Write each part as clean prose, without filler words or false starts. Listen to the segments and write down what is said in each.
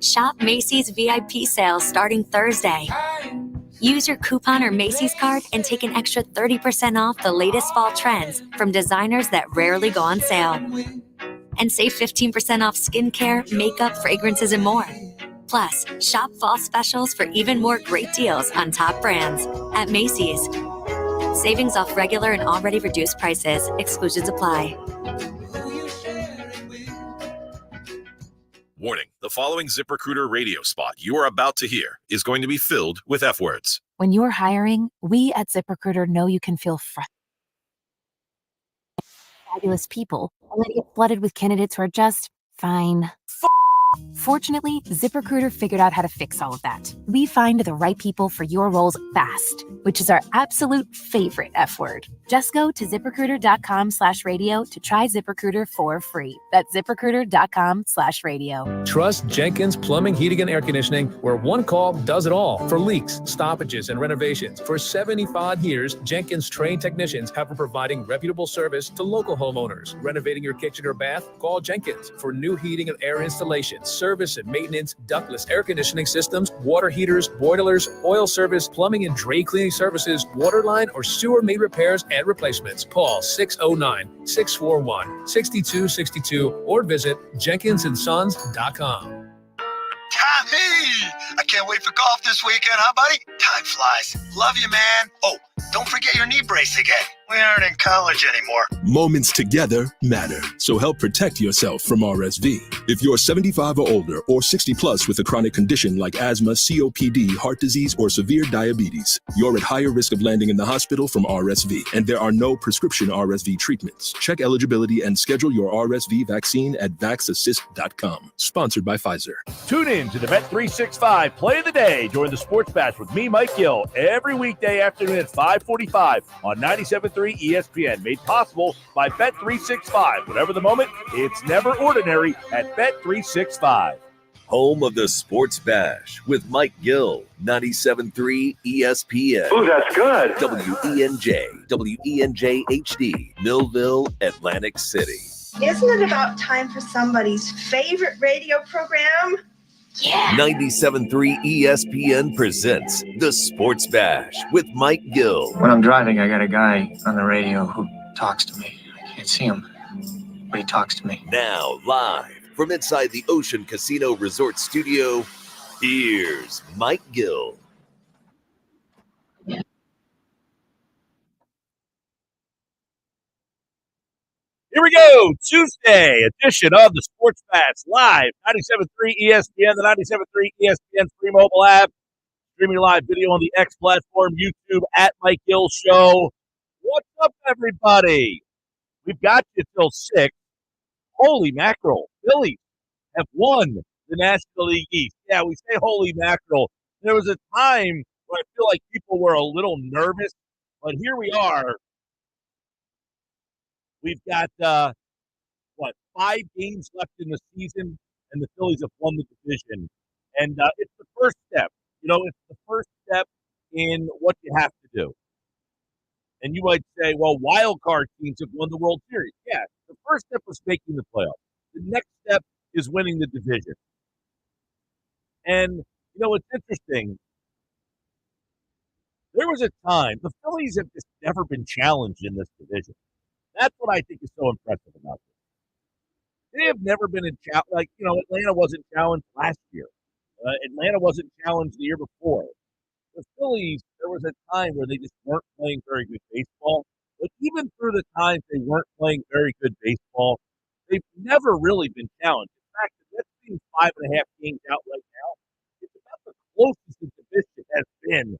Shop Macy's VIP sales starting Thursday. Use your coupon or Macy's card and take an extra 30% off the latest fall trends from designers that rarely go on sale. And save 15% off skincare, makeup, fragrances, and more. Plus, shop fall specials for even more great deals on top brands at Macy's. Savings off regular and already reduced prices. Exclusions apply. Warning, the following ZipRecruiter radio spot you are about to hear is going to be filled with F words. When you're hiring, we at ZipRecruiter know you can feel fabulous people and then get flooded with candidates who are just fine. Fortunately, ZipRecruiter figured out how to fix all of that. We find the right people for your roles fast, which is our absolute favorite F word. Just go to ZipRecruiter.com/radio to try ZipRecruiter for free. That's ZipRecruiter.com/radio. Trust Jenkins Plumbing, Heating, and Air Conditioning, where one call does it all. For leaks, stoppages, and renovations. For 75 years, Jenkins trained technicians have been providing reputable service to local homeowners. Renovating your kitchen or bath? Call Jenkins. For new heating and air installation, service and maintenance, ductless air conditioning systems, water heaters, boilers, oil service, plumbing and drain cleaning services, water line or sewer main repairs and replacements. Call 609-641-6262 or visit jenkinsandsons.com. Tommy! I can't wait for golf this weekend, huh, buddy? Time flies. Love you, man. Oh, don't forget your knee brace again. We aren't in college anymore. Moments together matter, so help protect yourself from RSV. If you're 75 or older or 60 plus with a chronic condition like asthma, COPD, heart disease, or severe diabetes, you're at higher risk of landing in the hospital from RSV, and there are no prescription RSV treatments. Check eligibility and schedule your RSV vaccine at vaxassist.com. Sponsored by Pfizer. Tune in to the Bet365 Play of the Day during the Sports Bash with me, Mike Gill, every weekday afternoon at 5:45 on 97.3 ESPN. Made possible by Bet365. Whatever the moment, it's never ordinary at Bet365. Home of the Sports Bash with Mike Gill, 97.3 ESPN. Ooh, that's good. WENJ HD, Millville, Atlantic City. Isn't it about time for somebody's favorite radio program? Yeah. 97.3 ESPN presents The Sports Bash with Mike Gill. When I'm driving, I got a guy on the radio who talks to me. I can't see him, but he talks to me. Now, live from inside the Ocean Casino Resort Studio, here's Mike Gill. Here we go, Tuesday edition of the Sports Bash live, 97.3 ESPN, the 97.3 ESPN free mobile app, streaming live video on the X platform, YouTube at Mike Gill Show. What's up, everybody? We've got you till 6. Holy mackerel, Phillies have won the National League East. Yeah, we say holy mackerel. There was a time where I feel like people were a little nervous, but here we are. We've got, 5 games left in the season, and the Phillies have won the division. And it's the first step. It's the first step in what you have to do. And you might say, well, wild card teams have won the World Series. Yeah, the first step was making the playoffs. The next step is winning the division. And, it's interesting. There was a time, the Phillies have just never been challenged in this division. That's what I think is so impressive about this. They have never been in challenge. Atlanta wasn't challenged last year. Atlanta wasn't challenged the year before. The Phillies, there was a time where they just weren't playing very good baseball. But even through the times they weren't playing very good baseball, they've never really been challenged. In fact, that's being 5.5 games out right now. It's about the closest the division has been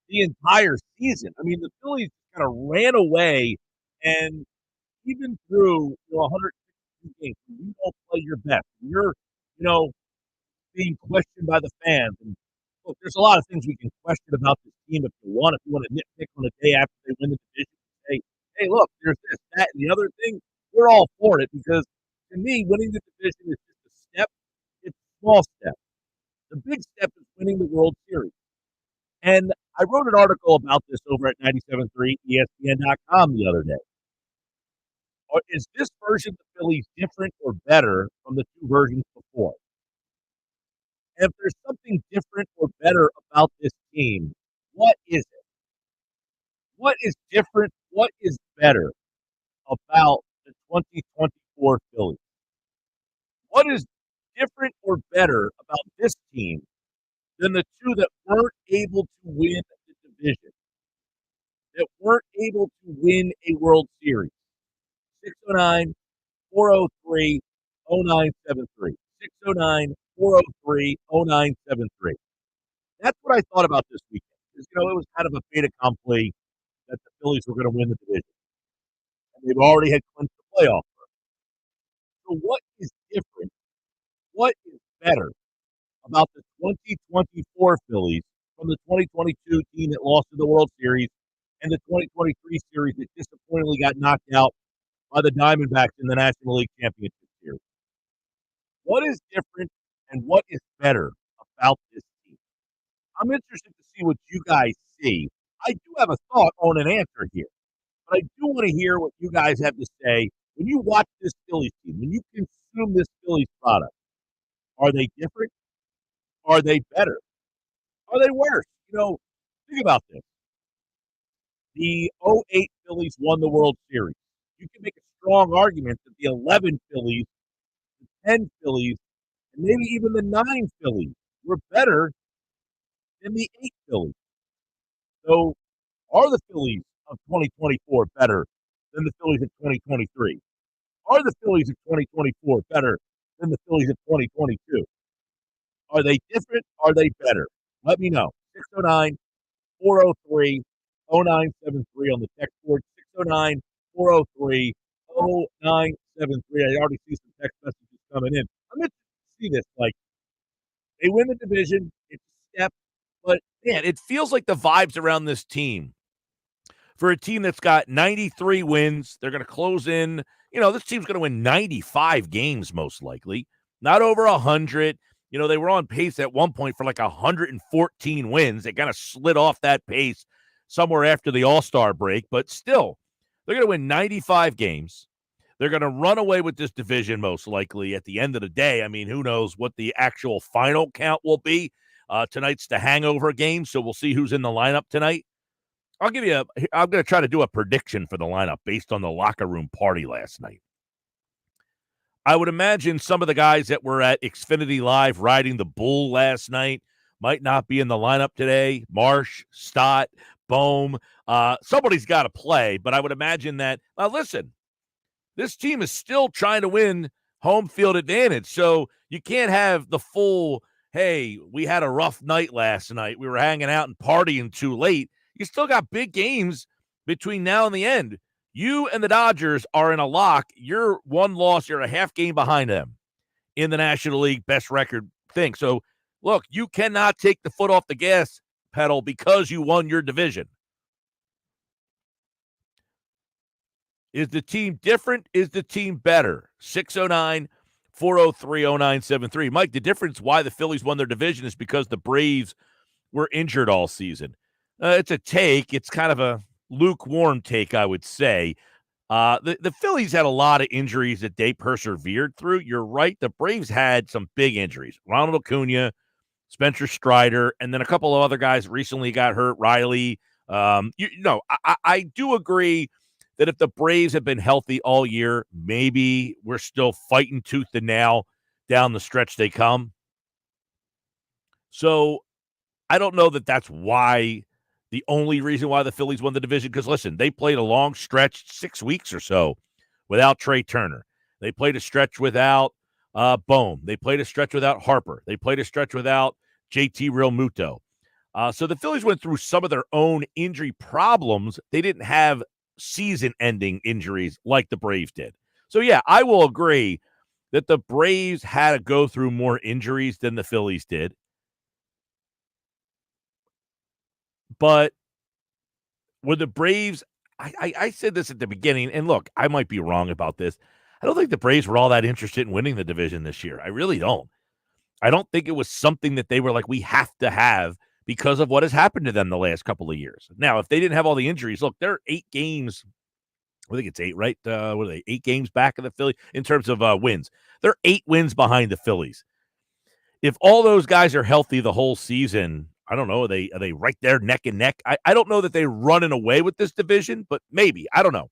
the entire season. I mean, the Phillies kind of ran away, and even through 162 games, when you don't play your best, when you're being questioned by the fans. And look, there's a lot of things we can question about this team if you want. If you want to nitpick on the day after they win the division, say, hey, look, there's this, that, and the other thing. We're all for it because, to me, winning the division is just a step. It's a small step. The big step is winning the World Series. And I wrote an article about this over at 97.3ESPN.com the other day. Is this version of the Phillies different or better from the two versions before? If there's something different or better about this team, what is it? What is different? What is better about the 2024 Phillies? What is different or better about this team than the two that weren't able to win the division, that weren't able to win a World Series? 609 403 0973. 609 403 0973. That's what I thought about this weekend. Because, it was kind of a fait accompli that the Phillies were going to win the division. And they've already had clinched the playoff. So what is different? What is better about the 2024 Phillies from the 2022 team that lost to the World Series and the 2023 series that disappointingly got knocked out by the Diamondbacks in the National League Championship Series? What is different and what is better about this team? I'm interested to see what you guys see. I do have a thought on an answer here, but I do want to hear what you guys have to say when you watch this Phillies team, when you consume this Phillies product. Are they different? Are they better? Are they worse? Think about this. The '08 Phillies won the World Series. You can make a strong argument that the 11 Phillies, the 10 Phillies, and maybe even the 9 Phillies were better than the 8 Phillies. So are the Phillies of 2024 better than the Phillies of 2023? Are the Phillies of 2024 better than the Phillies of 2022? Are they different? Are they better? Let me know. 609 403 0973 on the text board. 609 403 0973. I already see some text messages coming in. I'm interested to see this. Like, they win the division. It's a step. But, man, it feels like the vibes around this team, for a team that's got 93 wins, they're going to close in. This team's going to win 95 games most likely, not over 100. They were on pace at one point for like 114 wins. They kind of slid off that pace somewhere after the All-Star break, but still, they're going to win 95 games. They're going to run away with this division most likely at the end of the day. I mean, who knows what the actual final count will be. Tonight's the hangover game, so we'll see who's in the lineup tonight. I'm going to try to do a prediction for the lineup based on the locker room party last night. I would imagine some of the guys that were at Xfinity Live riding the bull last night might not be in the lineup today. Marsh, Stott, Bohm. Somebody's got to play, but I would imagine that, listen, this team is still trying to win home field advantage. So you can't have the full, hey, we had a rough night last night. We were hanging out and partying too late. You still got big games between now and the end. You and the Dodgers are in a lock. You're one loss. You're a half game behind them in the National League best record thing. So, look, you cannot take the foot off the gas pedal because you won your division. Is the team different? Is the team better? 609 403 0973. Mike, the difference why the Phillies won their division is because the Braves were injured all season. It's a take. It's kind of a lukewarm take, I would say. The Phillies had a lot of injuries that they persevered through. You're right. The Braves had some big injuries. Ronald Acuna, Spencer Strider, and then a couple of other guys recently got hurt. Riley. I do agree that if the Braves have been healthy all year, maybe we're still fighting tooth and nail down the stretch they come. So I don't know that that's why the only reason why the Phillies won the division, because, listen, they played a long stretch, 6 weeks or so, without Trey Turner. They played a stretch without Bohm. They played a stretch without Harper. They played a stretch without JT Realmuto. So the Phillies went through some of their own injury problems. They didn't have season-ending injuries like the Braves did. So, yeah, I will agree that the Braves had to go through more injuries than the Phillies did. But with the Braves, I said this at the beginning, and look, I might be wrong about this. I don't think the Braves were all that interested in winning the division this year. I really don't. I don't think it was something that they were like, we have to have because of what has happened to them the last couple of years. Now, if they didn't have all the injuries, look, they're 8 games. I think it's 8, right? What are they, 8 games back of the Phillies in terms of wins? They're 8 wins behind the Phillies. if all those guys are healthy the whole season, I don't know. Are they right there neck and neck? I don't know that they're running away with this division, but maybe. I don't know.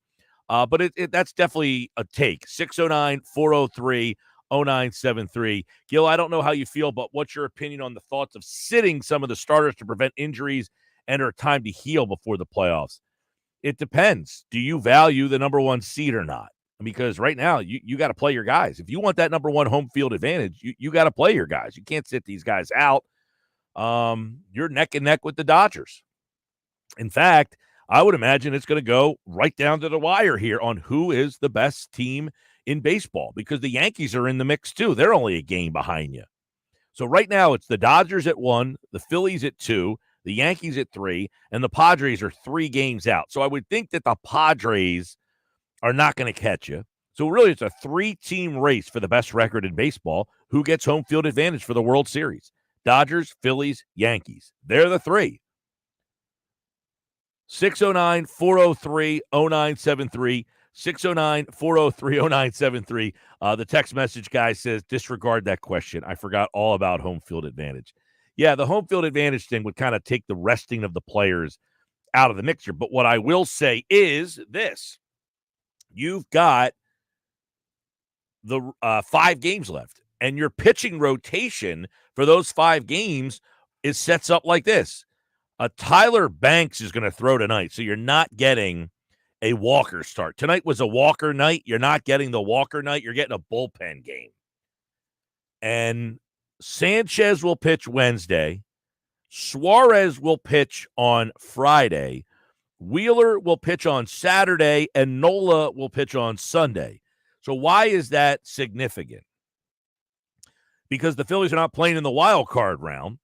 But that's definitely a take. 609-403-0973. Gil, I don't know how you feel, but what's your opinion on the thoughts of sitting some of the starters to prevent injuries and or time to heal before the playoffs? It depends. Do you value the number one seed or not? Because right now, you got to play your guys. If you want that number one home field advantage, you got to play your guys. You can't sit these guys out. You're neck and neck with the Dodgers. In fact, I would imagine it's going to go right down to the wire here on who is the best team in baseball, because the Yankees are in the mix too. They're only a game behind you. So right now it's the Dodgers at 1, the Phillies at 2, the Yankees at 3, and the Padres are 3 games out. So I would think that the Padres are not going to catch you. So really it's a 3-team race for the best record in baseball. Who gets home field advantage for the World Series? Dodgers, Phillies, Yankees. They're the 3. 609-403-0973. 609-403-0973. The text message guy says, disregard that question. I forgot all about home field advantage. Yeah, the home field advantage thing would kind of take the resting of the players out of the mixture. But what I will say is this. You've got the 5 games left, and your pitching rotation for those 5 games is sets up like this. Tyler Banks is going to throw tonight, so you're not getting a Walker start. Tonight was a Walker night. You're not getting the Walker night. You're getting a bullpen game. And Sanchez will pitch Wednesday. Suarez will pitch on Friday. Wheeler will pitch on Saturday, and Nola will pitch on Sunday. So why is that significant? Because the Phillies are not playing in the wild card round.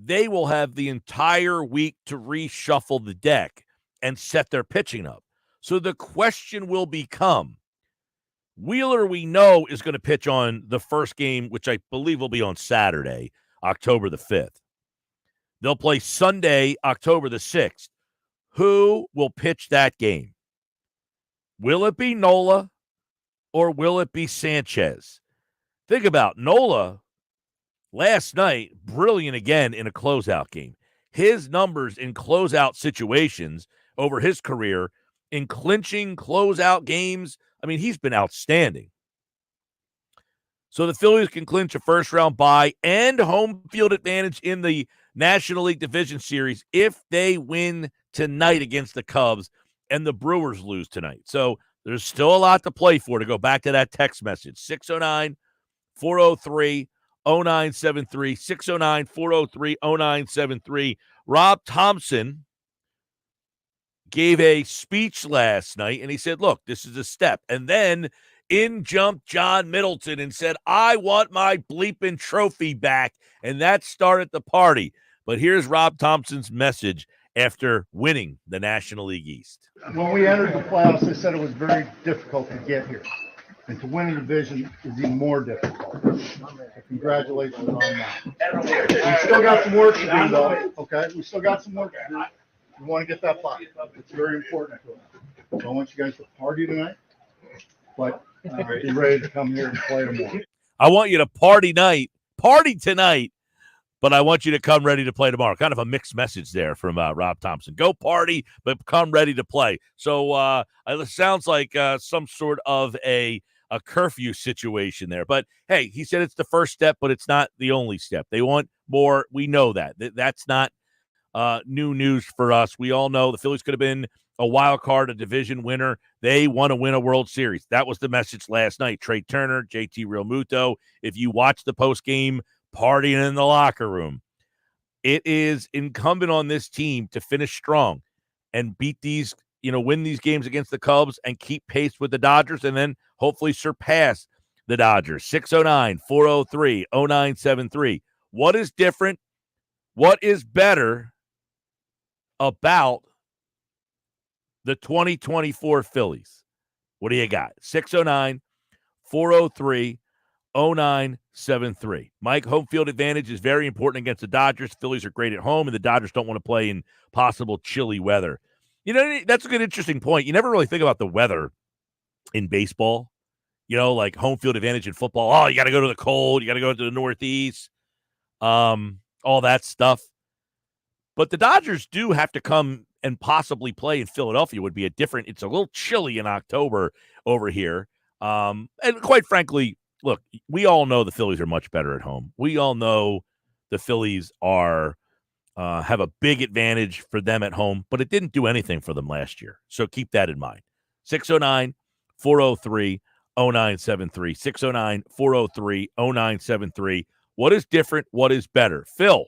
They will have the entire week to reshuffle the deck and set their pitching up. So the question will become, Wheeler, we know, is going to pitch on the first game, which I believe will be on Saturday, October the 5th. They'll play Sunday, October the 6th. Who will pitch that game? Will it be Nola or will it be Sanchez? Think about Nola last night, brilliant again in a closeout game. His numbers in closeout situations over his career, in clinching closeout games, I mean, he's been outstanding. So the Phillies can clinch a first-round bye and home field advantage in the National League Division Series if they win tonight against the Cubs and the Brewers lose tonight. So there's still a lot to play for, to go back to that text message. 609-403-0973. 609-403-0973. Rob Thompson gave a speech last night, and he said, look, this is a step. And then in jumped John Middleton and said, I want my bleeping trophy back. And that started the party. But here's Rob Thompson's message after winning the National League East. When we entered the playoffs, they said it was very difficult to get here. And to win a division is even more difficult. So congratulations on that. We still got some work to do, though. Okay? We still got some work to do. We want to get that bye. It's very important to us. So I want you guys to party tonight, but be ready to come here and play tomorrow. I want you to party tonight, but I want you to come ready to play tomorrow. Kind of a mixed message there from Rob Thompson. Go party, but come ready to play. So it sounds like some sort of a curfew situation there. But, hey, he said it's the first step, but it's not the only step. They want more. We know that. That's not new news for us. We all know the Phillies could have been a wild card, a division winner. They want to win a World Series. That was the message last night. Trey Turner, JT Realmuto. If you watch the postgame partying in the locker room, it is incumbent on this team to finish strong and beat these, win these games against the Cubs and keep pace with the Dodgers and then hopefully surpass the Dodgers. 609-403-0973. What is different? What is better about the 2024 Phillies? What do you got? 609-403-0973. Mike, home field advantage is very important against the Dodgers. Phillies are great at home, and the Dodgers don't want to play in possible chilly weather. That's a good, interesting point. You never really think about the weather in baseball. like home field advantage in football. Oh, you got to go to the cold. You got to go to the Northeast. All that stuff. But the Dodgers do have to come and possibly play in Philadelphia. Would be it's a little chilly in October over here. And quite frankly, look, we all know the Phillies are much better at home. We all know the Phillies have a big advantage for them at home, but it didn't do anything for them last year. So keep that in mind. 609-403-0973. 609-403-0973. What is different? What is better? Phil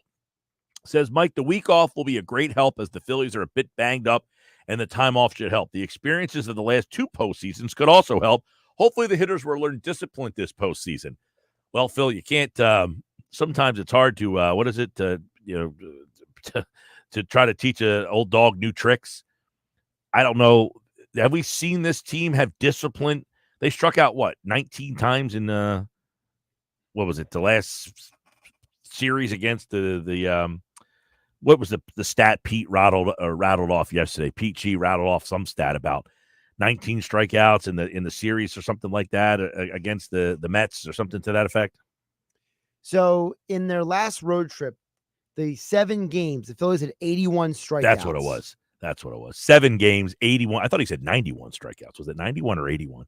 says, Mike, the week off will be a great help as the Phillies are a bit banged up, and the time off should help. The experiences of the last two postseasons could also help. Hopefully the hitters will learn discipline this postseason. Well, Phil, you can't sometimes it's hard to to try to teach an old dog new tricks. I don't know. Have we seen this team have discipline? They struck out, 19 times in what was it, the last series against the what was the stat Pete rattled off yesterday? Pete G rattled off some stat about 19 strikeouts in the series or something like that against the Mets or something to that effect. So in their last road trip, the 7 games, the Phillies had 81 strikeouts. That's what it was. 7 games, 81. I thought he said 91 strikeouts. Was it 91 or 81?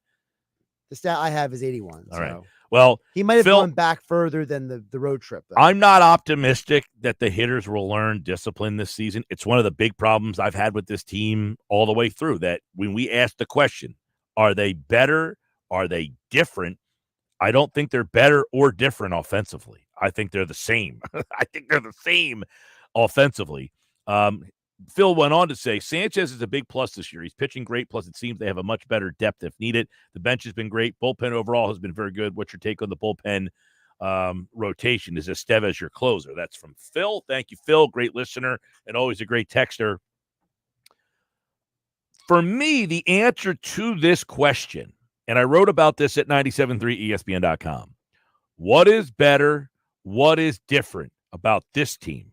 The stat I have is 81. All right. Well, he might have gone back further than the road trip, though. I'm not optimistic that the hitters will learn discipline this season. It's one of the big problems I've had with this team all the way through, that when we ask the question, are they better? Are they different? I don't think they're better or different offensively. I think they're the same. I think they're the same offensively. Phil went on to say, Sanchez is a big plus this year. He's pitching great, plus it seems they have a much better depth if needed. The bench has been great. Bullpen overall has been very good. What's your take on the bullpen rotation? Is Estevez your closer? That's from Phil. Thank you, Phil. Great listener and always a great texter. For me, the answer to this question, and I wrote about this at 973ESPN.com, what is better? What is different about this team?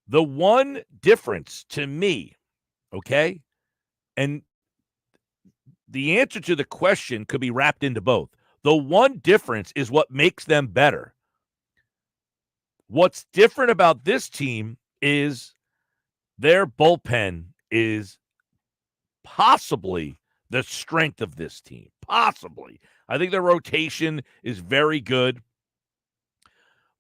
The one difference to me, okay, and the answer to the question could be wrapped into both. The one difference is what makes them better. What's different about this team is their bullpen is possibly the strength of this team. Possibly. I think their rotation is very good.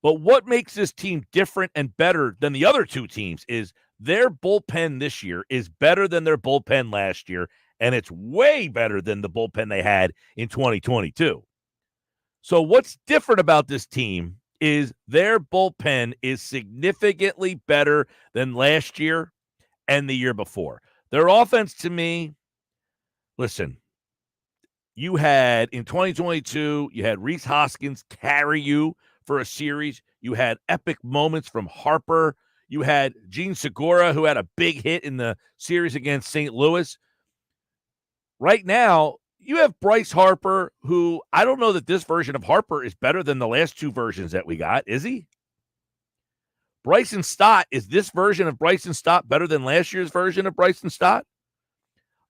But what makes this team different and better than the other two teams is their bullpen this year is better than their bullpen last year, and it's way better than the bullpen they had in 2022. So what's different about this team is their bullpen is significantly better than last year and the year before. Their offense, to me, listen, you had in 2022, you had Rhys Hoskins carry you for a series. You had epic moments from Harper. You had Gene Segura, who had a big hit in the series against St. Louis. Right now, you have Bryce Harper, who I don't know that this version of Harper is better than the last two versions that we got. Is he? Bryson Stott, is this version of Bryson Stott better than last year's version of Bryson Stott?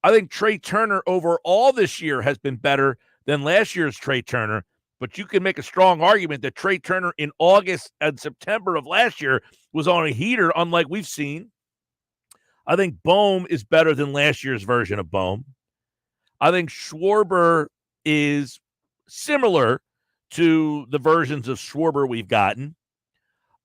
I think Trey Turner overall this year has been better than last year's Trey Turner. But you can make a strong argument that Trey Turner in August and September of last year was on a heater, unlike we've seen. I think Bohm is better than last year's version of Bohm. I think Schwarber is similar to the versions of Schwarber we've gotten.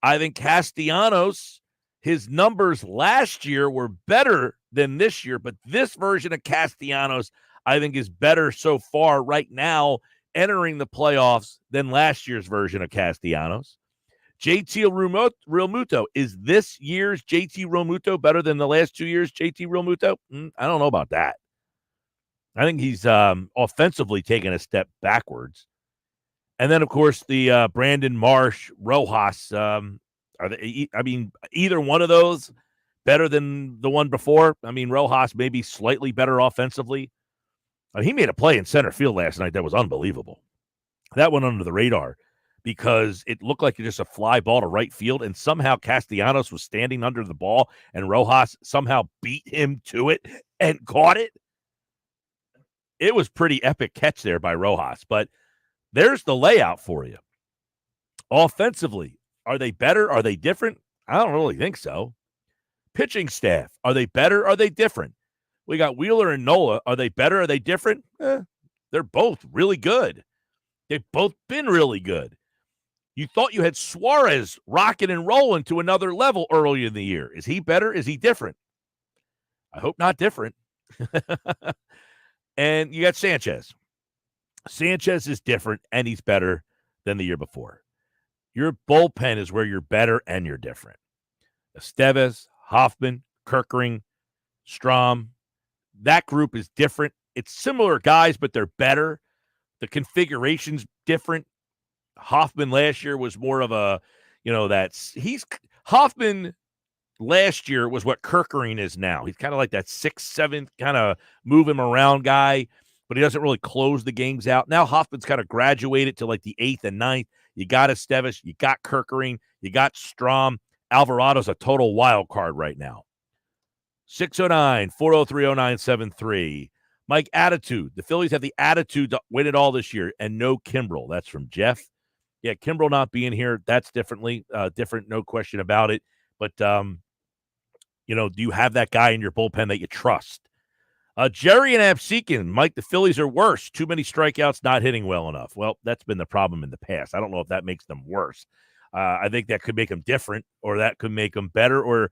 I think Castellanos, his numbers last year were better than this year, but this version of Castellanos, I think, is better so far right now entering the playoffs than last year's version of Castellanos. JT Realmuto, is this year's JT Realmuto better than the last 2 years' JT Realmuto? I don't know about that. I think he's offensively taken a step backwards. And then, of course, the Brandon Marsh, Rojas, either one of those better than the one before. I mean, Rojas maybe slightly better offensively. He made a play in center field last night that was unbelievable. That went under the radar because it looked like just a fly ball to right field, and somehow Castellanos was standing under the ball, and Rojas somehow beat him to it and caught it. it was pretty epic catch there by Rojas. But there's the layout for you. Offensively, are they better? Are they different? I don't really think so. Pitching staff, are they better? Are they different? We got Wheeler and Nola. Are they better? Are they different? They're both really good. They've both been really good. You thought you had Suarez rocking and rolling to another level early in the year. Is he better? Is he different? I hope not different. And you got Sanchez. Sanchez is different, and he's better than the year before. Your bullpen is where you're better and you're different. Estevez, Hoffman, Kirkering, Strom, that group is different. It's similar guys, but they're better. The configuration's different. Hoffman last year was more of a, Hoffman last year was what Kirkering is now. He's kind of like that 6th, 7th kind of move him around guy, but he doesn't really close the games out. Now Hoffman's kind of graduated to like the 8th and 9th. You got Estevez, you got Kirkering, you got Strom. Alvarado's a total wild card right now. 609-403-0973. Mike, attitude. The Phillies have the attitude to win it all this year, and no Kimbrel. That's from Jeff. Yeah, Kimbrel not being here, that's different, no question about it. But, do you have that guy in your bullpen that you trust? Jerry and Absekin, Mike, the Phillies are worse. Too many strikeouts, not hitting well enough. Well, that's been the problem in the past. I don't know if that makes them worse. I think that could make them different, or that could make them better, or,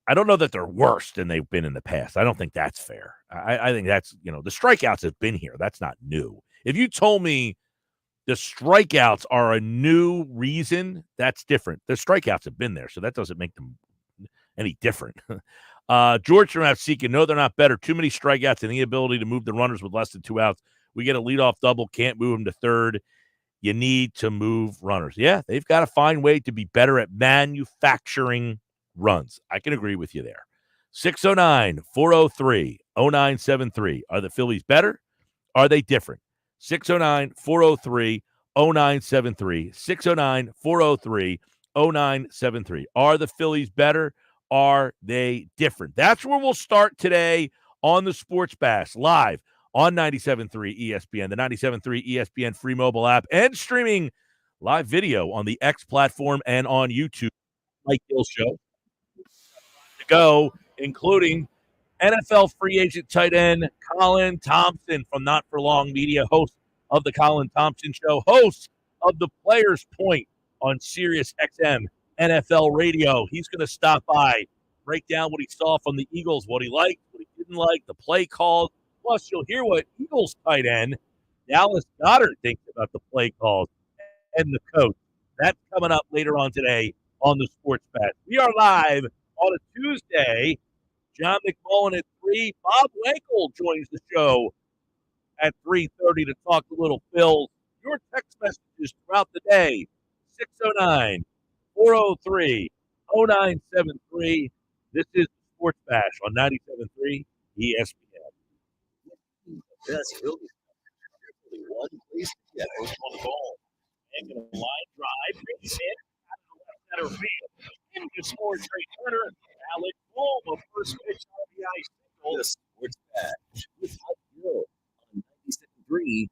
I don't know that they're worse than they've been in the past. I don't think that's fair. I think that's, the strikeouts have been here. That's not new. If you told me the strikeouts are a new reason, that's different. The strikeouts have been there, so that doesn't make them any different. George from Absekin, no, they're not better. Too many strikeouts and the ability to move the runners with less than 2 outs. We get a leadoff double, can't move them to third. You need to move runners. Yeah, they've got to find a way to be better at manufacturing runs. I can agree with you there. 609-403-0973. Are the Phillies better? Are they different? 609-403-0973. 609-403-0973. Are the Phillies better? Are they different? That's where we'll start today on the Sports Bash, live on 97.3 ESPN, the 97.3 ESPN free mobile app, and streaming live video on the X platform and on YouTube. Mike Gill Show to go, including NFL free agent tight end Colin Thompson from Not For Long Media, host of the Colin Thompson Show, host of the Players Point on Sirius XM NFL Radio. He's going to stop by, break down what he saw from the Eagles, what he liked, what he didn't like, the play calls. Plus, you'll hear what Eagles tight end Dallas Goedert thinks about the play calls and the coach. That's coming up later on today on the Sports Bash. We are live on a Tuesday. John McMullen at 3. Bob Wankel joins the show at 3:30 to talk a little Phils. Your text messages throughout the day, 609-403-0973. This is the Sports Bash on 97.3 ESPN. Yes, Phillies. One place to get first one ball. Making a line drive, brings it out of the left center field. Into score Trey Turner. Alec Bohm, a first pitch RBI single. The Sports Bash with Mike Gill on 97.3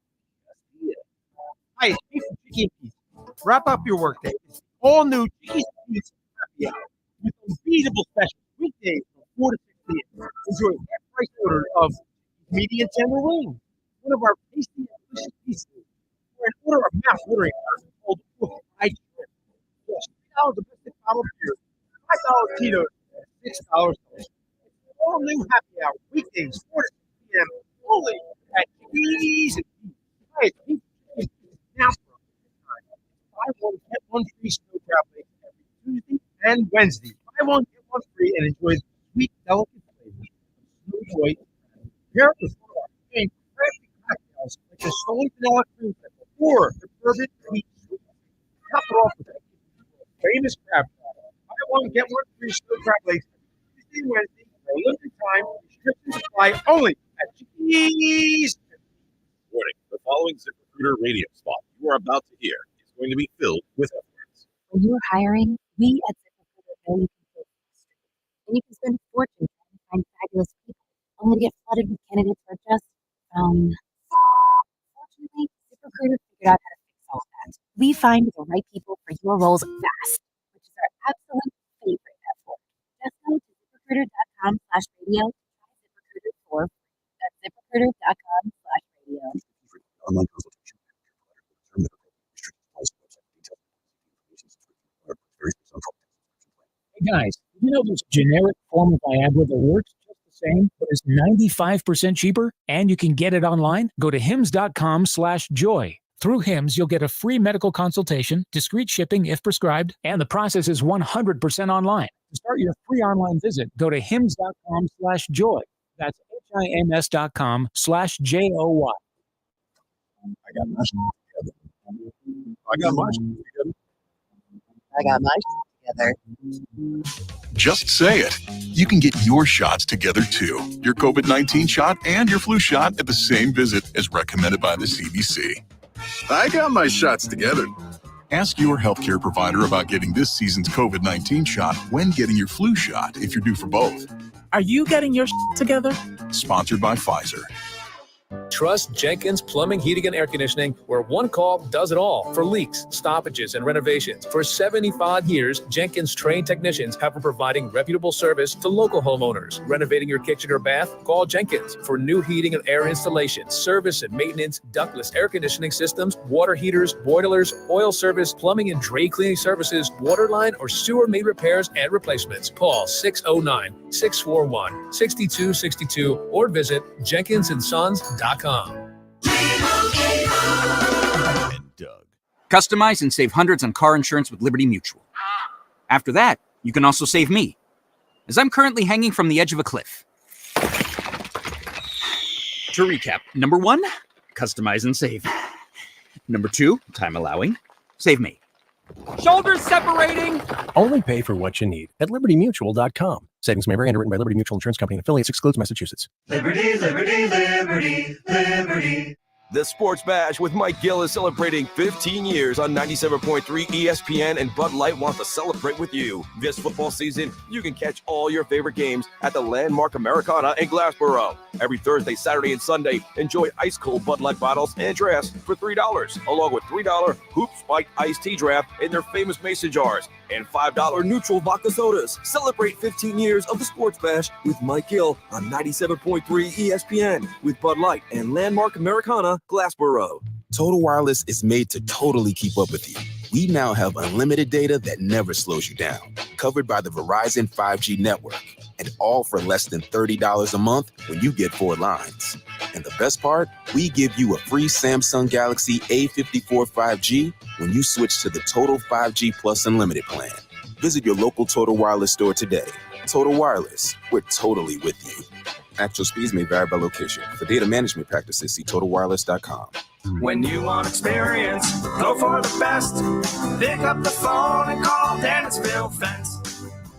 ESPN. Hi, it's Steve from Chicky and Pete's. Wrap up your workday. It's all new Chickies and Pete's happy hour with unbeatable specials weekdays from 4 to 6 p.m. Enjoy a half-price order of medium tender wings, one of our tasty and delicious pieces, or an order of mouth-watering called fried shrimp. Yes, $3 domestic bottle beer, $5 Tito's, and $6. It's all new happy hour weekdays 4 to 6 p.m. only at Chickies and Pete's. Hi, it's Pete from Chickies and Pete's now for a time. Buy one, get one free snow crab legs every Tuesday and Wednesday. Buy one, get one free, and enjoy the sweet, delicate flavors of Snow Joy. Pair it with one of our favorite crafty cocktails like the Stoli Vanilla Cream Pickle or the Bourbon Sweet Sweet. Top it off with a famous crab product. Buy one, get one free snow crab legs Tuesday and Wednesday for a limited time. Restrictions apply only at Chickies. Warning, the following ZipRecruiter radio spot you are about to hear is going to be filled with efforts. When you're hiring, we at ZipRecruiter know you can fill faster. And you can spend a fortune trying to find fabulous people, only to get flooded with candidates who are just Fortunately, ZipRecruiter figured out how to fix all of that. We find the right people for your roles fast, which is our absolute favorite effort. Just go to ZipRecruiter.com/radio to try ZipRecruiter for free. That's ZipRecruiter.com/radio. Online consultation. Hey guys, you know this generic form of Viagra that works just the same, but is 95% cheaper, and you can get it online? Go to hims.com/joy. Through Hims, you'll get a free medical consultation, discreet shipping if prescribed, and the process is 100% online. To start your free online visit, go to hims.com/joy. That's HIMS.com/JOY. I got my shit together. I got my shit together. I got my together. Just say it. You can get your shots together too. Your COVID-19 shot and your flu shot at the same visit as recommended by the CDC. I got my shots together. Ask your healthcare provider about getting this season's COVID-19 shot when getting your flu shot if you're due for both. Are you getting your together? Sponsored by Pfizer. Trust Jenkins Plumbing, Heating, and Air Conditioning, where one call does it all for leaks, stoppages, and renovations. For 75 years, Jenkins trained technicians have been providing reputable service to local homeowners. Renovating your kitchen or bath? Call Jenkins for new heating and air installation, service and maintenance, ductless air conditioning systems, water heaters, boilers, oil service, plumbing and drain cleaning services, water line or sewer main repairs and replacements. Call 609-641-6262 or visit jenkinsandsons.com. Customize and save hundreds on car insurance with Liberty Mutual. After that, you can also save me, as I'm currently hanging from the edge of a cliff. To recap, number 1, customize and save. Number 2, time allowing, save me. Shoulders separating! Only pay for what you need at libertymutual.com. Savings may vary. Underwritten by Liberty Mutual Insurance Company and affiliates. Excludes Massachusetts. Liberty, liberty, liberty, liberty. The Sports Bash with Mike Gill is celebrating 15 years on 97.3 ESPN, and Bud Light wants to celebrate with you. This football season, you can catch all your favorite games at the Landmark Americana in Glassboro. Every Thursday, Saturday, and Sunday, enjoy ice-cold Bud Light bottles and drafts for $3, along with $3 Hoop Spike iced tea draft in their famous mason jars, and $5 neutral vodka sodas. Celebrate 15 years of the Sports Bash with Mike Gill on 97.3 ESPN with Bud Light and Landmark Americana, Glassboro. Total Wireless is made to totally keep up with you. We now have unlimited data that never slows you down, covered by the Verizon 5G network, and all for less than $30 a month when you get 4 lines. And the best part, we give you a free Samsung Galaxy A54 5G when you switch to the Total 5G Plus Unlimited plan. Visit your local Total Wireless store today. Total Wireless, we're totally with you. Actual speeds may vary by location. For data management practices, see TotalWireless.com. When you want experience, go for the best. Pick up the phone and call Dennisville Fence.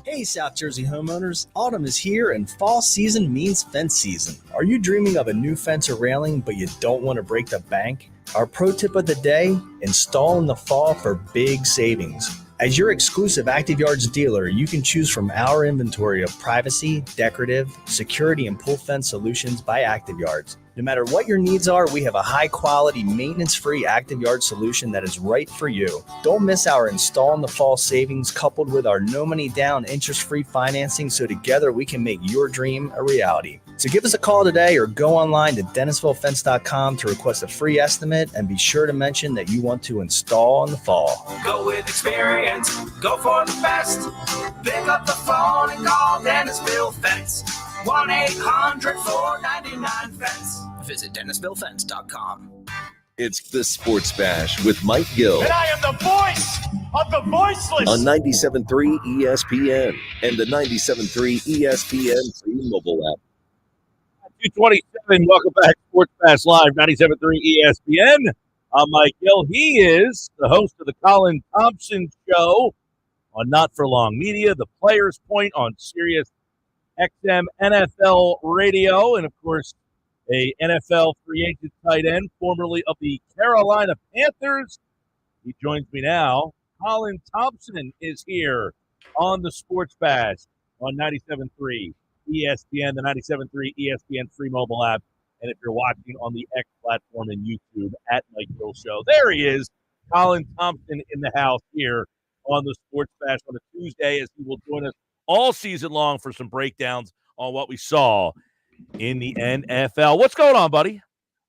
Hey, South Jersey homeowners, autumn is here and fall season means fence season. Are you dreaming of a new fence or railing, but you don't want to break the bank? Our pro tip of the day, install in the fall for big savings. As your exclusive Active Yards dealer, you can choose from our inventory of privacy, decorative, security, and pull fence solutions by Active Yards. No matter what your needs are, we have a high-quality, maintenance-free Active Yard solution that is right for you. Don't miss our install in the fall savings coupled with our no-money-down, interest-free financing, so together we can make your dream a reality. So give us a call today or go online to DennisvilleFence.com to request a free estimate, and be sure to mention that you want to install in the fall. Go with experience, go for the best. Pick up the phone and call Dennisville Fence. 1-800-499-FENCE. Visit DennisvilleFence.com. It's the Sports Bash with Mike Gill. And I am the voice of the voiceless. On 97.3 ESPN and the 97.3 ESPN free mobile app. 227, welcome back. Sports Bash Live, 97.3 ESPN. I'm Mike Gill. He is the host of the Colin Thompson Show on Not For Long Media, the Players Point on Sirius XM NFL Radio, and of course, a NFL free agent tight end, formerly of the Carolina Panthers. He joins me now. Colin Thompson is here on the Sports Bash on 97.3 ESPN, the 97.3 ESPN free mobile app, And if you're watching on the X platform and YouTube at Mike Gill Show, there he is, Colin Thompson in the house here on the Sports Bash on a Tuesday, as he will join us all season long for some breakdowns on what we saw in the NFL. What's going on, buddy?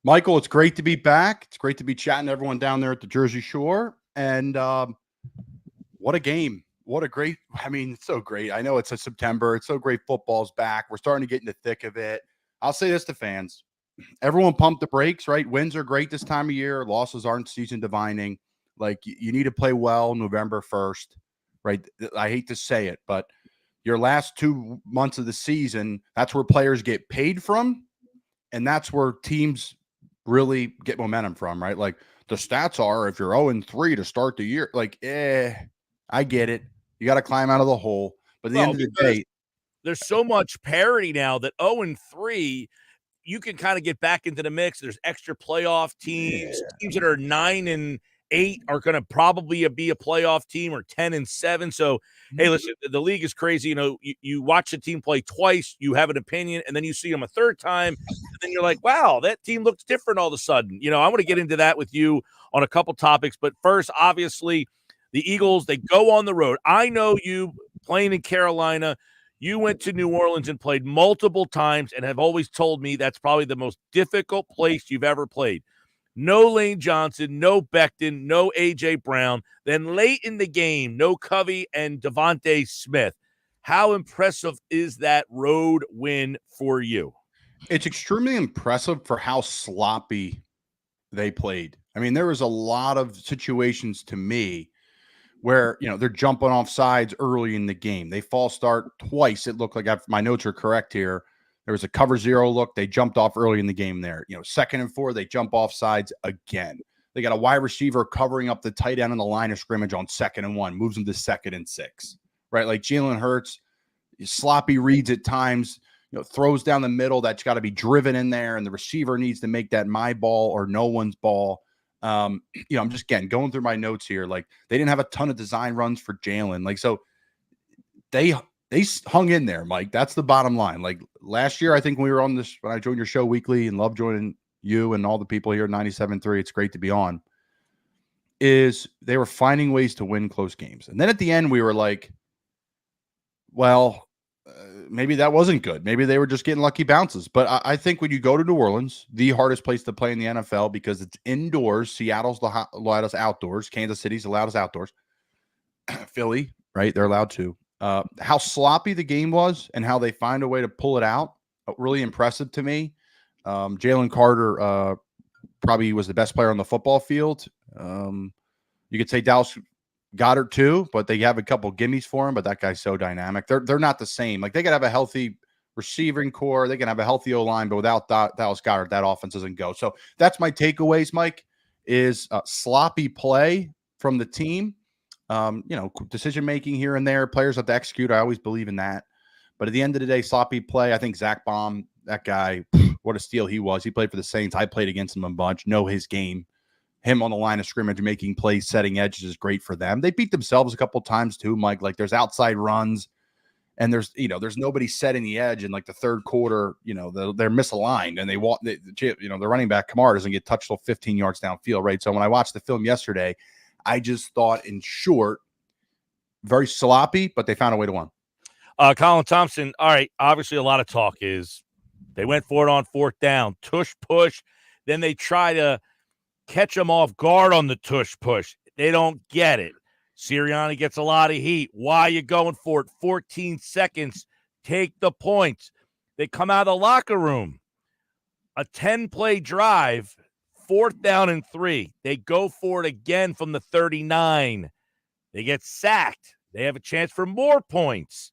Michael, it's great to be back. It's great to be chatting to everyone down there at the Jersey Shore. And what a game. What a great, it's so great. I know it's a September. It's so great. Football's back. We're starting to get in the thick of it. I'll say this to fans. Everyone pump the brakes, right? Wins are great this time of year. Losses aren't season defining. Like, you need to play well November 1st, right? I hate to say it, but your last 2 months of the season, that's where players get paid from, and that's where teams really get momentum from, right? Like, the stats are, if you're 0-3 to start the year, like, I get it. You got to climb out of the hole. But at the end of the day, there's so much parity now that 0-3, you can kind of get back into the mix. There's extra playoff teams. Yeah. Teams that are 9-8 are going to probably be a playoff team, or 10-7. So, hey, listen, the league is crazy. You know, you watch a team play twice, you have an opinion, and then you see them a third time, and then you're like, wow, that team looks different all of a sudden. You know, I want to get into that with you on a couple topics. But first, obviously, the Eagles, they go on the road. I know you playing in Carolina. You went to New Orleans and played multiple times and have always told me that's probably the most difficult place you've ever played. No Lane Johnson, no Becton, no A.J. Brown. Then late in the game, no Covey and Devontae Smith. How impressive is that road win for you? It's extremely impressive for how sloppy they played. I mean, there was a lot of situations to me where, they're jumping off sides early in the game. They false start twice. It looked like, if my notes are correct here, there was a cover zero look. They jumped off early in the game there. 2nd and 4, they jump off sides again. They got a wide receiver covering up the tight end on the line of scrimmage on 2nd and 1, moves them to 2nd and 6, right? Like Jalen Hurts, sloppy reads at times, throws down the middle. That's got to be driven in there, and the receiver needs to make that my ball or no one's ball. I'm just going through my notes here. Like, they didn't have a ton of design runs for Jalen. Like, so they hung in there, Mike. That's the bottom line. Like, last year, I think when we were on this, when I joined your show weekly, and love joining you and all the people here at 97.3, it's great to be on, is they were finding ways to win close games. And then at the end, we were like, well, maybe that wasn't good. Maybe they were just getting lucky bounces. But I think when you go to New Orleans, the hardest place to play in the NFL, because it's indoors. Seattle's allowed us outdoors. Kansas City's allowed us outdoors. Philly, right? They're allowed to. How sloppy the game was and how they find a way to pull it out, really impressive to me. Jalen Carter probably was the best player on the football field. You could say Dallas Goedert too, but they have a couple gimmies for him. But that guy's so dynamic. They're not the same. Like, they could have a healthy receiving core, they can have a healthy O-line, but without Dallas Goedert, that offense doesn't go. So that's my takeaways, Mike, is sloppy play from the team. Decision making here and there, players have to execute. I always believe in that. But at the end of the day, sloppy play. I think Zach Baum, that guy, what a steal he was. He played for the Saints. I played against him a bunch. Know his game. Him on the line of scrimmage, making plays, setting edges is great for them. They beat themselves a couple of times too, Mike. Like, there's outside runs, and there's nobody setting the edge in like the third quarter. They're misaligned, and the running back Kamara doesn't get touched till 15 yards downfield, right? So when I watched the film yesterday, I just thought, in short, very sloppy, but they found a way to win. Colin Thompson, all right, obviously a lot of talk is they went for it on 4th down, tush push. Then they try to catch them off guard on the tush push. They don't get it. Sirianni gets a lot of heat. Why are you going for it? 14 seconds. Take the points. They come out of the locker room. A 10-play drive, 4th down and 3. They go for it again from the 39. They get sacked. They have a chance for more points.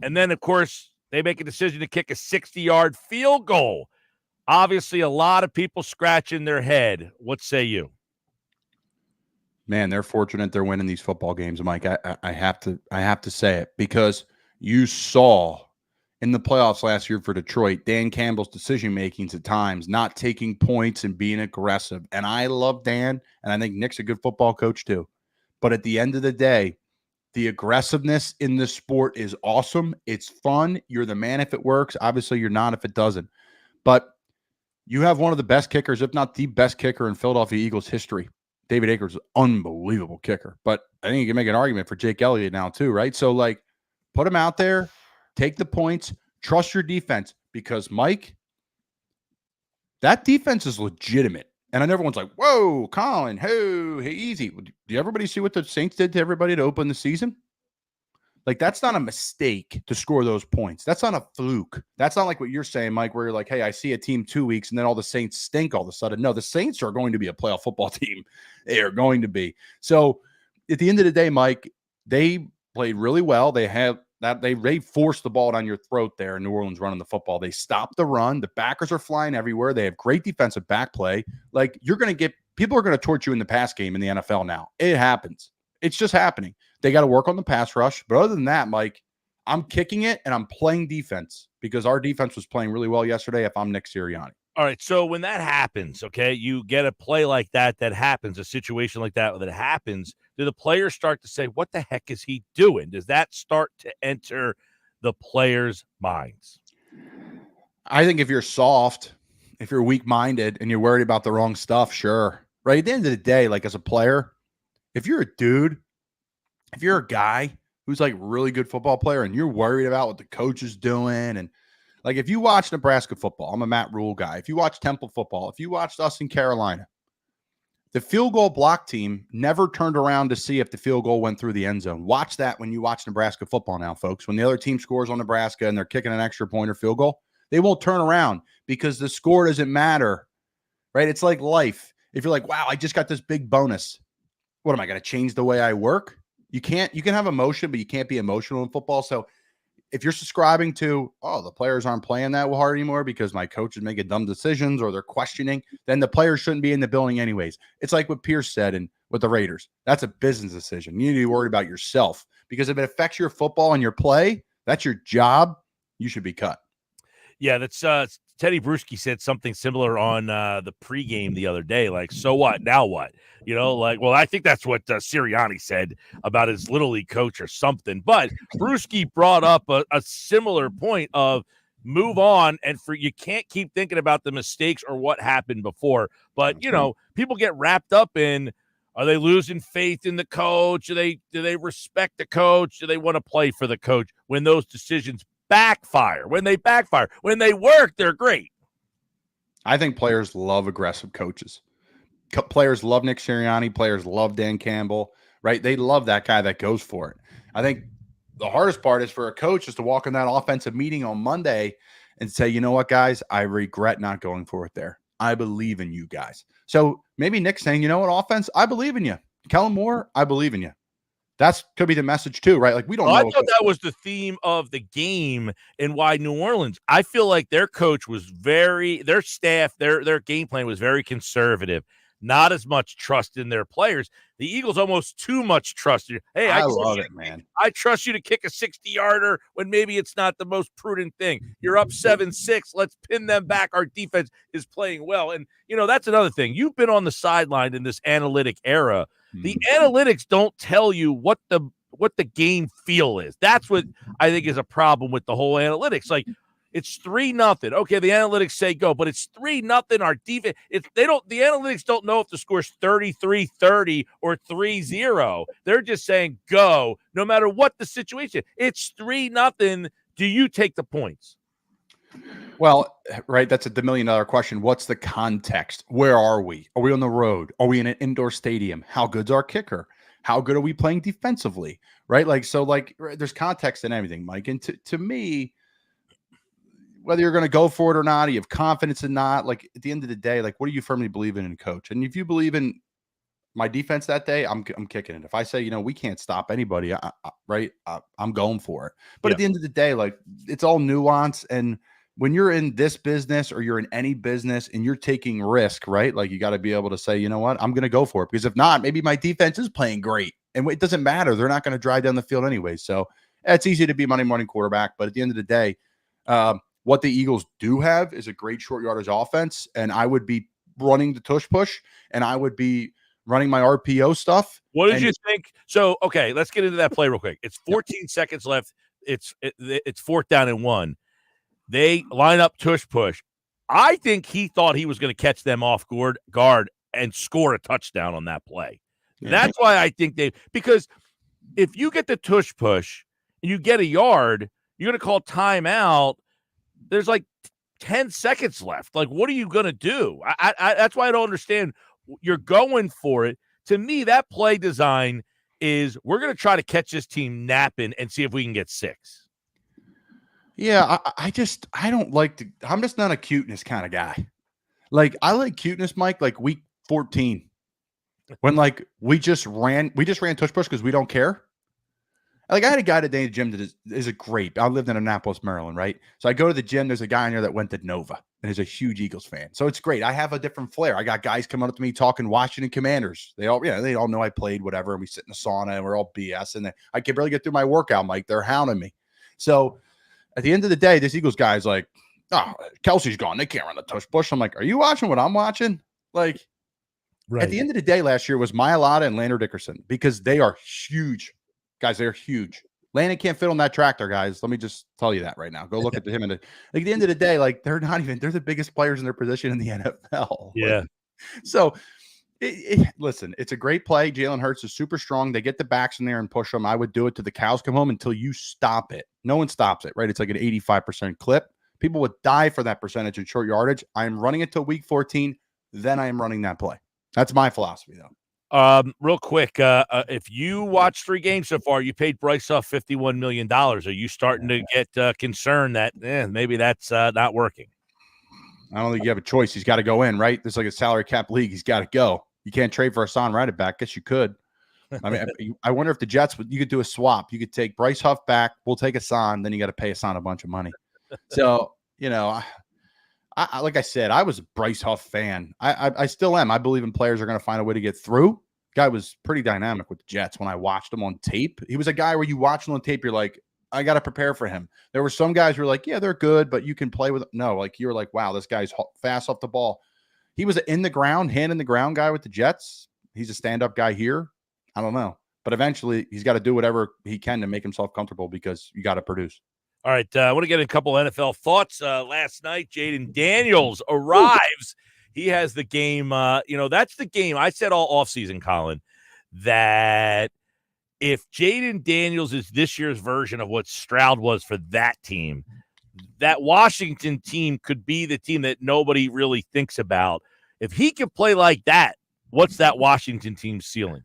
And then, of course, they make a decision to kick a 60-yard field goal. Obviously, a lot of people scratching their head. What say you? Man, they're fortunate they're winning these football games, Mike. I have to say it, because you saw in the playoffs last year for Detroit, Dan Campbell's decision-makings at times, not taking points and being aggressive. And I love Dan, and I think Nick's a good football coach too. But at the end of the day, the aggressiveness in this sport is awesome. It's fun. You're the man if it works. Obviously, you're not if it doesn't. But You have one of the best kickers, if not the best kicker in Philadelphia Eagles history. David Akers is an unbelievable kicker. But I think you can make an argument for Jake Elliott now too, right? So, like, put him out there, take the points, trust your defense. Because, Mike, that defense is legitimate. And I know everyone's like, whoa, Colin, hey, easy. Do everybody see what the Saints did to everybody to open the season? Like, that's not a mistake to score those points. That's not a fluke. That's not like what you're saying, Mike, where you're like, hey, I see a team 2 weeks and then all the Saints stink all of a sudden. No, the Saints are going to be a playoff football team. They are going to be. So at the end of the day, Mike, they played really well. They forced the ball down your throat there in New Orleans running the football. They stopped the run. The backers are flying everywhere. They have great defensive back play. Like, people are going to torch you in the pass game in the NFL now. It happens. It's just happening. They got to work on the pass rush. But other than that, Mike, I'm kicking it and I'm playing defense because our defense was playing really well yesterday if I'm Nick Sirianni. All right, so when that happens, okay, you get a play like that happens, a situation like that happens, do the players start to say, what the heck is he doing? Does that start to enter the players' minds? I think if you're soft, if you're weak-minded and you're worried about the wrong stuff, sure. Right? At the end of the day, like, as a player, if you're a dude, if you're a guy who's like really good football player and you're worried about what the coach is doing, and like, if you watch Nebraska football, I'm a Matt Rule guy. If you watch Temple football, if you watched us in Carolina, the field goal block team never turned around to see if the field goal went through the end zone. Watch that when you watch Nebraska football now, folks. When the other team scores on Nebraska and they're kicking an extra point or field goal, they won't turn around because the score doesn't matter, right? It's like life. If you're like, wow, I just got this big bonus. What, am I going to change the way I work? You can have emotion, but you can't be emotional in football. So if you're subscribing to, oh, the players aren't playing that hard anymore because my coach is making dumb decisions or they're questioning, then the players shouldn't be in the building anyways. It's like what Pierce said and with the Raiders. That's a business decision. You need to be worried about yourself because if it affects your football and your play, that's your job. You should be cut. Yeah, that's Teddy Bruschi said something similar on the pregame the other day. Like, so what? Now what? You know, like, well, I think that's what Sirianni said about his Little League coach or something. But Bruschi brought up a similar point of move on, and you can't keep thinking about the mistakes or what happened before. But, you know, people get wrapped up in, are they losing faith in the coach? Do they respect the coach? Do they want to play for the coach when those decisions backfire? When they backfire, when they work, they're great. I think players love aggressive coaches. Players love Nick Sirianni. Players love Dan Campbell, right? They love that guy that goes for it. I think the hardest part is for a coach is to walk in that offensive meeting on Monday and say, you know what, guys, I regret not going for it there. I believe in you guys. So maybe Nick's saying, you know what, offense, I believe in you. Kellen Moore, I believe in you. That could be the message too, right? Like, we don't know. I thought that was the theme of the game and why New Orleans. I feel like their coach was their staff, their game plan was very conservative. Not as much trust in their players. The Eagles almost too much trust. Hey, I love it, man. I trust you to kick a 60-yarder when maybe it's not the most prudent thing. You're up 7-6. Let's pin them back. Our defense is playing well. And, you know, that's another thing. You've been on the sideline in this analytic era. The analytics don't tell you what the game feel is. That's what I think is a problem with the whole analytics. Like, it's 3-0. Okay, the analytics say go, but it's 3-0. Our defense, the analytics don't know if the score's 33-30 or 3-0. They're just saying go, no matter what the situation. It's 3-0. Do you take the points? Well, right, that's the $1 million question. What's the context? Where are we? Are we on the road? Are we in an indoor stadium? How good's our kicker? How good are we playing defensively? Right? Like, so, like, there's context in everything, Mike. And to me, whether you're going to go for it or not, you have confidence in not, like, at the end of the day, like, what do you firmly believe in coach? And if you believe in my defense that day, I'm kicking it. If I say, you know, we can't stop anybody, I'm going for it. But at the end of the day, like, it's all nuance. And when you're in this business or you're in any business and you're taking risk, right? Like, you got to be able to say, you know what, I'm going to go for it. Because if not, maybe my defense is playing great. And it doesn't matter. They're not going to drive down the field anyway. So it's easy to be Monday morning quarterback. But at the end of the day, what the Eagles do have is a great short yardage offense, and I would be running the tush push, and I would be running my RPO stuff. What did you think? So, okay, let's get into that play real quick. It's 14 seconds left. It's 4th down and 1. They line up tush push. I think he thought he was going to catch them off guard and score a touchdown on that play. Yeah. That's why I think because if you get the tush push and you get a yard, you're going to call timeout. There's like 10 seconds left. Like, what are you going to do? I that's why I don't understand. You're going for it. To me, that play design is we're going to try to catch this team napping and see if we can get 6. Yeah, I don't like to. I'm just not a cuteness kind of guy. Like, I like cuteness, Mike, like week 14. When like we just ran tush push because we don't care. Like, I had a guy today in the gym that is a great. I lived in Annapolis, Maryland, right? So I go to the gym. There's a guy in there that went to Nova and is a huge Eagles fan. So it's great. I have a different flair. I got guys coming up to me talking Washington Commanders. They all know I played whatever. And we sit in the sauna and we're all BS. And I can barely get through my workout, Mike. They're hounding me. So at the end of the day, this Eagles guy's like, oh, Kelsey's gone. They can't run the tush push. I'm like, are you watching what I'm watching? Like, right. At the end of the day, last year was Mailata and Lander Dickerson because they are huge. Guys, they're huge. Landon can't fit on that tractor, guys. Let me just tell you that right now. Go look at him. At the end of the day, like, they're the biggest players in their position in the NFL. Yeah. Like, so, listen, it's a great play. Jalen Hurts is super strong. They get the backs in there and push them. I would do it till the cows come home until you stop it. No one stops it, right? It's like an 85% clip. People would die for that percentage in short yardage. I'm running it till week 14. Then I am running that play. That's my philosophy, though. Real quick, if you watched 3 games so far, you paid Bryce Huff $51 million. Are you starting to get concerned that maybe that's not working? I don't think you have a choice. He's got to go in, right? There's like a salary cap league. He's got to go. You can't trade for Hassan right back. Guess you could. I mean, I wonder if the Jets, you could do a swap. You could take Bryce Huff back. We'll take Hassan. Then you got to pay Hassan a bunch of money. So, I like I said, I was a Bryce Huff fan. I still am. I believe in players are going to find a way to get through. Guy was pretty dynamic with the Jets when I watched him on tape. He was a guy where you watch him on tape, you're like, I got to prepare for him. There were some guys who were like, yeah, they're good, but you can play with them. No, like, you're like, wow, this guy's fast off the ball. He was an in the ground, hand in the ground guy with the Jets. He's a stand-up guy here. I don't know. But eventually, he's got to do whatever he can to make himself comfortable because you got to produce. All right, I want to get a couple NFL thoughts. Last night, Jaden Daniels arrives. He has the game. That's the game. I said all offseason, Colin, that if Jaden Daniels is this year's version of what Stroud was for that team, that Washington team could be the team that nobody really thinks about. If he can play like that, what's that Washington team's ceiling?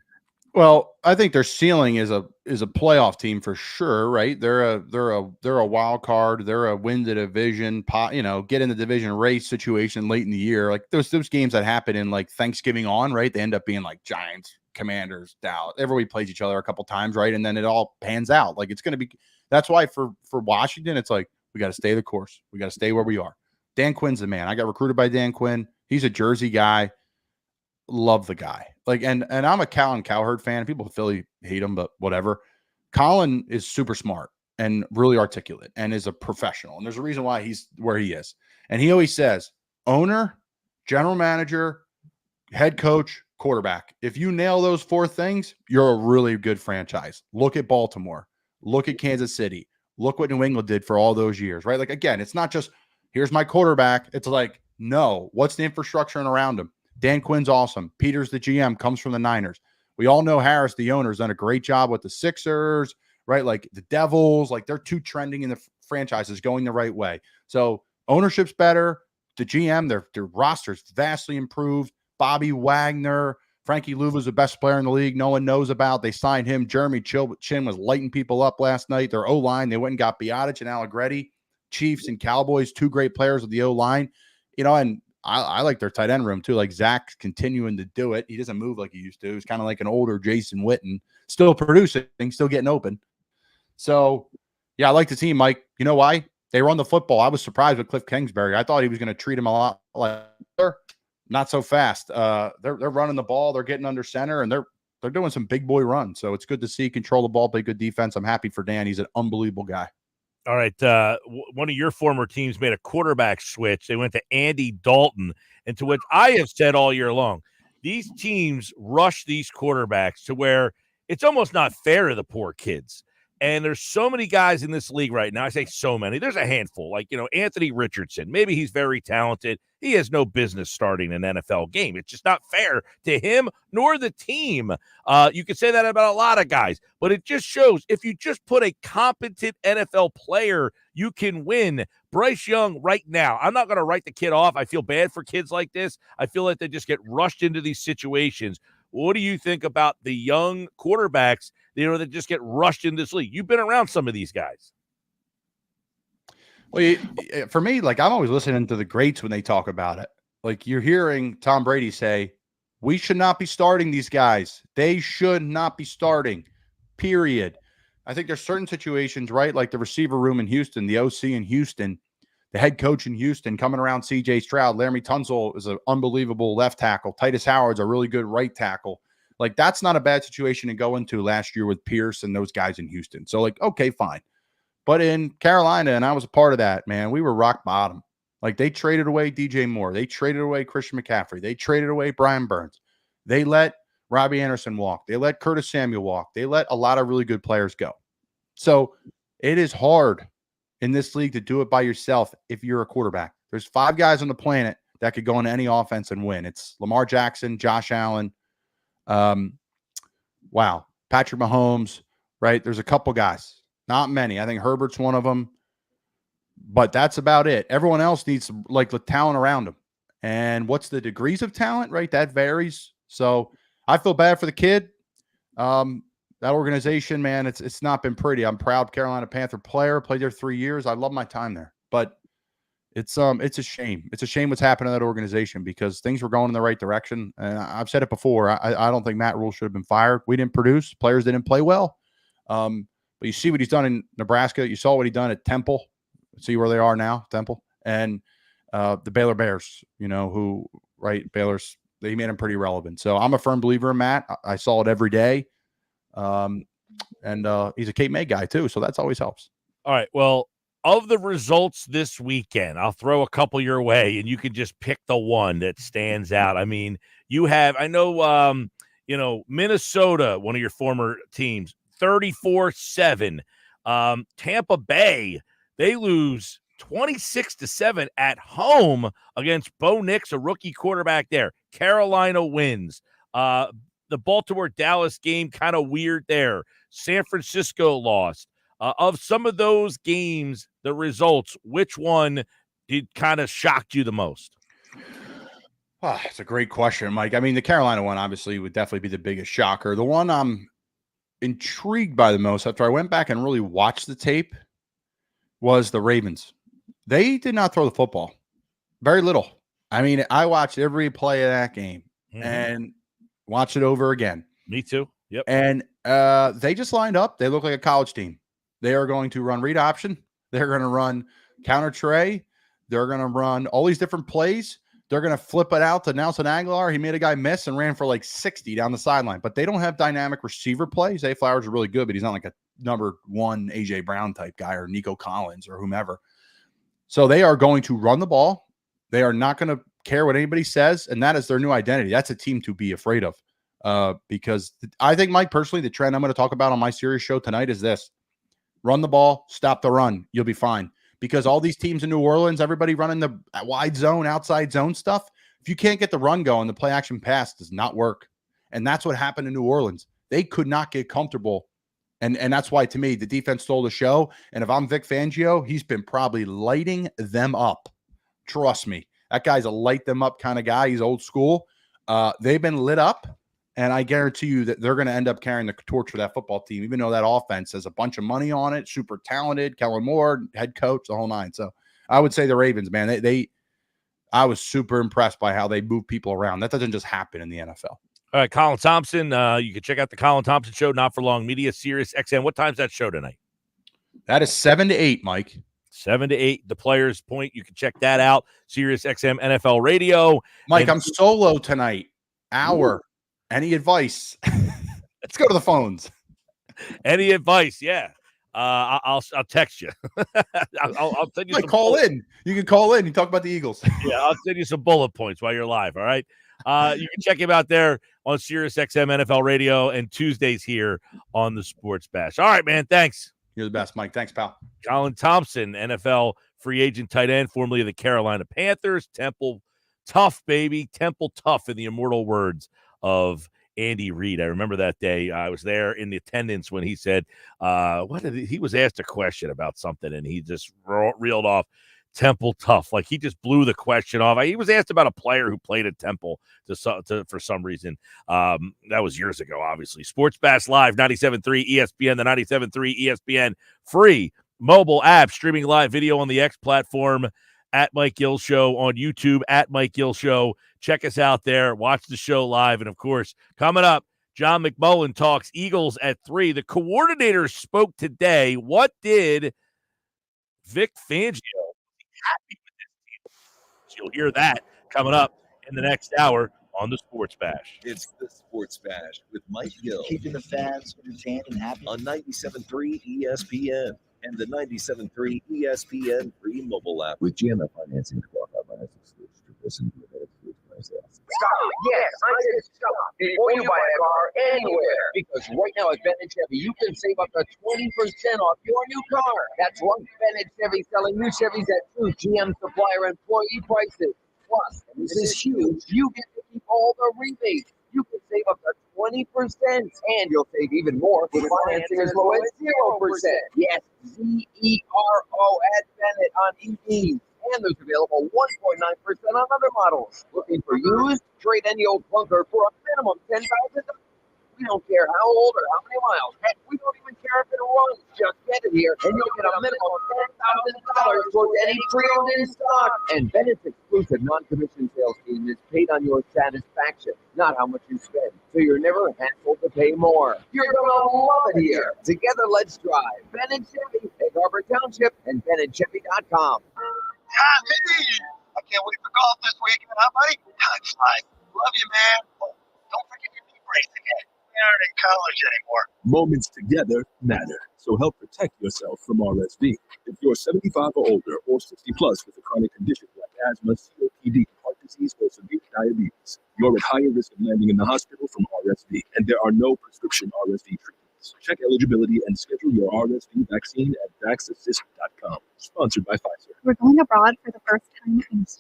Well, I think their ceiling is a playoff team for sure, right? They're a wild card. They're a win the division, get in the division race situation late in the year. Like those games that happen in like Thanksgiving on, right? They end up being like Giants, Commanders, Dallas. Everybody plays each other a couple times, right? And then it all pans out. Like it's going to be. That's why for Washington, it's like we got to stay the course. We got to stay where we are. Dan Quinn's the man. I got recruited by Dan Quinn. He's a Jersey guy. Love the guy. Like, and I'm a Colin Cowherd fan. People in Philly hate him, but whatever. Colin is super smart and really articulate and is a professional. And there's a reason why he's where he is. And he always says, owner, general manager, head coach, quarterback. If you nail those 4 things, you're a really good franchise. Look at Baltimore. Look at Kansas City. Look what New England did for all those years, right? Like, again, it's not just, here's my quarterback. It's like, no, what's the infrastructure around him? Dan Quinn's awesome. Peters, the GM, comes from the Niners. We all know Harris, the owner, has done a great job with the Sixers, right? Like the Devils, like they're 2 trending in the franchises going the right way. So ownership's better. The GM, their roster's vastly improved. Bobby Wagner, Frankie Louva's the best player in the league. No one knows about. They signed him. Jeremy Chin was lighting people up last night. Their O-line, they went and got Biotic and Allegretti. Chiefs and Cowboys, 2 great players with the O-line. And I like their tight end room too. Like Zach's continuing to do it. He doesn't move like he used to. He's kind of like an older Jason Witten, still producing, still getting open. So, yeah, I like the team, Mike. You know why? They run the football. I was surprised with Cliff Kingsbury. I thought he was going to treat him a lot like not so fast. They're running the ball. They're getting under center, and they're doing some big boy runs. So it's good to see control the ball, play good defense. I'm happy for Dan. He's an unbelievable guy. All right, one of your former teams made a quarterback switch. They went to Andy Dalton, and to which I have said all year long, these teams rush these quarterbacks to where it's almost not fair to the poor kids. And there's so many guys in this league right now. I say so many. There's a handful. Like, Anthony Richardson. Maybe he's very talented. He has no business starting an NFL game. It's just not fair to him nor the team. You could say that about a lot of guys, but it just shows if you just put a competent NFL player, you can win. Bryce Young right now, I'm not going to write the kid off. I feel bad for kids like this. I feel like they just get rushed into these situations. What do you think about the young quarterbacks, that just get rushed in this league? You've been around some of these guys. Well, for me, like, I'm always listening to the greats when they talk about it. Like, you're hearing Tom Brady say, we should not be starting these guys. They should not be starting, period. I think there's certain situations, right? Like the receiver room in Houston, the OC in Houston, the head coach in Houston coming around C.J. Stroud. Laramie Tunsil is an unbelievable left tackle. Titus Howard's a really good right tackle. Like, that's not a bad situation to go into last year with Pierce and those guys in Houston. So, like, okay, fine. But in Carolina, and I was a part of that, man, we were rock bottom. Like, they traded away DJ Moore. They traded away Christian McCaffrey. They traded away Brian Burns. They let Robbie Anderson walk. They let Curtis Samuel walk. They let a lot of really good players go. So it is hard in this league to do it by yourself if you're a quarterback. There's 5 guys on the planet that could go into any offense and win. It's Lamar Jackson, Josh Allen, Patrick Mahomes, right? There's a couple guys, not many. I think Herbert's one of them, but that's about it. Everyone else needs like the talent around them. And what's the degrees of talent, right? That varies. So I feel bad for the kid. That organization, man, it's not been pretty. I'm proud Carolina Panther player, played there 3 years. I love my time there, but it's a shame. It's a shame what's happened to that organization because things were going in the right direction. And I've said it before. I don't think Matt Rule should have been fired. We didn't produce. Players didn't play well. But you see what he's done in Nebraska. You saw what he done at Temple. See where they are now, Temple. And the Baylor Bears, Baylor's, they made him pretty relevant. So I'm a firm believer in Matt. I saw it every day. And he's a Cape May guy too, so that's always helps. All right. Well, of the results this weekend, I'll throw a couple your way, and you can just pick the one that stands out. I mean, you have, Minnesota, one of your former teams, 34-7. Tampa Bay, they lose 26-7 at home against Bo Nix, a rookie quarterback there. Carolina wins. The Baltimore-Dallas game, kind of weird there. San Francisco lost. Of some of those games, the results, which one did kind of shocked you the most? It's a great question, Mike. I mean, the Carolina one obviously would definitely be the biggest shocker. The one I'm intrigued by the most after I went back and really watched the tape was the Ravens. They did not throw the football. Very little. I mean, I watched every play of that game and watched it over again. Me too. Yep. And they just lined up. They look like a college team. They are going to run read option. They're going to run counter tray. They're going to run all these different plays. They're going to flip it out to Nelson Aguilar. He made a guy miss and ran for like 60 down the sideline. But they don't have dynamic receiver plays. Zay Flowers are really good, but he's not like a number 1 A.J. Brown type guy or Nico Collins or whomever. So they are going to run the ball. They are not going to care what anybody says, and that is their new identity. That's a team to be afraid of because I think, Mike, personally, the trend I'm going to talk about on my series show tonight is this. Run the ball, stop the run. You'll be fine. Because all these teams in New Orleans, everybody running the wide zone, outside zone stuff, if you can't get the run going, the play action pass does not work. And that's what happened in New Orleans. They could not get comfortable. And that's why, to me, the defense stole the show. And if I'm Vic Fangio, he's been probably lighting them up. Trust me. That guy's a light them up kind of guy. He's old school. They've been lit up. And I guarantee you that they're going to end up carrying the torch for that football team, even though that offense has a bunch of money on it, super talented, Kellen Moore, head coach, the whole nine. So I would say the Ravens, man, I was super impressed by how they move people around. That doesn't just happen in the NFL. All right, Colin Thompson, you can check out the Colin Thompson Show, Not For Long Media, Sirius XM. What time's that show tonight? That is 7 to 8, Mike. 7 to 8, the Players Point. You can check that out. Sirius XM NFL Radio. Mike, I'm solo tonight. Hour. Any advice? Let's go to the phones. Any advice? Yeah. I'll text you. I'll send you some call in. You can call in. You talk about the Eagles. Yeah, I'll send you some bullet points while you're live. All right. You can check him out there on Sirius XM NFL Radio and Tuesdays here on the Sports Bash. All right, man. Thanks. You're the best, Mike. Thanks, pal. Colin Thompson, NFL free agent tight end, formerly of the Carolina Panthers. Temple tough, baby. Temple tough, in the immortal words of Andy Reid. I remember that day. I was there in the attendance when he said, he was asked a question about something, and he just reeled off Temple tough. Like, he just blew the question off. He was asked about a player who played at Temple for some reason. That was years ago, obviously. Sports Bash Live, 97.3 ESPN, the 97.3 ESPN free mobile app, streaming live video on the X platform, at Mike Gill Show on YouTube, at Mike Gill Show. Check us out there. Watch the show live. And, of course, coming up, John McMullen talks Eagles at 3. The coordinators spoke today. What did Vic Fangio happy with this team? You'll hear that coming up in the next hour on the Sports Bash. It's the Sports Bash with Mike Gill. Keeping the fans entertained and happy. On 97.3 ESPN and the 97.3 ESPN free mobile app. With GMF financing, qualify financing solutions to listen to the sales. Stop. Yes, I said stop. Before you buy a car anywhere. Because right now at Bennett Chevy, you can save up to 20% off your new car. That's right. Bennett Chevy selling new Chevys at true GM supplier employee prices. Plus, and this is huge, you get to keep all the rebates. You can save up to 20%, and you'll save even more with financing as low as 0%. Yes, Z-E-R-O at Bennett on EVs. And there's available 1.9% on other models. Looking for used? Trade any old clunker for a minimum $10,000. We don't care how old or how many miles. Heck, we don't even care if it runs. Just get it here, and you'll get a minimum of $10,000 towards any pre-owned in stock. And Bennett's exclusive non-commission sales team is paid on your satisfaction, not how much you spend. So you're never hassled to pay more. You're gonna love it here. Together, let's drive. Bennett Chevy, Egg Harbor Township, and BennettChevy.com. I can't wait for golf this weekend, huh, buddy? High five. Love you, man. Oh, don't forget your knee brace again. We aren't in college anymore. Moments together matter, so help protect yourself from RSV. If you're 75 or older or 60 plus with a chronic condition like asthma, COPD, heart disease, or severe diabetes, you're at higher risk of landing in the hospital from RSV, and there are no prescription RSV treatments. Check eligibility and schedule your RSV vaccine at vaxassist.com. Sponsored by Pfizer. We're going abroad for the first time in years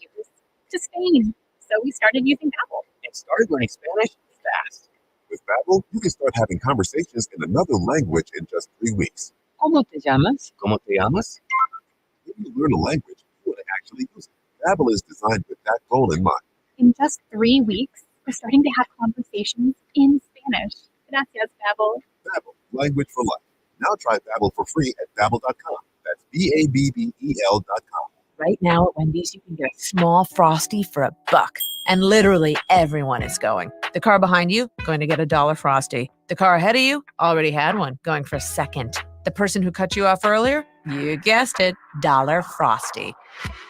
to Spain, so we started using Babbel. And started learning Spanish fast. With Babbel, you can start having conversations in another language in just 3 weeks. ¿Cómo te llamas? ¿Cómo te llamas? When you learn a language, you want to actually use it. Babbel is designed with that goal in mind. In just 3 weeks, we're starting to have conversations in Spanish. Gracias, Babbel. Babbel, language for life. Now try Babbel for free at Babbel.com. That's BABBEL.com. Right now at Wendy's, you can get a small Frosty for $1. And literally everyone is going. The car behind you, going to get $1 Frosty. The car ahead of you, already had one, going for a second. The person who cut you off earlier, you guessed it, $1 Frosty.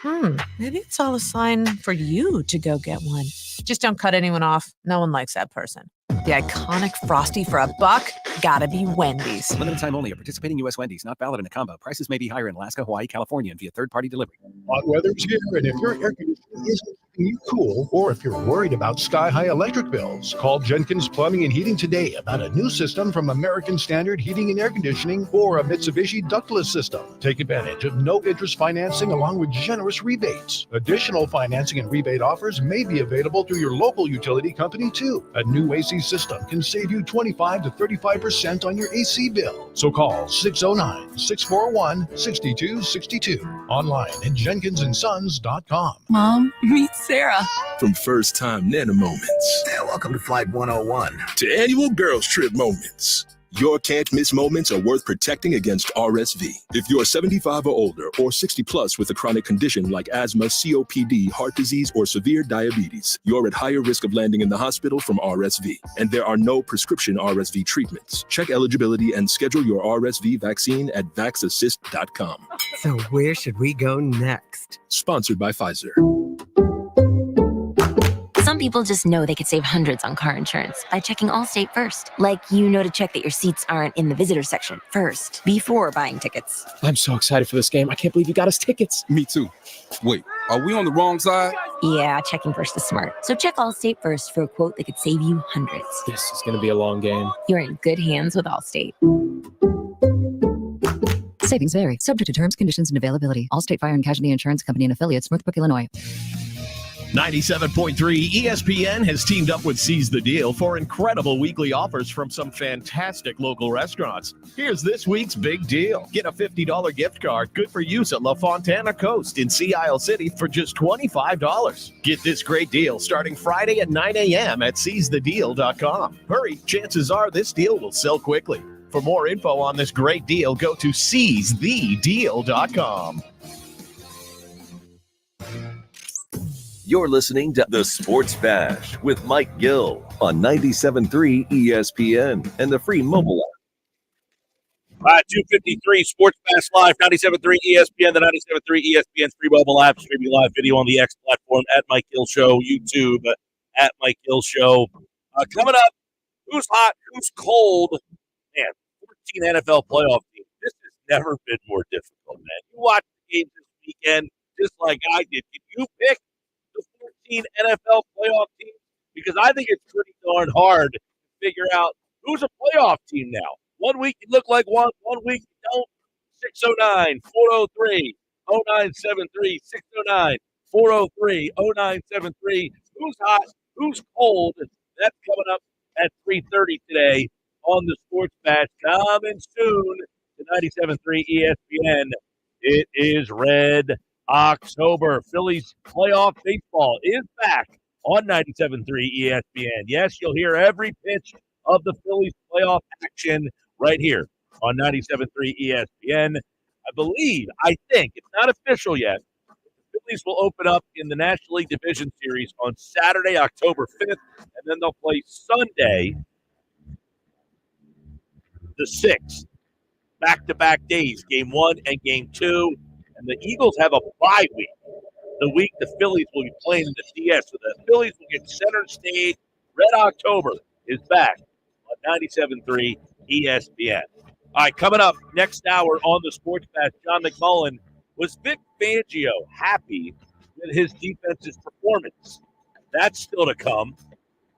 Maybe it's all a sign for you to go get one. Just don't cut anyone off. No one likes that person. The iconic Frosty for $1, gotta be Wendy's. Limited time only at participating U.S. Wendy's. Not valid in a combo. Prices may be higher in Alaska, Hawaii, California, and via third-party delivery. Hot weather's here, and if your air conditioning isn't keeping you cool, or if you're worried about sky-high electric bills, call Jenkins Plumbing and Heating today about a new system from American Standard Heating and Air Conditioning or a Mitsubishi ductless system. Take advantage of no-interest financing along with generous rebates. Additional financing and rebate offers may be available through your local utility company, too. A new AC system can save you 25 to 35% on your AC bill. So call 609-641-6262. Online at jenkinsandsons.com. Mom, meet Sarah. From first-time Nana moments. Welcome to Flight 101. To annual girls trip moments. Your can't-miss moments are worth protecting against RSV. If you're 75 or older or 60 plus with a chronic condition like asthma, COPD, heart disease, or severe diabetes, you're at higher risk of landing in the hospital from RSV. And there are no prescription RSV treatments. Check eligibility and schedule your RSV vaccine at vaxassist.com. So where should we go next? Sponsored by Pfizer. Some people just know they could save hundreds on car insurance by checking Allstate first. Like, to check that your seats aren't in the visitor section first, before buying tickets. I'm so excited for this game. I can't believe you got us tickets. Me too. Wait, are we on the wrong side? Yeah, checking first is smart. So check Allstate first for a quote that could save you hundreds. This is going to be a long game. You're in good hands with Allstate. Savings vary, subject to terms, conditions, and availability. Allstate Fire and Casualty Insurance Company and affiliates, Northbrook, Illinois. 97.3 ESPN has teamed up with Seize the Deal for incredible weekly offers from some fantastic local restaurants. Here's this week's big deal. Get a $50 gift card good for use at La Fontana Coast in Sea Isle City for just $25. Get this great deal starting Friday at 9 a.m. at seizethedeal.com. Hurry, chances are this deal will sell quickly. For more info on this great deal, go to seizethedeal.com. You're listening to The Sports Bash with Mike Gill on 97.3 ESPN and the free mobile app. 253 Sports Bash Live, 97.3 ESPN, the 97.3 ESPN free mobile app, streaming live video on the X platform at Mike Gill Show, YouTube at Mike Gill Show. Coming up, who's hot, who's cold? Man, 14 NFL playoff teams. This has never been more difficult, man. You watched the games this weekend just like I did. Did you pick the 14 NFL playoff teams? Because I think it's pretty darn hard to figure out who's a playoff team now. 1 week you look like one week you don't. 609-403-0973, 609-403-0973. Who's hot? Who's cold? That's coming up at 3:30 today on the Sports Bash. Coming soon to 97.3 ESPN. It is Red October. Phillies playoff baseball is back on 97.3 ESPN. Yes, you'll hear every pitch of the Phillies playoff action right here on 97.3 ESPN. I think, it's not official yet, the Phillies will open up in the National League Division Series on Saturday, October 5th, and then they'll play Sunday, the 6th. Back-to-back days, Game 1 and Game 2. And the Eagles have a bye week, the week the Phillies will be playing in the DS. So the Phillies will get center stage. Red October is back on 97.3 ESPN. All right, coming up next hour on the Sports Bash, John McMullen. Was Vic Fangio happy with his defense's performance? That's still to come.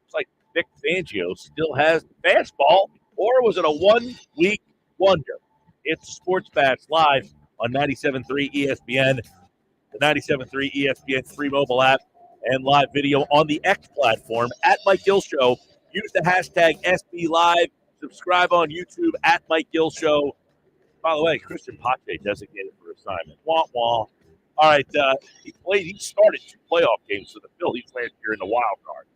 It's like Vic Fangio still has the fastball, or was it a one-week wonder? It's Sports Bash Live on 97.3 ESPN, the 97.3 ESPN free mobile app, and live video on the X platform at Mike Gill Show. Use the hashtag SB Live. Subscribe on YouTube at Mike Gill Show. By the way, Christian Pache designated for assignment. Wah, wah. All right, he started 2 playoff games for the Phillies last year in the wild card.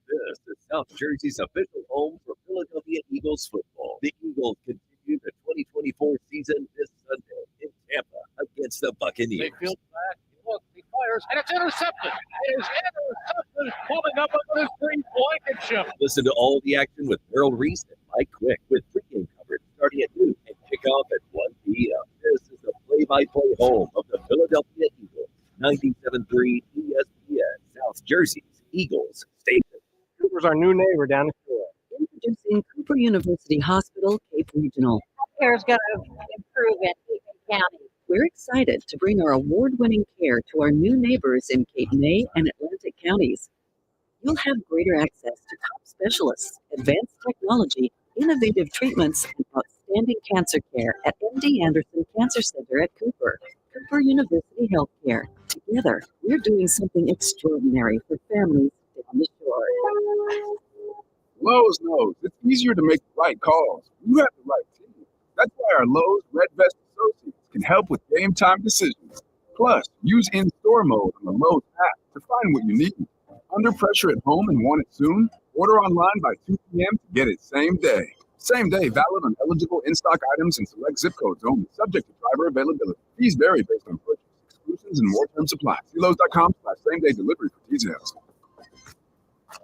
This is South Jersey's official home for Philadelphia Eagles football. The Eagles continue the 2024 season this Sunday in Tampa against the Buccaneers. Mayfield back. Look, he fires, and it's intercepted. It is intercepted. Coming up under his green blanket. Listen to all the action with Merrill Reese and Mike Quick with pregame coverage starting at noon and kickoff at 1 p.m. This is the play-by-play home of the Philadelphia Eagles. 97.3 ESPN, South Jersey's Eagles Station. Cooper's our new neighbor down the shore. Introducing Cooper University Hospital, Cape Regional. Healthcare is going to improve in Eaton County. We're excited to bring our award-winning care to our new neighbors in Cape May and Atlantic counties. You'll have greater access to top specialists, advanced technology, innovative treatments, and outstanding cancer care at MD Anderson Cancer Center at Cooper. Cooper University Healthcare. Together, we're doing something extraordinary for families on the shore. Lowe's knows it's easier to make the right calls. You have the right team. That's why our Lowe's Red Vest Associates can help with game time decisions. Plus, use in-store mode on the Lowe's app to find what you need. Under pressure at home and want it soon? Order online by 2 p.m. to get it same day. Same day valid on eligible in-stock items and select zip codes only, subject to driver availability. Fees vary based on purchase, exclusions, and more term supply. See Lowe's.com/same-day delivery for details.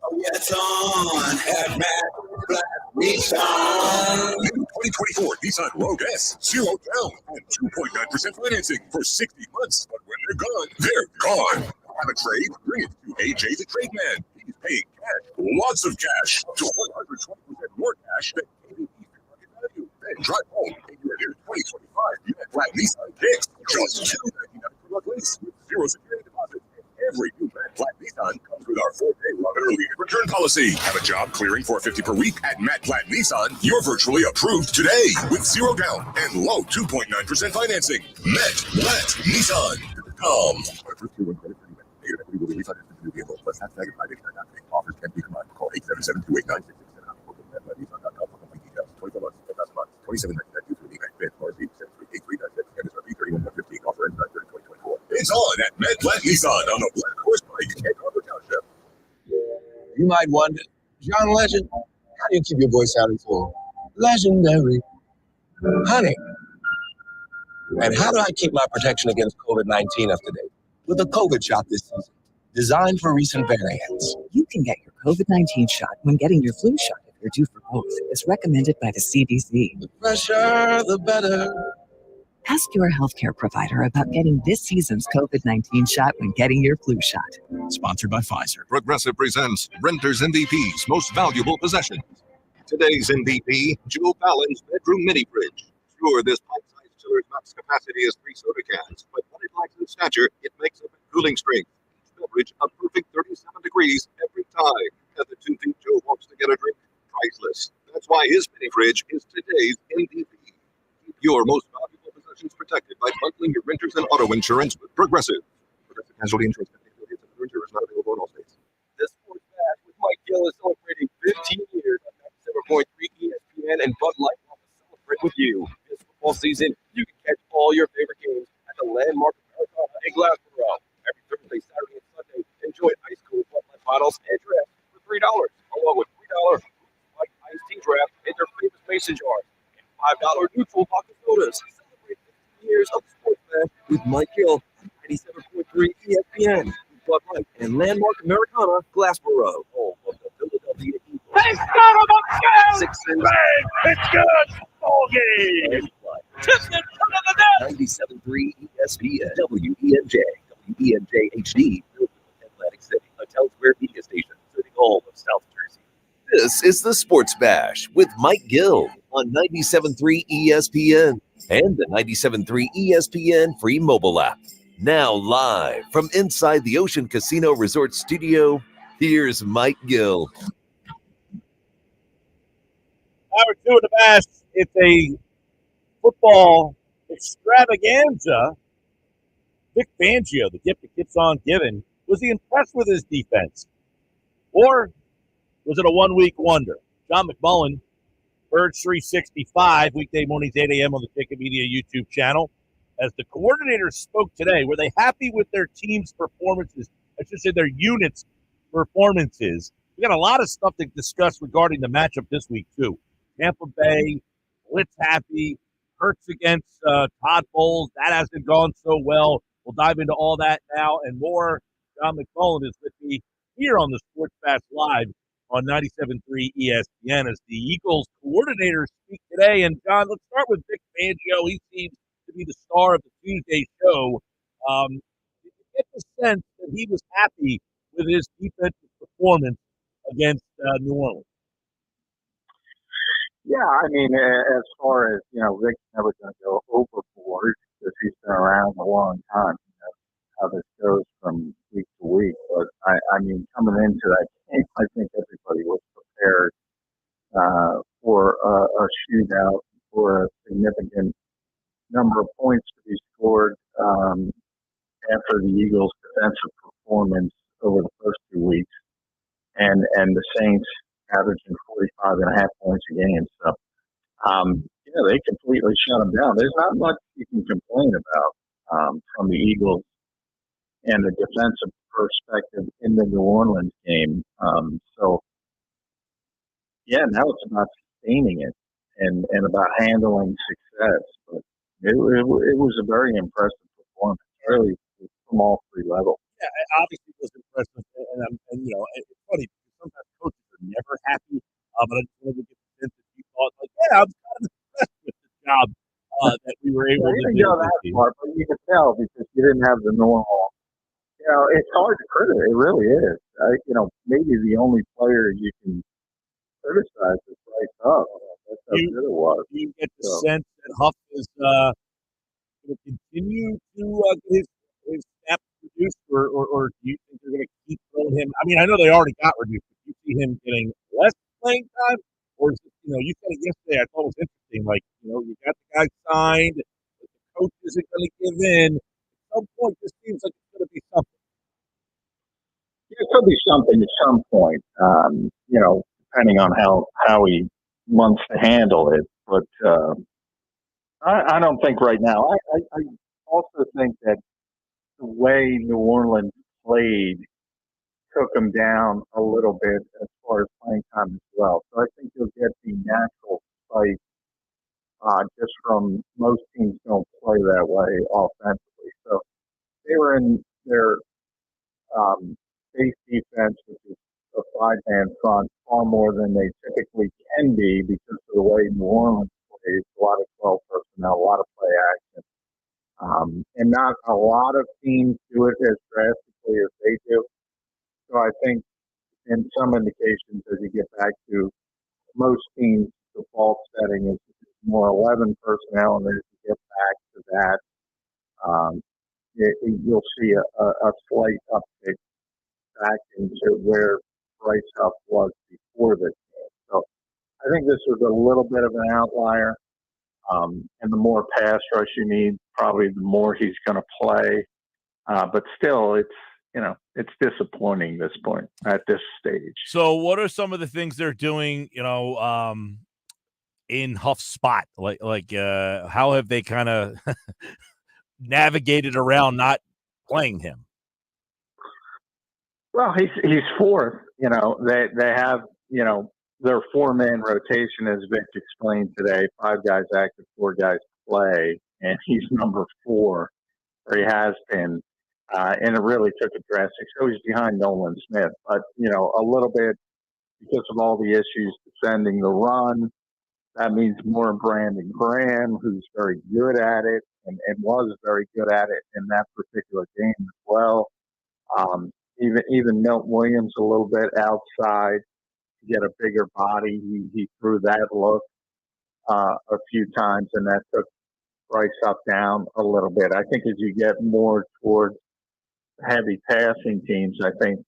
Oh, yeah, it's on at Matt Black Nissan. New 2024 Nissan Rogue S, 0 down and 2.9% financing for 60 months. But when they're gone, they're gone. Have a trade? Bring it to AJ's a Trade Man. He's paying cash, lots of cash, to 120% more cash than KBP's market value. Then drive home in your new 2025 Matt Black Nissan Kicks. Just $299 per month lease with 0 security deposit. Every new Matt Black Nissan comes with our 4-day love it or leave it return policy. Have a job clearing $450 per week at Matt Platt Nissan? You're virtually approved today with 0 down and low 2.9% financing. Matt Platt Nissan.com. Offers can be combined. Call 877-289-6669. Nissan.com for complete details. 24 months, 10,000 miles. 27.99 Bid for Z738396 MSRP 31,115. Offer ends 9/30/2024. It's on at Med Black Nissan on the Black Horse Bike at Carver Township. You might wonder, John Legend, how do you keep your voice sounding so legendary? Honey. And how do I keep my protection against COVID-19 up to date? With a COVID shot this season, designed for recent variants. You can get your COVID-19 shot when getting your flu shot if you're due for both, as recommended by the CDC. The fresher, the better. Ask your healthcare provider about getting this season's COVID-19 shot when getting your flu shot. Sponsored by Pfizer. Progressive presents Renter's MVP's Most Valuable Possessions. Today's MVP, Joe Fallon's bedroom mini fridge. Sure, this pint-sized chiller's max capacity is 3 soda cans, but what it lacks in stature, it makes up in cooling strength. Each beverage a perfect 37 degrees every time. At the 2 feet Joe walks to get a drink, priceless. That's why his mini fridge is today's MVP. Keep your most valuable possessions protected by bundling your renters and auto insurance with Progressive. Progressive Casualty Insurance Company affiliates and insurers not available in all states. The Sports Bash with Mike Gill is celebrating 15 years on 97.3 ESPN, and Bud Light wants to celebrate with you. This football season, you can catch all your favorite games at the landmark Americana in Glassboro. Every Thursday, Saturday, and Sunday, enjoy ice cold Bud Light bottles and drafts for $3, along with $3 Light iced tea draft in their famous mason jars, and $5 neutral vodka sodas. Celebrate 15 years of the Sports Bash with Mike Gill on 97.3 ESPN. Bud Light and Landmark Americana, Glassboro, home of the Philadelphia Eagles. They got him again! 6 cents. Bang! It's good! Ball game! Tipped it under the net! 97.3 ESPN, WENJ, WENJ HD, Atlantic City, a Town Square media station, serving all of South Jersey. This is the Sports Bash with Mike Gill on 97.3 ESPN and the 97.3 ESPN free mobile app. Now live from inside the Ocean Casino Resort Studio, here's Mike Gill. Hour 2 of the Bash. It's a football extravaganza. Vic Fangio, the gift that keeps on giving, was he impressed with his defense? Or was it a one-week wonder? John McMullen, Birds 365, weekday mornings, 8 a.m. on the Jacob Media YouTube channel. As the coordinators spoke today, were they happy with their team's performances? I should say their units' performances. We got a lot of stuff to discuss regarding the matchup this week, too. Tampa Bay, Blitz happy, Hurts against Todd Bowles. That hasn't gone so well. We'll dive into all that now and more. John McMullen is with me here on the Sports Fast Live on 97.3 ESPN as the Eagles coordinators speak today. And, John, let's start with Vic Fangio. He seems to be the star of the Tuesday show. Did you get the sense that he was happy with his defensive performance against New Orleans? Yeah, I mean, as far as, Vic's never going to go overboard because he's been around a long time. How this goes from week to week. But, I mean, coming into that game, I think everybody was prepared for a shootout, for a significant number of points to be scored after the Eagles' defensive performance over the first 2 weeks. And the Saints averaging 45.5 points a game. So, they completely shut them down. There's not much you can complain about from the Eagles and the defensive perspective in the New Orleans game. Now it's about sustaining it and about handling success. But it was a very impressive performance, really, from all 3 levels. Yeah, obviously it was impressive. And it's funny because sometimes coaches are never happy. But I just wanted to get the sense that you thought, I was kind of impressed with the job that we were able to do. You didn't go that far, but you could tell because you didn't have the normal. It's hard to criticize. It really is. Maybe the only player you can criticize is Bryce Huff. That's how good it was. You get the sense that Huff is going to continue to get his snaps reduced, or do you think they're going to keep throwing him? I mean, I know they already got reduced. But do you see see him getting less playing time? Or is it, you said it yesterday, I thought it was interesting. Like, you got the guy signed, but the coach isn't going to give in. At some point, this seems like it's going to be something. There could be something at some point, depending on how he wants to handle it. But I don't think right now. I also think that the way New Orleans played took him down a little bit as far as playing time as well. So I think you'll get the natural spike just from most teams don't play that way offensively. So they were in their base defense, which is a five-man front, far more than they typically can be because of the way New Orleans plays. A lot of 12 personnel, a lot of play action. And not a lot of teams do it as drastically as they do. So I think in some indications as you get back to most teams, default setting is more 11 personnel, and then as you get back to that, you'll see a slight uptick back into where Bryce Huff was before this game. So I think this was a little bit of an outlier. And the more pass rush you need, probably the more he's going to play. But still, it's disappointing this point at this stage. So what are some of the things they're doing, in Huff's spot? Like how have they kind of navigated around not playing him? Well, he's fourth. They have, their four-man rotation, as Vic explained today, 5 guys active, 4 guys play, and he's number 4, or he has been. And it really took a drastic. So he's behind Nolan Smith, but a little bit because of all the issues defending the run. That means more Brandon Graham, who's very good at it and was very good at it in that particular game as well. Even Milton Williams a little bit outside to get a bigger body. He threw that look a few times, and that took Bryce up down a little bit. I think as you get more towards heavy passing teams, I think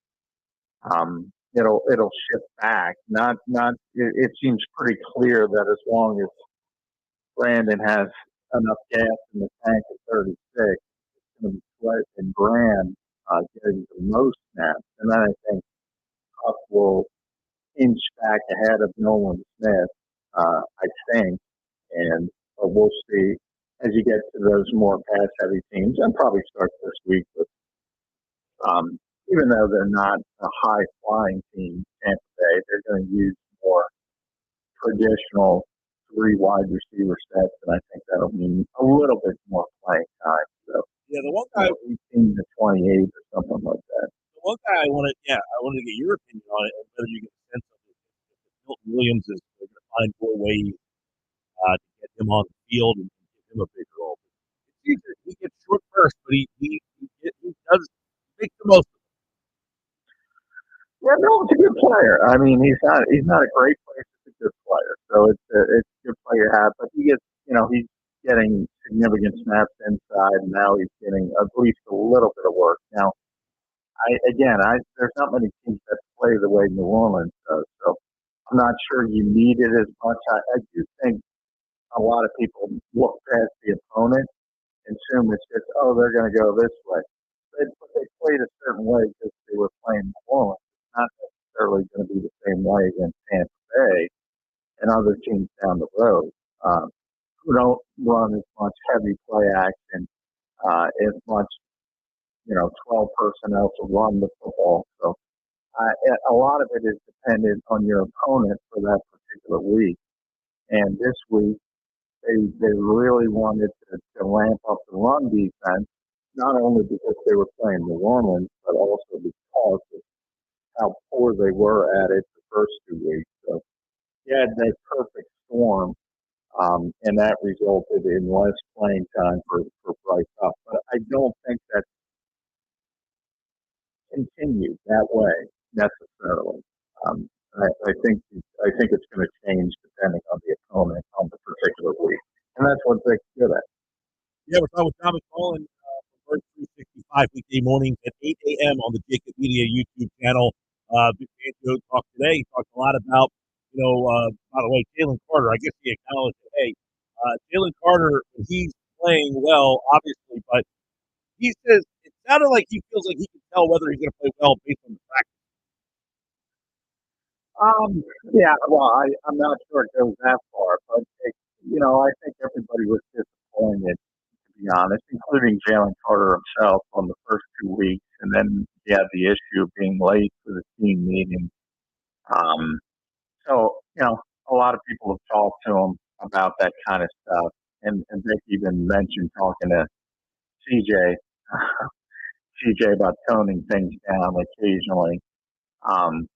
it'll shift back. It seems pretty clear that as long as Brandon has enough gas in the tank at 36, it's going to be Sweat and Graham getting the most snaps. And then I think Huff will inch back ahead of Nolan Smith, I think. And we'll see as you get to those more pass-heavy teams, and probably start this week with even though they're not a high-flying team, Tampa Bay, they're going to use more traditional 3 wide receiver sets, and I think that'll mean a little bit more playing time. So, yeah, the one guy 18 to 28 or something like that. The one guy I wanted to get your opinion on it, and whether you get a sense of it. If Milton Williams is going to find more ways to get him on the field and give him a bigger role. It's easier. He gets short first, but he does make the most of it. Yeah, no, it's a good player. I mean, he's not a great player, he's a good player. So it's a good player to have. But he gets, he's getting significant snaps inside, and now he's getting at least a little bit of work. Now, there's not many teams that play the way New Orleans does, so I'm not sure you need it as much. I do think a lot of people look past the opponent and assume it's just, they're going to go this way. But they played a certain way because they were playing New Orleans. It's not necessarily going to be the same way against Tampa Bay and other teams down the road who don't run as much heavy play action, as much 12 personnel to run the football. So a lot of it is dependent on your opponent for that particular week. And this week, they really wanted to ramp up the run defense, not only because they were playing New Orleans, but also because of how poor they were at it the first 2 weeks. So you had that perfect storm, and that resulted in less playing time for Bryce Huff. But I don't think that's continued that way necessarily. I think it's going to change depending on the opponent on the particular week, and that's what they're good at. Yeah, we're talking with Tom McMullen from Bird 365 weekday mornings at 8 a.m. on the Jacob Media YouTube channel. Fangio talked today. He talked a lot about, by the way, Jalen Carter. I guess he acknowledged that, hey, Jalen Carter, he's playing well, obviously, but he says it sounded like he feels like he can tell whether he's going to play well based on the practice. Yeah, well, I'm not sure it goes that far, but I think everybody was disappointed, to be honest, including Jalen Carter himself on the first 2 weeks, and then he had the issue of being late for the team meeting. Um, so a lot of people have talked to him about that kind of stuff, and Vic even mentioned talking to CJ, CJ about toning things down occasionally. Um,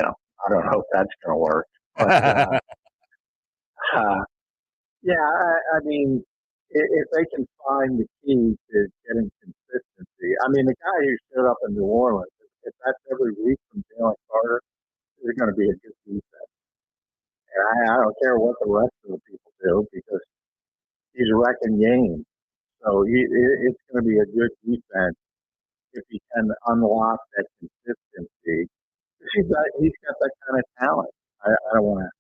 I don't know if that's going to work, but uh, yeah, I mean, if they can find the key to getting consistency, I mean, the guy who showed up in New Orleans, if that's every week from Jalen Carter, they're going to be a good defense. And I don't care what the rest of the people do because he's wrecking games. So it's going to be a good defense if he can unlock that consistency. He's got that kind of talent. I don't want to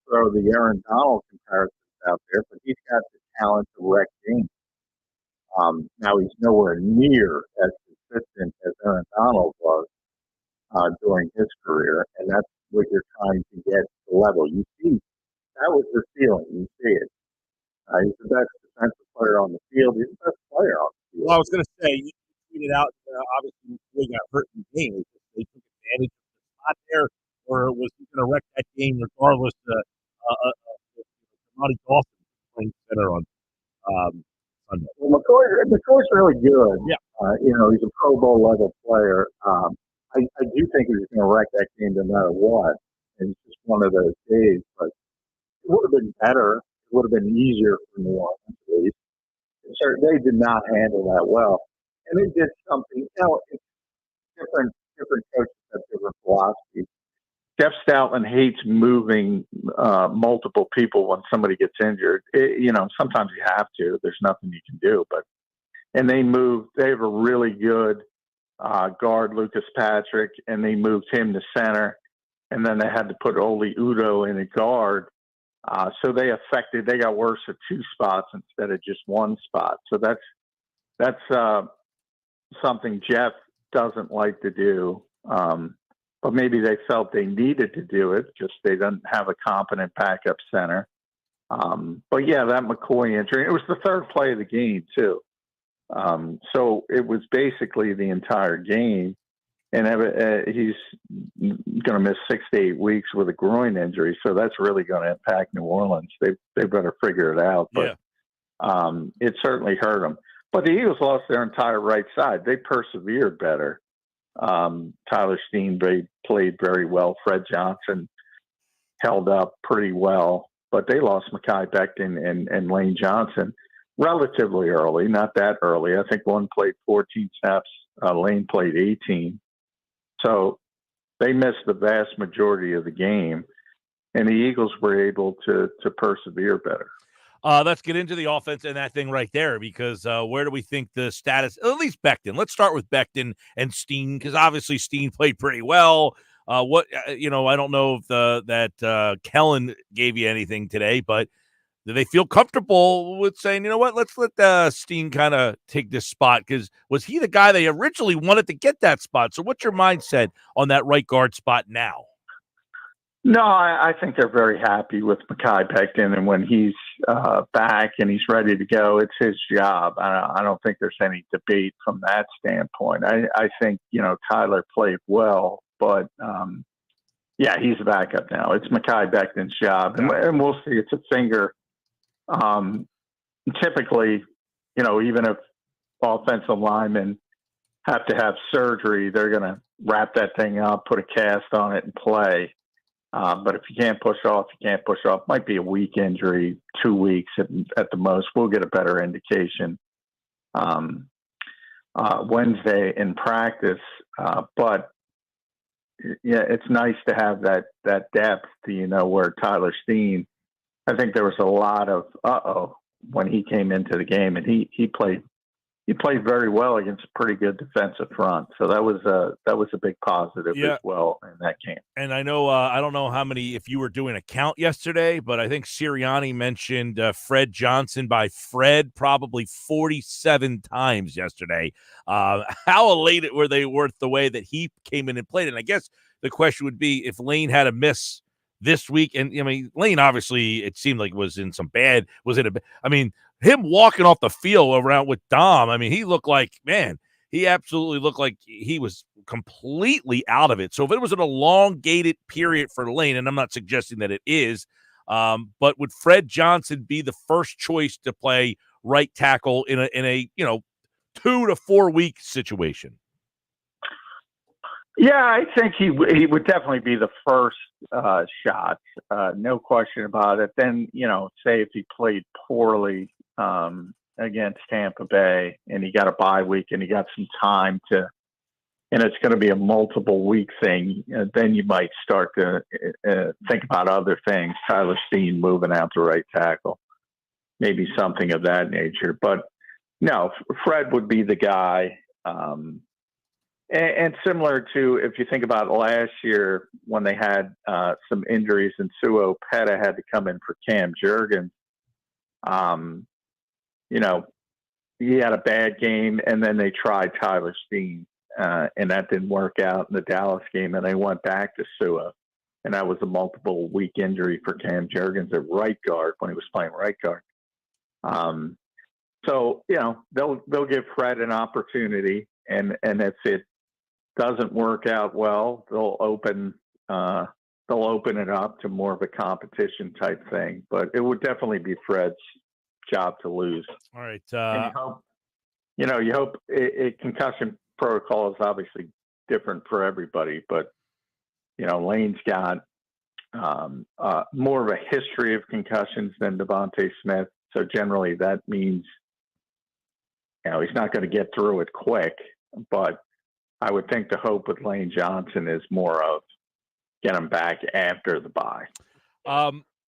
throw the Aaron Donald comparisons out there, but he's got the talent to wreck games. Now he's nowhere near as consistent as Aaron Donald was during his career, and that's what you're trying to get to the level. You see, that was the ceiling. You see it. He's the best defensive player on the field. He's the best player on the field. Well, I was going to say, you tweeted out, obviously, he got hurt in the game. They took advantage of the spot there, or was he going to wreck that game regardless of Monty Dawson playing center on Sunday? Well, McCoy's really good. Yeah. He's a Pro Bowl level player. I do think he was going to wreck that game no matter what. It's just one of those days, but it would have been better. It would have been easier for New Orleans, at least. They did not handle that well. And they did something, it's different coaches have different philosophies. Jeff Stoutland hates moving multiple people when somebody gets injured. Sometimes you have to. There's nothing you can do. And they have a really good guard, Lucas Patrick, and they moved him to center. And then they had to put Oli Udo in a guard. So they got worse at two spots instead of just one spot. So that's something Jeff doesn't like to do. But maybe they felt they needed to do it, just they didn't have a competent backup center. But yeah, that McCoy injury, it was the third play of the game too. So it was basically the entire game. And he's going to miss 6 to 8 weeks with a groin injury. So that's really going to impact New Orleans. They better figure it out. But it certainly hurt them. But the Eagles lost their entire right side. They persevered better. Tyler Steen played very well. Fred Johnson held up pretty well. But they lost Mekhi Becton and Lane Johnson relatively early, not that early. I think one played 14 snaps. Lane played 18. So they missed the vast majority of the game, and the Eagles were able to persevere better. Let's get into the offense and that thing right there, because where do we think the status, at least Becton? Let's start with Becton and Steen, because obviously Steen played pretty well. I don't know if that Kellen gave you anything today, but do they feel comfortable with saying, you know what, let's let Steen kind of take this spot? Because was he the guy they originally wanted to get that spot? So what's your mindset on that right guard spot now? No, I think they're very happy with Mekhi Becton, and when he's back and he's ready to go, it's his job. I don't think there's any debate from that standpoint. I think, Tyler played well, but he's a backup now. It's Mekhi Becton's job, and we'll see. It's a finger. Typically, even if offensive linemen have to have surgery, they're going to wrap that thing up, put a cast on it, and play. But if you can't push off, you can't push off. Might be a week injury, 2 weeks at the most. We'll get a better indication Wednesday in practice. But yeah, it's nice to have that depth. Where Tyler Steen, I think there was a lot of when he came into the game, and he played he played very well against a pretty good defensive front. So that was a big positive as well in that game. And I know I don't know how many, if you were doing a count yesterday, but I think Sirianni mentioned Fred Johnson by Fred probably 47 times yesterday. How elated were they with the way that he came in and played? And I guess the question would be if Lane had a miss this week, and I mean Lane obviously it seemed like was in some bad. Him walking off the field around with Dom, I mean, he looked like, man, he absolutely looked like he was completely out of it. So if it was an elongated period for Lane, and I'm not suggesting that it is, but would Fred Johnson be the first choice to play right tackle in a 2 to 4 week situation? Yeah, I think he would definitely be the first shot, no question about it. Then, say if he played poorly against Tampa Bay and he got a bye week and he got some time and it's going to be a multiple week thing, then you might start to think about other things. Tyler Steen moving out to right tackle, maybe something of that nature. But no, Fred would be the guy. And similar to, if you think about last year when they had some injuries and Suo Peta had to come in for Cam Jurgens, he had a bad game, and then they tried Tyler Steen, and that didn't work out in the Dallas game, and they went back to Suo, and that was a multiple week injury for Cam Jurgens at right guard when he was playing right guard. So they'll give Fred an opportunity, and if it doesn't work out well, they'll open it up to more of a competition type thing. But it would definitely be Fred's job to lose. All right. You hope concussion protocol is obviously different for everybody, but Lane's got more of a history of concussions than Devontae Smith. So generally that means, he's not going to get through it quick, but I would think the hope with Lane Johnson is more of get him back after the bye.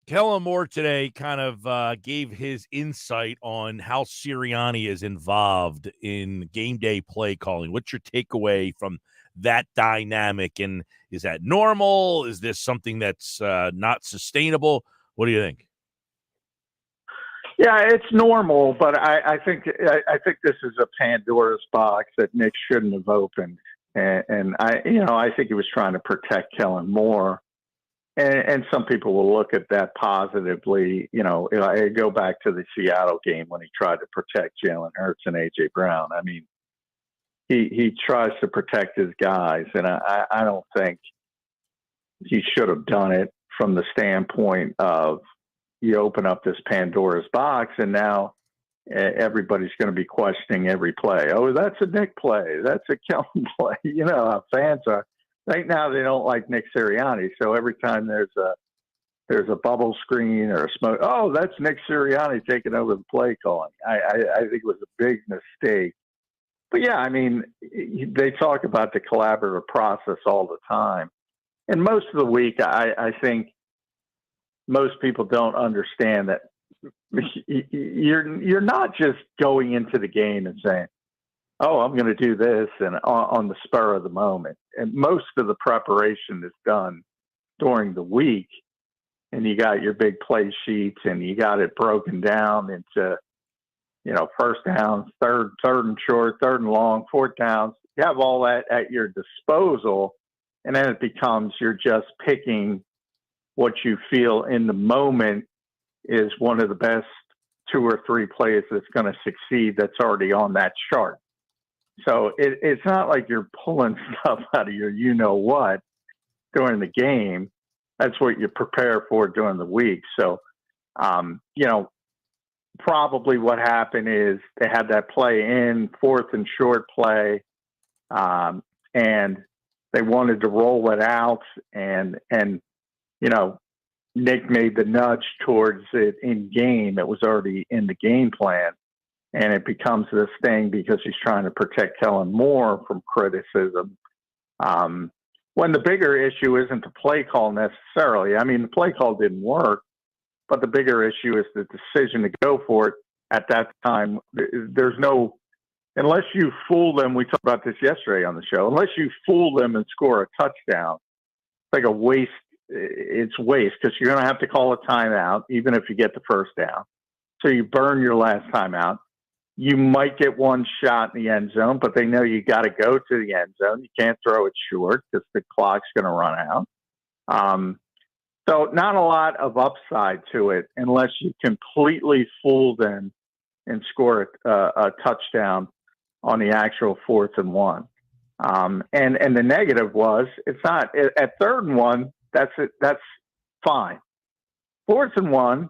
Kellen Moore today kind of gave his insight on how Sirianni is involved in game day play calling. What's your takeaway from that dynamic? And is that normal? Is this something that's not sustainable? What do you think? Yeah, it's normal, but I think this is a Pandora's box that Nick shouldn't have opened, and I think he was trying to protect Kellen Moore, and some people will look at that positively. I go back to the Seattle game when he tried to protect Jalen Hurts and AJ Brown. I mean, he tries to protect his guys, and I don't think he should have done it from the standpoint of, you open up this Pandora's box, and now everybody's going to be questioning every play. Oh, that's a Nick play. That's a Kellen play. Fans are right now. They don't like Nick Sirianni, so every time there's a bubble screen or a smoke, oh, that's Nick Sirianni taking over the play calling. I think it was a big mistake. But yeah, I mean, they talk about the collaborative process all the time, and most of the week, I think most people don't understand that you're not just going into the game and saying, oh, I'm going to do this and on the spur of the moment. And most of the preparation is done during the week, and you got your big play sheets and you got it broken down into, first downs, third and short, third and long, fourth downs. You have all that at your disposal, and then it becomes you're just picking what you feel in the moment is one of the best 2 or 3 plays that's going to succeed that's already on that chart. So it's not like you're pulling stuff out of your what during the game. That's what you prepare for during the week. So, probably what happened is they had that play in, 4th and short play, and they wanted to roll it out, and Nick made the nudge towards it in game. It was already in the game plan, and it becomes this thing because he's trying to protect Kellen Moore from criticism. When the bigger issue isn't the play call necessarily. I mean, the play call didn't work, but the bigger issue is the decision to go for it at that time. There's no unless you fool them, we talked about this yesterday on the show, unless you fool them and score a touchdown, it's like a waste. It's waste because you're going to have to call a timeout, even if you get the first down. So you burn your last timeout. You might get one shot in the end zone, but they know you got to go to the end zone. You can't throw it short because the clock's going to run out. So not a lot of upside to it unless you completely fool them and score a touchdown on the actual 4th and 1. And the negative was it's not at 3rd and 1. That's it. That's fine. 4th and 1,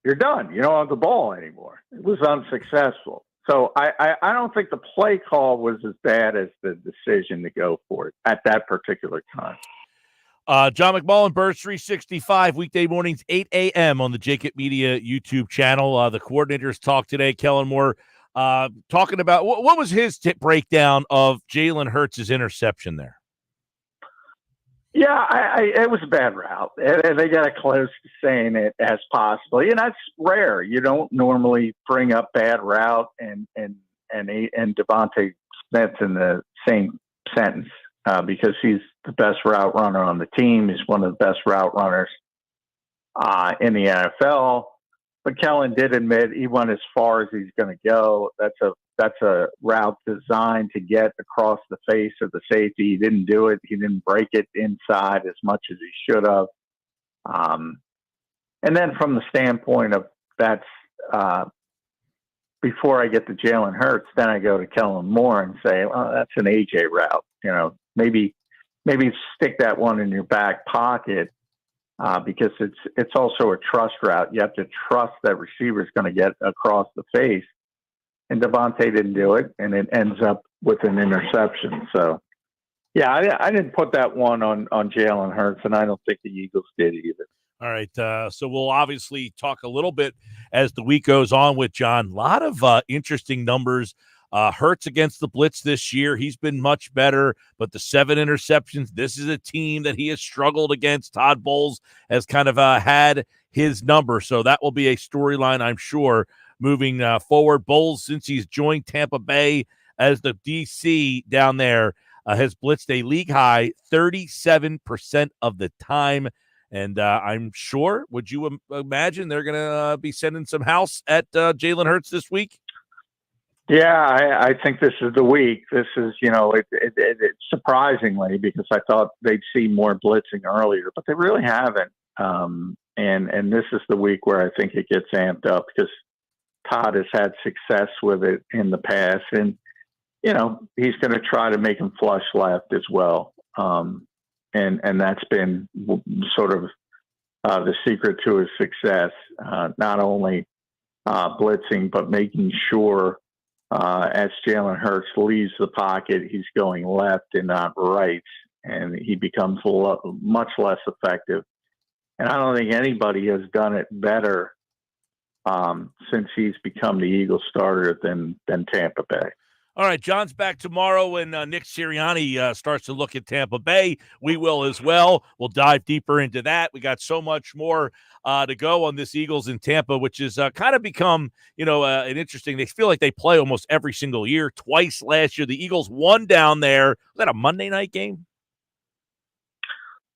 you're done. You don't have the ball anymore. It was unsuccessful. So I don't think the play call was as bad as the decision to go for it at that particular time. John McMullen, Birds 365, weekday mornings, 8 a.m. on the Jacob Media YouTube channel. The coordinators talked today. Kellen Moore talking about what was his breakdown of Jalen Hurts' interception there? Yeah, it was a bad route. And they got as close to saying it as possible. And that's rare. You don't normally bring up bad route and Devontae Smith in the same sentence because he's the best route runner on the team. He's one of the best route runners in the NFL. But Kellen did admit he went as far as he's going to go. That's a route designed to get across the face of the safety. He didn't do it. He didn't break it inside as much as he should have. And then from the standpoint of that's before I get to Jalen Hurts, then I go to Kellen Moore and say, well, that's an AJ route. You know, maybe stick that one in your back pocket because it's also a trust route. You have to trust that receiver is going to get across the face. And Devontae didn't do it, and it ends up with an interception. So, yeah, I didn't put that one on Jalen Hurts, and I don't think the Eagles did either. All right, so we'll obviously talk a little bit as the week goes on with John. A lot of interesting numbers. Hurts against the blitz this year. He's been much better, but the 7 interceptions, this is a team that he has struggled against. Todd Bowles has kind of had his number, so that will be a storyline, I'm sure, moving forward. Bowles, since he's joined Tampa Bay as the DC down there, has blitzed a league-high 37% of the time. And I'm sure, would you imagine they're going to be sending some house at Jalen Hurts this week? Yeah, I think this is the week. This is, it's surprisingly because I thought they'd see more blitzing earlier, but they really haven't. And this is the week where I think it gets amped up because Todd has had success with it in the past. And, he's going to try to make him flush left as well. And that's been sort of the secret to his success, not only blitzing, but making sure as Jalen Hurts leaves the pocket, he's going left and not right, and he becomes much less effective. And I don't think anybody has done it better since he's become the Eagles starter than Tampa Bay. All right, John's back tomorrow when Nick Sirianni starts to look at Tampa Bay. We will as well. We'll dive deeper into that. We got so much more to go on this Eagles in Tampa, which has kind of become, an interesting. They feel like they play almost every single year. Twice last year, the Eagles won down there. Was that a Monday night game?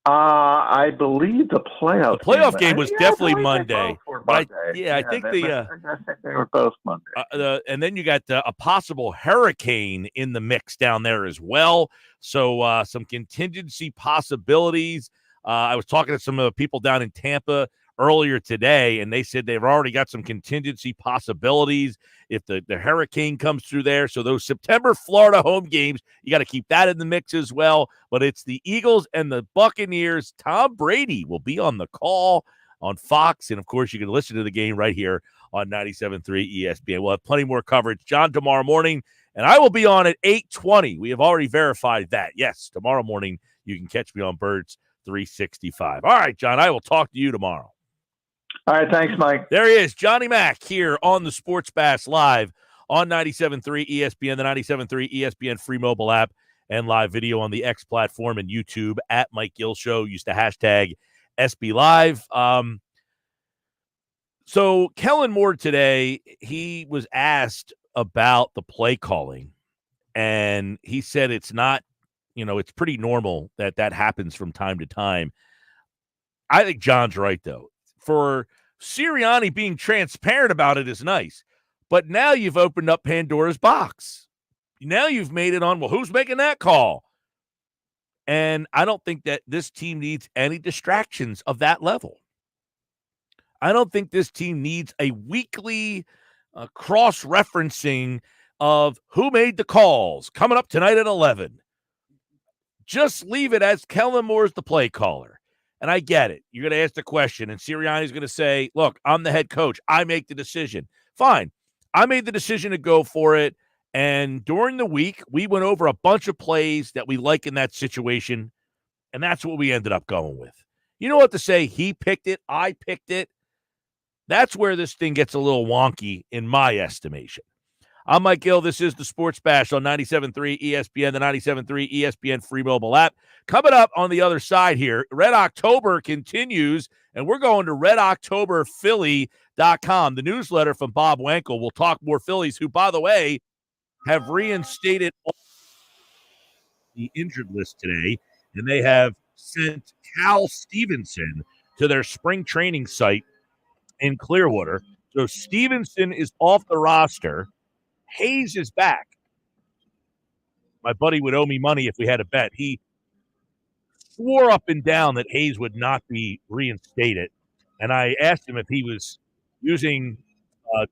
I believe the playoff game was definitely Monday. But I think they were both Monday. And then you got a possible hurricane in the mix down there as well. So some contingency possibilities. I was talking to some people down in Tampa earlier today, and they said they've already got some contingency possibilities if the hurricane comes through there. So those September Florida home games, you got to keep that in the mix as well. But it's the Eagles and the Buccaneers. Tom Brady will be on the call on Fox. And, of course, you can listen to the game right here on 97.3 ESPN. We'll have plenty more coverage. John, tomorrow morning, and I will be on at 8:20. We have already verified that. Yes, tomorrow morning you can catch me on Birds 365. All right, John, I will talk to you tomorrow. All right, thanks, Mike. There he is, Johnny Mac, here on the Sports Bass live on 97.3 ESPN, the 97.3 ESPN free mobile app, and live video on the X platform and YouTube at Mike Gill Show. Use the hashtag SB Live. So Kellen Moore today, he was asked about the play calling, and he said it's not, it's pretty normal that happens from time to time. I think John's right, though. For Sirianni, being transparent about it is nice, but now you've opened up Pandora's box. Now you've made it on, well, who's making that call? And I don't think that this team needs any distractions of that level. I don't think this team needs a weekly cross-referencing of who made the calls coming up tonight at 11. Just leave it as Kellen Moore's the play caller. And I get it. You're going to ask the question, and Sirianni's going to say, look, I'm the head coach. I make the decision. Fine. I made the decision to go for it. And during the week, we went over a bunch of plays that we like in that situation, and that's what we ended up going with. You know what to say? He picked it. I picked it. That's where this thing gets a little wonky in my estimation. I'm Mike Gill. This is the Sports Bash on 97.3 ESPN, the 97.3 ESPN free mobile app. Coming up on the other side here, Red October continues, and we're going to redoctoberphilly.com, the newsletter from Bob Wankel. We'll talk more Phillies, who, by the way, have reinstated the injured list today, and they have sent Cal Stevenson to their spring training site in Clearwater. So Stevenson is off the roster. Hayes is back. My buddy would owe me money if we had a bet. He swore up and down that Hayes would not be reinstated. And I asked him if he was using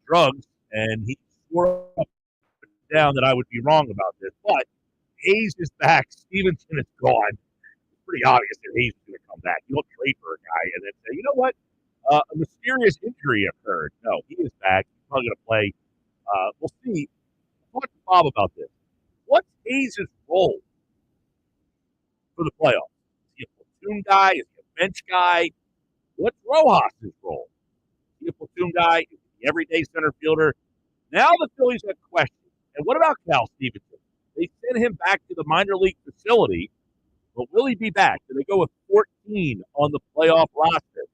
drugs, and he swore up and down that I would be wrong about this. But Hayes is back. Stevenson is gone. It's pretty obvious that Hayes is going to come back. You don't trade for a guy and then say, you know what? A mysterious injury occurred. No, he is back. He's probably going to play. We'll see. I'll talk to Bob about this. What's Hayes' role for the playoffs? Is he a platoon guy? Is he a bench guy? What's Rojas' role? Is he a platoon guy? Is he the everyday center fielder? Now the Phillies have questions. And what about Cal Stevenson? They sent him back to the minor league facility, but will he be back? Do they go with 14 on the playoff roster?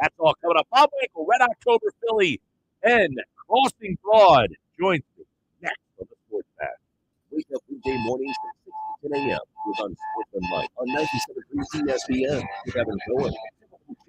That's all coming up. Bob Wankel, Red October Philly, and Crossing Broad joins me next on the Sports Bash. Wake up weekday mornings from 6 to 10 a.m. with Unsportsmanlike on 97.3 ESPN with Evan Cohen,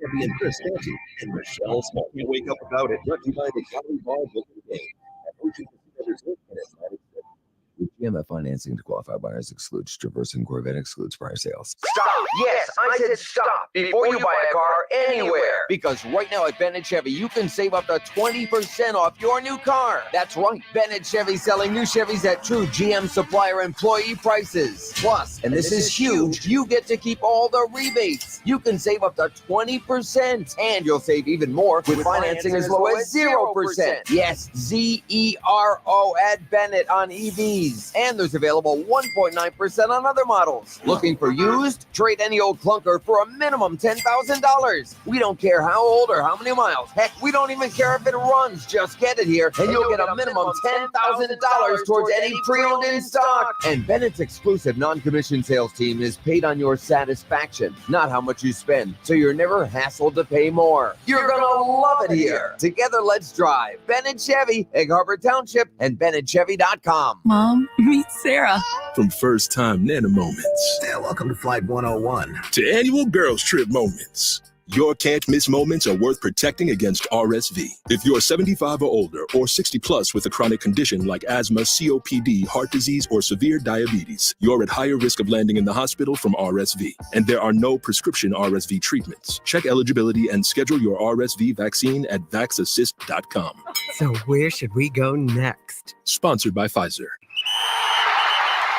champion Chris Stanton, and Michelle Small. You wake up about it. Brought to you by the Gallery Bar Booking Game at Ocean Casino Resort in Atlantic City. With GMF financing to qualified buyers excludes Traverse and Corvette excludes prior sales. Stop! Yes, I said stop before you buy a car anywhere. Because right now at Bennett Chevy, you can save up to 20% off your new car. That's right. Bennett Chevy selling new Chevys at true GM supplier employee prices. Plus, and this is huge, you get to keep all the rebates. You can save up to 20%. And you'll save even more with financing as low as 0%. Yes, Z-E-R-O at Bennett on EVs. And there's available 1.9% on other models. Looking for used? Trade any old clunker for a minimum $10,000. We don't care how old or how many miles. Heck, we don't even care if it runs. Just get it here, and you'll get a minimum $10,000 towards any pre-owned in stock. And Bennett's exclusive non-commissioned sales team is paid on your satisfaction, not how much you spend. So you're never hassled to pay more. You're gonna love it here. Together, let's drive. Bennett Chevy, Egg Harbor Township, and BennettChevy.com. Mom, meet Sarah. From first-time Nana moments. Yeah, welcome to Flight 101. To annual girls trip moments. Your can't-miss moments are worth protecting against RSV. If you're 75 or older or 60 plus with a chronic condition like asthma, COPD, heart disease, or severe diabetes, you're at higher risk of landing in the hospital from RSV. And there are no prescription RSV treatments. Check eligibility and schedule your RSV vaccine at vaxassist.com. So where should we go next? Sponsored by Pfizer.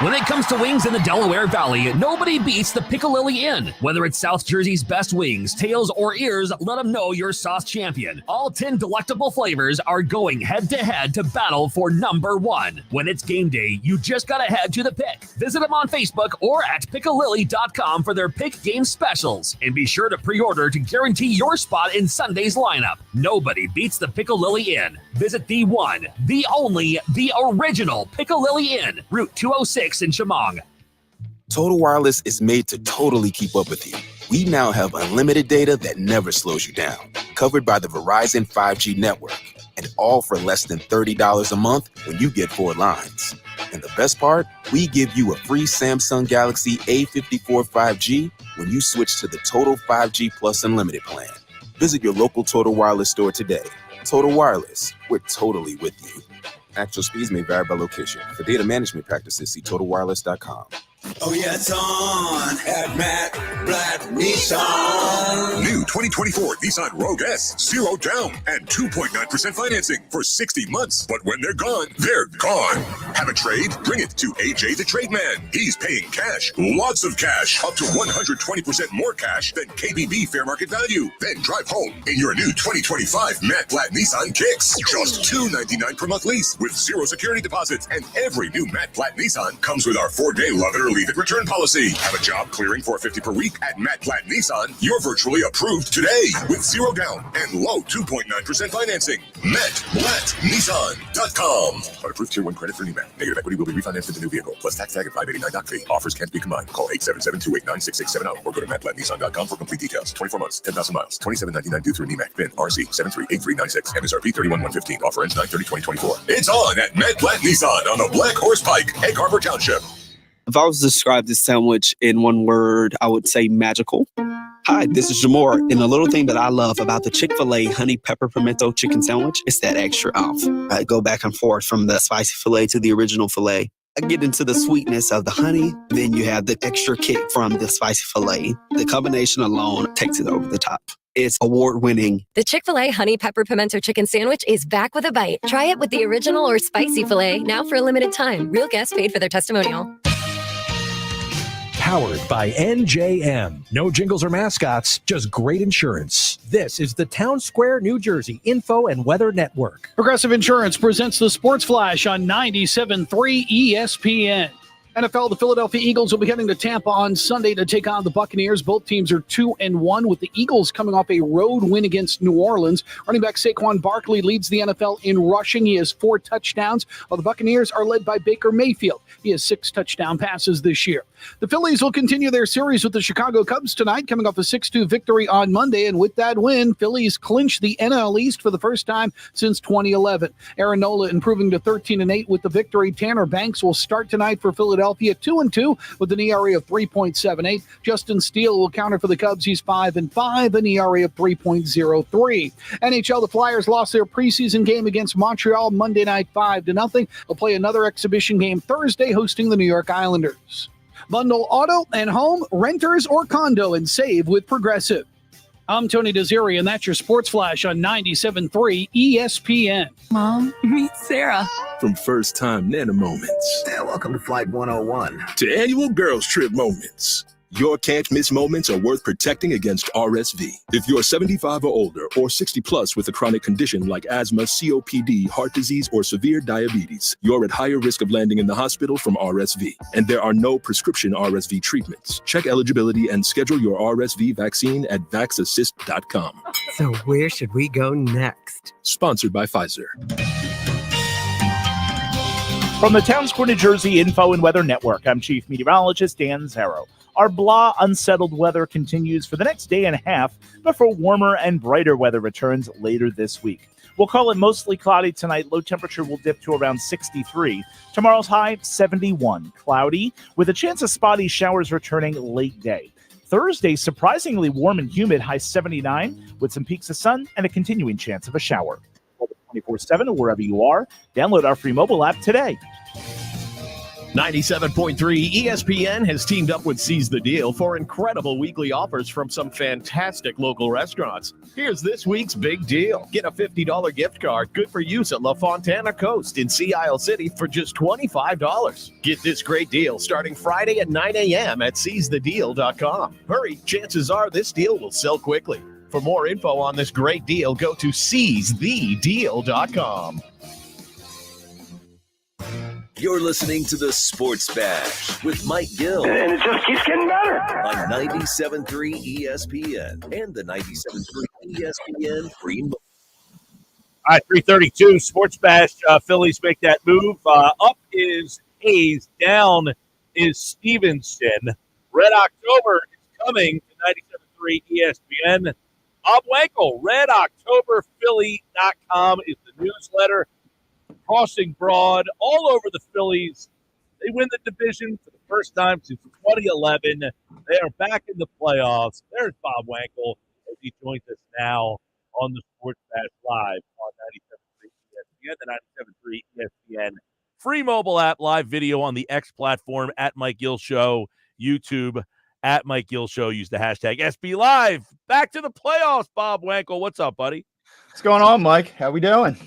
When it comes to wings in the Delaware Valley, nobody beats the Piccalilli Inn. Whether it's South Jersey's best wings, tails, or ears, let them know you're sauce champion. All 10 delectable flavors are going head-to-head to battle for number one. When it's game day, you just gotta head to the Pick. Visit them on Facebook or at piccalilli.com for their Pick game specials. And be sure to pre-order to guarantee your spot in Sunday's lineup. Nobody beats the Piccalilli Inn. Visit the one, the only, the original Piccalilli Inn, Route 206 in Chemong. Total Wireless is made to totally keep up with you. We now have unlimited data that never slows you down, covered by the Verizon 5G network. and all for less than $30 a month when you get 4 lines. And the best part? We give you a free Samsung Galaxy A54 5G when you switch to the Total 5G Plus Unlimited plan. Visit your local Total Wireless store today. Total Wireless, we're totally with you. Actual speeds may vary by location. For data management practices, see TotalWireless.com. Oh, yeah, it's on at Matt Blatt Nissan. New 2024 Nissan Rogue S, 0 down and 2.9% financing for 60 months. But when they're gone, they're gone. Have a trade? Bring it to AJ the Trade Man. He's paying cash, lots of cash, up to 120% more cash than KBB fair market value. Then drive home in your new 2025 Matt Blatt Nissan Kicks. Just $299 per month lease with 0 security deposits. And every new Matt Blatt Nissan comes with our 4-day love it or leave it return policy. Have a job clearing $450 per week at Matt Blatt Nissan? You're virtually approved today with 0 down and low 2.9% financing. MattBlattNissan.com. But approved Tier 1 credit for NEMAT. Negative equity will be refinanced with the new vehicle plus tax tag and $589 doc fee. Offers can't be combined. Call 877-289-6670 or go to MattBlattNissan.com for complete details. 24 months, 10,000 miles, $27.99 due through NEMAT. VIN RC738396. MSRP $31,115. Offer ends 9/30/2024. It's on at Matt Blatt Nissan on the Black Horse Pike, Egg Harbor Township. If I was to describe this sandwich in one word, I would say magical. Hi, this is Jamor, and the little thing that I love about the Chick-fil-A honey pepper pimento chicken sandwich is that extra oomph. I go back and forth from the spicy filet to the original filet. I get into the sweetness of the honey, then you have the extra kick from the spicy filet. The combination alone takes it over the top. It's award-winning. The Chick-fil-A Honey Pepper Pimento Chicken Sandwich is back with a bite. Try it with the original or spicy filet, now for a limited time. Real guests paid for their testimonial. Powered by NJM. No jingles or mascots, just great insurance. This is the Town Square, New Jersey Info and Weather Network. Progressive Insurance presents the Sports Flash on 97.3 ESPN. NFL, the Philadelphia Eagles will be heading to Tampa on Sunday to take on the Buccaneers. Both teams are 2-1, with the Eagles coming off a road win against New Orleans. Running back Saquon Barkley leads the NFL in rushing. He has 4 touchdowns, while the Buccaneers are led by Baker Mayfield. He has 6 touchdown passes this year. The Phillies will continue their series with the Chicago Cubs tonight, coming off a 6-2 victory on Monday. And with that win, Phillies clinch the NL East for the first time since 2011. Aaron Nola improving to 13-8 with the victory. Tanner Banks will start tonight for Philadelphia, 2-2 with an ERA of 3.78. Justin Steele will counter for the Cubs. He's 5-5, an ERA of 3.03. NHL, the Flyers lost their preseason game against Montreal Monday night 5-0. They'll play another exhibition game Thursday, hosting the New York Islanders. Bundle auto and home, renters, or condo and save with Progressive. I'm Tony Desiri, and that's your Sports Flash on 97.3 ESPN. Mom, meet Sarah. From first-time Nana moments. Yeah, welcome to Flight 101. To annual girls trip moments. Your can't-miss moments are worth protecting against RSV. If you're 75 or older or 60 plus with a chronic condition like asthma, COPD, heart disease, or severe diabetes, you're at higher risk of landing in the hospital from RSV. And there are no prescription RSV treatments. Check eligibility and schedule your RSV vaccine at vaxassist.com. So where should we go next? Sponsored by Pfizer. From the Town Square, New Jersey Info and Weather Network, I'm Chief Meteorologist Dan Zarrow. Our blah, unsettled weather continues for the next day and a half before warmer and brighter weather returns later this week. We'll call it mostly cloudy tonight. Low temperature will dip to around 63. Tomorrow's high, 71. Cloudy, with a chance of spotty showers returning late day. Thursday, surprisingly warm and humid, high 79, with some peaks of sun and a continuing chance of a shower. 24/7 or wherever you are, download our free mobile app today. 97.3 ESPN has teamed up with Seize the Deal for incredible weekly offers from some fantastic local restaurants. Here's this week's big deal. Get a $50 gift card good for use at La Fontana Coast in Sea Isle City for just $25. Get this great deal starting Friday at 9 a.m. at seizethedeal.com. Hurry, chances are this deal will sell quickly. For more info on this great deal, go to seizethedeal.com. You're listening to the Sports Bash with Mike Gill. And it just keeps getting better. On 97.3 ESPN and the 97.3 ESPN free. All right, 3:32, Sports Bash. Phillies make that move. Up is Hayes. Down is Stevenson. Red October is coming to 97.3 ESPN. Bob Wankel, RedOctoberPhilly.com is the newsletter. Crossing Broad, all over the Phillies. They win the division for the first time since 2011. They are back in the playoffs. There's Bob Wankel as he joins us now on the Sports Bash Live on 97.3 ESPN, the 97.3 ESPN free mobile app, live video on the X platform at Mike Gill Show, YouTube at Mike Gill Show. Use the hashtag SB Live. Back to the playoffs, Bob Wankel. What's up, buddy? What's going on, Mike? How we doing?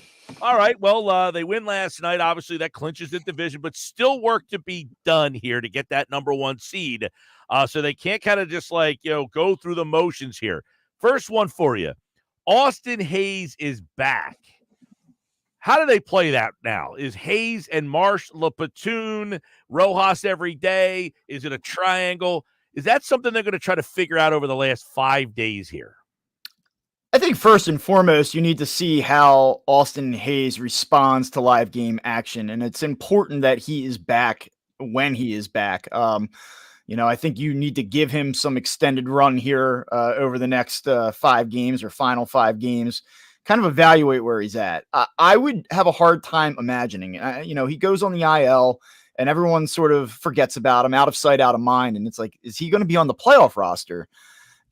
All right. Well, they win last night. Obviously, that clinches the division, but still work to be done here to get that number one seed. So they can't kind of just go through the motions here. First one for you. Austin Hayes is back. How do they play that now? Is Hayes and Marsh the platoon, Rojas every day? Is it a triangle? Is that something they're going to try to figure out over the last 5 days here? I think first and foremost, you need to see how Austin Hayes responds to live game action. And it's important that he is back when he is back. I think you need to give him some extended run here over the next 5 games or final 5 games, kind of evaluate where he's at. I would have a hard time imagining, he goes on the IL and everyone sort of forgets about him, out of sight, out of mind. And it's like, is he going to be on the playoff roster?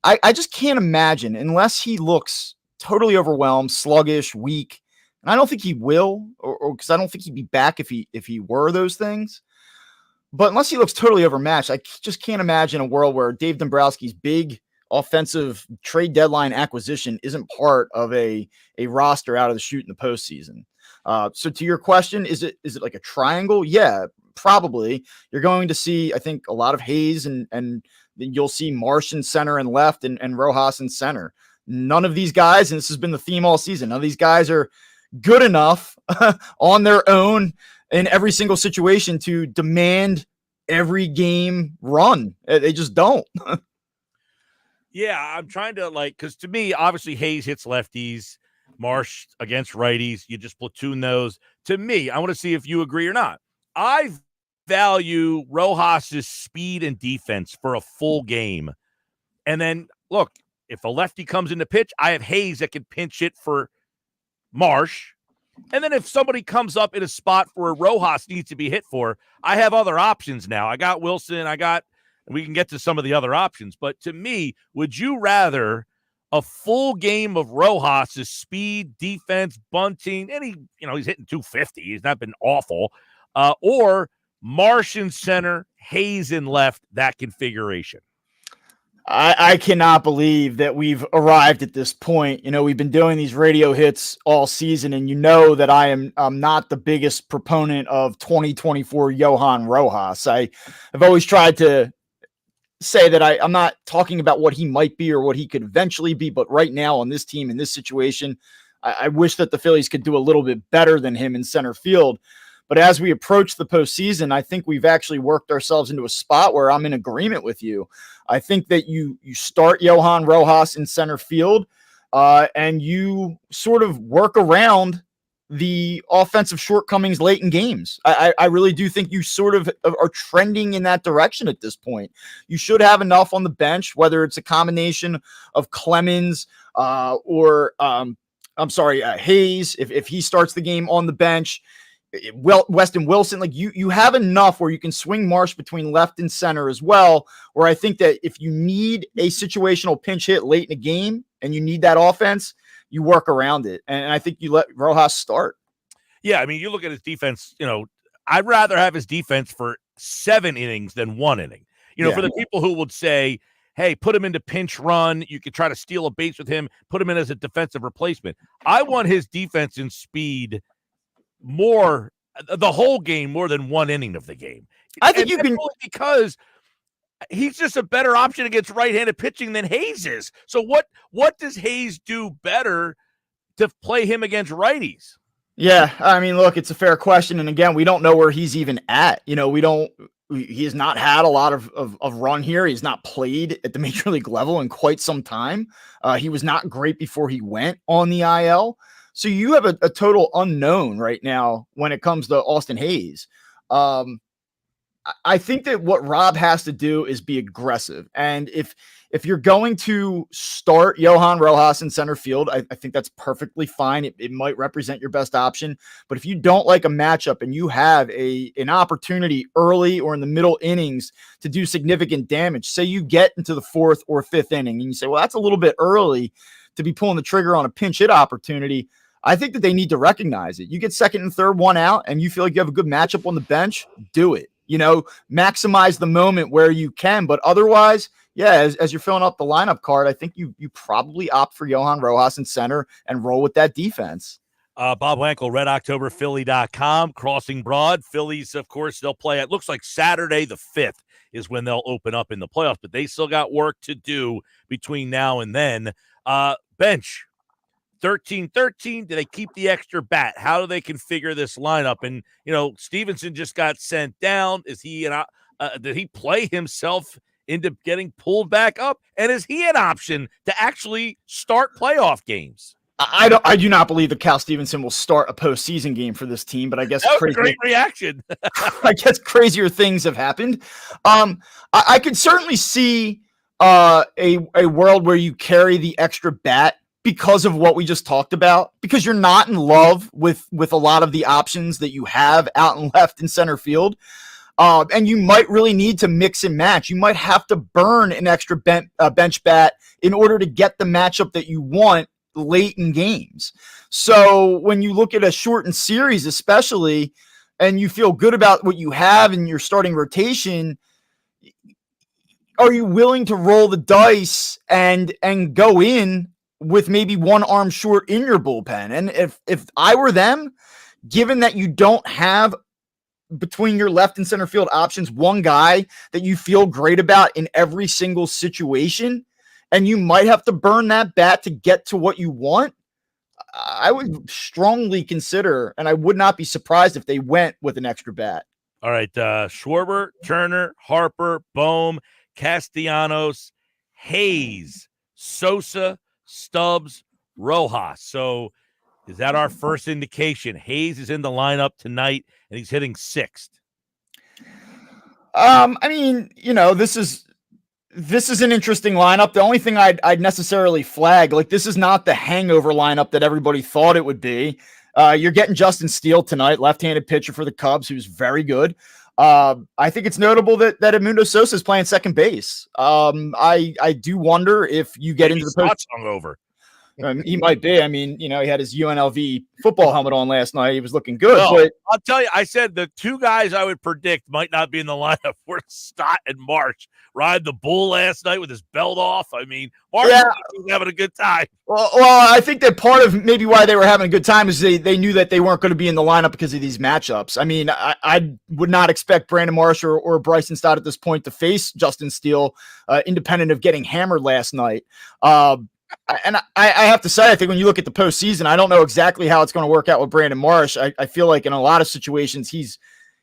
I just can't imagine unless he looks totally overwhelmed, sluggish, weak. And I don't think he will, or because I don't think he'd be back if he were those things. But unless he looks totally overmatched, I just can't imagine a world where Dave Dombrowski's big offensive trade deadline acquisition isn't part of a roster out of the chute in the postseason. So to your question, is it like a triangle? Yeah, probably. You're going to see, I think, a lot of Hayes and you'll see Marsh in center and left and Rojas in center. None of these guys, and this has been the theme all season, none of these guys are good enough on their own in every single situation to demand every game run. They just don't. Yeah, I'm trying to because to me, obviously Hayes hits lefties, Marsh against righties. You just platoon those. To me, I want to see if you agree or not. I value Rojas's speed and defense for a full game. And then, look, if a lefty comes in to pitch, I have Hayes that can pinch it for Marsh. And then if somebody comes up in a spot where Rojas needs to be hit for, I have other options now. I got Wilson. We can get to some of the other options. But to me, would you rather a full game of Rojas's speed, defense, bunting, and he's hitting 250. He's not been awful. Or Marsh in center, Hayes in left, that configuration? I cannot believe that we've arrived at this point. We've been doing these radio hits all season, and that I'm not the biggest proponent of 2024 Johan Rojas. I have always tried to say that I'm not talking about what he might be or what he could eventually be, but right now on this team, in this situation, I wish that the Phillies could do a little bit better than him in center field. But as we approach the postseason, I think we've actually worked ourselves into a spot where I'm in agreement with you. I think that you start Johan Rojas in center field and you sort of work around the offensive shortcomings late in games. I really do think you sort of are trending in that direction at this point. You should have enough on the bench, whether it's a combination of Clemens or Hayes, if he starts the game on the bench. Weston Wilson, you have enough where you can swing Marsh between left and center as well, where I think that if you need a situational pinch hit late in a game and you need that offense, you work around it. And I think you let Rojas start. Yeah, I mean, you look at his defense, I'd rather have his defense for 7 innings than 1 inning. For the people who would say, hey, put him into pinch run, you could try to steal a base with him, put him in as a defensive replacement. I want his defense and speed more the whole game more than 1 inning of the game. I think you can, because he's just a better option against right-handed pitching than Hayes is. So what does Hayes do better to play him against righties? Yeah, I mean, look, it's a fair question, and again, we don't know where he's even at. He has not had a lot of run here. He's not played at the major league level in quite some time. He was not great before he went on the IL. So you have a total unknown right now when it comes to Austin Hayes. I think that what Rob has to do is be aggressive. And if If you're going to start Johan Rojas in center field, I think that's perfectly fine. It might represent your best option. But if you don't like a matchup and you have an opportunity early or in the middle innings to do significant damage, say you get into the 4th or 5th inning and you say, well, that's a little bit early to be pulling the trigger on a pinch hit opportunity. I think that they need to recognize it. You get 2nd and 3rd, 1 out, and you feel like you have a good matchup on the bench, do it. Maximize the moment where you can. But otherwise, yeah, as you're filling up the lineup card, I think you probably opt for Johan Rojas in center and roll with that defense. Bob Wankel, RedOctoberPhilly.com, Crossing Broad. Phillies, of course, they'll play. It looks like Saturday the 5th is when they'll open up in the playoffs, but they still got work to do between now and then. Bench, 13-13. Do they keep the extra bat? How do they configure this lineup? And, Stevenson just got sent down. Is he did he play himself into getting pulled back up? And is he an option to actually start playoff games? I do not believe that Cal Stevenson will start a postseason game for this team, but I guess that was a great reaction. I guess crazier things have happened. I could certainly see a world where you carry the extra bat because of what we just talked about, because you're not in love with a lot of the options that you have out and left in center field. And you might really need to mix and match. You might have to burn an extra bench bat in order to get the matchup that you want late in games. So when you look at a shortened series, especially, and you feel good about what you have in your starting rotation, are you willing to roll the dice and go in with maybe one arm short in your bullpen? And if I were them, given that you don't have between your left and center field options one guy that you feel great about in every single situation, and you might have to burn that bat to get to what you want, I would strongly consider, and I would not be surprised if they went with an extra bat. All right, Schwarber, Turner, Harper, Bohm, Castellanos, Hayes, Sosa, Stubbs, Rojas. So is that our first indication? Hayes is in the lineup tonight, and he's hitting 6th. I mean, this is an interesting lineup. The only thing I'd necessarily flag, like, this is not the hangover lineup that everybody thought it would be. You're getting Justin Steele tonight, left-handed pitcher for the Cubs, who's very good. I think it's notable that Edmundo Sosa is playing second base. I do wonder if you get into the post hungover. He might be. I mean, he had his UNLV football helmet on last night. He was looking good. No, but I'll tell you, I said the two guys I would predict might not be in the lineup were Stott and March. Ride the bull last night with his belt off. I mean, March was having a good time. Well, I think that part of maybe why they were having a good time is they knew that they weren't going to be in the lineup because of these matchups. I mean, I would not expect Brandon Marsh or Bryson Stott at this point to face Justin Steele, independent of getting hammered last night. And I have to say, I think when you look at the postseason, I don't know exactly how it's going to work out with Brandon Marsh. I feel like in a lot of situations,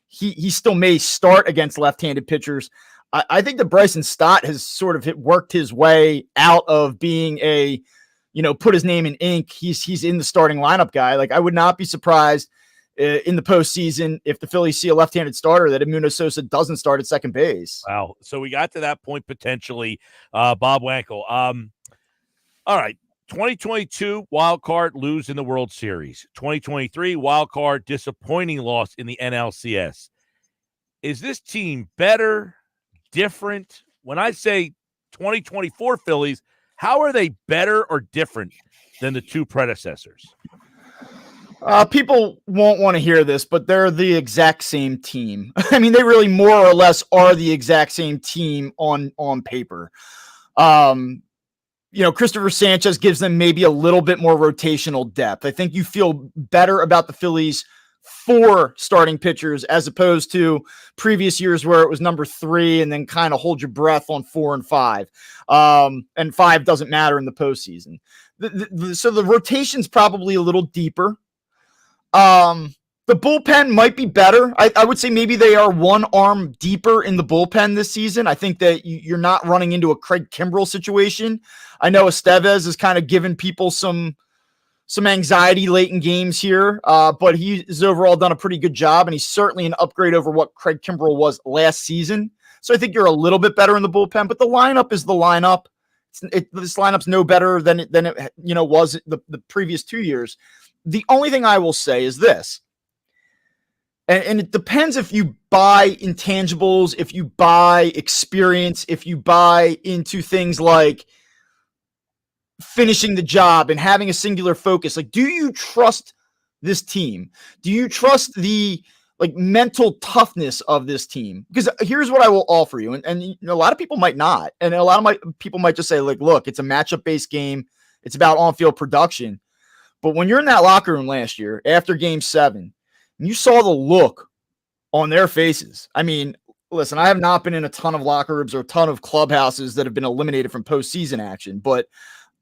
he still may start against left-handed pitchers. I think that Bryson Stott has sort of worked his way out of being a, put his name in ink. He's in the starting lineup guy. Like, I would not be surprised in the postseason if the Phillies see a left-handed starter that Edmundo Sosa doesn't start at second base. Wow. So we got to that point potentially, Bob Wankel. All right, 2022 wild card lose in the World Series. 2023 wild card disappointing loss in the NLCS. Is this team better, different? When I say 2024 Phillies, how are they better or different than the two predecessors? People won't want to hear this, but they're the exact same team. I mean, they really more or less are the exact same team on paper. Christopher Sanchez gives them maybe a little bit more rotational depth. I think you feel better about the Phillies 4 starting pitchers as opposed to previous years where it was number 3 and then kind of hold your breath on 4 and 5. And 5 doesn't matter in the postseason. So the rotation's probably a little deeper. The bullpen might be better. I would say maybe they are one arm deeper in the bullpen this season. I think that you're not running into a Craig Kimbrell situation. I know Estevez has kind of given people some anxiety late in games here, but he's overall done a pretty good job, and he's certainly an upgrade over what Craig Kimbrell was last season. So I think you're a little bit better in the bullpen, but the lineup is the lineup. this lineup's no better than it was the previous 2 years. The only thing I will say is this, and it depends if you buy intangibles, if you buy experience, if you buy into things like finishing the job and having a singular focus. Like, do you trust this team? Do you trust the mental toughness of this team? Because here's what I will offer you, and a lot of people might not, and a lot of people might just say, look, it's a matchup based game, it's about on field production. But when you're in that locker room last year after Game 7, and you saw the look on their faces. I mean, listen, I have not been in a ton of locker rooms or a ton of clubhouses that have been eliminated from postseason action, but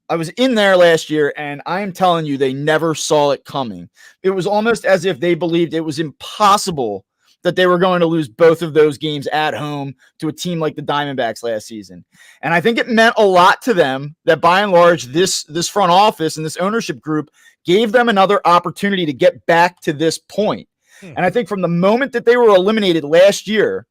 I was in there last year, and I am telling you, they never saw it coming. It was almost as if they believed it was impossible that they were going to lose both of those games at home to a team like the Diamondbacks last season. And I think it meant a lot to them that, by and large, this front office and this ownership group gave them another opportunity to get back to this point. And I think from the moment that they were eliminated last year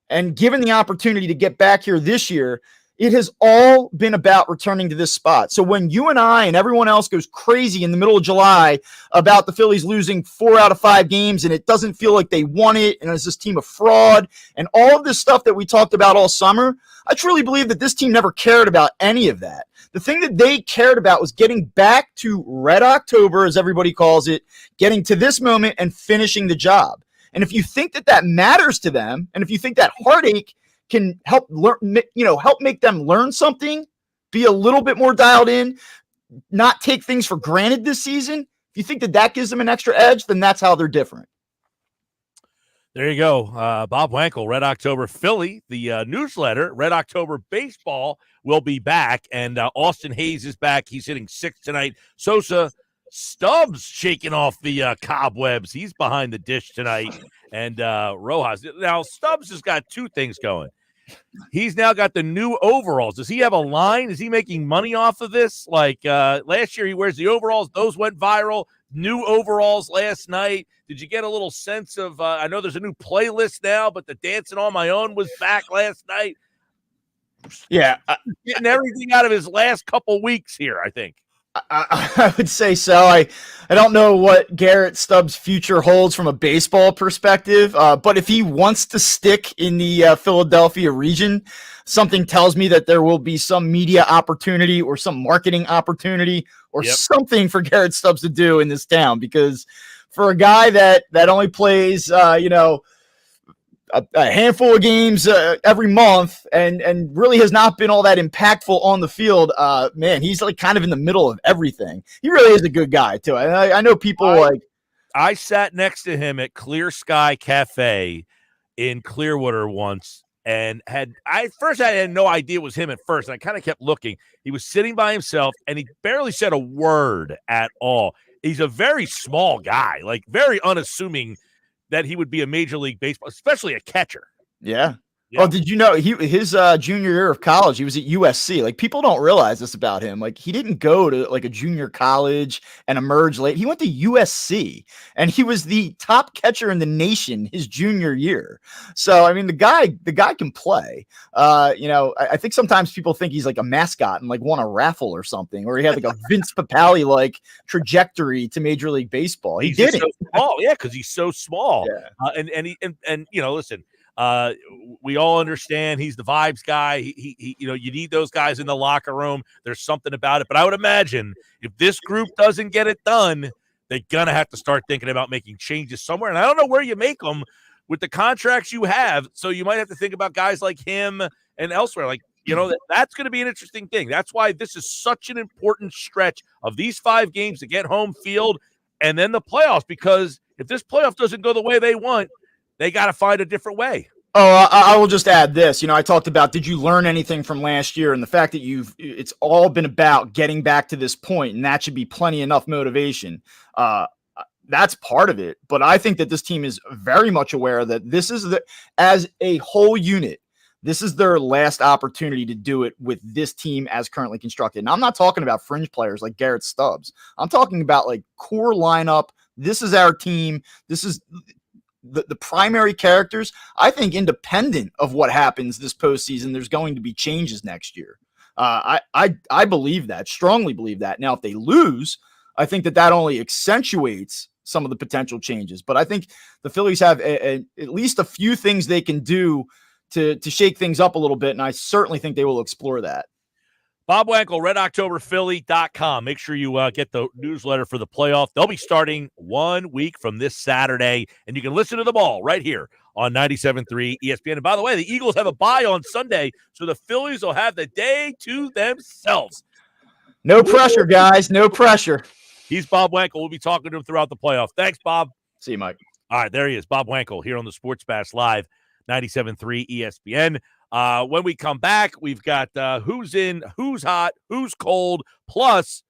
and given the opportunity to get back here this year, it has all been about returning to this spot. So when you and I and everyone else goes crazy in the middle of July about the Phillies losing 4 out of 5 games and it doesn't feel like they won it and it's this team of fraud and all of this stuff that we talked about all summer, I truly believe that this team never cared about any of that. The thing that they cared about was getting back to Red October, as everybody calls it, getting to this moment and finishing the job. And if you think that that matters to them, and if you think that heartache can help make them learn something, be a little bit more dialed in, not take things for granted this season, if you think that that gives them an extra edge, then that's how they're different. There you go. Bob Wankel, Red October Philly, the newsletter. Red October Baseball will be back, and Austin Hayes is back. He's hitting 6 tonight. Sosa Stubbs shaking off the cobwebs. He's behind the dish tonight. And Rojas. Now, Stubbs has got 2 things going. He's now got the new overalls. Does he have a line? Is he making money off of this? Like last year, he wears the overalls. Those went viral. New overalls last night. Did you get a little sense of, I know there's a new playlist now, but the Dancing on My Own was back last night. Yeah. Getting everything out of his last couple weeks here, I think. I would say so. I don't know what Garrett Stubbs' future holds from a baseball perspective, but if he wants to stick in the Philadelphia region, something tells me that there will be some media opportunity or some marketing opportunity or something for Garrett Stubbs to do in this town, because for a guy that only plays, a handful of games every month and really has not been all that impactful on the field, man, he's like kind of in the middle of everything. He really is a good guy too. I know people I sat next to him at Clear Sky Cafe in Clearwater once, and I had no idea it was him at first, and I kind of kept looking. He was sitting by himself, and he barely said a word at all. He's a very small guy, like very unassuming that he would be a Major League Baseball, especially a catcher. Yeah. Oh, did you know his junior year of college, he was at USC? Like, people don't realize this about him. Like, he didn't go to like a junior college and emerge late. He went to USC, and he was the top catcher in the nation his junior year. So, I mean, the guy can play. I think sometimes people think he's like a mascot and like won a raffle or something, or he had like a Vince Papale like trajectory to Major League Baseball. He's did it. So small, yeah, because he's so small. Yeah. And listen. We all understand he's the vibes guy. He you need those guys in the locker room. There's something about it. But I would imagine if this group doesn't get it done, they're going to have to start thinking about making changes somewhere. And I don't know where you make them with the contracts you have. So you might have to think about guys like him and elsewhere. Like, that's going to be an interesting thing. That's why this is such an important stretch of these 5 games to get home field and then the playoffs. Because if this playoff doesn't go the way they want, they got to find a different way. Oh, I will just add this. I talked about, did you learn anything from last year, and the fact that it's all been about getting back to this point, and that should be plenty enough motivation. That's part of it. But I think that this team is very much aware that this is as a whole unit, this is their last opportunity to do it with this team as currently constructed. And I'm not talking about fringe players like Garrett Stubbs. I'm talking about like core lineup. This is our team. This is the primary characters. I think independent of what happens this postseason, there's going to be changes next year. I believe that, strongly believe that. Now, if they lose, I think that only accentuates some of the potential changes. But I think the Phillies have at least a few things they can do to shake things up a little bit, and I certainly think they will explore that. Bob Wankel, RedOctoberPhilly.com. Make sure you get the newsletter for the playoff. They'll be starting 1 week from this Saturday, and you can listen to them all right here on 97.3 ESPN. And by the way, the Eagles have a bye on Sunday, so the Phillies will have the day to themselves. No pressure, guys. No pressure. He's Bob Wankel. We'll be talking to him throughout the playoff. Thanks, Bob. See you, Mike. All right, there he is, Bob Wankel, here on the Sports Bash Live, 97.3 ESPN. When we come back, we've got who's in, who's hot, who's cold, plus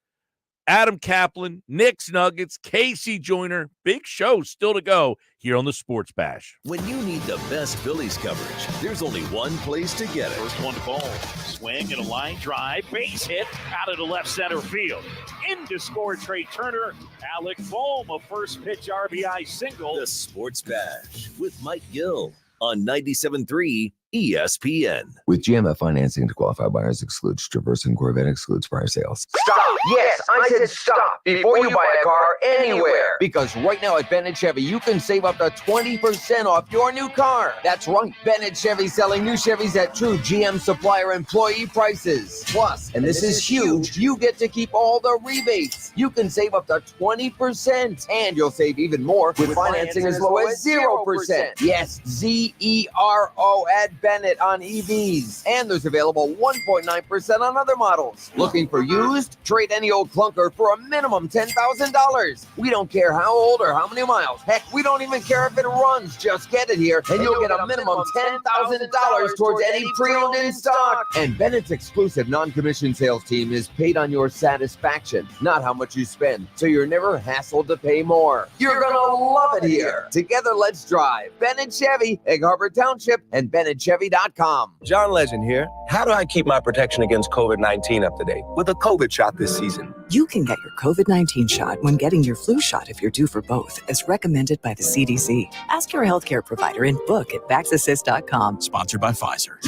Adam Kaplan, Knicks Nuggets, Casey Joyner. Big show still to go here on the Sports Bash. When you need the best Phillies coverage, there's only one place to get it. First one ball. Swing and a line drive. Base hit out of the left center field. In to score Trey Turner. Alec Boehm, a first pitch RBI single. The Sports Bash with Mike Gill on 97.3 ESPN. With GMF financing to qualified buyers excludes Traverse and Corvette excludes prior sales. Stop! Yes, I said stop before you buy a car anywhere. Because right now at Bennett Chevy, you can save up to 20% off your new car. That's right. Bennett Chevy selling new Chevys at true GM supplier employee prices. Plus, and this is huge, you get to keep all the rebates. You can save up to 20%. And you'll save even more with financing as low as 0%. Yes, Z-E-R-O at Bennett on EVs. And there's available 1.9% on other models. Looking for used? Trade any old clunker for a minimum $10,000. We don't care how old or how many miles. Heck, we don't even care if it runs. Just get it here, and you'll get a minimum $10,000 towards any pre-owned in stock. And Bennett's exclusive non-commissioned sales team is paid on your satisfaction, not how much you spend. So you're never hassled to pay more. You're gonna love it here. Together, let's drive. Bennett Chevy, Egg Harbor Township, and BennettChevy.com. John Legend here. How do I keep my protection against COVID-19 up to date with a COVID shot this season? You can get your COVID-19 shot when getting your flu shot if you're due for both, as recommended by the CDC. Ask your healthcare provider and book at VaxAssist.com. Sponsored by Pfizer.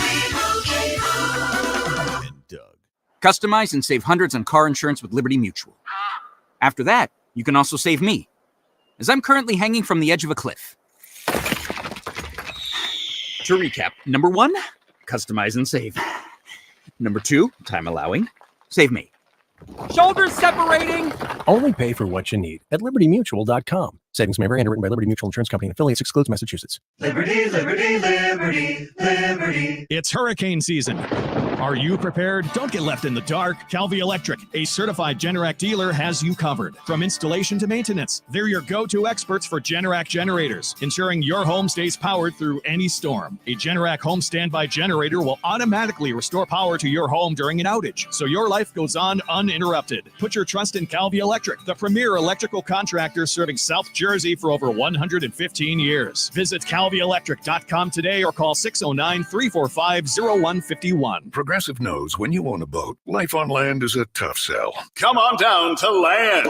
Customize and save hundreds on car insurance with Liberty Mutual. After that, you can also save me, as I'm currently hanging from the edge of a cliff. To recap, number 1, customize and save. Number 2, time allowing, save me. Shoulders separating! Only pay for what you need at LibertyMutual.com. Savings may vary. Underwritten by Liberty Mutual Insurance Company and affiliates. Excludes Massachusetts. Liberty, liberty, liberty, liberty. It's hurricane season. Are you prepared? Don't get left in the dark. Calvi Electric, a certified Generac dealer, has you covered. From installation to maintenance, they're your go-to experts for Generac generators, ensuring your home stays powered through any storm. A Generac home standby generator will automatically restore power to your home during an outage, so your life goes on uninterrupted. Put your trust in Calvi Electric, the premier electrical contractor serving South Jersey for over 115 years. Visit CalviElectric.com today or call 609-345-0151. Progressive knows when you own a boat, life on land is a tough sell. Come on down to Land,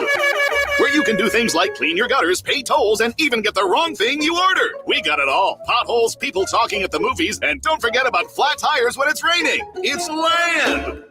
where you can do things like clean your gutters, pay tolls, and even get the wrong thing you ordered. We got it all. Potholes, people talking at the movies, and don't forget about flat tires when it's raining. It's Land.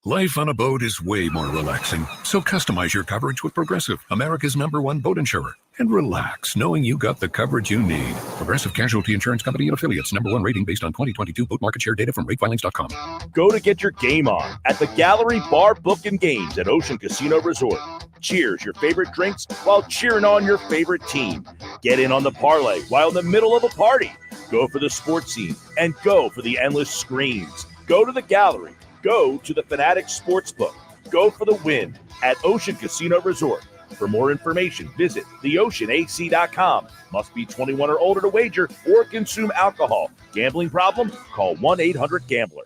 Life on a boat is way more relaxing, so customize your coverage with Progressive, America's #1 boat insurer. And relax, knowing you got the coverage you need. Progressive Casualty Insurance Company and affiliates. #1 rating based on 2022 boat market share data from ratefilings.com. Go to get your game on at the Gallery Bar Book and Games at Ocean Casino Resort. Cheers your favorite drinks while cheering on your favorite team. Get in on the parlay while in the middle of a party. Go for the sports scene and go for the endless screens. Go to the Gallery. Go to the Fanatic Sportsbook. Go for the win at Ocean Casino Resort. For more information, visit theoceanac.com. Must be 21 or older to wager or consume alcohol. Gambling problem? Call 1-800-GAMBLER.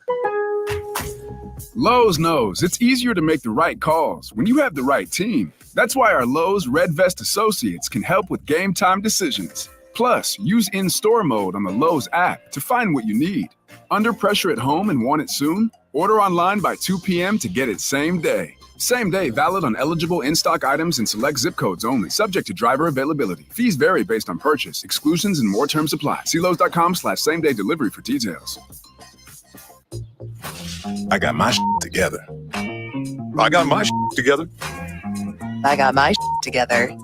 Lowe's knows it's easier to make the right calls when you have the right team. That's why our Lowe's Red Vest associates can help with game time decisions. Plus, use in-store mode on the Lowe's app to find what you need. Under pressure at home and want it soon? Order online by 2 p.m. to get it same day. Same day valid on eligible in-stock items and select zip codes only, subject to driver availability. Fees vary based on purchase. Exclusions and more terms apply. See Lowe's.com/same-day delivery for details. I got my together. I got my together. I got my together.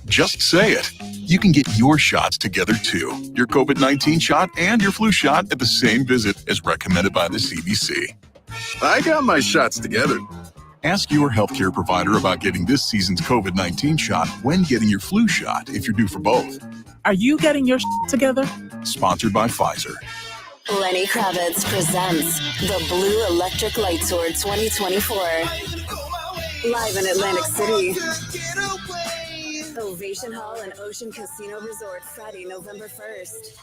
Just say it. You can get your shots together too. Your COVID-19 shot and your flu shot at the same visit as recommended by the CDC. I got my shots together. Ask your healthcare provider about getting this season's COVID-19 shot when getting your flu shot if you're due for both. Are you getting your together? Sponsored by Pfizer. Lenny Kravitz presents the Blue Electric Light Tour 2024. Live in Atlantic City. Ovation Hall and Ocean Casino Resort, Friday, November 1st.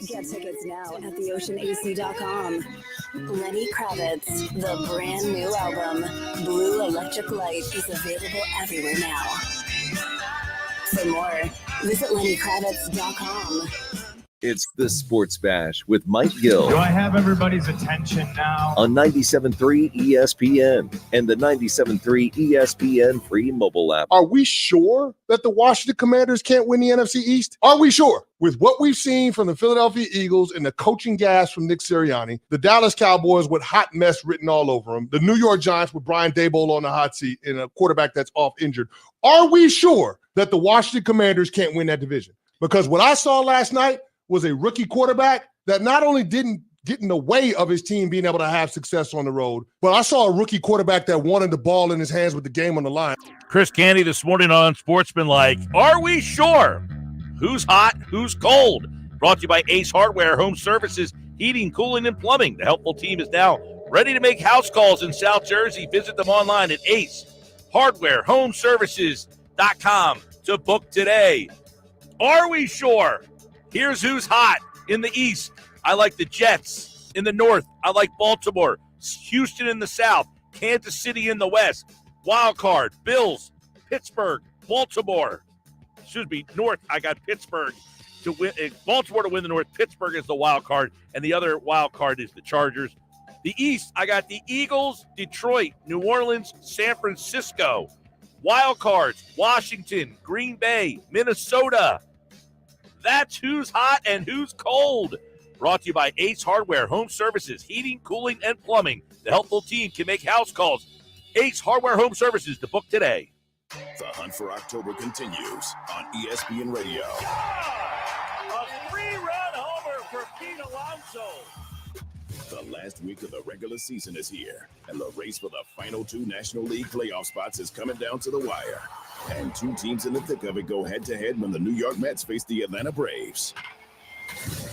Get tickets now at theoceanac.com. Lenny Kravitz, the brand new album, Blue Electric Light, is available everywhere now. For more, visit LennyKravitz.com. It's the Sports Bash with Mike Gill. Do I have everybody's attention now? On 97.3 ESPN and the 97.3 ESPN free mobile app. Are we sure that the Washington Commanders can't win the NFC East? Are we sure? With what we've seen from the Philadelphia Eagles and the coaching gas from Nick Sirianni, the Dallas Cowboys with hot mess written all over them, the New York Giants with Brian Daboll on the hot seat and a quarterback that's off injured, are we sure that the Washington Commanders can't win that division? Because what I saw last night was a rookie quarterback that not only didn't get in the way of his team being able to have success on the road, but I saw a rookie quarterback that wanted the ball in his hands with the game on the line. Chris Candy this morning on Sportsmanlike. Are we sure? Who's hot? Who's cold? Brought to you by Ace Hardware, Home Services, Heating, Cooling, and Plumbing. The helpful team is now ready to make house calls in South Jersey. Visit them online at acehardwarehomeservices.com to book today. Are we sure? Here's who's hot in the East. I like the Jets. In the North, I like Baltimore. Houston in the South. Kansas City in the West. Wild card, Bills, Pittsburgh, Baltimore. North, I got Pittsburgh to win. Baltimore to win the North. Pittsburgh is the wild card, and the other wild card is the Chargers. The East, I got the Eagles, Detroit, New Orleans, San Francisco. Wild cards, Washington, Green Bay, Minnesota. That's who's hot and who's cold. Brought to you by Ace Hardware, Home Services, Heating, Cooling, and Plumbing. The helpful team can make house calls. Ace Hardware Home Services to book today. The hunt for October continues on ESPN Radio. A three-run homer for Pete Alonso. The last week of the regular season is here, and the race for the final two National League playoff spots is coming down to the wire. And two teams in the thick of it go head-to-head when the New York Mets face the Atlanta Braves.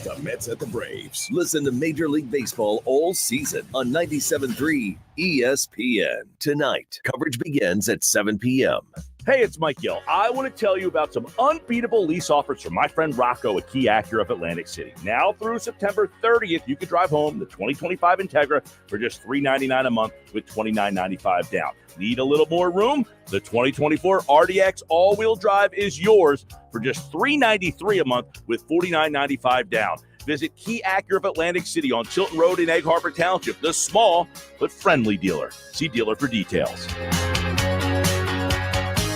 The Mets at the Braves. Listen to Major League Baseball all season on 97.3 ESPN. Tonight, coverage begins at 7 p.m. Hey, it's Mike Gill. I want to tell you about some unbeatable lease offers from my friend Rocco at Key Acura of Atlantic City. Now through September 30th, you can drive home the 2025 Integra for just $399 a month with $29.95 down. Need a little more room? The 2024 RDX all-wheel drive is yours for just $393 a month with $49.95 down. Visit Key Acura of Atlantic City on Tilton Road in Egg Harbor Township, the small but friendly dealer. See dealer for details.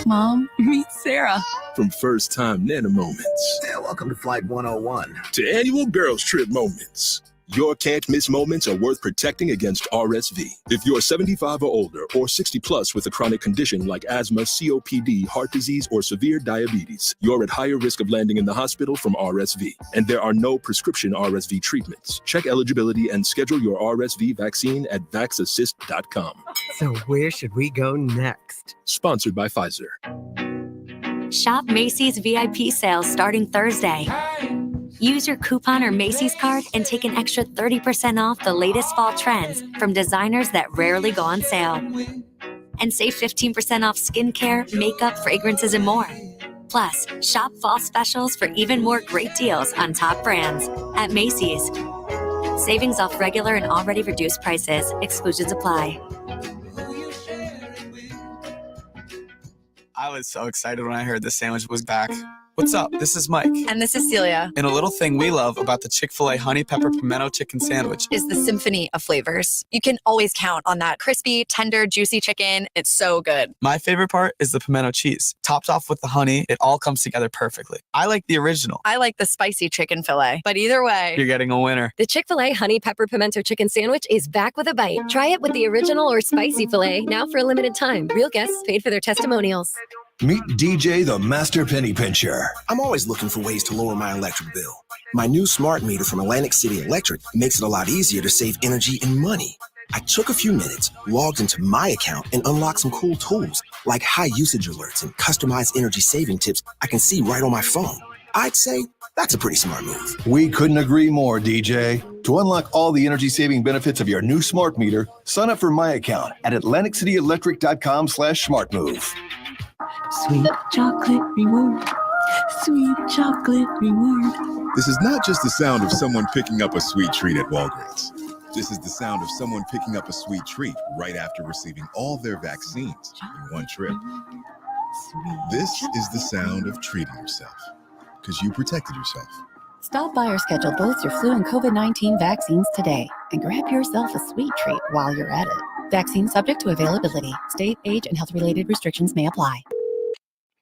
Mom, meet Sarah. From first-time Nana moments. Yeah, welcome to Flight 101. To annual girls trip moments. Your can't-miss moments are worth protecting against RSV. If you're 75 or older or 60 plus with a chronic condition like asthma, COPD, heart disease, or severe diabetes, you're at higher risk of landing in the hospital from RSV. And there are no prescription RSV treatments. Check eligibility and schedule your RSV vaccine at vaxassist.com. So where should we go next? Sponsored by Pfizer. Shop Macy's VIP sales starting Thursday. Use your coupon or Macy's card and take an extra 30% off the latest fall trends from designers that rarely go on sale. And save 15% off skincare, makeup, fragrances, and more. Plus, shop fall specials for even more great deals on top brands at Macy's. Savings off regular and already reduced prices. Exclusions apply. I was so excited when I heard the sandwich was back. What's up? This is Mike. And this is Celia. And a little thing we love about the Chick-fil-A Honey Pepper Pimento Chicken Sandwich is the symphony of flavors. You can always count on that crispy, tender, juicy chicken. It's so good. My favorite part is the pimento cheese. Topped off with the honey, it all comes together perfectly. I like the original. I like the spicy chicken fillet. But either way, you're getting a winner. The Chick-fil-A Honey Pepper Pimento Chicken Sandwich is back with a bite. Try it with the original or spicy filet, now for a limited time. Real guests paid for their testimonials. Meet DJ the Master Penny Pincher. I'm always looking for ways to lower my electric bill. My new smart meter from Atlantic City Electric makes it a lot easier to save energy and money. I took a few minutes, logged into my account, and unlocked some cool tools like high usage alerts and customized energy saving tips I can see right on my phone. I'd say that's a pretty smart move. We couldn't agree more, DJ. To unlock all the energy-saving benefits of your new smart meter, sign up for my account at AtlanticCityElectric.com/smartmove. Sweet chocolate reward. Sweet chocolate reward. This is not just the sound of someone picking up a sweet treat at Walgreens. This is the sound of someone picking up a sweet treat right after receiving all their vaccines in one trip. This is the sound of treating yourself, because you protected yourself. Stop by or schedule both your flu and COVID-19 vaccines today and grab yourself a sweet treat while you're at it. Vaccine subject to availability. State, age, and health-related restrictions may apply.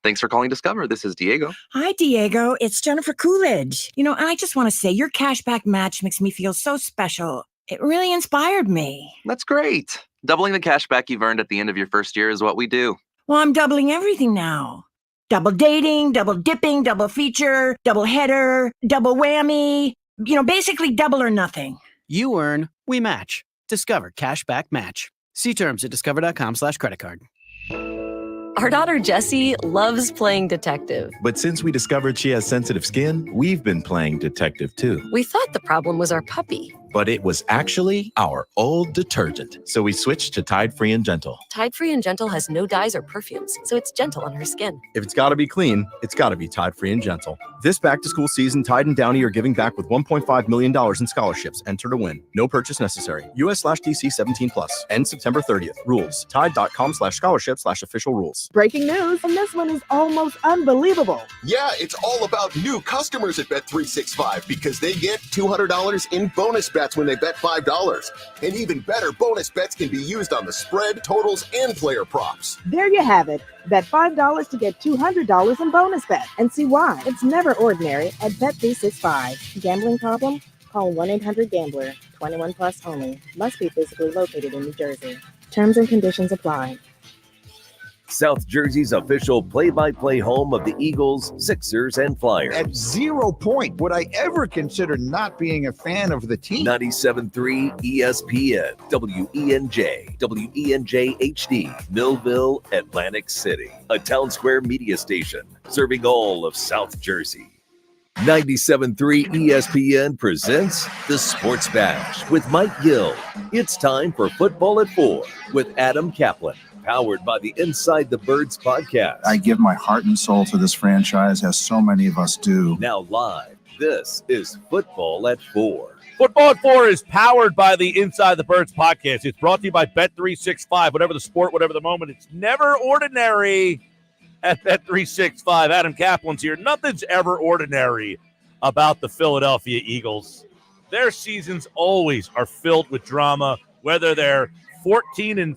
Thanks for calling Discover. This is Diego. Hi, Diego. It's Jennifer Coolidge. I just want to say your cashback match makes me feel so special. It really inspired me. That's great. Doubling the cashback you've earned at the end of your first year is what we do. Well, I'm doubling everything now. Double dating, double dipping, double feature, double header, double whammy. Basically double or nothing. You earn, we match. Discover Cashback Match. See terms at discover.com/creditcard. Our daughter Jessie loves playing detective. But since we discovered she has sensitive skin, we've been playing detective too. We thought the problem was our puppy. But it was actually our old detergent. So we switched to Tide Free and Gentle. Tide Free and Gentle has no dyes or perfumes, so it's gentle on her skin. If it's got to be clean, it's got to be Tide Free and Gentle. This back-to-school season, Tide and Downy are giving back with $1.5 million in scholarships. Enter to win. No purchase necessary. US/DC 17+. End September 30th. Rules. Tide.com/scholarship/official rules. Breaking news, and this one is almost unbelievable. Yeah, it's all about new customers at Bet365 because they get $200 in bonus bets when they bet $5. And even better, bonus bets can be used on the spread, totals, and player props. There you have it. Bet $5 to get $200 in bonus bet. And see why. It's never ordinary at Bet365. Gambling problem? Call 1-800-GAMBLER. 21 plus only. Must be physically located in New Jersey. Terms and conditions apply. South Jersey's official play-by-play home of the Eagles, Sixers, and Flyers. At 0 point would I ever consider not being a fan of the team. 97.3 ESPN, WENJ, WENJ HD, Millville, Atlantic City. A Town Square media station serving all of South Jersey. 97.3 ESPN presents The Sports Bash with Mike Gill. It's time for Football at 4 with Adam Kaplan. Powered by the Inside the Birds podcast. I give my heart and soul to this franchise, as so many of us do. Now live, this is Football at 4. Football at 4 is powered by the Inside the Birds podcast. It's brought to you by Bet365. Whatever the sport, whatever the moment, it's never ordinary at Bet365. Adam Kaplan's here. Nothing's ever ordinary about the Philadelphia Eagles. Their seasons always are filled with drama, whether they're 14-3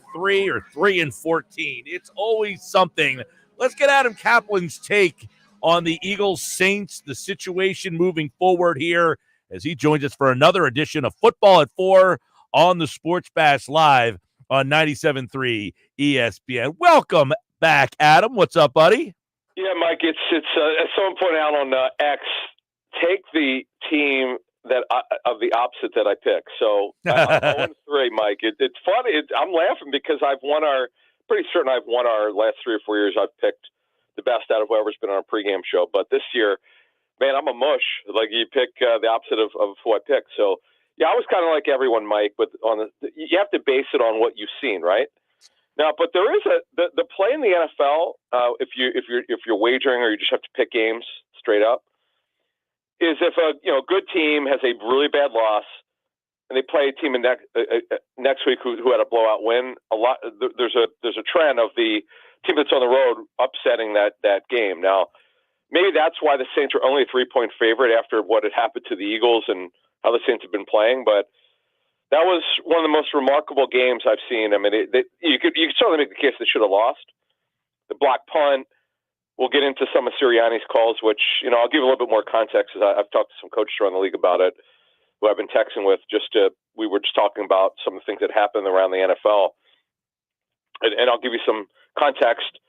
or 3-14. It's always something. Let's get Adam Kaplan's take on the Eagles Saints, the situation moving forward here as he joins us for another edition of Football at 4 on the Sports Bash Live on 97.3 ESPN. Welcome back, Adam. What's up, buddy? Yeah, Mike, it's someone pointed out on X, take the team that of the opposite that I pick. So I'm 0-3, Mike. It's funny. I'm laughing because pretty certain I've won our last 3 or 4 years. I've picked the best out of whoever's been on a pregame show. But this year, man, I'm a mush. Like you pick the opposite of who I picked. So yeah, I was kind of like everyone, Mike. But you have to base it on what you've seen, right? Now, but there is the play in the NFL. If you're wagering or you just have to pick games straight up. Is if a good team has a really bad loss and they play a team in next week who had a blowout win, there's a trend of the team that's on the road upsetting that game. Now, maybe that's why the Saints are only a 3-point favorite after what had happened to the Eagles and how the Saints have been playing. But that was one of the most remarkable games I've seen. I mean, you could certainly make the case they should have lost. The block punt. We'll get into some of Sirianni's calls, which, I'll give a little bit more context, because I've talked to some coaches around the league about it, who I've been texting with. We were just talking about some of the things that happened around the NFL. And I'll give you some context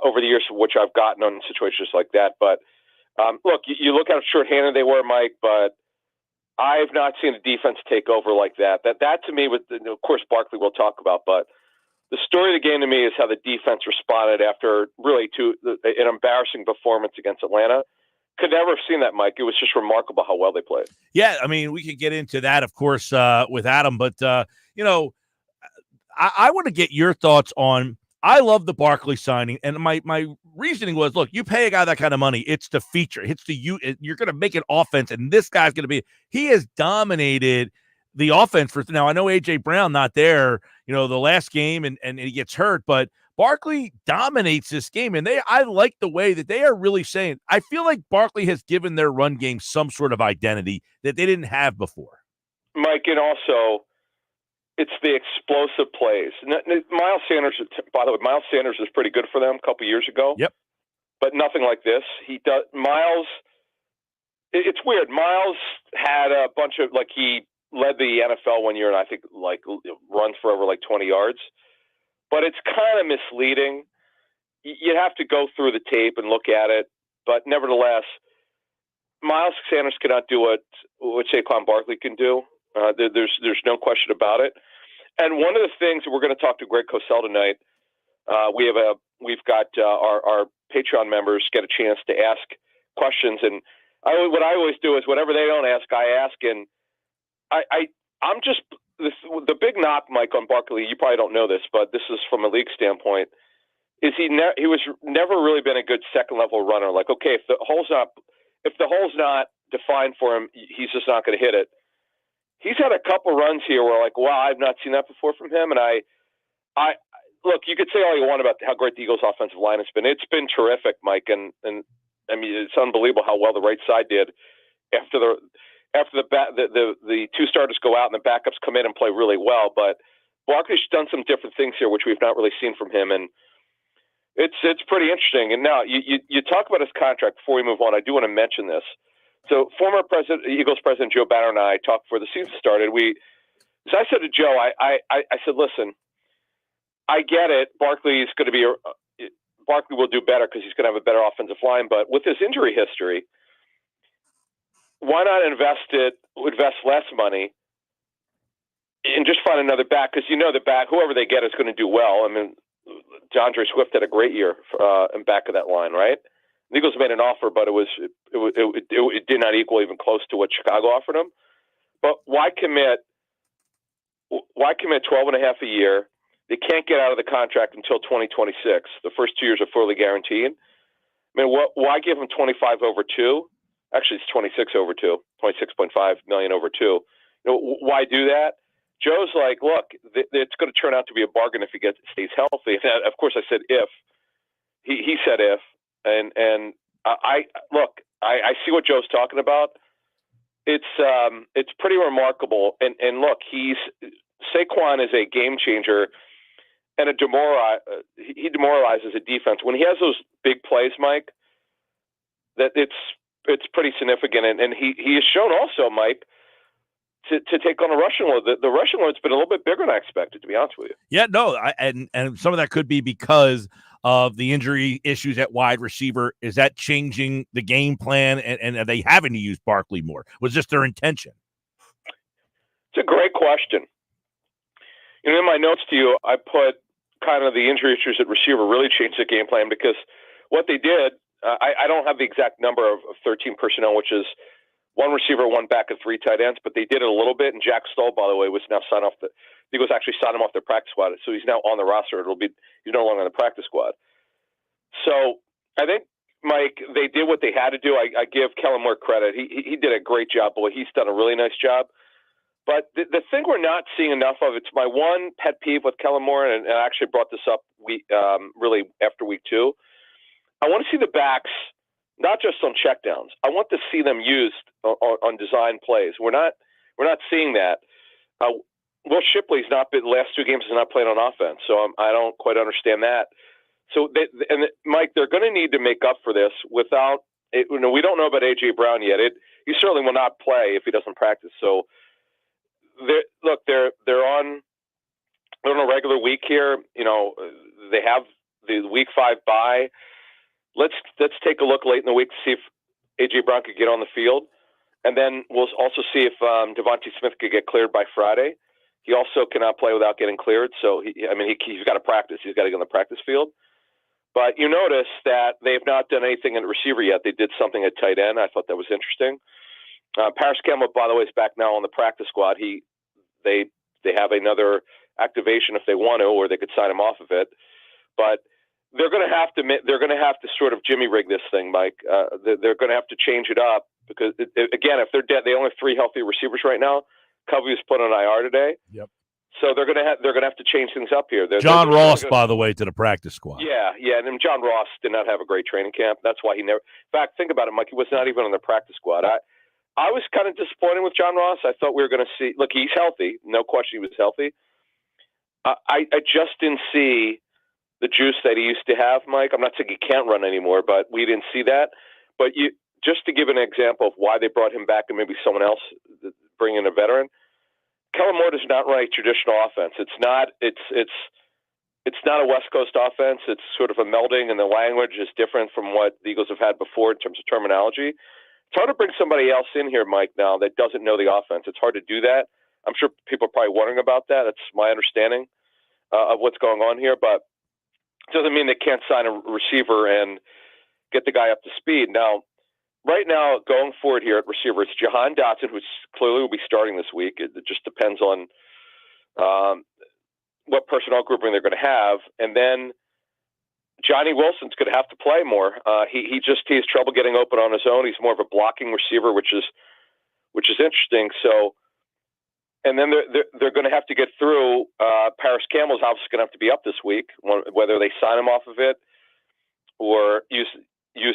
over the years, which I've gotten on situations like that. But look, you look how shorthanded they were, Mike, but I've not seen a defense take over like that. That to me, of course, Barkley we'll talk about, but the story of the game to me is how the defense responded after really an embarrassing performance against Atlanta. Could never have seen that, Mike. It was just remarkable how well they played. Yeah, I mean, we could get into that, of course, with Adam, but I want to get your thoughts on. I love the Barkley signing, and my reasoning was, look, you pay a guy that kind of money, it's the feature, you're going to make an offense, and this guy's going to be. He has dominated the offense for now. I know AJ Brown not there, the last game, and he gets hurt, but Barkley dominates this game, and I like the way that they are really saying. I feel like Barkley has given their run game some sort of identity that they didn't have before. Mike, and also, it's the explosive plays. Miles Sanders, by the way, Miles Sanders was pretty good for them a couple years ago. Yep. But nothing like this. Miles, it's weird. Miles had a bunch of, he led the NFL one year, and I think, runs for over 20 yards. But it's kind of misleading. You have to go through the tape and look at it. But nevertheless, Miles Sanders cannot do what Saquon Barkley can do. There's no question about it. And one of the things that we're going to talk to Greg Cosell tonight, we've got our Patreon members get a chance to ask questions, and what I always do is whatever they don't ask, I ask, and I'm just the big knock, Mike, on Barkley. You probably don't know this, but this is from a league standpoint. Is he was never really been a good second level runner. Okay, if the hole's not defined for him, he's just not going to hit it. He's had a couple runs here where wow, I've not seen that before from him. And I look, you could say all you want about how great the Eagles offensive line has been. It's been terrific, Mike. And I mean, it's unbelievable how well the right side did after the two starters go out and the backups come in and play really well. But Barkley's done some different things here, which we've not really seen from him. And it's pretty interesting. And now you talk about his contract before we move on. I do want to mention this. So former Eagles president Joe Banner and I talked before the season started. So I said to Joe, I said, listen, I get it. Barkley will do better because he's going to have a better offensive line. But with his injury history, why not invest less money and just find another back? Because the back, whoever they get is going to do well. I mean, DeAndre Swift had a great year in back of that line, right? The Eagles made an offer, but it did not equal even close to what Chicago offered him. But why commit 12.5 a year? They can't get out of the contract until 2026. The first 2 years are fully guaranteed. I mean, why give him 25 over 2? Actually, it's 26 over 2, 26.5 million over 2. Why do that? Joe's like, look, it's going to turn out to be a bargain if he stays healthy. And of course, I said if. He said if. And I see what Joe's talking about. It's pretty remarkable. And look, Saquon is a game changer and he demoralizes a defense when he has those big plays, Mike. That it's pretty significant, and he has shown also, Mike, to take on a rushing load. The rushing load's been a little bit bigger than I expected, to be honest with you. Yeah, no, and some of that could be because of the injury issues at wide receiver. Is that changing the game plan, and are they having to use Barkley more? Was this their intention? It's a great question. In my notes to you, I put kind of the injury issues at receiver really changed the game plan, because what they did, I don't have the exact number of 13 personnel, which is one receiver, one back, and 3 tight ends, but they did it a little bit. And Jack Stoll, by the way, was now signed off the Eagles actually signed him off their practice squad, so he's now on the roster. He's no longer on the practice squad. So I think, Mike, they did what they had to do. I give Kellen Moore credit. He did a great job. Boy, he's done a really nice job. But the thing we're not seeing enough of, it's my one pet peeve with Kellen Moore, and I actually brought this up really after week 2. I want to see the backs not just on checkdowns. I want to see them used on design plays. We're not seeing that. Will Shipley's not been last 2 games has not played on offense, so I don't quite understand that. So Mike, they're going to need to make up for this without. We don't know about A.J. Brown yet. He certainly will not play if he doesn't practice. So they're on a regular week here. They have the week 5 bye. Let's take a look late in the week to see if A.J. Brown could get on the field. And then we'll also see if Devontae Smith could get cleared by Friday. He also cannot play without getting cleared. So, he's got to practice. He's got to get on the practice field. But you notice that they have not done anything at receiver yet. They did something at tight end. I thought that was interesting. Paris Campbell, by the way, is back now on the practice squad. They have another activation if they want to, or they could sign him off of it. But they're going to have to sort of Jimmy rig this thing, Mike. They're going to have to change it up because again, if they're dead, they only have 3 healthy receivers right now. Covey was put on IR today. Yep. So they're going to have to change things up here. John Ross, by the way, to the practice squad. Yeah, and then John Ross did not have a great training camp. That's why he never. In fact, think about it, Mike. He was not even on the practice squad. I was kind of disappointed with John Ross. I thought we were going to see. Look, he's healthy, no question. He was healthy. I just didn't see the juice that he used to have, Mike. I'm not saying he can't run anymore, but we didn't see that. But just to give an example of why they brought him back and maybe someone else bring in a veteran. Kellen Moore does not run a traditional offense. It's not a West Coast offense. It's sort of a melding, and the language is different from what the Eagles have had before in terms of terminology. It's hard to bring somebody else in here, Mike, now that doesn't know the offense. It's hard to do that. I'm sure people are probably wondering about that. That's my understanding of what's going on here, but it doesn't mean they can't sign a receiver and get the guy up to speed. Now, right now, going forward here at receiver, it's Jahan Dotson, who clearly will be starting this week. It just depends on what personnel grouping they're going to have. And then Johnny Wilson's going to have to play more. He has trouble getting open on his own. He's more of a blocking receiver, which is interesting. So, and then they're going to have to get through. Paris Campbell's obviously going to have to be up this week, whether they sign him off of it or use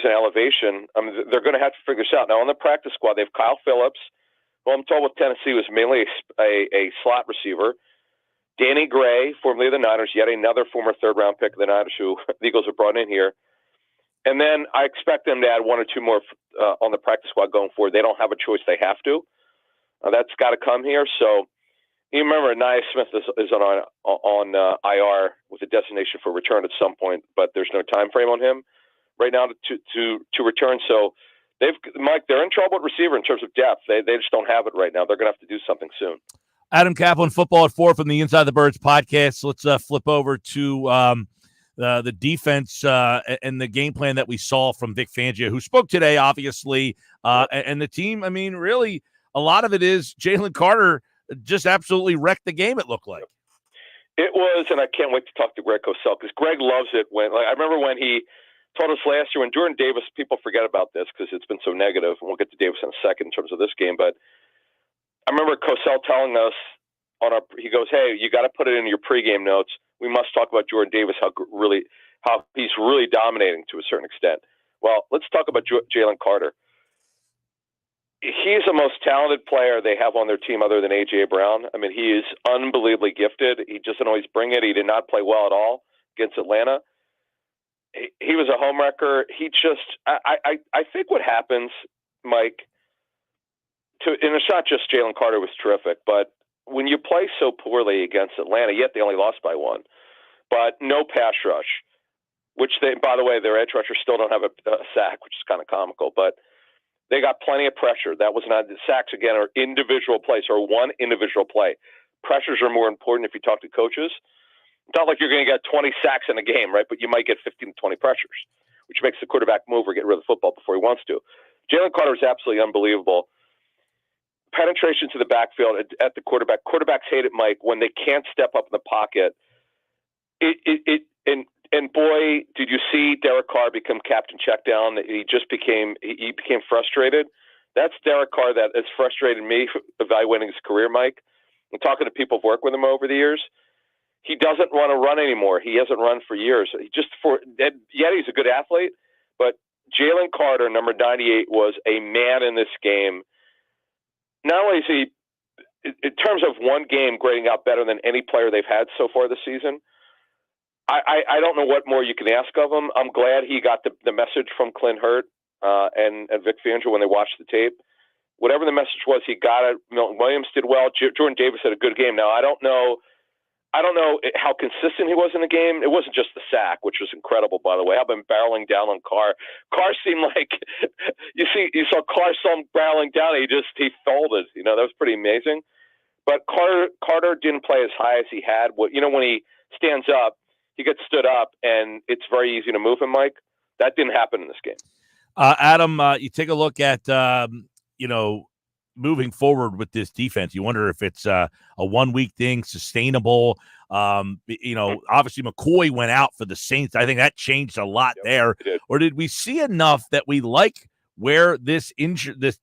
an elevation. They're going to have to figure this out. Now, on the practice squad, they have Kyle Phillips, who I'm told with Tennessee was mainly a slot receiver. Danny Gray, formerly of the Niners, yet another former third-round pick of the Niners who the Eagles have brought in here. And then I expect them to add 1 or 2 more on the practice squad going forward. They don't have a choice. They have to. That's got to come here. So you remember Nia Smith is on IR with a destination for return at some point, but there's no time frame on him right now to return. So they're in trouble at receiver in terms of depth. They just don't have it right now. They're going to have to do something soon. Adam Kaplan, Football at 4 from the Inside the Birds podcast. Let's flip over to the defense and the game plan that we saw from Vic Fangio, who spoke today, obviously, and the team. I mean, really, a lot of it is Jalen Carter just absolutely wrecked the game, it looked like. It was, and I can't wait to talk to Greg Cosell because Greg loves it. I remember when he told us last year when Jordan Davis, people forget about this because it's been so negative, and we'll get to Davis in a second in terms of this game, but I remember Cosell telling us he goes, "Hey, you got to put it in your pregame notes. We must talk about Jordan Davis, how he's really dominating to a certain extent." Well, let's talk about Jalen Carter. He's the most talented player they have on their team other than A.J. Brown. I mean, he is unbelievably gifted. He just doesn't always bring it. He did not play well at all against Atlanta. He was a homewrecker. I think what happens, Mike, and it's not just Jalen Carter was terrific, but when you play so poorly against Atlanta, yet they only lost by 1, but no pass rush, which by the way, their edge rushers still don't have a sack, which is kind of comical, but they got plenty of pressure. That was not the sacks again, are individual plays or one individual play. Pressures are more important if you talk to coaches. It's not like you're going to get 20 sacks in a game, right? But you might get 15 to 20 pressures, which makes the quarterback move or get rid of the football before he wants to. Jalen Carter is absolutely unbelievable. Penetration to the backfield at the quarterback. Quarterbacks hate it, Mike, when they can't step up in the pocket. And boy, did you see Derek Carr become captain checkdown? He became frustrated. That's Derek Carr that has frustrated me evaluating his career, Mike. I'm talking to people who've worked with him over the years. He doesn't want to run anymore. He hasn't run for years. Yet he's a good athlete, but Jalen Carter, number 98, was a man in this game. Not only is he, in terms of one game, grading out better than any player they've had so far this season. I don't know what more you can ask of him. I'm glad he got the message from Clint Hurt and Vic Fangio when they watched the tape. Whatever the message was, he got it. Milton Williams did well. Jordan Davis had a good game. Now, I don't know how consistent he was in the game. It wasn't just the sack, which was incredible, by the way. I've been barreling down on Carr. Carr seemed like you saw Carr barreling down. He folded. That was pretty amazing. But Carter didn't play as high as he had. When he stands up, he gets stood up, and it's very easy to move him, Mike. That didn't happen in this game. Adam, you take a look at moving forward with this defense. You wonder if it's a 1 week thing, sustainable. Obviously McCoy went out for the Saints. I think that changed a lot there. Or did we see enough that we like where this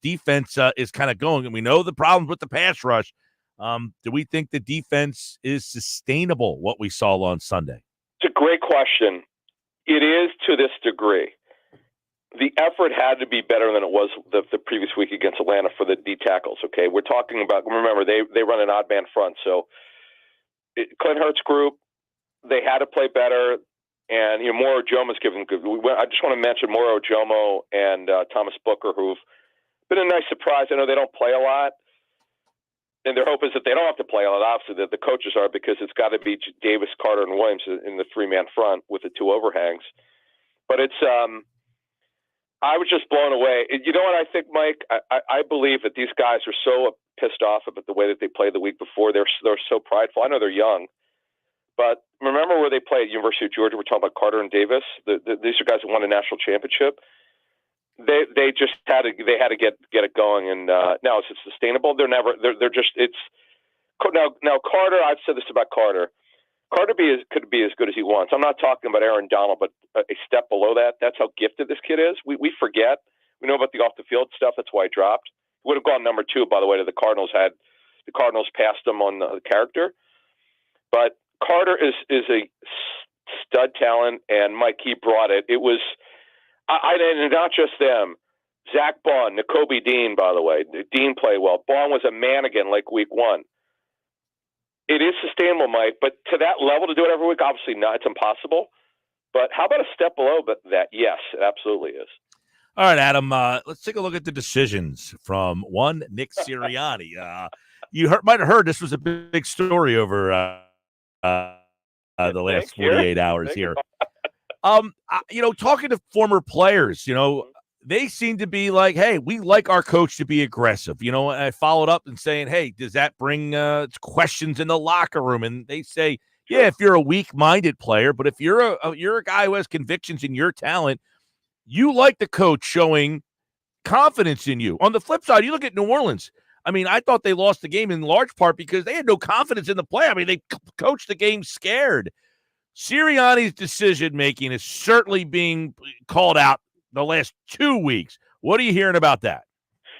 defense is kind of going? And we know the problems with the pass rush. Do we think the defense is sustainable, what we saw on Sunday? It's a great question. It is to this degree. The effort had to be better than it was the previous week against Atlanta for the D tackles. Okay, we're talking about. Remember, they run an odd man front, so Clint Hurt's group, they had to play better, and Moro Jomo's given good. I just want to mention Moro Jomo and Thomas Booker, who've been a nice surprise. I know they don't play a lot, and their hope is that they don't have to play a lot. Obviously, that the coaches are, because it's got to be Davis, Carter, and Williams in the 3-man front with the 2 overhangs. But it's I was just blown away. You know what I think, Mike? I believe that these guys are so pissed off about the way that they played the week before. They're so prideful. I know they're young, but remember where they played at University of Georgia? We're talking about Carter and Davis. These are guys who won a national championship. They just had to get it going, and now is it sustainable? They're just it's now Carter. I've said this about Carter. Carter could be as good as he wants. I'm not talking about Aaron Donald, but a step below that. That's how gifted this kid is. We forget. We know about the off the field stuff. That's why he dropped. He would have gone number 2, by the way, to the Cardinals. Had the Cardinals passed him on the character, but Carter is a stud talent, and Mike, he brought it. It was and not just them. Zach Bond, Nakobe Dean, by the way. Dean played well. Bond was a man again, like week 1. It is sustainable, Mike, but to that level, to do it every week, obviously not. It's impossible. But how about a step below that? Yes, it absolutely is. All right, Adam, let's take a look at the decisions from one Nick Sirianni. You might have heard this was a big story over the last 48 hours here. Talking to former players, they seem to be like, hey, we like our coach to be aggressive. I followed up and saying, hey, does that bring questions in the locker room? And they say, yeah, if you're a weak-minded player, but if you're a guy who has convictions in your talent, you like the coach showing confidence in you. On the flip side, you look at New Orleans. I mean, I thought they lost the game in large part because they had no confidence in the play. I mean, they coached the game scared. Sirianni's decision-making is certainly being called out the last 2 weeks. What are you hearing about that?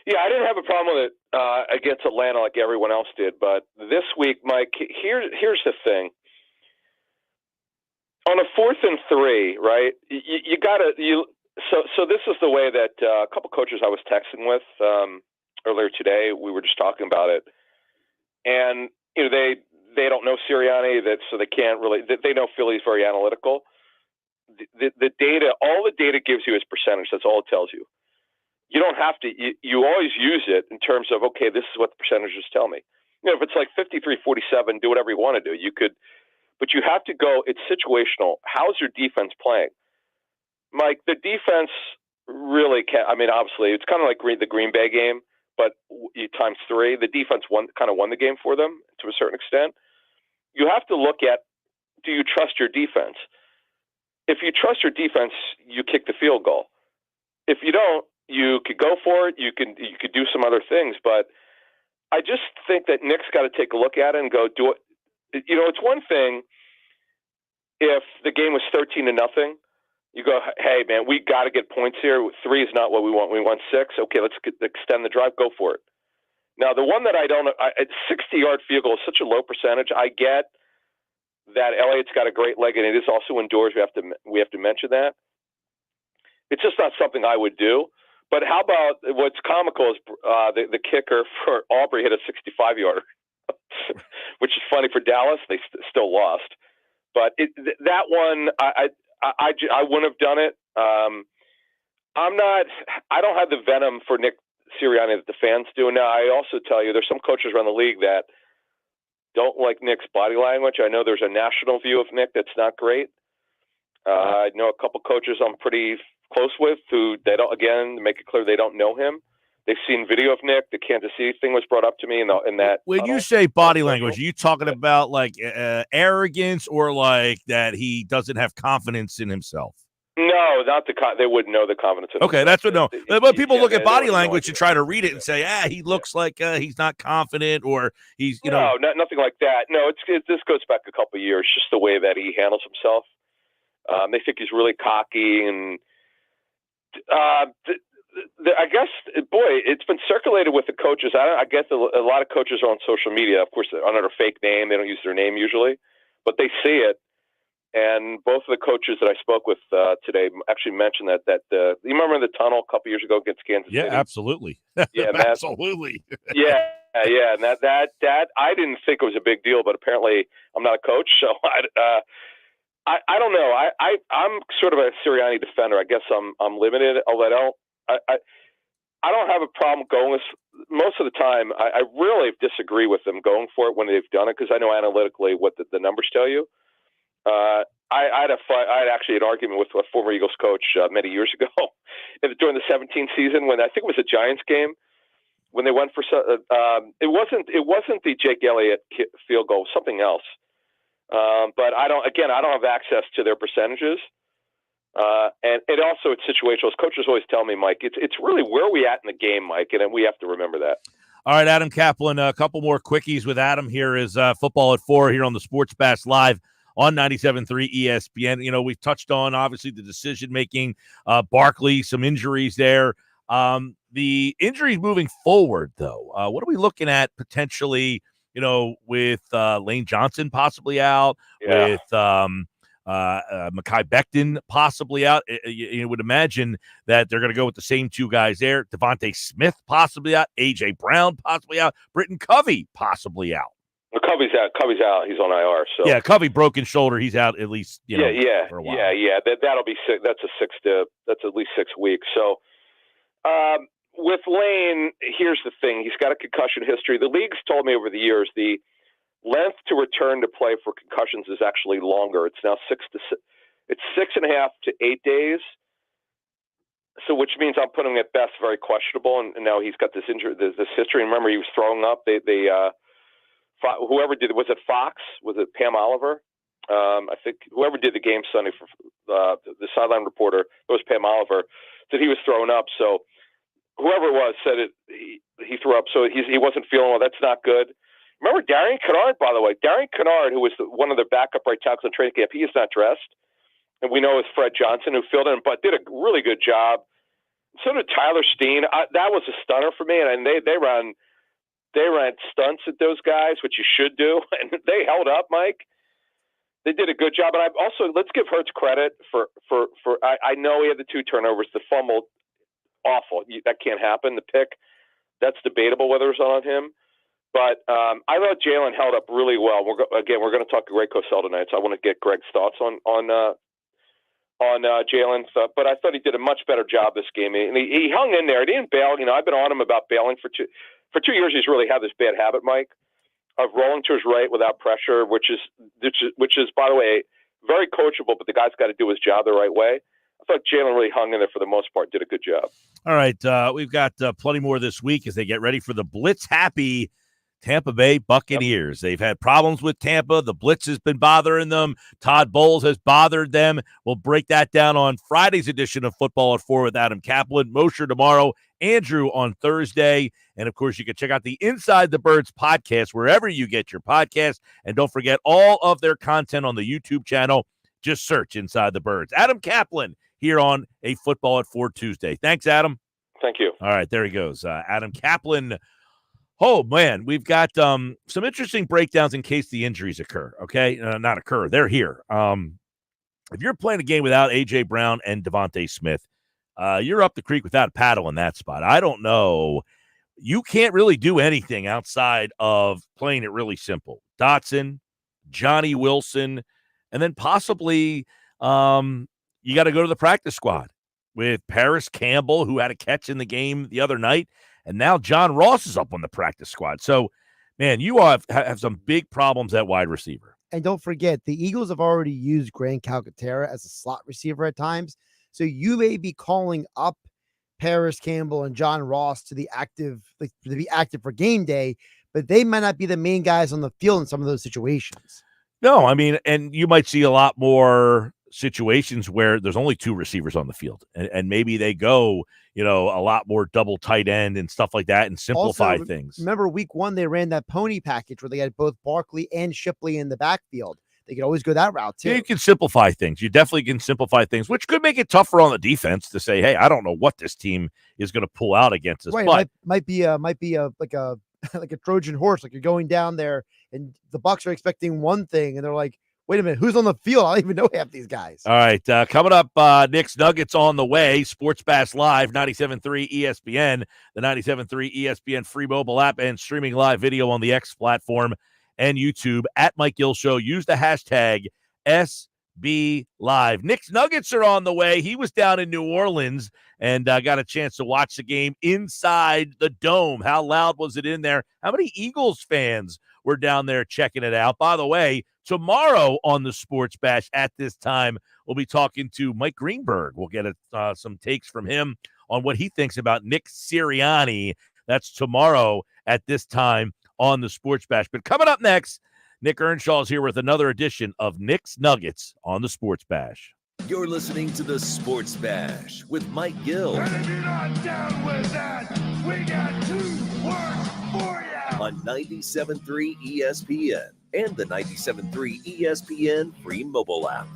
Yeah, I didn't have a problem with it against Atlanta like everyone else did, but this week, Mike, here's the thing. On a 4th and 3, right? So this is the way that a couple coaches I was texting with earlier today. We were just talking about it, and they don't know Sirianni, so they can't really. They know Philly's very analytical. The data, all the data gives you is percentage. That's all it tells you. You don't have to. You always use it in terms of, okay, this is what the percentages tell me. If it's like 53-47, do whatever you want to do. You could, but you have to go. It's situational. How's your defense playing, Mike? The defense really can't. I mean, obviously, it's kind of like the Green Bay game, but times 3. The defense won the game for them to a certain extent. You have to look at, do you trust your defense? If you trust your defense, you kick the field goal. If you don't, you could go for it. You could do some other things. But I just think that Nick's got to take a look at it and go do it. It's one thing if the game was 13-0. You go, hey, man, we got to get points here. 3 is not what we want. We want 6. Okay, let's extend the drive. Go for it. Now, the one that I don't – a 60-yard field goal is such a low percentage. I get that Elliott's got a great leg, and it is also indoors. We have to mention that. It's just not something I would do. But how about what's comical is the kicker for Aubrey hit a 65-yarder, which is funny for Dallas. They still lost. But that one, I wouldn't have done it. I don't have the venom for Nick Sirianni that the fans do. Now, I also tell you, there's some coaches around the league that don't like Nick's body language. I know there's a national view of Nick that's not great. I know a couple coaches I'm pretty close with who they don't, again, make it clear they don't know him. They've seen video of Nick. The Kansas City thing was brought up to me in that. When you say body language, are you talking about like arrogance or like that he doesn't have confidence in himself? No, not they wouldn't know the confidence. Okay, that's what no. But people look at body language and try to read it and say, he looks like he's not confident or he's nothing like that. No, this goes back a couple of years. Just the way that he handles himself. They think he's really cocky and. I guess, boy, it's been circulated with the coaches. I guess a lot of coaches are on social media. Of course, under a fake name. They don't use their name usually, but they see it. And both of the coaches that I spoke with today actually mentioned that you remember the tunnel a couple years ago against Kansas City? Yeah, absolutely. Yeah, absolutely. yeah. And that I didn't think it was a big deal, but apparently I'm not a coach, so I don't know. I'm sort of a Sirianni defender. I guess I'm limited. Although I don't have a problem going with most of the time. I really disagree with them going for it when they've done it because I know analytically what the numbers tell you. I had actually an argument with a former Eagles coach many years ago during the 17 season when I think it was a Giants game when they went for it wasn't the Jake Elliott field goal, something else. But I don't have access to their percentages. And it also, it's situational. As coaches always tell me, Mike, it's really where are we at in the game, Mike, and we have to remember that. All right, Adam Kaplan, a couple more quickies with Adam. Here is Football at 4 here on the Sports Bash Live on 97.3 ESPN. You know, we've touched on, obviously, the decision-making, Barkley, some injuries there. The injuries moving forward, though, what are we looking at potentially, with Lane Johnson possibly out, with Mekhi Becton possibly out? You would imagine that they're going to go with the same two guys there. Devontae Smith possibly out. A.J. Brown possibly out. Britton Covey possibly out. Well, Covey's out. He's on IR. So yeah, Covey broken shoulder. He's out at least for a while. Yeah. That'll be that's at least 6 weeks. So with Lane, here's the thing. He's got a concussion history. The league's told me over the years the length to return to play for concussions is actually longer. It's now 6.5 to 8 days. So, which means I'm putting him at best very questionable. And now he's got this injury, this history. And remember, he was throwing up. Whoever did it, was it Fox? Was it Pam Oliver? I think whoever did the game Sunday for the sideline reporter, it was Pam Oliver, said he was throwing up. So whoever it was said he threw up. So he wasn't feeling well. That's not good. Remember Darian Kennard, by the way. Darian Kennard, who was one of the backup right tackles in training camp, he is not dressed. And we know it's Fred Johnson who filled in, but did a really good job. So did Tyler Steen. That was a stunner for me. And they ran stunts at those guys, which you should do. And they held up, Mike. They did a good job. And let's give Hurts credit for I know he had the 2 turnovers, the fumble, awful. That can't happen. The pick, that's debatable whether it's on him. But I thought Jalen held up really well. We're going to talk to Greg Cosell tonight, so I want to get Greg's thoughts on Jalen. But I thought he did a much better job this game. And he hung in there. He didn't bail. I've been on him about bailing for 2 years. He's really had this bad habit, Mike, of rolling to his right without pressure, which is by the way very coachable. But the guy's got to do his job the right way. I thought Jalen really hung in there for the most part. Did a good job. All right, we've got plenty more this week as they get ready for the blitz-happy Tampa Bay Buccaneers. They've had problems with Tampa. The blitz has been bothering them. Todd Bowles has bothered them. We'll break that down on Friday's edition of Football at 4 with Adam Kaplan. Mosher tomorrow, Andrew on Thursday. And, of course, you can check out the Inside the Birds podcast wherever you get your podcast. And don't forget all of their content on the YouTube channel. Just search Inside the Birds. Adam Kaplan here on a Football at 4 Tuesday. Thanks, Adam. Thank you. All right, there he goes. Adam Kaplan. Oh, man, we've got some interesting breakdowns in case the injuries occur, okay? Not occur. They're here. If you're playing a game without A.J. Brown and Devontae Smith, you're up the creek without a paddle in that spot. I don't know. You can't really do anything outside of playing it really simple. Dotson, Johnny Wilson, and then possibly you got to go to the practice squad with Paris Campbell, who had a catch in the game the other night, and now John Ross is up on the practice squad. So, man, you have some big problems at wide receiver. And don't forget, the Eagles have already used Grant Calcaterra as a slot receiver at times. So you may be calling up Paris Campbell and John Ross to be active for game day, but they might not be the main guys on the field in some of those situations. No, I mean, and you might see a lot more situations where there's only 2 receivers on the field, and maybe they go, a lot more double tight end and stuff like that and simplify things. Remember week 1, they ran that pony package where they had both Barkley and Shipley in the backfield. They could always go that route too. You can simplify things. You definitely can simplify things, which could make it tougher on the defense to say, hey, I don't know what this team is going to pull out against us. Right. But might be like a Trojan horse. Like you're going down there and the Bucs are expecting one thing and they're like, wait a minute, who's on the field? I don't even know half these guys. All right. Coming up, Knicks Nuggets on the way. Sports Bash Live, 97.3 ESPN, the 97.3 ESPN free mobile app, and streaming live video on the X platform and YouTube at Mike Gill Show. Use the hashtag SB Live. Knicks Nuggets are on the way. He was down in New Orleans and got a chance to watch the game inside the dome. How loud was it in there? How many Eagles fans were down there checking it out? By the way, tomorrow on the Sports Bash at this time, we'll be talking to Mike Greenberg. We'll get some takes from him on what he thinks about Nick Sirianni. That's tomorrow at this time on the Sports Bash. But coming up next, Nick Earnshaw is here with another edition of Knicks Nuggets on the Sports Bash. You're listening to the Sports Bash with Mike Gill. And if you're not down with that, we got 2 words for you. On 97.3 ESPN and the 97.3 ESPN free mobile app.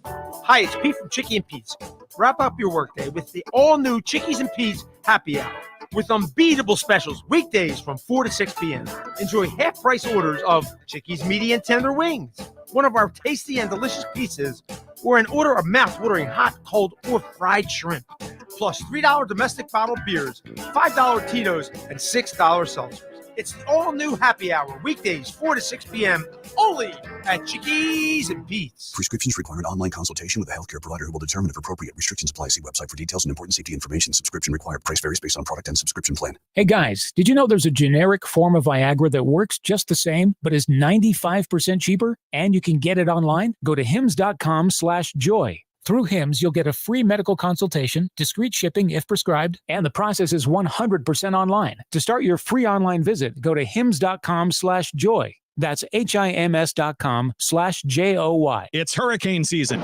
Hi, it's Pete from Chickie and Pete's. Wrap up your workday with the all-new Chickies and Pete's Happy Hour with unbeatable specials weekdays from 4 to 6 p.m. Enjoy half-price orders of Chickies medium tender wings, one of our tasty and delicious pizzas, or an order of mouth-watering hot, cold, or fried shrimp. Plus $3 domestic bottled beers, $5 Tito's, and $6 seltzers. It's the all-new Happy Hour, weekdays 4 to 6 p.m., only at Chickies and Pete's. Prescriptions require an online consultation with a healthcare provider who will determine if appropriate restrictions apply. See website for details and important safety information. Subscription required. Price varies based on product and subscription plan. Hey guys, did you know there's a generic form of Viagra that works just the same, but is 95% cheaper? And you can get it online? Go to hims.com/joy. Through Hims, you'll get a free medical consultation, discreet shipping if prescribed, and the process is 100% online. To start your free online visit, go to hims.com/joy. That's HIMS.com/JOY. It's hurricane season.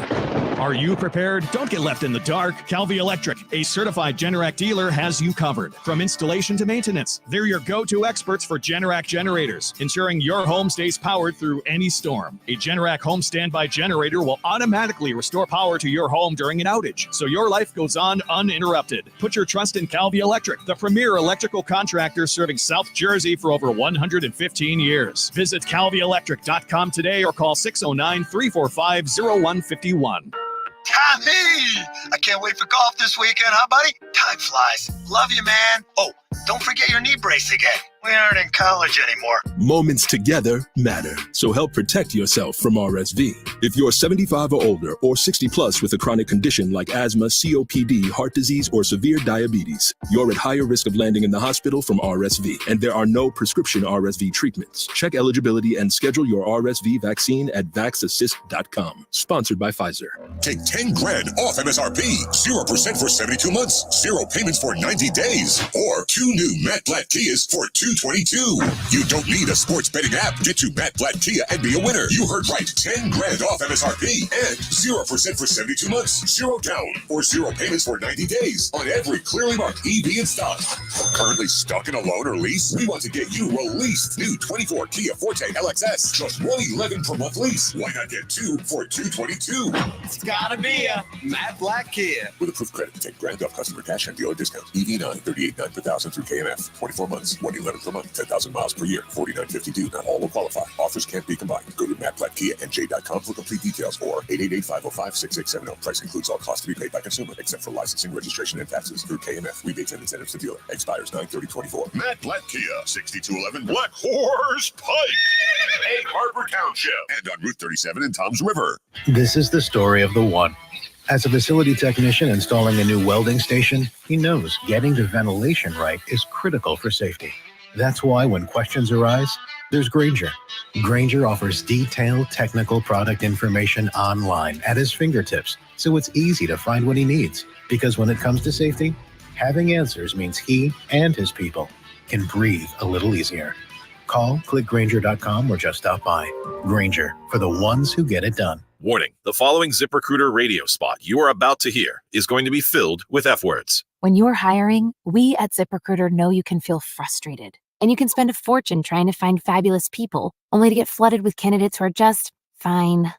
Are you prepared? Don't get left in the dark. Calvi Electric, a certified Generac dealer, has you covered. From installation to maintenance, they're your go-to experts for Generac generators, ensuring your home stays powered through any storm. A Generac home standby generator will automatically restore power to your home during an outage, so your life goes on uninterrupted. Put your trust in Calvi Electric, the premier electrical contractor serving South Jersey for over 115 years. Visit CalviElectric.com today or call 609-345-0151. Tommy! I can't wait for golf this weekend, huh, buddy? Time flies. Love you, man. Oh, don't forget your knee brace again. We aren't in college anymore. Moments together matter, so help protect yourself from RSV. If you're 75 or older or 60 plus with a chronic condition like asthma, COPD, heart disease, or severe diabetes, you're at higher risk of landing in the hospital from RSV, and there are no prescription RSV treatments. Check eligibility and schedule your RSV vaccine at vaxassist.com. Sponsored by Pfizer. Take 10 grand off MSRP, 0% for 72 months, 0 payments for 90 days, or 2 new Matt Blatt Kias for $222. You don't need a sports betting app. Get to Matt Blatt Kia and be a winner. You heard right. 10 grand off MSRP and 0% for 72 months, 0 down, or 0 payments for 90 days on every clearly marked EV in stock. Currently stuck in a loan or lease? We want to get you released. New 24 Kia Forte LXS. Just $111 per month lease. Why not get 2 for $222? Scott gotta be a Matt Black Kia. With approved credit, take Grand Theft customer cash and dealer discount. EV9, $38,900 per thousand through KMF. 24 months, $1,100 per month, 10,000 miles per year, $49.52. Not all will qualify. Offers can't be combined. Go to mattblackkianj.com for complete details or 888-505-6670. Price includes all costs to be paid by consumer, except for licensing, registration, and taxes through KMF. Rebates and incentives to dealer. Expires 9/30/24. Matt Black Kia, 6211 Black Horse Pike, Egg Harbor Township, and on Route 37 in Toms River. This is the story of the one. As a facility technician installing a new welding station, he knows getting the ventilation right is critical for safety. That's why when questions arise, there's Grainger. Grainger offers detailed technical product information online at his fingertips, so it's easy to find what he needs. Because when it comes to safety, having answers means he and his people can breathe a little easier. Call, click Grainger.com, or just stop by. Grainger, for the ones who get it done. Warning, the following ZipRecruiter radio spot you are about to hear is going to be filled with F words. When you're hiring, we at ZipRecruiter know you can feel frustrated. And you can spend a fortune trying to find fabulous people, only to get flooded with candidates who are just fine.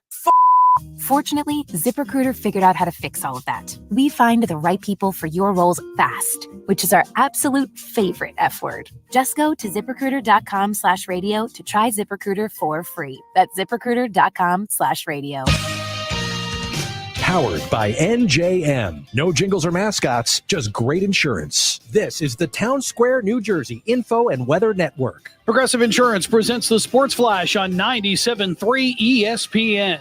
Fortunately, ZipRecruiter figured out how to fix all of that. We find the right people for your roles fast, which is our absolute favorite F word. Just go to ZipRecruiter.com/radio to try ZipRecruiter for free. That's ZipRecruiter.com/radio. Powered by NJM. No jingles or mascots, just great insurance. This is the Town Square, New Jersey Info and Weather Network. Progressive Insurance presents the Sports Flash on 97.3 ESPN.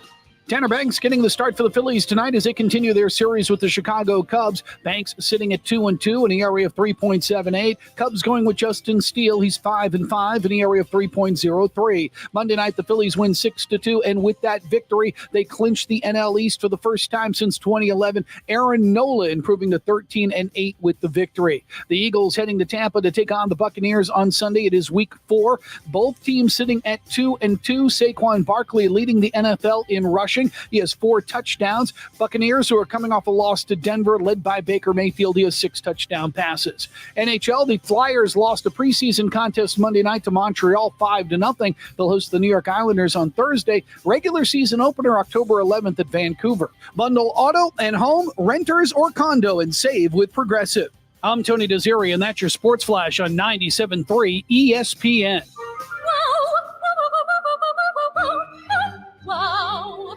Tanner Banks getting the start for the Phillies tonight as they continue their series with the Chicago Cubs. Banks sitting at 2-2, an ERA of 3.78. Cubs going with Justin Steele. He's 5-5, an ERA of 3.03. Monday night, the Phillies win 6-2, and with that victory, they clinch the NL East for the first time since 2011. Aaron Nola improving to 13-8 with the victory. The Eagles heading to Tampa to take on the Buccaneers on Sunday. It is Week 4. Both teams sitting at 2-2. Saquon Barkley leading the NFL in rushing. He has 4 touchdowns. Buccaneers, who are coming off a loss to Denver, led by Baker Mayfield, he has 6 touchdown passes. NHL, the Flyers lost a preseason contest Monday night to Montreal 5-0. They'll host the New York Islanders on Thursday. Regular season opener October 11th at Vancouver. Bundle auto and home, renters or condo, and save with Progressive. I'm Tony Desiri, and that's your Sports Flash on 97.3 ESPN.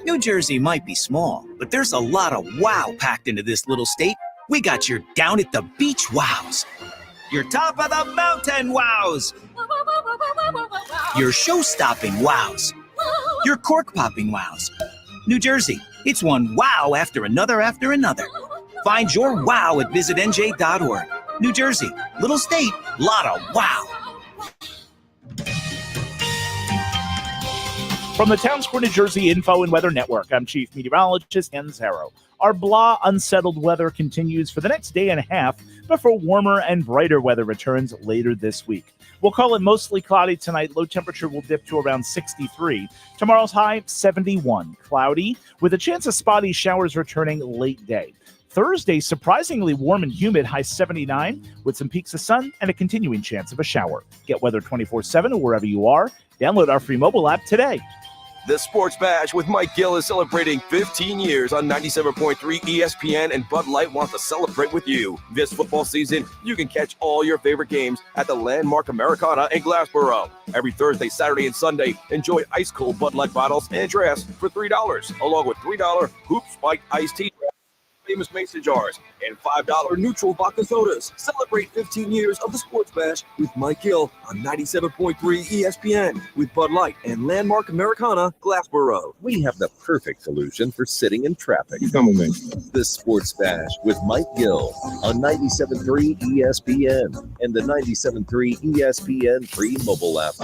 New Jersey might be small, but there's a lot of wow packed into this little state. We got your down at the beach wows, your top of the mountain wows, your show-stopping wows, your cork-popping wows. New Jersey, it's one wow after another after another. Find your wow at visitnj.org. New Jersey, little state, lot of wow. From the Town Square, New Jersey Info and Weather Network, I'm Chief Meteorologist Ken Zaro. Our blah, unsettled weather continues for the next day and a half before warmer and brighter weather returns later this week. We'll call it mostly cloudy tonight. Low temperature will dip to around 63. Tomorrow's high, 71. Cloudy, with a chance of spotty showers returning late day. Thursday, surprisingly warm and humid, high 79, with some peaks of sun and a continuing chance of a shower. Get weather 24/7 or wherever you are. Download our free mobile app today. The Sports Bash with Mike Gill is celebrating 15 years on 97.3 ESPN, and Bud Light wants to celebrate with you. This football season, you can catch all your favorite games at the Landmark Americana in Glassboro. Every Thursday, Saturday, and Sunday, enjoy ice-cold Bud Light bottles and drafts for $3, along with $3 Hoop Spike iced tea, famous mason jars, and $5 neutral vodka sodas. Celebrate 15 years of the Sports Bash with Mike Gill on 97.3 ESPN with Bud Light and Landmark Americana, Glassboro. We have the perfect solution for sitting in traffic. Come with me. The Sports Bash with Mike Gill on 97.3 ESPN and the 97.3 ESPN free mobile app.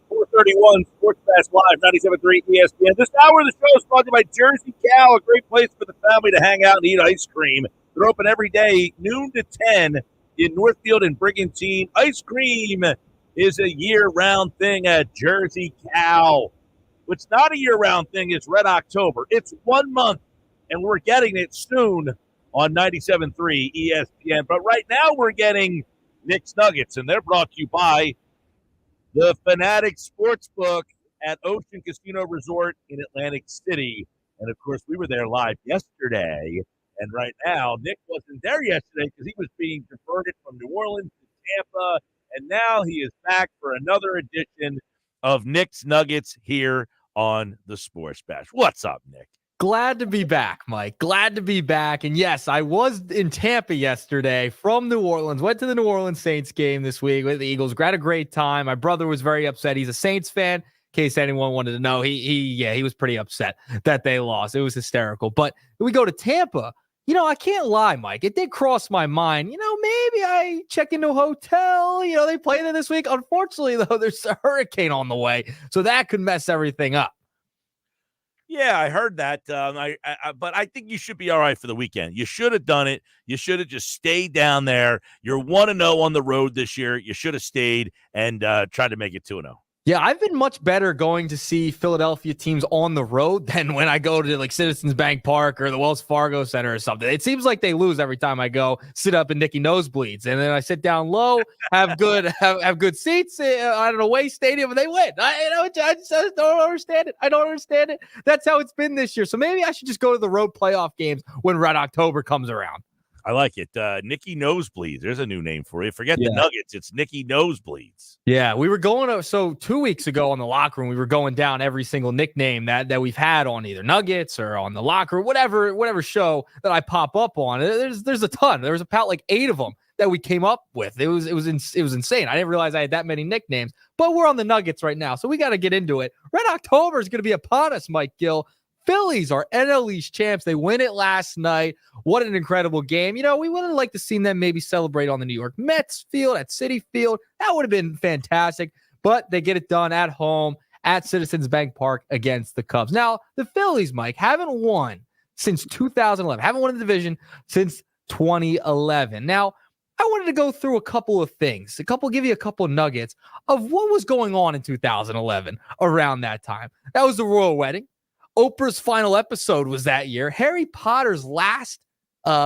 431 Sports Bash Live, 97.3 ESPN. This hour of the show is sponsored by Jersey Cow, a great place for the family to hang out and eat ice cream. They're open every day, noon to 10 in Northfield and Brigantine. Ice cream is a year-round thing at Jersey Cow. What's not a year-round thing is Red October. It's 1 month, and we're getting it soon on 97.3 ESPN. But right now we're getting Nick's Nuggets, and they're brought to you by the Fanatic Sportsbook at Ocean Casino Resort in Atlantic City. And, of course, we were there live yesterday. And right now, Nick wasn't there yesterday because he was being diverted from New Orleans to Tampa. And now he is back for another edition of Nick's Nuggets here on the Sports Bash. What's up, Nick? Glad to be back, Mike. Glad to be back. And yes, I was in Tampa yesterday from New Orleans. Went to the New Orleans Saints game this week with the Eagles. Had a great time. My brother was very upset. He's a Saints fan. In case anyone wanted to know, he was pretty upset that they lost. It was hysterical. But we go to Tampa. I can't lie, Mike. It did cross my mind. Maybe I check into a hotel. They play there this week. Unfortunately, though, there's a hurricane on the way, so that could mess everything up. Yeah, I heard that. But I think you should be all right for the weekend. You should have done it. You should have just stayed down there. You're 1-0 on the road this year. You should have stayed and tried to make it 2-0. Yeah, I've been much better going to see Philadelphia teams on the road than when I go to like Citizens Bank Park or the Wells Fargo Center or something. It seems like they lose every time I go sit up in Nicky Nosebleeds, and then I sit down low, have good seats at an away stadium, and they win. I just don't understand it. I don't understand it. That's how it's been this year. So maybe I should just go to the road playoff games when Red October comes around. I like it. Nicky Nosebleeds. There's a new name for it. Forget the Nuggets. It's Nicky Nosebleeds. Yeah, we were going so 2 weeks ago in the locker room, we were going down every single nickname that we've had on either Nuggets or on the locker, whatever show that I pop up on. There's a ton. There was about like 8 of them that we came up with. It was insane. I didn't realize I had that many nicknames, but we're on the Nuggets right now, so we got to get into it. Red October is going to be upon us, Mike Gill. Phillies are NL East champs. They win it last night. What an incredible game. We would have liked to see them maybe celebrate on the New York Mets field, at Citi Field. That would have been fantastic. But they get it done at home at Citizens Bank Park against the Cubs. Now, the Phillies, Mike, haven't won since 2011. Haven't won the division since 2011. Now, I wanted to go through a couple of things, give you a couple of nuggets of what was going on in 2011 around that time. That was the royal wedding. Oprah's final episode was that year. Harry Potter's last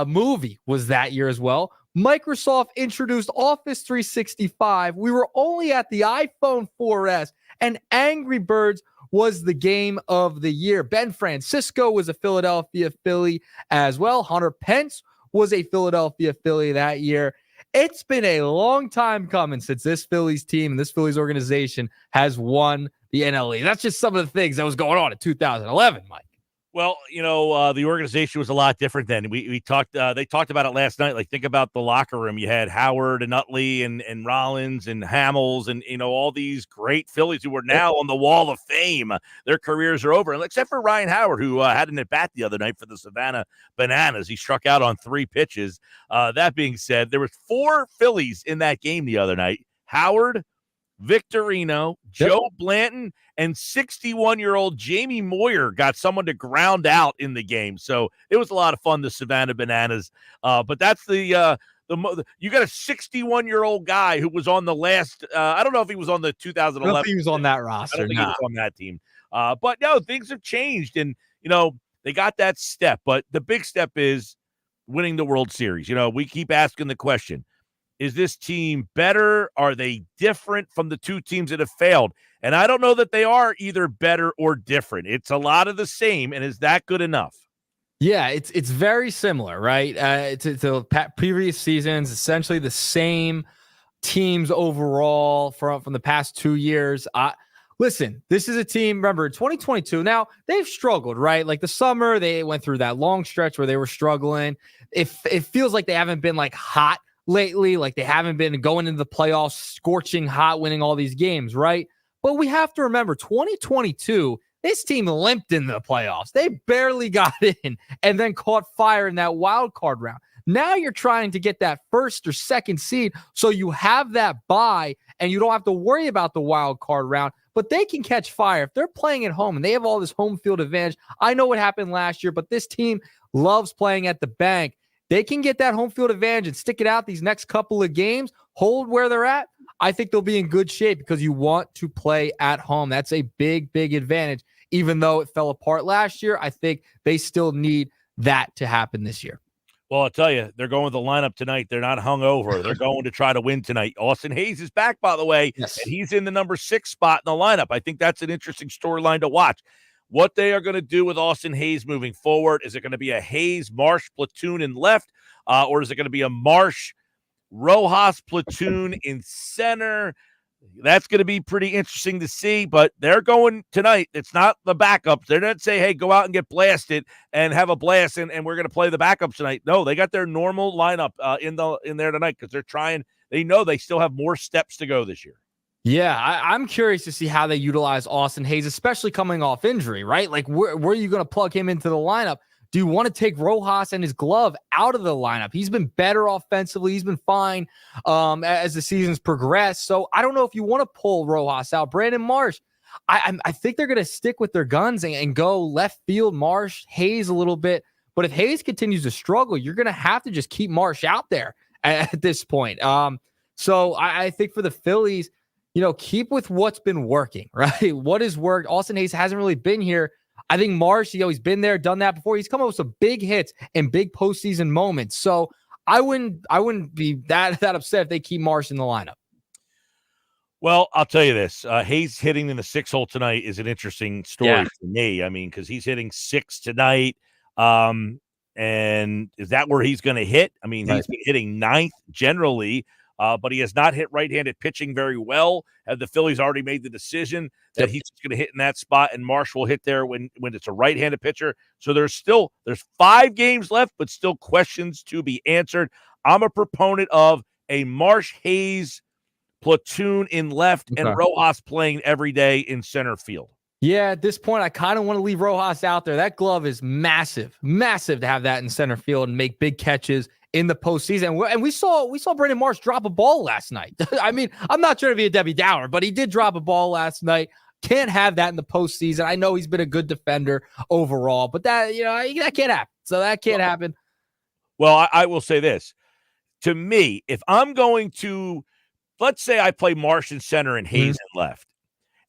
movie was that year as well. Microsoft introduced Office 365. We were only at the iPhone 4S, and Angry Birds was the game of the year. Ben Francisco was a Philadelphia Philly as well. Hunter Pence was a Philadelphia Philly that year. It's been a long time coming since this Phillies team and this Phillies organization has won the NL. That's just some of the things that was going on in 2011, Mike. Well, the organization was a lot different then. We talked. They talked about it last night. Like, think about the locker room. You had Howard and Utley and Rollins and Hamels and all these great Phillies who were now on the Wall of Fame. Their careers are over, except for Ryan Howard, who had an at bat the other night for the Savannah Bananas. He struck out on 3 pitches. That being said, there was 4 Phillies in that game the other night. Howard, Victorino, Joe Blanton, and 61-year-old Jamie Moyer got someone to ground out in the game. So it was a lot of fun, the Savannah Bananas. But that's you got a 61-year-old guy who was on the last. I don't know if he was on the 2011. I don't think he was on that roster. I don't think he was on that team. But no, things have changed, and they got that step. But the big step is winning the World Series. We keep asking the question. Is this team better? Are they different from the 2 teams that have failed? And I don't know that they are either better or different. It's a lot of the same, and is that good enough? Yeah, it's very similar, right? To previous seasons, essentially the same teams overall from the past 2 years. Listen, this is a team, remember, 2022, now they've struggled, right? Like the summer, they went through that long stretch where they were struggling. It feels like they haven't been like hot lately, like they haven't been going into the playoffs, scorching hot, winning all these games, right? But we have to remember, 2022, this team limped in the playoffs. They barely got in and then caught fire in that wild card round. Now you're trying to get that first or second seed so you have that bye and you don't have to worry about the wild card round, but they can catch fire. If they're playing at home and they have all this home field advantage, I know what happened last year, but this team loves playing at the bank. They can get that home field advantage and stick it out these next couple of games, hold where they're at. I think they'll be in good shape because you want to play at home. That's a big, big advantage. Even though it fell apart last year, I think they still need that to happen this year. Well, I'll tell you, they're going with the lineup tonight. They're not hungover. They're going to try to win tonight. Austin Hayes is back, by the way, and he's in the number 6 spot in the lineup. I think that's an interesting storyline to watch. What they are going to do with Austin Hayes moving forward, is it going to be a Hayes-Marsh platoon in left, or is it going to be a Marsh-Rojas platoon in center? That's going to be pretty interesting to see, but they're going tonight. It's not the backups. They're not saying, hey, go out and get blasted and have a blast, and we're going to play the backups tonight. No, they got their normal lineup in there tonight because they're trying. They know they still have more steps to go this year. Yeah, I'm curious to see how they utilize Austin Hayes, especially coming off injury, right? Like, where are you going to plug him into the lineup? Do you want to take Rojas and his glove out of the lineup? He's been better offensively. He's been fine as the season's progressed. So I don't know if you want to pull Rojas out. Brandon Marsh, I think they're going to stick with their guns and go left field, Marsh, Hayes a little bit. But if Hayes continues to struggle, you're going to have to just keep Marsh out there at this point. So I think for the Phillies, keep with what's been working, right? What has worked? Austin Hayes hasn't really been here. I think Marsh, he's been there, done that before. He's come up with some big hits and big postseason moments. So I wouldn't be that upset if they keep Marsh in the lineup. Well, I'll tell you this. Hayes hitting in the 6 hole tonight is an interesting story for me. I mean, because he's hitting 6 tonight. And is that where he's going to hit? I mean, he's been hitting 9th generally. But he has not hit right-handed pitching very well. The Phillies already made the decision that he's just going to hit in that spot, and Marsh will hit there when it's a right-handed pitcher. So there's 5 games left, but still questions to be answered. I'm a proponent of a Marsh-Hayes platoon in left and Rojas playing every day in center field. Yeah, at this point, I kind of want to leave Rojas out there. That glove is massive to have that in center field and make big catches in the postseason. And we saw Brandon Marsh drop a ball last night. I mean, I'm not trying to be a Debbie Downer, but he did drop a ball last night. Can't have that in the postseason. I know he's been a good defender overall, but that can't happen. So that can't happen. Well, I will say this. To me, if I'm going to, let's say I play Marsh in center and Hayes in left,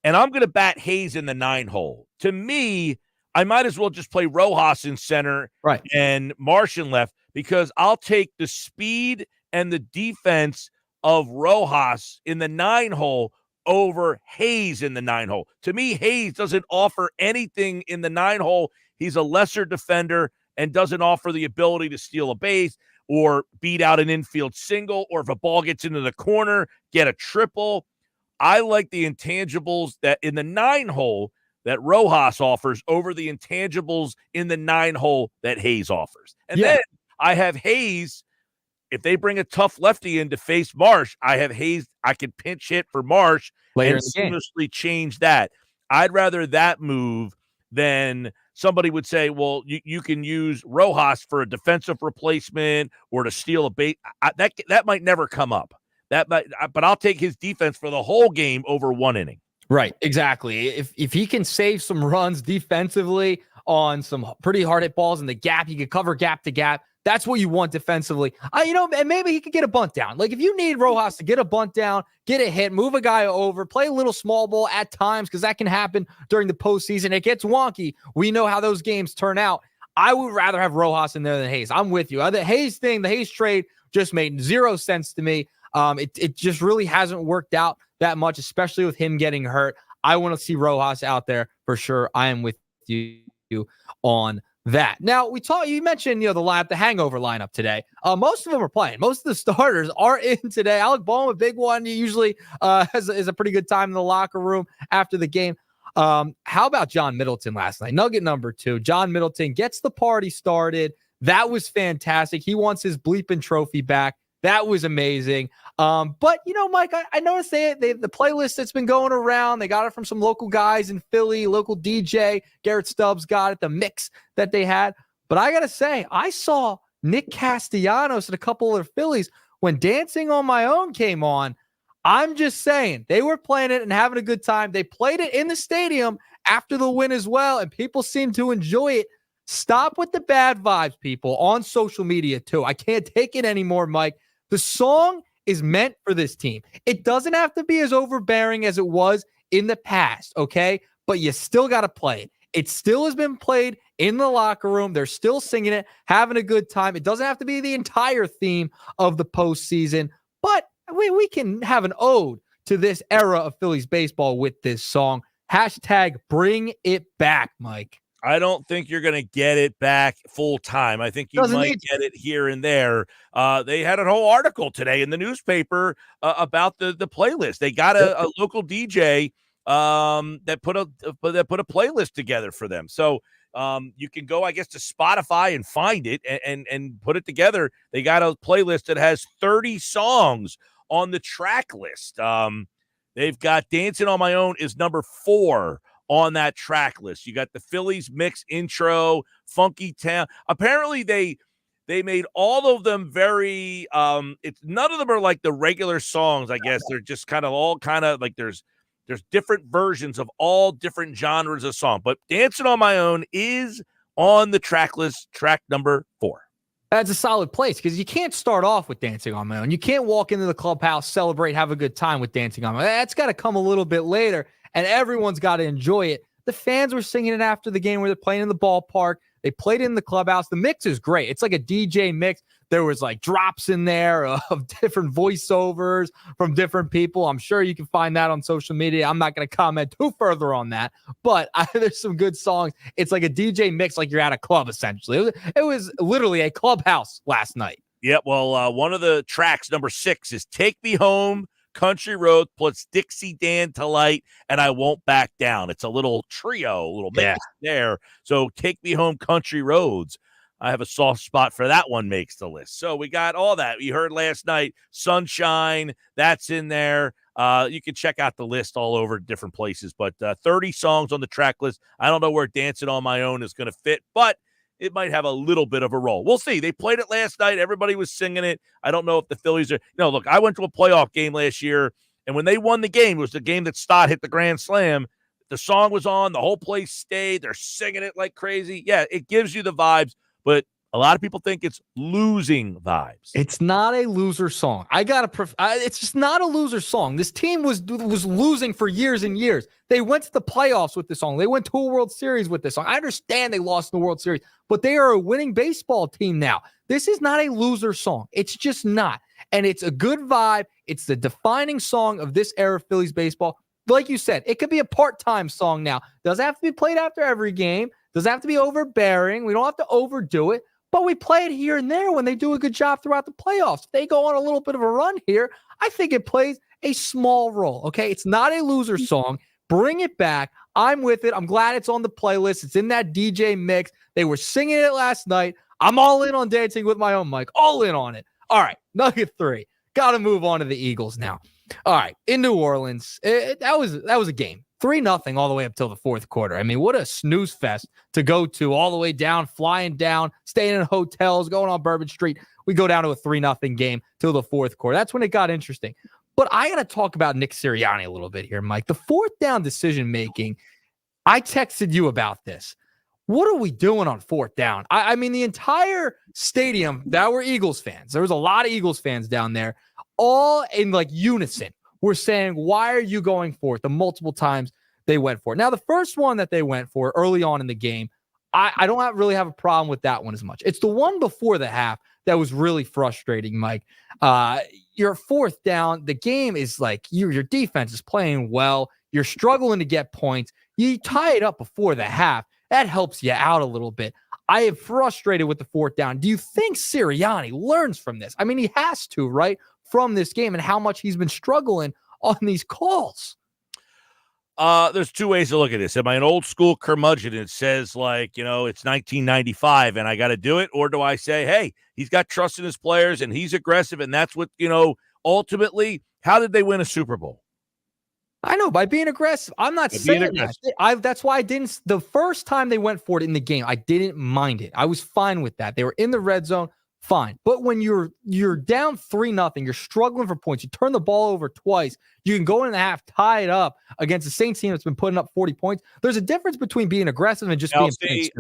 and I'm going to bat Hayes in the 9 hole. To me, I might as well just play Rojas in center and Marsh in left, because I'll take the speed and the defense of Rojas in the 9 hole over Hayes in the 9 hole. To me, Hayes doesn't offer anything in the 9 hole. He's a lesser defender and doesn't offer the ability to steal a base or beat out an infield single, or if a ball gets into the corner, get a triple. I like the intangibles that in the 9 hole that Rojas offers over the intangibles in the 9 hole that Hayes offers. And then I have Hayes. If they bring a tough lefty in to face Marsh, I have Hayes. I can pinch hit for Marsh later and seamlessly change that. I'd rather that move than somebody would say, well, you can use Rojas for a defensive replacement or to steal a base. That might never come up. But I'll take his defense for the whole game over 1 inning. Right, exactly. If he can save some runs defensively on some pretty hard hit balls in the gap, he could cover gap to gap. That's what you want defensively. And maybe he could get a bunt down. Like if you need Rojas to get a bunt down, get a hit, move a guy over, play a little small ball at times, because that can happen during the postseason. It gets wonky. We know how those games turn out. I would rather have Rojas in there than Hayes. I'm with you. The Hayes thing, the Hayes trade just made zero sense to me. It just really hasn't worked out that much, especially with him getting hurt. I want to see Rojas out there for sure. I am with you on that. Now, you mentioned, the lineup, the hangover lineup today. Most of them are playing. Most of the starters are in today. Alec Boehm, a big one. He usually has a pretty good time in the locker room after the game. How about John Middleton last night? Nugget number 2. John Middleton gets the party started. That was fantastic. He wants his bleeping trophy back. That was amazing. But, Mike, I noticed the playlist that's been going around, they got it from some local guys in Philly, local DJ. Garrett Stubbs got it, the mix that they had. But I got to say, I saw Nick Castellanos and a couple of Phillies when Dancing on My Own came on. I'm just saying, they were playing it and having a good time. They played it in the stadium after the win as well, and people seem to enjoy it. Stop with the bad vibes, people, on social media too. I can't take it anymore, Mike. The song is meant for this team. It doesn't have to be as overbearing as it was in the past, okay? But you still got to play it. It still has been played in the locker room. They're still singing it, having a good time. It doesn't have to be the entire theme of the postseason, but we can have an ode to this era of Phillies baseball with this song. Hashtag bring it back, Mike. I don't think you're going to get it back full time. I think you might get it here and there. They had a whole article today in the newspaper about the playlist. They got a local DJ that put a playlist together for them. So you can go, I guess, to Spotify and find it and put it together. They got a playlist that has 30 songs on the track list. They've got Dancing on My Own is number 4 on that track list. You got the Phillies mix intro, Funky Town. Apparently they made all of them very it's none of them are like the regular songs, I guess. They're just kind of like there's different versions of all different genres of song. But Dancing on My Own is on the track list, track number 4. That's a solid place because you can't start off with Dancing on My Own. You can't walk into the clubhouse, celebrate, have a good time with Dancing on My Own. That's got to come a little bit later, and everyone's got to enjoy it. The fans were singing it after the game where they're playing in the ballpark. They played it in the clubhouse. The mix is great. It's like a DJ mix. There was like drops in there of different voiceovers from different people. I'm sure you can find that on social media. I'm not going to comment too further on that, but there's some good songs. It's like a DJ mix, like you're at a club, essentially. It was literally a clubhouse last night. Yeah, well, one of the tracks, number 6, is Take Me Home, Country Road, plus Dixie Dan to Light, and I Won't Back Down. It's a little trio, a little mix there. So Take Me Home, Country Roads. I have a soft spot for that one, makes the list. So we got all that. You heard last night, Sunshine, that's in there. You can check out the list all over different places, but 30 songs on the track list. I don't know where Dancing on My Own is going to fit, but it might have a little bit of a role. We'll see. They played it last night. Everybody was singing it. I don't know if the Phillies are. Look, I went to a playoff game last year, and when they won the game, it was the game that Stott hit the grand slam. The song was on. The whole place stayed. They're singing it like crazy. Yeah, it gives you the vibes, but a lot of people think it's losing vibes. It's not a loser song. It's just not a loser song. This team was losing for years and years. They went to the playoffs with this song. They went to a World Series with this song. I understand they lost in the World Series, but they are a winning baseball team now. This is not a loser song. It's just not. And it's a good vibe. It's the defining song of this era of Phillies baseball. Like you said, it could be a part-time song now. Doesn't have to be played after every game. Doesn't have to be overbearing. We don't have to overdo it. But we play it here and there when they do a good job throughout the playoffs. If they go on a little bit of a run here, I think it plays a small role, okay? It's not a loser song. Bring it back. I'm with it. I'm glad it's on the playlist. It's in that DJ mix. They were singing it last night. I'm all in on Dancing with My Own, Mike. All in on it. All right, nugget 3. Got to move on to the Eagles now. All right, in New Orleans, that was a game. 3-0 all the way up till the fourth quarter. I mean, what a snooze fest to go to all the way down, flying down, staying in hotels, going on Bourbon Street. We go down to a 3-0 game till the fourth quarter. That's when it got interesting. But I got to talk about Nick Sirianni a little bit here, Mike. The fourth down decision-making, I texted you about this. What are we doing on fourth down? I mean, the entire stadium, that were Eagles fans. There was a lot of Eagles fans down there, all in like unison. We're saying, why are you going for it? The multiple times they went for it. Now, the first one that they went for early on in the game, I don't really have a problem with that one as much. It's the one before the half that was really frustrating, Mike. Your fourth down, the game is like your defense is playing well. You're struggling to get points. You tie it up before the half. That helps you out a little bit. I am frustrated with the fourth down. Do you think Sirianni learns from this? I mean, he has to, right? From this game and how much he's been struggling on these calls. There's two ways to look at this. Am I an old school curmudgeon that says, like, it's 1995 and I got to do it? Or do I say, hey, he's got trust in his players and he's aggressive and that's what, ultimately, how did they win a Super Bowl? I know, by being aggressive. I'm not saying that. That's why I didn't. The first time they went for it in the game, I didn't mind it. I was fine with that. They were in the red zone, fine. But when you're down 3-0, you're struggling for points, you turn the ball over twice, you can go in the half, tie it up against the Saints team that's been putting up 40 points. There's a difference between being aggressive and just being see,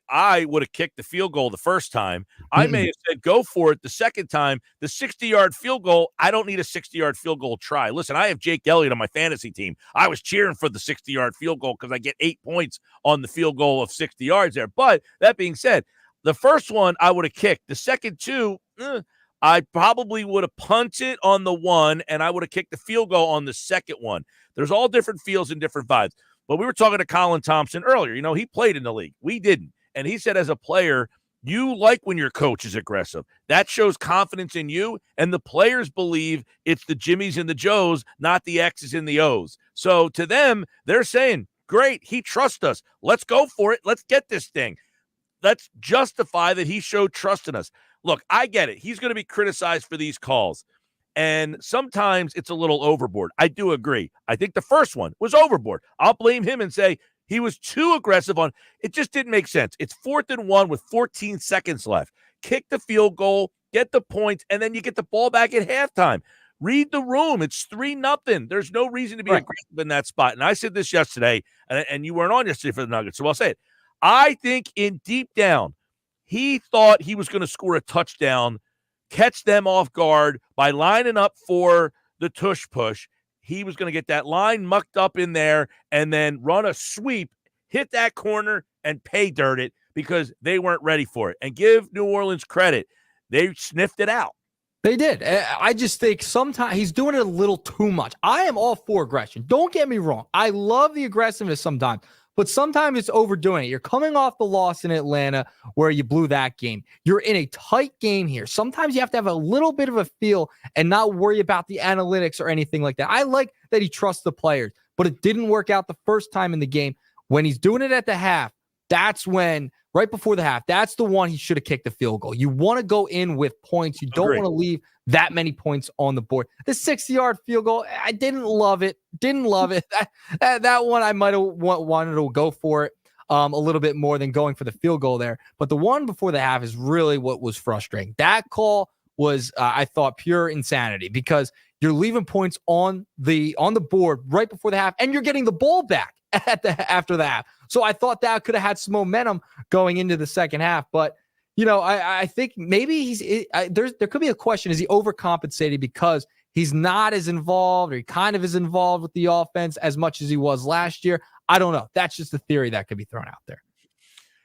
I would have kicked the field goal the first time. I may have said go for it the second time. The 60-yard field goal, I don't need a 60-yard field goal try. Listen, I have Jake Elliott on my fantasy team. I was cheering for the 60-yard field goal because I get 8 points on the field goal of 60 yards there. But that being said, the first one I would have kicked. The second two, I probably would have punted on the one, and I would have kicked the field goal on the second one. There's all different feels and different vibes. But we were talking to Colin Thompson earlier. You know, he played in the league. We didn't. And he said as a player, you like when your coach is aggressive. That shows confidence in you, and the players believe it's the Jimmies and the Joes, not the X's and the O's. So to them, they're saying, great, he trusts us. Let's go for it. Let's get this thing. Let's justify that he showed trust in us. Look, I get it. He's going to be criticized for these calls, and sometimes it's a little overboard. I do agree. I think the first one was overboard. I'll blame him and say he was too aggressive on – it just didn't make sense. It's 4th and 1 with 14 seconds left. Kick the field goal, get the points, and then you get the ball back at halftime. Read the room. It's 3-0. There's no reason to be aggressive in that spot. And I said this yesterday, and you weren't on yesterday for the Nuggets, so I'll say it. I think in deep down, he thought he was going to score a touchdown, catch them off guard by lining up for the tush push. He was going to get that line mucked up in there and then run a sweep, hit that corner, and pay dirt it because they weren't ready for it. And give New Orleans credit. They sniffed it out. They did. I just think sometimes he's doing it a little too much. I am all for aggression. Don't get me wrong. I love the aggressiveness sometimes. But sometimes it's overdoing it. You're coming off the loss in Atlanta where you blew that game. You're in a tight game here. Sometimes you have to have a little bit of a feel and not worry about the analytics or anything like that. I like that he trusts the players, but it didn't work out the first time in the game. When he's doing it at the half, that's when, right before the half, that's the one he should have kicked the field goal. You want to go in with points. You don't want to leave that many points on the board. The 60-yard field goal, I didn't love it. That one, I might have wanted to go for it a little bit more than going for the field goal there. But the one before the half is really what was frustrating. That call was, I thought, pure insanity because you're leaving points on the board right before the half, and you're getting the ball back after the half. So I thought that could have had some momentum going into the second half. But, you know, I think maybe there could be a question. Is he overcompensated because he's not as involved, or he kind of is involved with the offense as much as he was last year? I don't know. That's just a theory that could be thrown out there.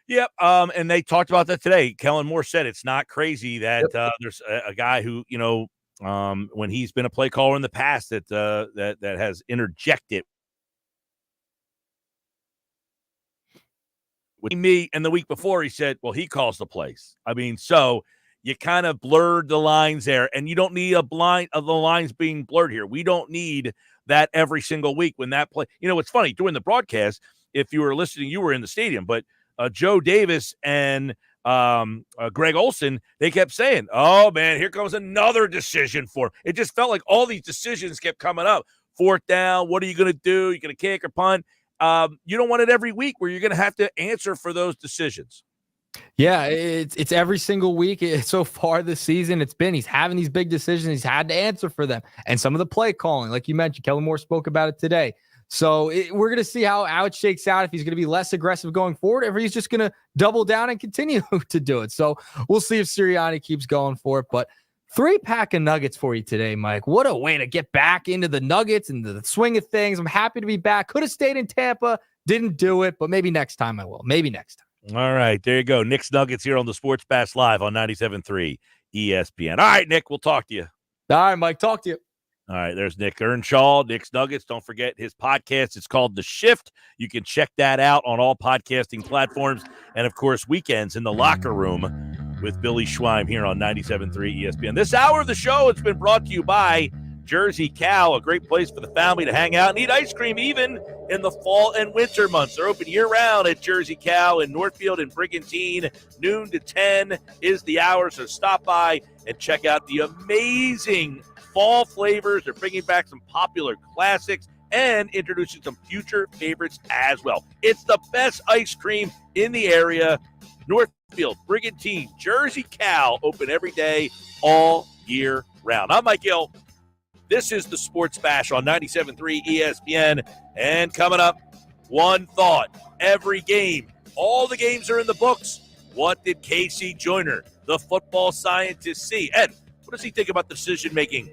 Yep. And they talked about that today. Kellen Moore said it's not crazy that there's a guy who, you know, when he's been a play caller in the past that has interjected with me. And the week before he said, well, he calls the plays. I mean, so you kind of blurred the lines there, and you don't need the lines being blurred here. We don't need that every single week when that play. You know, it's funny during the broadcast, if you were listening, you were in the stadium, but Joe Davis and Greg Olson, they kept saying, oh man, here comes another decision for him. It just felt like all these decisions kept coming up. 4th down. What are you going to do? You're going to kick or punt? You don't want it every week where you're going to have to answer for those decisions. Yeah, it's every single week. So far this season, he's having these big decisions. He's had to answer for them. And some of the play calling, like you mentioned, Kellen Moore spoke about it today. So we're going to see how it shakes out, if he's going to be less aggressive going forward, or if he's just going to double down and continue to do it. So we'll see if Sirianni keeps going for it. But 3-pack of Nuggets for you today, Mike. What a way to get back into the Nuggets and the swing of things. I'm happy to be back. Could have stayed in Tampa. Didn't do it, but maybe next time I will. Maybe next time. All right, there you go. Nick's Nuggets here on the Sports Pass Live on 97.3 ESPN. All right, Nick, we'll talk to you. All right, Mike, talk to you. All right, there's Nick Earnshaw, Nick's Nuggets. Don't forget his podcast. It's called The Shift. You can check that out on all podcasting platforms. And, of course, Weekends in the Locker Room with Billy Schweim here on 97.3 ESPN. This hour of the show has been brought to you by Jersey Cow, a great place for the family to hang out and eat ice cream even in the fall and winter months. They're open year-round at Jersey Cow in Northfield and Brigantine. Noon to 10 is the hour, so stop by and check out the amazing fall flavors. They're bringing back some popular classics, and introducing some future favorites as well. It's the best ice cream in the area. Northfield, Brigantine, Jersey Cal, open every day, all year round. I'm Mike Gill. This is the Sports Bash on 97.3 ESPN. And coming up, one thought. Every game, all the games are in the books. What did Casey Joyner, the football scientist, see? And what does he think about decision-making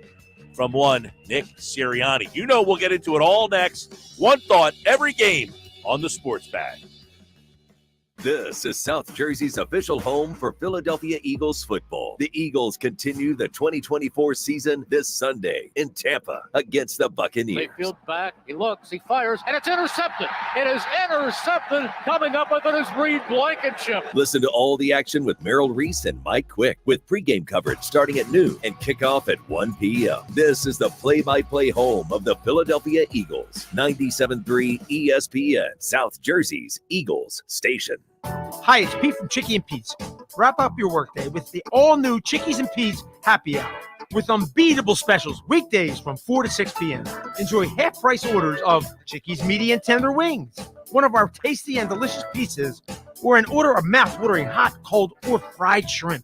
from one Nick Sirianni? You know we'll get into it all next. One thought, every game on the Sports Bash. This is South Jersey's official home for Philadelphia Eagles football. The Eagles continue the 2024 season this Sunday in Tampa against the Buccaneers. Mayfield back, he looks, he fires, and it's intercepted. It is intercepted. Coming up with it is Reed Blankenship. Listen to all the action with Merrill Reese and Mike Quick with pregame coverage starting at noon and kickoff at 1 p.m. This is the play-by-play home of the Philadelphia Eagles. 97.3 ESPN, South Jersey's Eagles station. Hi, it's Pete from Chicky and Pete's. Wrap up your workday with the all-new Chickies and Pete's Happy Hour with unbeatable specials weekdays from 4 to 6 p.m. Enjoy half-price orders of Chickies medium tender wings, one of our tasty and delicious pizzas, or an order of mouth-watering hot, cold, or fried shrimp.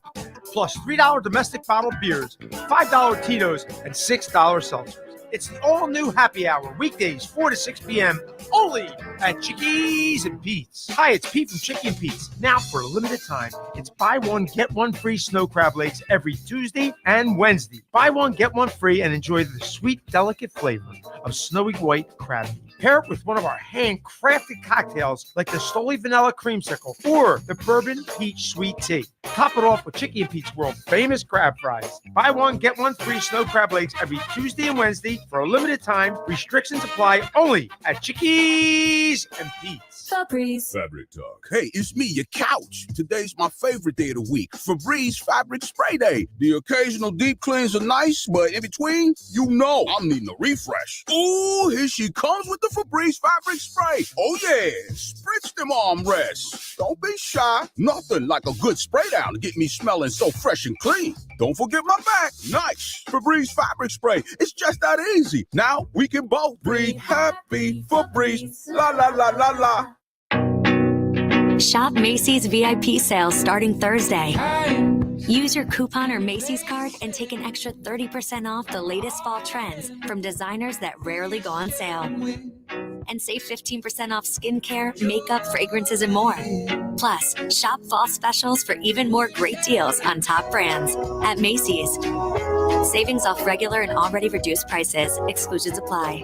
Plus $3 domestic bottled beers, $5 Tito's, and $6 seltzers. It's the all-new Happy Hour, weekdays, 4 to 6 p.m., only at Chickies and Pete's. Hi, it's Pete from Chicky and Pete's. Now, for a limited time, it's buy one, get one free snow crab legs every Tuesday and Wednesday. Buy one, get one free, and enjoy the sweet, delicate flavor of snowy white crab meat. Pair it with one of our handcrafted cocktails like the Stoli Vanilla Creamsicle or the Bourbon Peach Sweet Tea. Top it off with Chicky and Pete's world famous crab fries. Buy one, get one free snow crab legs every Tuesday and Wednesday for a limited time. Restrictions apply only at Chickies and Pete's. Febreze. Fabric Talk. Hey, it's me, your couch. Today's my favorite day of the week. Febreze Fabric Spray Day. The occasional deep cleans are nice, but in between, you know I'm needing a refresh. Ooh, here she comes with the Febreze Fabric Spray. Oh yeah, spritz them armrests. Don't be shy. Nothing like a good spray down to get me smelling so fresh and clean. Don't forget my back. Nice. Febreze Fabric Spray. It's just that easy. Now we can both breathe happy. Febreze. La la la la la. Shop Macy's VIP sale starting Thursday. Use your coupon or Macy's card and take an extra 30% off the latest fall trends from designers that rarely go on sale. And save 15% off skincare, makeup, fragrances, and more. Plus, shop fall specials for even more great deals on top brands at Macy's. Savings off regular and already reduced prices. Exclusions apply.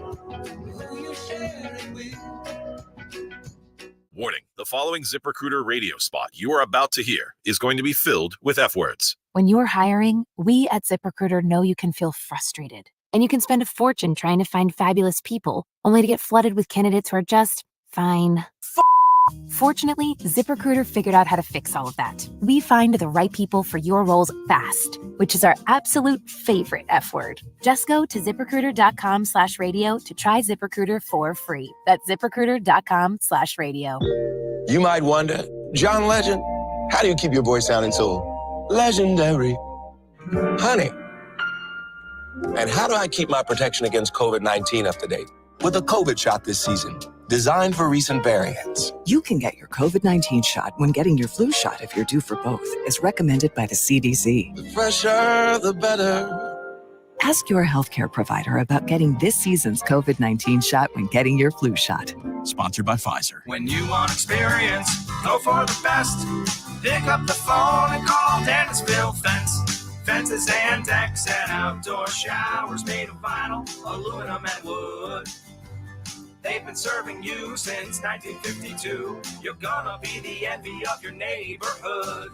Warning, the following ZipRecruiter radio spot you are about to hear is going to be filled with F words. When you're hiring, we at ZipRecruiter know you can feel frustrated. And you can spend a fortune trying to find fabulous people, only to get flooded with candidates who are just fine. Fortunately, ZipRecruiter figured out how to fix all of that. We find the right people for your roles fast, which is our absolute favorite F word. Just go to ZipRecruiter.com/radio to try ZipRecruiter for free. That's ZipRecruiter.com/radio. You might wonder, John Legend, how do you keep your voice sounding so legendary? Honey. And how do I keep my protection against COVID-19 up to date? With a COVID shot this season, designed for recent variants. You can get your COVID-19 shot when getting your flu shot if you're due for both, as recommended by the CDC. The fresher, the better. Ask your healthcare provider about getting this season's COVID-19 shot when getting your flu shot. Sponsored by Pfizer. When you want experience, go for the best. Pick up the phone and call Dennisville Fence. Fences and decks and outdoor showers made of vinyl, aluminum, and wood. They've been serving you since 1952. You're gonna be the envy of your neighborhood.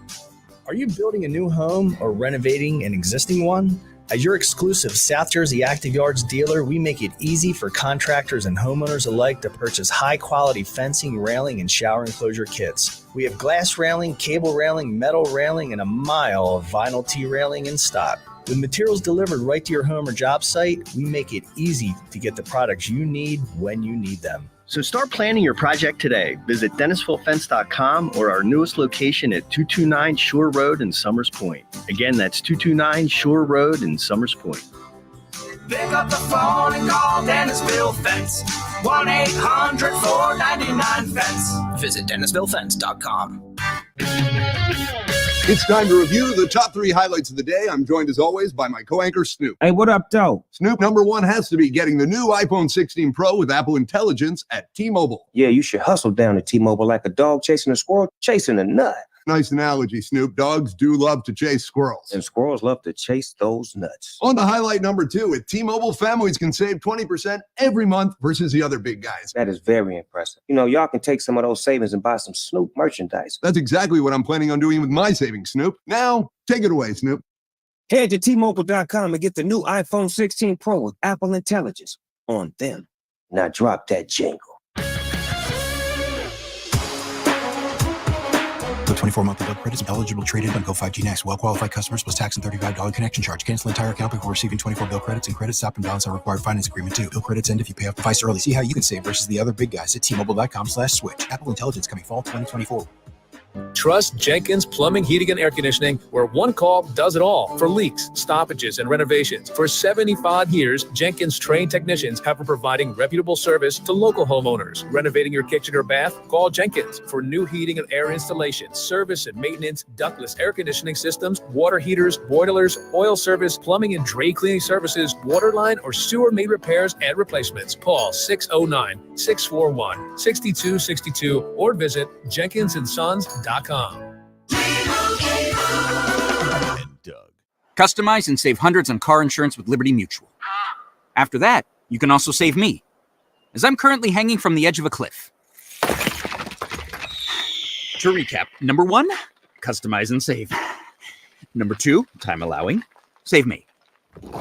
Are you building a new home or renovating an existing one? As your exclusive South Jersey Active Yards dealer, we make it easy for contractors and homeowners alike to purchase high-quality fencing, railing, and shower enclosure kits. We have glass railing, cable railing, metal railing, and a mile of vinyl T-railing in stock. With materials delivered right to your home or job site, we make it easy to get the products you need when you need them. So start planning your project today. Visit DennisvilleFence.com or our newest location at 229 Shore Road in Summers Point. Again, that's 229 Shore Road in Summers Point. Pick up the phone and call Dennisville Fence. 1-800-499-FENCE. Visit DennisvilleFence.com. It's time to review the top 3 highlights of the day. I'm joined, as always, by my co-anchor, Snoop. Hey, what up, though? Snoop, number 1 has to be getting the new iPhone 16 Pro with Apple Intelligence at T-Mobile. Yeah, you should hustle down to T-Mobile like a dog chasing a squirrel, chasing a nut. Nice analogy, Snoop. Dogs do love to chase squirrels. And squirrels love to chase those nuts. On to highlight number 2, with T-Mobile, families can save 20% every month versus the other big guys. That is very impressive. You know, y'all can take some of those savings and buy some Snoop merchandise. That's exactly what I'm planning on doing with my savings, Snoop. Now, take it away, Snoop. Head to T-Mobile.com and get the new iPhone 16 Pro with Apple Intelligence on them. Now drop that jingle. The 24-month bill credits eligible trade-in on Go 5G Next. Well-qualified customers plus tax and $35 connection charge. Cancel entire account before receiving 24 bill credits, and credit stop and balance our required finance agreement too. Bill credits end if you pay off device early. See how you can save versus the other big guys at T-Mobile.com/switch. Apple Intelligence coming fall 2024. Trust Jenkins Plumbing, Heating, and Air Conditioning, where one call does it all for leaks, stoppages, and renovations. For 75 years, Jenkins trained technicians have been providing reputable service to local homeowners. Renovating your kitchen or bath? Call Jenkins for new heating and air installation, service and maintenance, ductless air conditioning systems, water heaters, boilers, oil service, plumbing and drain cleaning services, water line or sewer main repairs and replacements. Call 609-641-6262 or visit JenkinsandSons.com. Customize and save hundreds on car insurance with Liberty Mutual. After that, you can also save me, as I'm currently hanging from the edge of a cliff. To recap, number 1, customize and save. Number 2, time allowing, save me.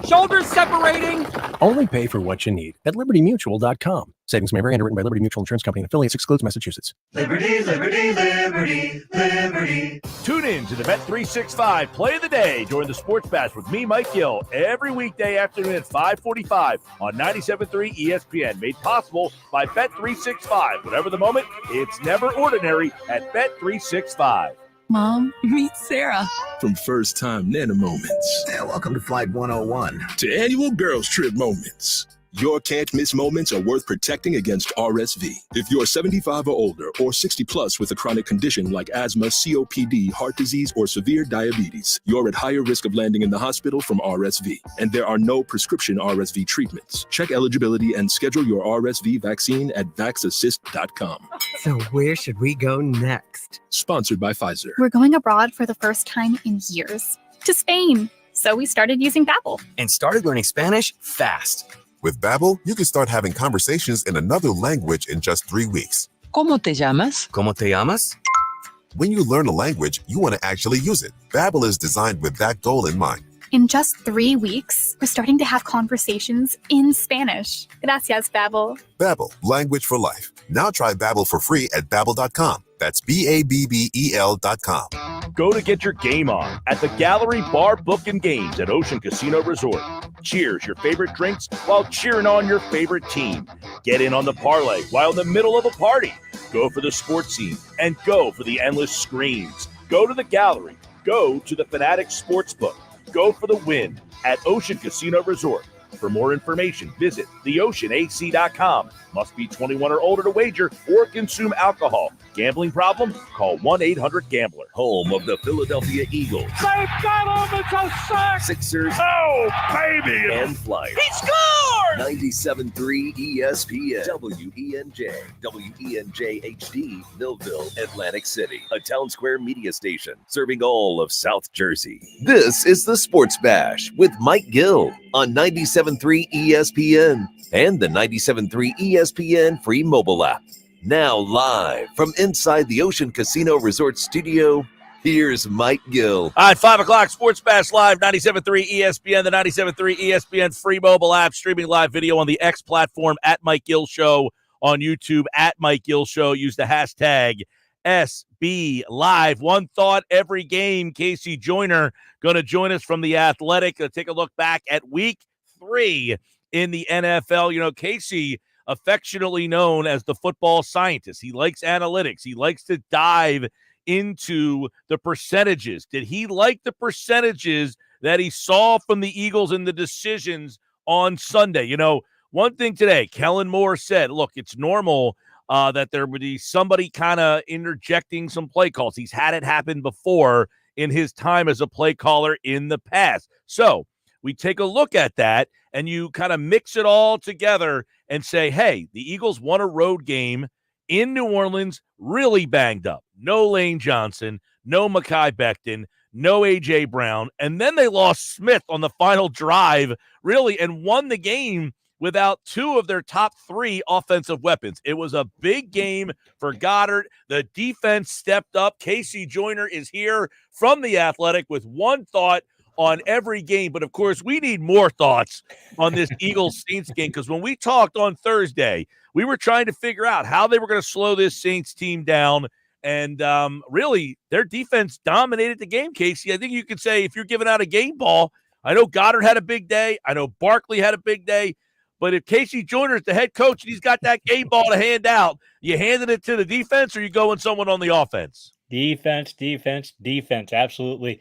Shoulders separating! Only pay for what you need at LibertyMutual.com. Savings may vary. Underwritten by Liberty Mutual Insurance Company and affiliates. Excludes Massachusetts. Liberty, liberty, liberty, liberty. Tune in to the Bet365 Play of the Day during the Sports Bash with me, Mike Gill, every weekday afternoon at 5:45 on 97.3 ESPN. Made possible by Bet365. Whatever the moment, it's never ordinary at Bet365. Mom, meet Sarah. From first-time Nana moments. Yeah, welcome to Flight 101. To annual girls trip moments. Your can't-miss moments are worth protecting against RSV. If you're 75 or older or 60 plus with a chronic condition like asthma, COPD, heart disease, or severe diabetes, you're at higher risk of landing in the hospital from RSV. And there are no prescription RSV treatments. Check eligibility and schedule your RSV vaccine at vaxassist.com. So where should we go next? Sponsored by Pfizer. We're going abroad for the first time in years. To Spain. So we started using Babbel. And started learning Spanish fast. With Babbel, you can start having conversations in another language in just 3 weeks. ¿Cómo te llamas? ¿Cómo te llamas? When you learn a language, you want to actually use it. Babbel is designed with that goal in mind. In just 3 weeks, we're starting to have conversations in Spanish. Gracias, Babbel. Babbel, language for life. Now try Babbel for free at Babbel.com. That's Babbel.com. Go to get your game on at the Gallery Bar Book and Games at Ocean Casino Resort. Cheers your favorite drinks while cheering on your favorite team. Get in on the parlay while in the middle of a party. Go for the sports scene and go for the endless screens. Go to the Gallery. Go to the Fanatic Sportsbook. Go for the win at Ocean Casino Resort. For more information, visit theoceanac.com. Must be 21 or older to wager or consume alcohol. Gambling problem? Call 1-800-GAMBLER. Home of the Philadelphia Eagles. They've got him! It's a sack! Sixers. Oh, baby! And Flyers. He scored! 97.3 ESPN. WENJ. WENJ HD. Millville, Atlantic City. A Town Square media station serving all of South Jersey. This is the Sports Bash with Mike Gill on 97.3 ESPN and the 97.3 ESPN free mobile app. Now live from inside the Ocean Casino Resort studio, here's Mike Gill. All right, 5 o'clock, Sports Bash Live, 97.3 ESPN, the 97.3 ESPN free mobile app, streaming live video on the X platform, at Mike Gill Show, on YouTube, at Mike Gill Show. Use the hashtag SB Live. One thought every game. Casey Joyner going to join us from The Athletic. Take a look back at week 3 in the NFL. You know, Casey, affectionately known as the football scientist. He likes analytics. He likes to dive into the percentages. Did he like the percentages that he saw from the Eagles in the decisions on Sunday. You know, one thing today, Kellen Moore said, look, it's normal that there would be somebody kind of interjecting some play calls. He's had it happen before in his time as a play caller in the past. So we take a look at that, and you kind of mix it all together and say, hey, the Eagles won a road game in New Orleans, really banged up. No Lane Johnson, no Mekhi Becton, no A.J. Brown, and then they lost Smith on the final drive, really, and won the game without two of their top three offensive weapons. It was a big game for Goddard. The defense stepped up. Casey Joyner is here from The Athletic with one thought on every game. But, of course, we need more thoughts on this Eagles-Saints game because when we talked on Thursday, we were trying to figure out how they were going to slow this Saints team down. And really, their defense dominated the game, Casey. I think you could say if you're giving out a game ball, I know Goddard had a big day. I know Barkley had a big day. But if Casey Joyner is the head coach and he's got that game ball to hand out, you handing it to the defense or you going someone on the offense? Defense. Absolutely.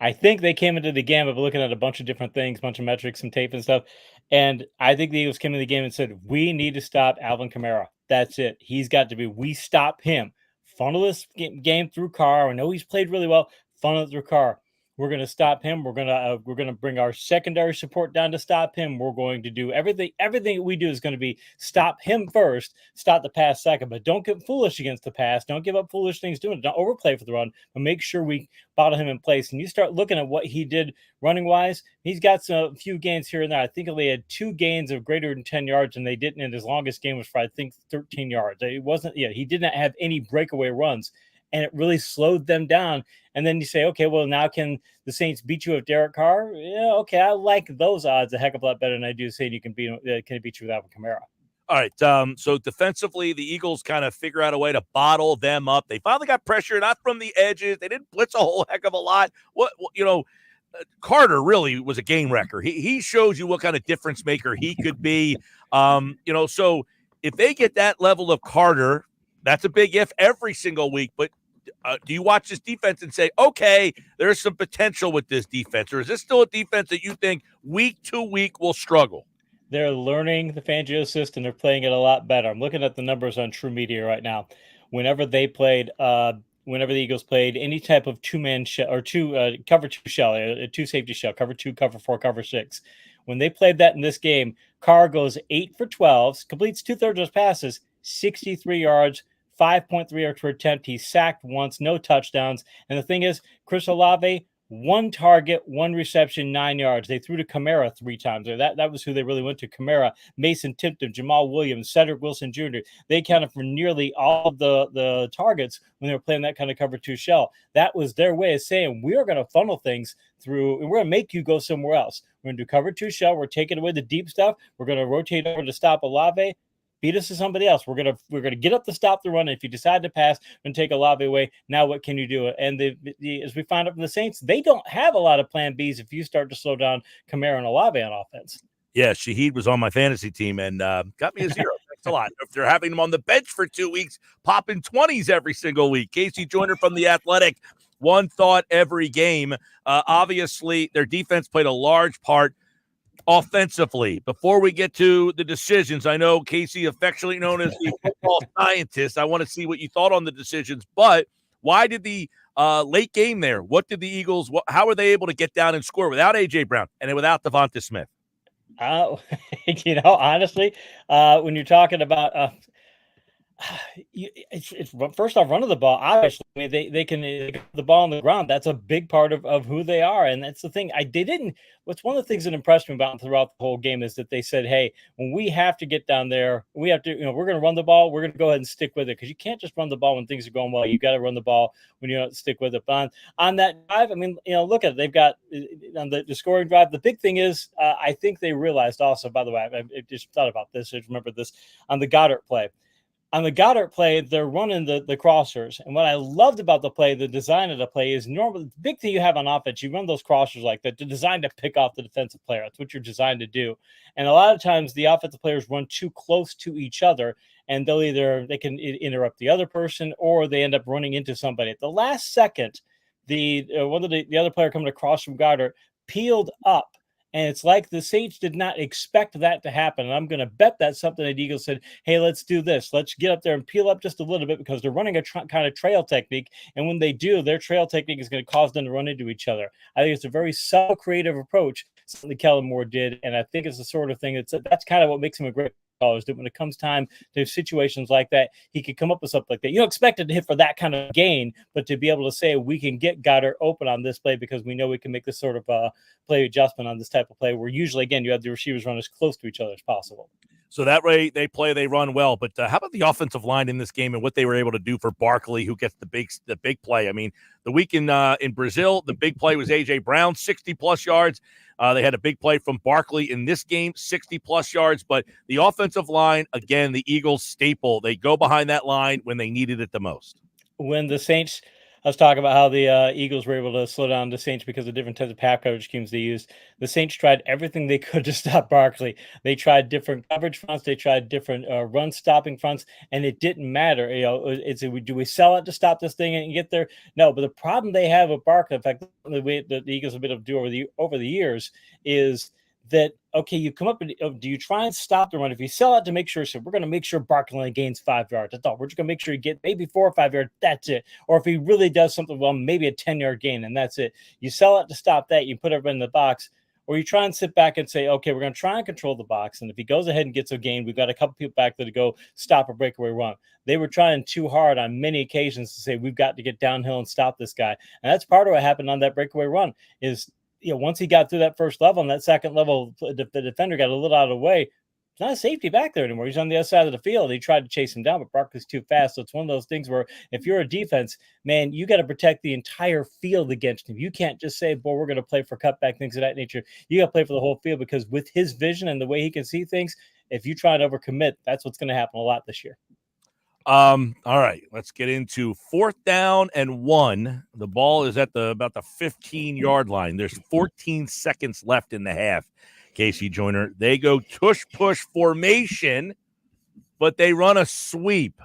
I think they came into the game of looking at a bunch of different things, a bunch of metrics and tape and stuff. And I think the Eagles came into the game and said, we need to stop Alvin Kamara. That's it. He's got to be. We stop him. Funnel this game through Carr. I know he's played really well. Funnel it through Carr. We're going to stop him. We're going to bring our secondary support down to stop him. We're going to do everything. Everything we do is going to be stop him first, stop the pass second. But don't get foolish against the pass. Don't give up foolish things doing it. Don't overplay for the run. But make sure we bottle him in place. And you start looking at what he did running wise. He's got a few gains here and there. I think he had 2 gains of greater than 10 yards, and they didn't. And his longest game was for I think 13 yards. It wasn't. Yeah, he did not have any breakaway runs. And it really slowed them down. And then you say, okay, well, now can the Saints beat you with Derek Carr? Yeah, okay, I like those odds a heck of a lot better than I do saying you can beat you without Kamara. All right, so defensively, the Eagles kind of figure out a way to bottle them up. They finally got pressure, not from the edges. They didn't blitz a whole heck of a lot. Carter really was a game wrecker. He shows you what kind of difference maker he could be. So if they get that level of Carter, that's a big if every single week. But do you watch this defense and say, okay, there's some potential with this defense? Or is this still a defense that you think week to week will struggle? They're learning the Fangio system. They're playing it a lot better. I'm looking at the numbers on True Media right now. Whenever the Eagles played any type of two-man shell or cover 2 shell, a 2 safety shell, cover 2, cover 4, cover 6, when they played that in this game, Carr goes 8 for 12, completes 2/3 of his passes, 63 yards, 5.3 yards per attempt. He's sacked once, no touchdowns. And the thing is, Chris Olave, 1 target, 1 reception, 9 yards. They threw to Kamara 3 times. That was who they really went to. Kamara, Mason Tipton, Jamal Williams, Cedric Wilson Jr. They counted for nearly all of the targets when they were playing that kind of cover 2 shell. That was their way of saying, we are going to funnel things through, and we're going to make you go somewhere else. We're going to do cover 2 shell. We're taking away the deep stuff. We're going to rotate over to stop Olave. Beat us to somebody else. We're gonna get up to stop the run. And if you decide to pass and take Olave away, now what can you do? And as we found out from the Saints, they don't have a lot of plan Bs if you start to slow down Kamara and Olave on offense. Yeah, Shaheed was on my fantasy team and got me a 0. Thanks a lot. If they're having him on the bench for 2 weeks, popping 20s every single week. Casey Joyner from The Athletic, one thought every game. Obviously, their defense played a large part offensively. Before we get to the decisions, I know Casey, affectionately known as the football scientist, I want to see what you thought on the decisions, but why did the late game there, what did the Eagles, how were they able to get down and score without A.J. Brown and without Devonta Smith? Honestly, when you're talking about it's first off, running the ball. Obviously, I mean, they can get the ball on the ground. That's a big part of who they are, and that's the thing. What's one of the things that impressed me about throughout the whole game is that they said, "Hey, when we have to get down there, we have to. We're going to run the ball. We're going to go ahead and stick with it because you can't just run the ball when things are going well. You got to run the ball when you don't stick with it." But on that drive, I mean, look at it. They've got on the scoring drive. The big thing is, I think they realized also. By the way, I just thought about this. I remember this on the Goddard play. On the Goddard play, they're running the crossers. And what I loved about the play, the design of the play, is normally the big thing you have on offense, you run those crossers like that. They're designed to pick off the defensive player. That's what you're designed to do. And a lot of times the offensive players run too close to each other, and they can interrupt the other person, or they end up running into somebody. At the last second, the other player coming across from Goddard peeled up And it's like the Saints did not expect that to happen. And I'm going to bet that's something that Eagles said, hey, let's do this. Let's get up there and peel up just a little bit because they're running a kind of trail technique. And when they do, their trail technique is going to cause them to run into each other. I think it's a very subtle, creative approach, something Kellen Moore did. And I think it's the sort of thing that's kind of what makes him a great caller, is that when it comes time to situations like that, he could come up with something like that. You don't expect it to hit for that kind of gain, but to be able to say we can get Goddard open on this play because we know we can make this sort of play adjustment on this type of play where usually, again, you have the receivers run as close to each other as possible. So that way they run well. But how about the offensive line in this game and what they were able to do for Barkley, who gets the big play? I mean, the week in Brazil, the big play was A.J. Brown, 60-plus yards. They had a big play from Barkley in this game, 60-plus yards. But the offensive line, again, the Eagles staple. They go behind that line when they needed it the most. When the Saints, I was talking about how the Eagles were able to slow down the Saints because of different types of pass coverage schemes they used. The Saints tried everything they could to stop Barkley. They tried different coverage fronts. They tried different run stopping fronts, and it didn't matter. Do we sell it to stop this thing and get there? No, but the problem they have with Barkley, in fact, the way the Eagles have been able to do over the years is that, okay, you come up and do you try and stop the run? If you sell out to make sure, so we're going to make sure Barkley gains 5 yards. That's all. We're just going to make sure he gets maybe 4 or 5 yards. That's it. Or if he really does something well, maybe a 10-yard gain, and that's it. You sell out to stop that. You put everybody in the box. Or you try and sit back and say, okay, we're going to try and control the box. And if he goes ahead and gets a gain, we've got a couple people back there to go stop a breakaway run. They were trying too hard on many occasions to say, we've got to get downhill and stop this guy. And that's part of what happened on that breakaway run is, once he got through that first level and that second level, the defender got a little out of the way. It's not a safety back there anymore. He's on the other side of the field. He tried to chase him down, but Barkley's too fast. So it's one of those things where if you're a defense, man, you got to protect the entire field against him. You can't just say, boy, we're going to play for cutback, things of that nature. You got to play for the whole field because with his vision and the way he can see things, if you try and overcommit, that's what's going to happen a lot this year. All right, let's get into 4th down and 1. The ball is at about the 15-yard line. There's 14 seconds left in the half. Casey Joyner, they go tush-push formation, but they run a sweep.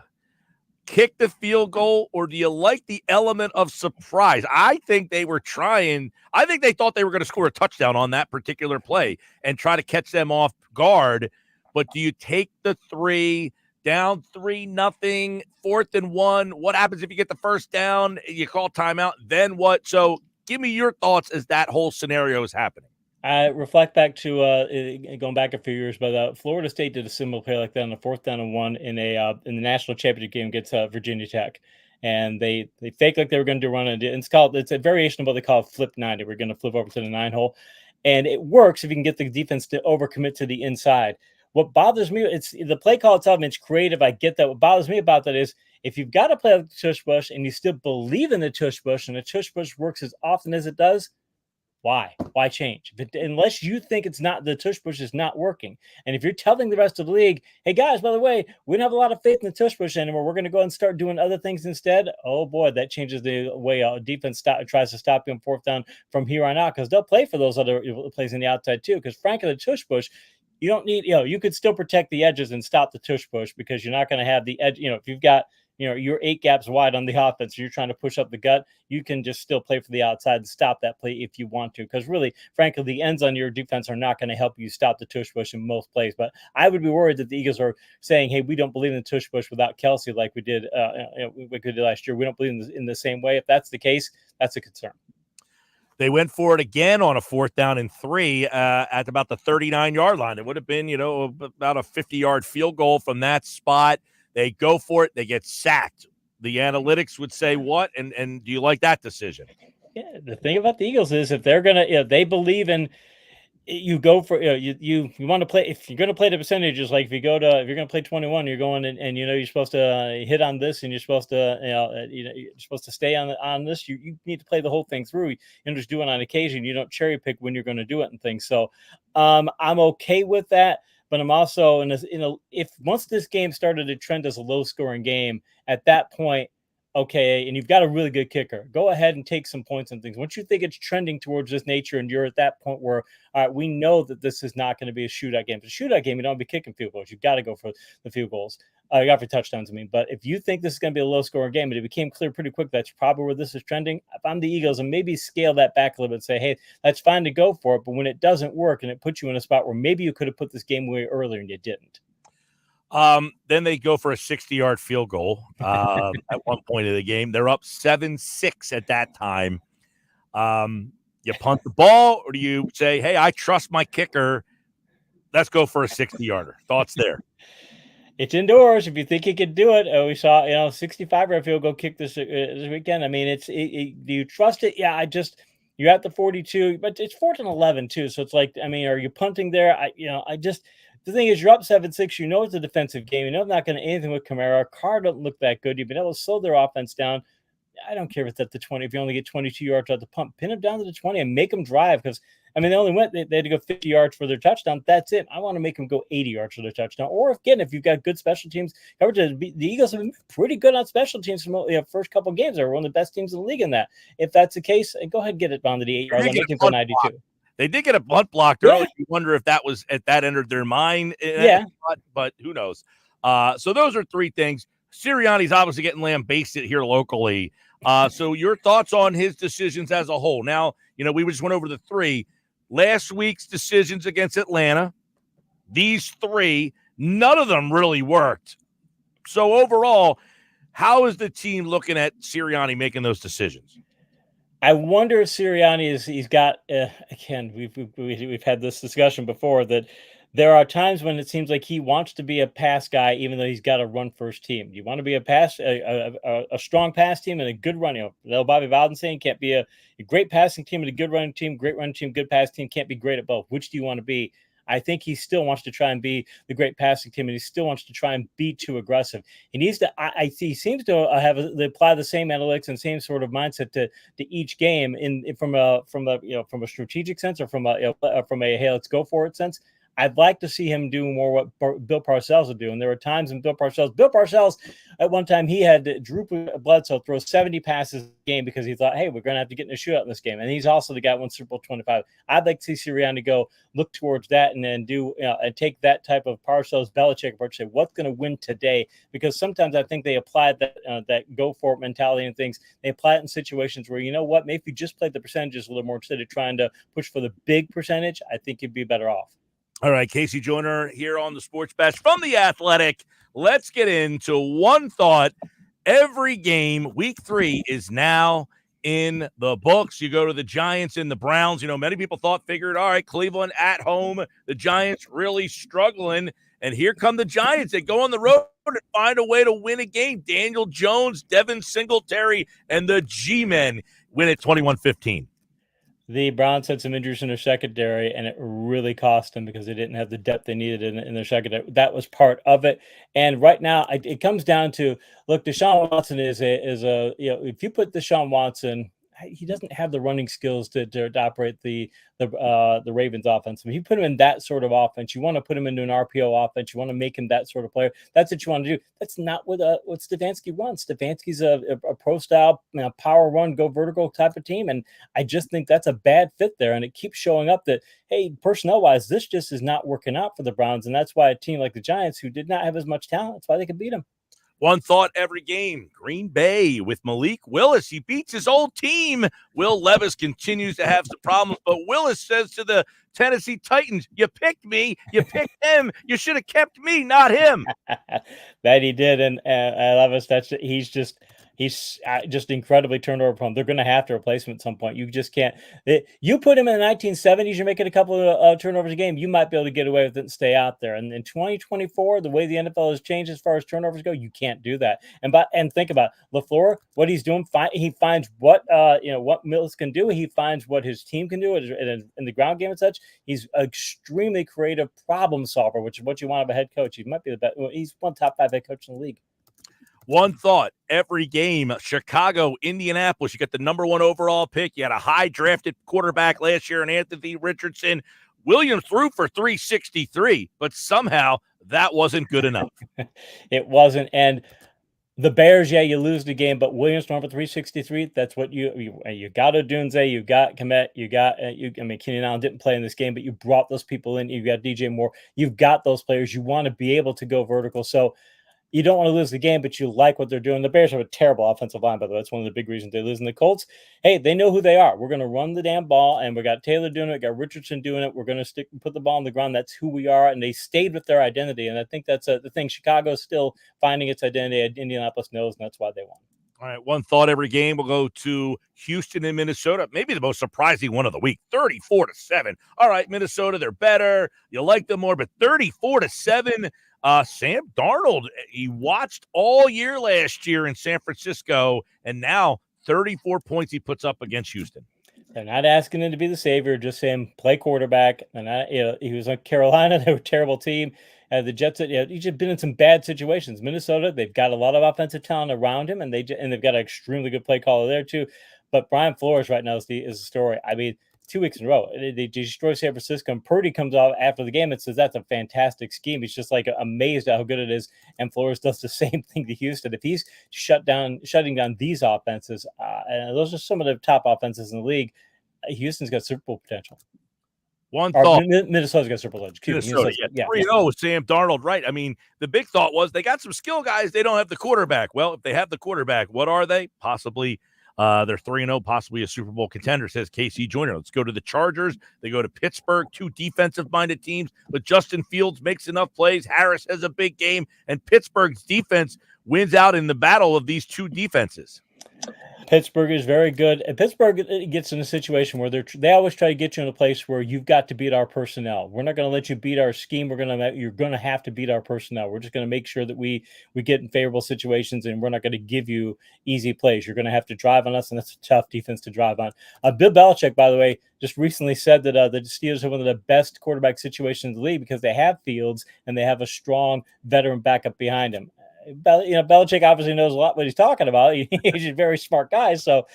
Kick the field goal, or do you like the element of surprise? I think they were trying. I think they thought they were going to score a touchdown on that particular play and try to catch them off guard. But do you take the 3? Down 3-0, 4th and 1. What happens if you get the first down? You call timeout. Then what? So give me your thoughts as that whole scenario is happening. I reflect back to going back a few years, but Florida State did a similar play like that on the 4th down and 1 in the national championship game against Virginia Tech. And they faked like they were going to do run. And it's a variation of what they call flip 90. We're going to flip over to the 9 hole. And it works if you can get the defense to overcommit to the inside. What bothers me, it's the play call itself, it's creative. I get that. What bothers me about that is if you've got to play like the tush push and you still believe in the tush push and the tush push works as often as it does, why? Why change? Unless you think the tush push is not working. And if you're telling the rest of the league, hey guys, by the way, we don't have a lot of faith in the tush push anymore. We're going to go and start doing other things instead. Oh boy, that changes the way defense tries to stop you on 4th down from here on out because they'll play for those other plays on the outside too. Because frankly, the tush push, you don't need, you could still protect the edges and stop the tush push because you're not going to have the edge. If you've got, you're 8 gaps wide on the offense, you're trying to push up the gut, you can just still play for the outside and stop that play if you want to. Because really, frankly, the ends on your defense are not going to help you stop the tush push in most plays. But I would be worried that the Eagles are saying, hey, we don't believe in the tush push without Kelsey like we did last year. We don't believe in the same way. If that's the case, that's a concern. They went for it again on a 4th down and 3 at about the 39-yard line. It would have been, about a 50-yard field goal from that spot. They go for it. They get sacked. The analytics would say what? And do you like that decision? Yeah, the thing about the Eagles is if they're going to, they believe in, you go for you want to play. If you're going to play the percentages, like if you're going to play 21, you're going and you're supposed to hit on this, and you're supposed to you're supposed to stay on this. You need to play the whole thing through. You just do it on occasion. You don't cherry pick when you're going to do it and things. So I'm okay with that, but I'm also if once this game started to trend as a low scoring game, at that point okay, and you've got a really good kicker, go ahead and take some points and things. Once you think it's trending towards this nature and you're at that point where, all right, we know that this is not going to be a shootout game. It's a shootout game, you don't be kicking field goals. You've got to go for the field goals. You got for touchdowns, I mean. But if you think this is going to be a low-scoring game, and it became clear pretty quick that's probably where this is trending, if I'm the Eagles, and maybe scale that back a little bit and say, hey, that's fine to go for it, but when it doesn't work and it puts you in a spot where maybe you could have put this game away earlier and you didn't. Then they go for a 60-yard field goal at one point of the game. They're up 7-6 at that time. You punt the ball, or do you say, hey, I trust my kicker, let's go for a 60-yarder? Thoughts there? It's indoors. If you think he could do it, we saw 65-yard field goal kick this weekend. I mean, do you trust it? Yeah, you're at the 42, but it's 14-11 too. So it's like, I mean, are you punting there? The thing is, you're up 7-6. You know it's a defensive game. You know it's not going to anything with Kamara. Carr don't look that good. You've been able to slow their offense down. I don't care if it's at the 20. If you only get 22 yards at the pump, pin them down to the 20 and make them drive. Because, I mean, they had to go 50 yards for their touchdown. That's it. I want to make them go 80 yards for their touchdown. Or, if you've got good special teams coverage, the Eagles have been pretty good on special teams from the first couple of games. They're one of the best teams in the league in that. If that's the case, go ahead and get it down to the 8 yards. I'm making for 92. They did get a bunt blocked early. You wonder if that entered their mind. Yeah. But who knows? So those are three things. Sirianni's obviously getting lambasted here locally. So your thoughts on his decisions as a whole? Now, we just went over the three. Last week's decisions against Atlanta, these three, none of them really worked. So overall, how is the team looking at Sirianni making those decisions? I wonder if Sirianni he's got again. We've had this discussion before that there are times when it seems like he wants to be a pass guy, even though he's got a run first team. You want to be a strong pass team and a good run. Bobby Bowden saying can't be a great passing team and a good running team, great running team, good pass team. Can't be great at both. Which do you want to be? I think he still wants to try and be the great passing team, and he still wants to try and be too aggressive. He needs to. He seems to apply the same analytics and same sort of mindset to each game from a strategic sense or from a hey, let's go for it sense. I'd like to see him do more what Bill Parcells would do. And there were times when Bill Parcells, at one time, he had Drew Bledsoe throw 70 passes a game because he thought, hey, we're going to have to get in a shootout in this game. And he's also the guy who won Super Bowl 25. I'd like to see Sirianni go look towards that and then and take that type of Parcells Belichick approach, say what's going to win today. Because sometimes I think they apply that go for it mentality and things. They apply it in situations where, maybe if you just played the percentages a little more instead of trying to push for the big percentage, I think you'd be better off. All right, Casey Joyner here on the Sports Bash from The Athletic. Let's get into one thought. Every game, week 3 is now in the books. You go to the Giants and the Browns. Many people figured, all right, Cleveland at home, the Giants really struggling. And here come the Giants. They go on the road and find a way to win a game. Daniel Jones, Devin Singletary, and the G-Men win it 21-15. The Browns had some injuries in their secondary, and it really cost them because they didn't have the depth they needed in their secondary. That was part of it. And right now, it comes down to, look, Deshaun Watson is a if you put Deshaun Watson, he doesn't have the running skills to operate the Ravens offense. If you put him in that sort of offense, you want to put him into an RPO offense. You want to make him that sort of player. That's what you want to do. That's not what Stefanski wants. Stefanski's a pro style, power run, go vertical type of team, and I just think that's a bad fit there. And it keeps showing up that, hey, personnel wise, this just is not working out for the Browns, and that's why a team like the Giants, who did not have as much talent, that's why they could beat them. One thought every game, Green Bay with Malik Willis. He beats his old team. Will Levis continues to have some problems, but Willis says to the Tennessee Titans, you picked me, you picked him, you should have kept me, not him. That he did, and Levis, he's just incredibly turnover prone. They're going to have to replace him at some point. You just can't. You put him in the 1970s, you're making a couple of turnovers a game, you might be able to get away with it and stay out there. And in 2024, the way the NFL has changed as far as turnovers go, you can't do that. And think about LaFleur, what he's doing. He finds what Mills can do. He finds what his team can do in the ground game and such. He's an extremely creative problem solver, which is what you want of a head coach. He might be the best. He's one top 5 head coach in the league. One thought every game, Chicago, Indianapolis, you got the number 1 overall pick. You had a high drafted quarterback last year in Anthony Richardson. Williams threw for 363, but somehow that wasn't good enough. It wasn't. And The Bears, yeah, you lose the game, but Williams went for 363. That's what you got Odunze, you got Komet, you got I mean, Keenan Allen didn't play in this game, but you brought those people in. You got DJ Moore. You've got those players. You want to be able to go vertical. So you don't want to lose the game, but you like what they're doing. The Bears have a terrible offensive line, by the way. That's one of the big reasons they lose. And the Colts, hey, they know who they are. We're going to run the damn ball, and we got Taylor doing it, we got Richardson doing it. We're going to put the ball on the ground. That's who we are, and they stayed with their identity. And I think that's the thing. Chicago's still finding its identity. Indianapolis knows, and that's why they won. All right, one thought every game. We'll go to Houston and Minnesota. Maybe the most surprising one of the week, 34-7. All right, Minnesota, they're better. You like them more, but 34-7. Sam Darnold, he watched all year last year in San Francisco, and now 34 points he puts up against Houston. They're not asking him to be the savior, just saying play quarterback. And he was on Carolina. They were a terrible team. The Jets, he's just been in some bad situations. Minnesota, they've got a lot of offensive talent around him, and they've got an extremely good play caller there too. But Brian Flores right now is the story. I mean, 2 weeks in a row, they destroy San Francisco, and Purdy comes out after the game and says that's a fantastic scheme. He's just like amazed at how good it is, and Flores does the same thing to Houston. If he's shutting down these offenses, and those are some of the top offenses in the league, Houston's got Super Bowl potential. One thought. Minnesota's got Super Bowl. Minnesota, yeah. 3-0, Sam Darnold, right? I mean, the big thought was they got some skill guys. They don't have the quarterback. Well, if they have the quarterback, what are they? Possibly they're 3-0, possibly a Super Bowl contender, says Casey Joyner. Let's go to the Chargers. They go to Pittsburgh, two defensive-minded teams, but Justin Fields makes enough plays. Harris has a big game, and Pittsburgh's defense wins out in the battle of these two defenses. Pittsburgh is very good. And Pittsburgh gets in a situation where they always try to get you in a place where you've got to beat our personnel. We're not going to let you beat our scheme. You're going to have to beat our personnel. We're just going to make sure that we get in favorable situations, and we're not going to give you easy plays. You're going to have to drive on us, and that's a tough defense to drive on. Bill Belichick, by the way, just recently said that the Steelers have one of the best quarterback situations in the league because they have Fields and they have a strong veteran backup behind him. Belichick obviously knows a lot what he's talking about. He's a very smart guy. So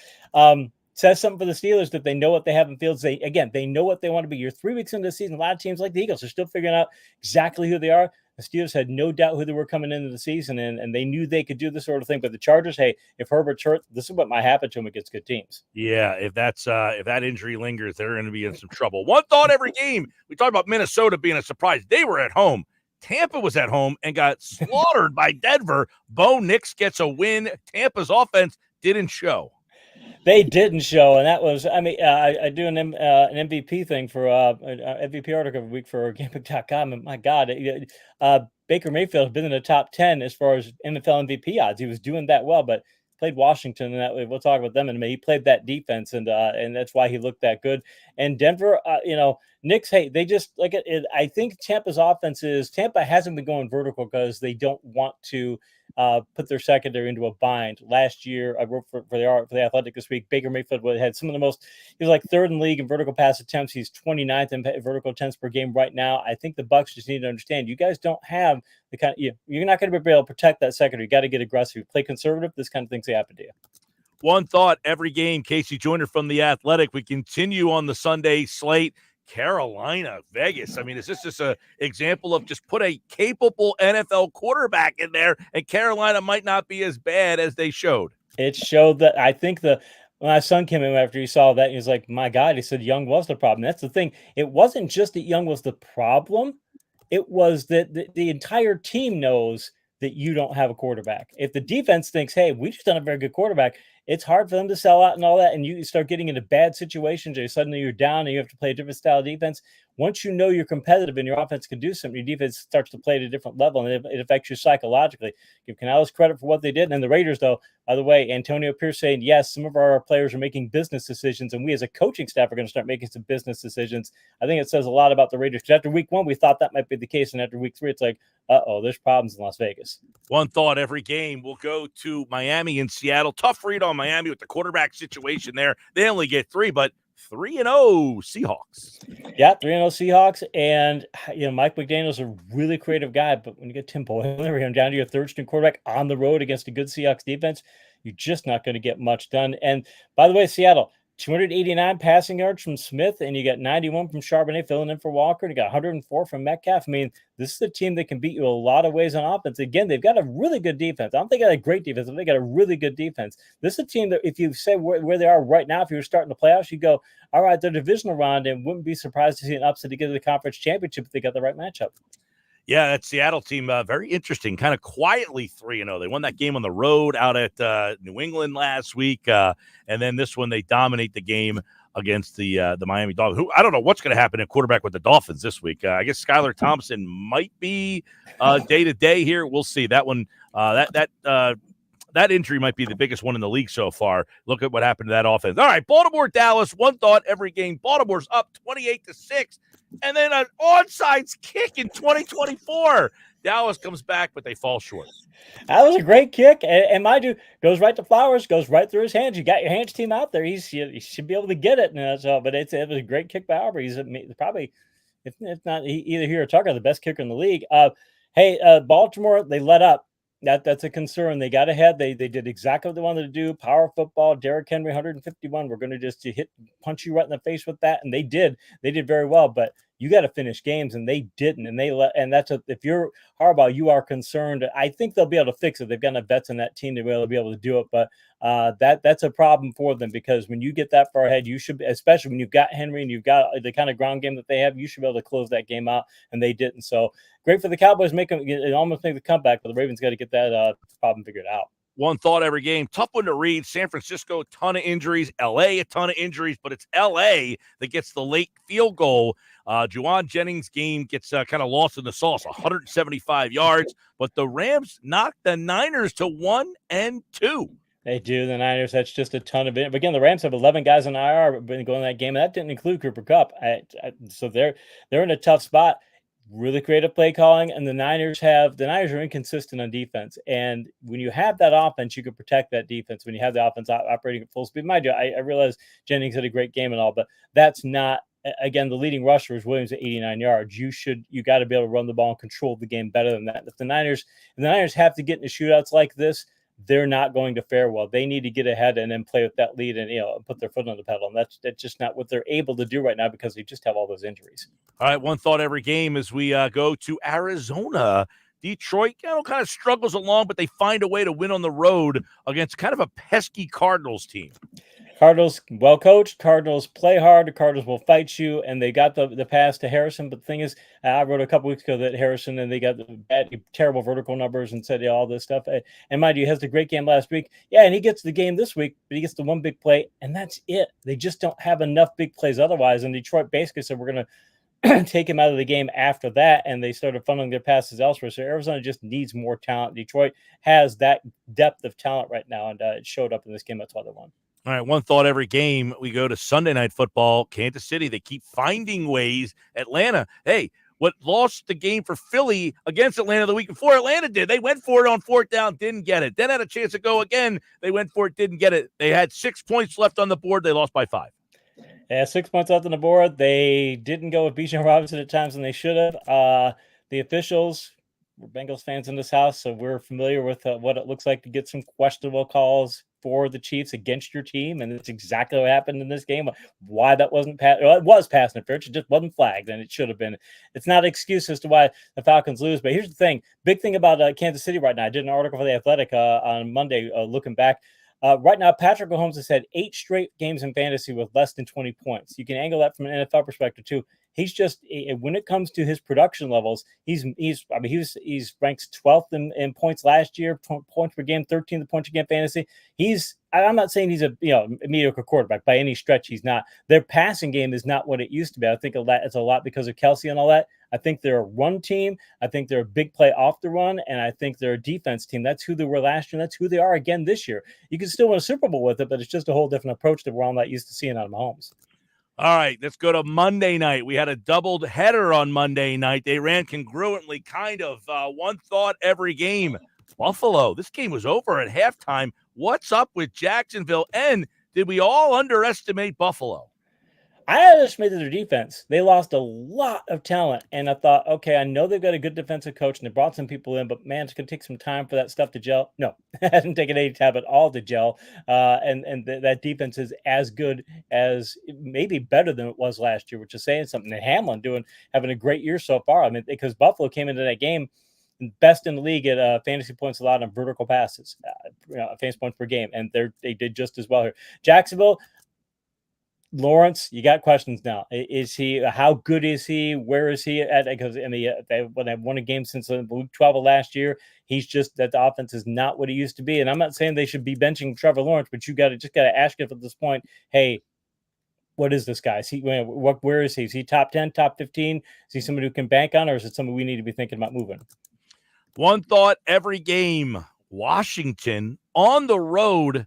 says something for the Steelers that they know what they have in Fields. They know what they want to be. You're 3 weeks into the season. A lot of teams like the Eagles are still figuring out exactly who they are. The Steelers had no doubt who they were coming into the season, and they knew they could do this sort of thing. But the Chargers, hey, if Herbert's hurt, this is what might happen to him against good teams. Yeah, if that injury lingers, they're going to be in some trouble. One thought every game. We talked about Minnesota being a surprise. They were at home. Tampa was at home and got slaughtered by Denver. Bo Nix gets a win. Tampa's offense didn't show. They didn't show, and that was, I do an MVP thing for an MVP article every week for Gambling.com, and my God, Baker Mayfield has been in the top 10 as far as NFL MVP odds. He was doing that well, but played Washington, and that way we'll talk about them in a minute. He played that defense, and that's why he looked that good. And Denver, Knicks, hey, they just like it. I think Tampa's offense Tampa hasn't been going vertical because they don't want to put their secondary into a bind. Last year, I wrote for the Athletic this week. Baker Mayfield had some of the most. He was like third in the league in vertical pass attempts. He's 29th in vertical attempts per game right now. I think the Bucs just need to understand you guys don't have the kind. You're not going to be able to protect that secondary. You got to get aggressive. You play conservative. This kind of things happen to you. One thought every game. Casey Joyner from the Athletic. We continue on the Sunday slate. Carolina, Vegas. I mean, is this just an example of just put a capable NFL quarterback in there, and Carolina might not be as bad as they showed? It showed that. I think when my son came in after he saw that, he was like, my God, he said Young was the problem. That's the thing. It wasn't just that Young was the problem. It was that the entire team knows that you don't have a quarterback. If the defense thinks, hey, we just don't have a very good quarterback, it's hard for them to sell out and all that. And you start getting into bad situations, or suddenly you're down and you have to play a different style of defense. Once you know you're competitive and your offense can do something, your defense starts to play at a different level, and it affects you psychologically. Give Canales credit for what they did. And then the Raiders, though, by the way, Antonio Pierce saying, yes, some of our players are making business decisions, and we as a coaching staff are going to start making some business decisions. I think it says a lot about the Raiders, because after week 1, we thought that might be the case. And after week 3, it's like, there's problems in Las Vegas. One thought every game. We'll go to Miami and Seattle. Tough read on Miami with the quarterback situation there. They only get 3, but 3-0 Seahawks. Yeah, 3-0 Seahawks. And, Mike McDaniel's a really creative guy, but when you get Tim Boyle down to your third-string quarterback on the road against a good Seahawks defense, you're just not going to get much done. And, by the way, Seattle, 289 passing yards from Smith, and you got 91 from Charbonnet filling in for Walker, and you got 104 from Metcalf. I mean, this is a team that can beat you a lot of ways on offense. Again, they've got a really good defense. I don't think they got a great defense, but they got a really good defense. This is a team that if you say where they are right now, if you were starting the playoffs, you go, all right, they're divisional round, and wouldn't be surprised to see an upset to get to the conference championship if they got the right matchup. Yeah, that Seattle team, very interesting, kind of quietly 3-0. They won that game on the road out at New England last week, and then this one they dominate the game against the Miami Dolphins, who I don't know what's going to happen at quarterback with the Dolphins this week. I guess Skylar Thompson might be day-to-day here. We'll see. That one, that injury might be the biggest one in the league so far. Look at what happened to that offense. All right, Baltimore-Dallas, one thought every game. Baltimore's up 28-6. And then an onside kick in 2024. Dallas comes back, but they fall short. That was a great kick. And mind you, goes right to Flowers, goes right through his hands. You got your hands team out there. He should be able to get it. But it was a great kick by Aubrey. He's probably, if not either he or Tucker, the best kicker in the league. Baltimore, they let up. That's a concern. They got ahead. They did exactly what they wanted to do. Power football. Derrick Henry, 151. We're going to just punch you right in the face with that, and they did. They did very well. But you got to finish games, and they didn't. And if you're Harbaugh, you are concerned. I think they'll be able to fix it. They've got enough vets in that team to be able to do it. But that's a problem for them, because when you get that far ahead, you should, especially when you've got Henry and you've got the kind of ground game that they have, you should be able to close that game out, and they didn't. So great for the Cowboys, almost make the comeback, but the Ravens got to get that problem figured out. One thought every game. Tough one to read. San Francisco, a ton of injuries. L.A., a ton of injuries, but it's L.A. that gets the late field goal. Juwan Jennings' game gets kind of lost in the sauce, 175 yards, but the Rams knocked the Niners to 1-2. They do. The Niners, that's just a ton of it. But again, the Rams have 11 guys on IR going in that game, and that didn't include Cooper Kupp. So they're in a tough spot. Really creative play calling, and the Niners are inconsistent on defense. And when you have that offense, you can protect that defense. When you have the offense operating at full speed, mind you, I realize Jennings had a great game and all, but that's not. Again, the leading rusher is Williams at 89 yards. You got to be able to run the ball and control the game better than that. If the Niners have to get into shootouts like this, they're not going to fare well. They need to get ahead and then play with that lead and put their foot on the pedal. And that's just not what they're able to do right now, because they just have all those injuries. All right, one thought every game as we go to Arizona. Detroit kind of struggles along, but they find a way to win on the road against kind of a pesky Cardinals team. Cardinals, well coached. Cardinals play hard. The Cardinals will fight you, and they got the pass to Harrison. But the thing is, I wrote a couple weeks ago that Harrison, and they got the terrible vertical numbers and said all this stuff. And mind you, he has a great game last week. Yeah, and he gets the game this week, but he gets the one big play, and that's it. They just don't have enough big plays otherwise. And Detroit basically said, we're going to take him out of the game after that, and they started funneling their passes elsewhere. So Arizona just needs more talent. Detroit has that depth of talent right now, and it showed up in this game. That's why they won. All right, one thought every game. We go to Sunday Night Football, Kansas City. They keep finding ways. Atlanta, hey, what lost the game for Philly against Atlanta the week before, Atlanta did. They went for it on fourth down, didn't get it. Then had a chance to go again. They went for it, didn't get it. They had 6 points left on the board. They lost by 5. Yeah, 6 points left on the board. They didn't go with Bijan Robinson at times, and they should have. The officials, we're Bengals fans in this house, so we're familiar with what it looks like to get some questionable calls for the Chiefs against your team, and it's exactly what happened in this game. Why that wasn't it was pass interference, it just wasn't flagged, and it should have been. It's not an excuse as to why the Falcons lose, but here's the thing. Big thing about Kansas City right now. I did an article for The Athletic on Monday looking back. Right now, Patrick Mahomes has had 8 straight games in fantasy with less than 20 points. You can angle that from an NFL perspective too. He's just, when it comes to his production levels, he's ranks 12th in points last year, points per game, 13th points per game fantasy. I'm not saying he's a mediocre quarterback by any stretch. He's not. Their passing game is not what it used to be. I think it's a lot because of Kelsey and all that. I think they're a run team. I think they're a big play off the run, and I think they're a defense team. That's who they were last year, and that's who they are again this year. You can still win a Super Bowl with it, but it's just a whole different approach that we're all not used to seeing out of Mahomes. All right, let's go to Monday night. We had a doubled header on Monday night. They ran congruently, kind of one thought every game. Buffalo, this game was over at halftime. What's up with Jacksonville? And did we all underestimate Buffalo? I underestimated their defense. They lost a lot of talent, and I thought, okay, I know they've got a good defensive coach, and they brought some people in, but man, it's going to take some time for that stuff to gel. No, it hasn't taken any time at all to gel, that defense is as good as, maybe better than it was last year, which is saying something. And Hamlin having a great year so far. I mean, because Buffalo came into that game best in the league at fantasy points allowed on vertical passes, fantasy points per game, and they did just as well here. Jacksonville. Lawrence, you got questions now. Is he? How good is he? Where is he at? Because when I won a game since week 12 of last year, he's just that the offense is not what it used to be. And I'm not saying they should be benching Trevor Lawrence, but you got to ask him at this point, hey, what is this guy? Is he? Where is he? Is he top 10, top 15? Is he somebody who can bank on, or is it somebody we need to be thinking about moving? One thought every game: Washington on the road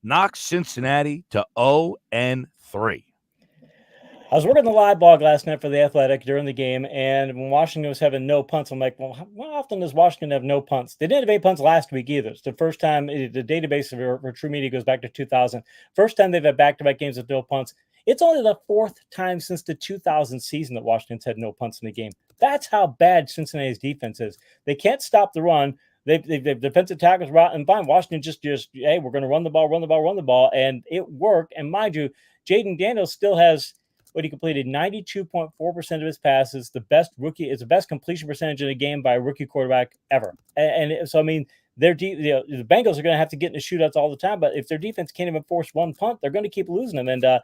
knocks Cincinnati to 0-3. I was working the live blog last night for The Athletic during the game, and when Washington was having no punts, I'm like, well, how often does Washington have no punts? They didn't have 8 punts last week either. It's the first time. The database for True Media goes back to 2000. First time they've had back-to-back games with no punts. It's only the 4th time since the 2000 season that Washington's had no punts in the game. That's how bad Cincinnati's defense is. They can't stop the run. They've defensive tackles rotten fine. Washington just hey, we're going to run the ball, and it worked. And mind you, Jaden Daniels still has he completed 92.4% of his passes. The best completion percentage in a game by a rookie quarterback ever. And so, I mean, the Bengals are going to have to get into shootouts all the time. But if their defense can't even force one punt, they're going to keep losing them. And they're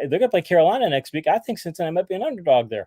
going to play Carolina next week. I think Cincinnati might be an underdog there.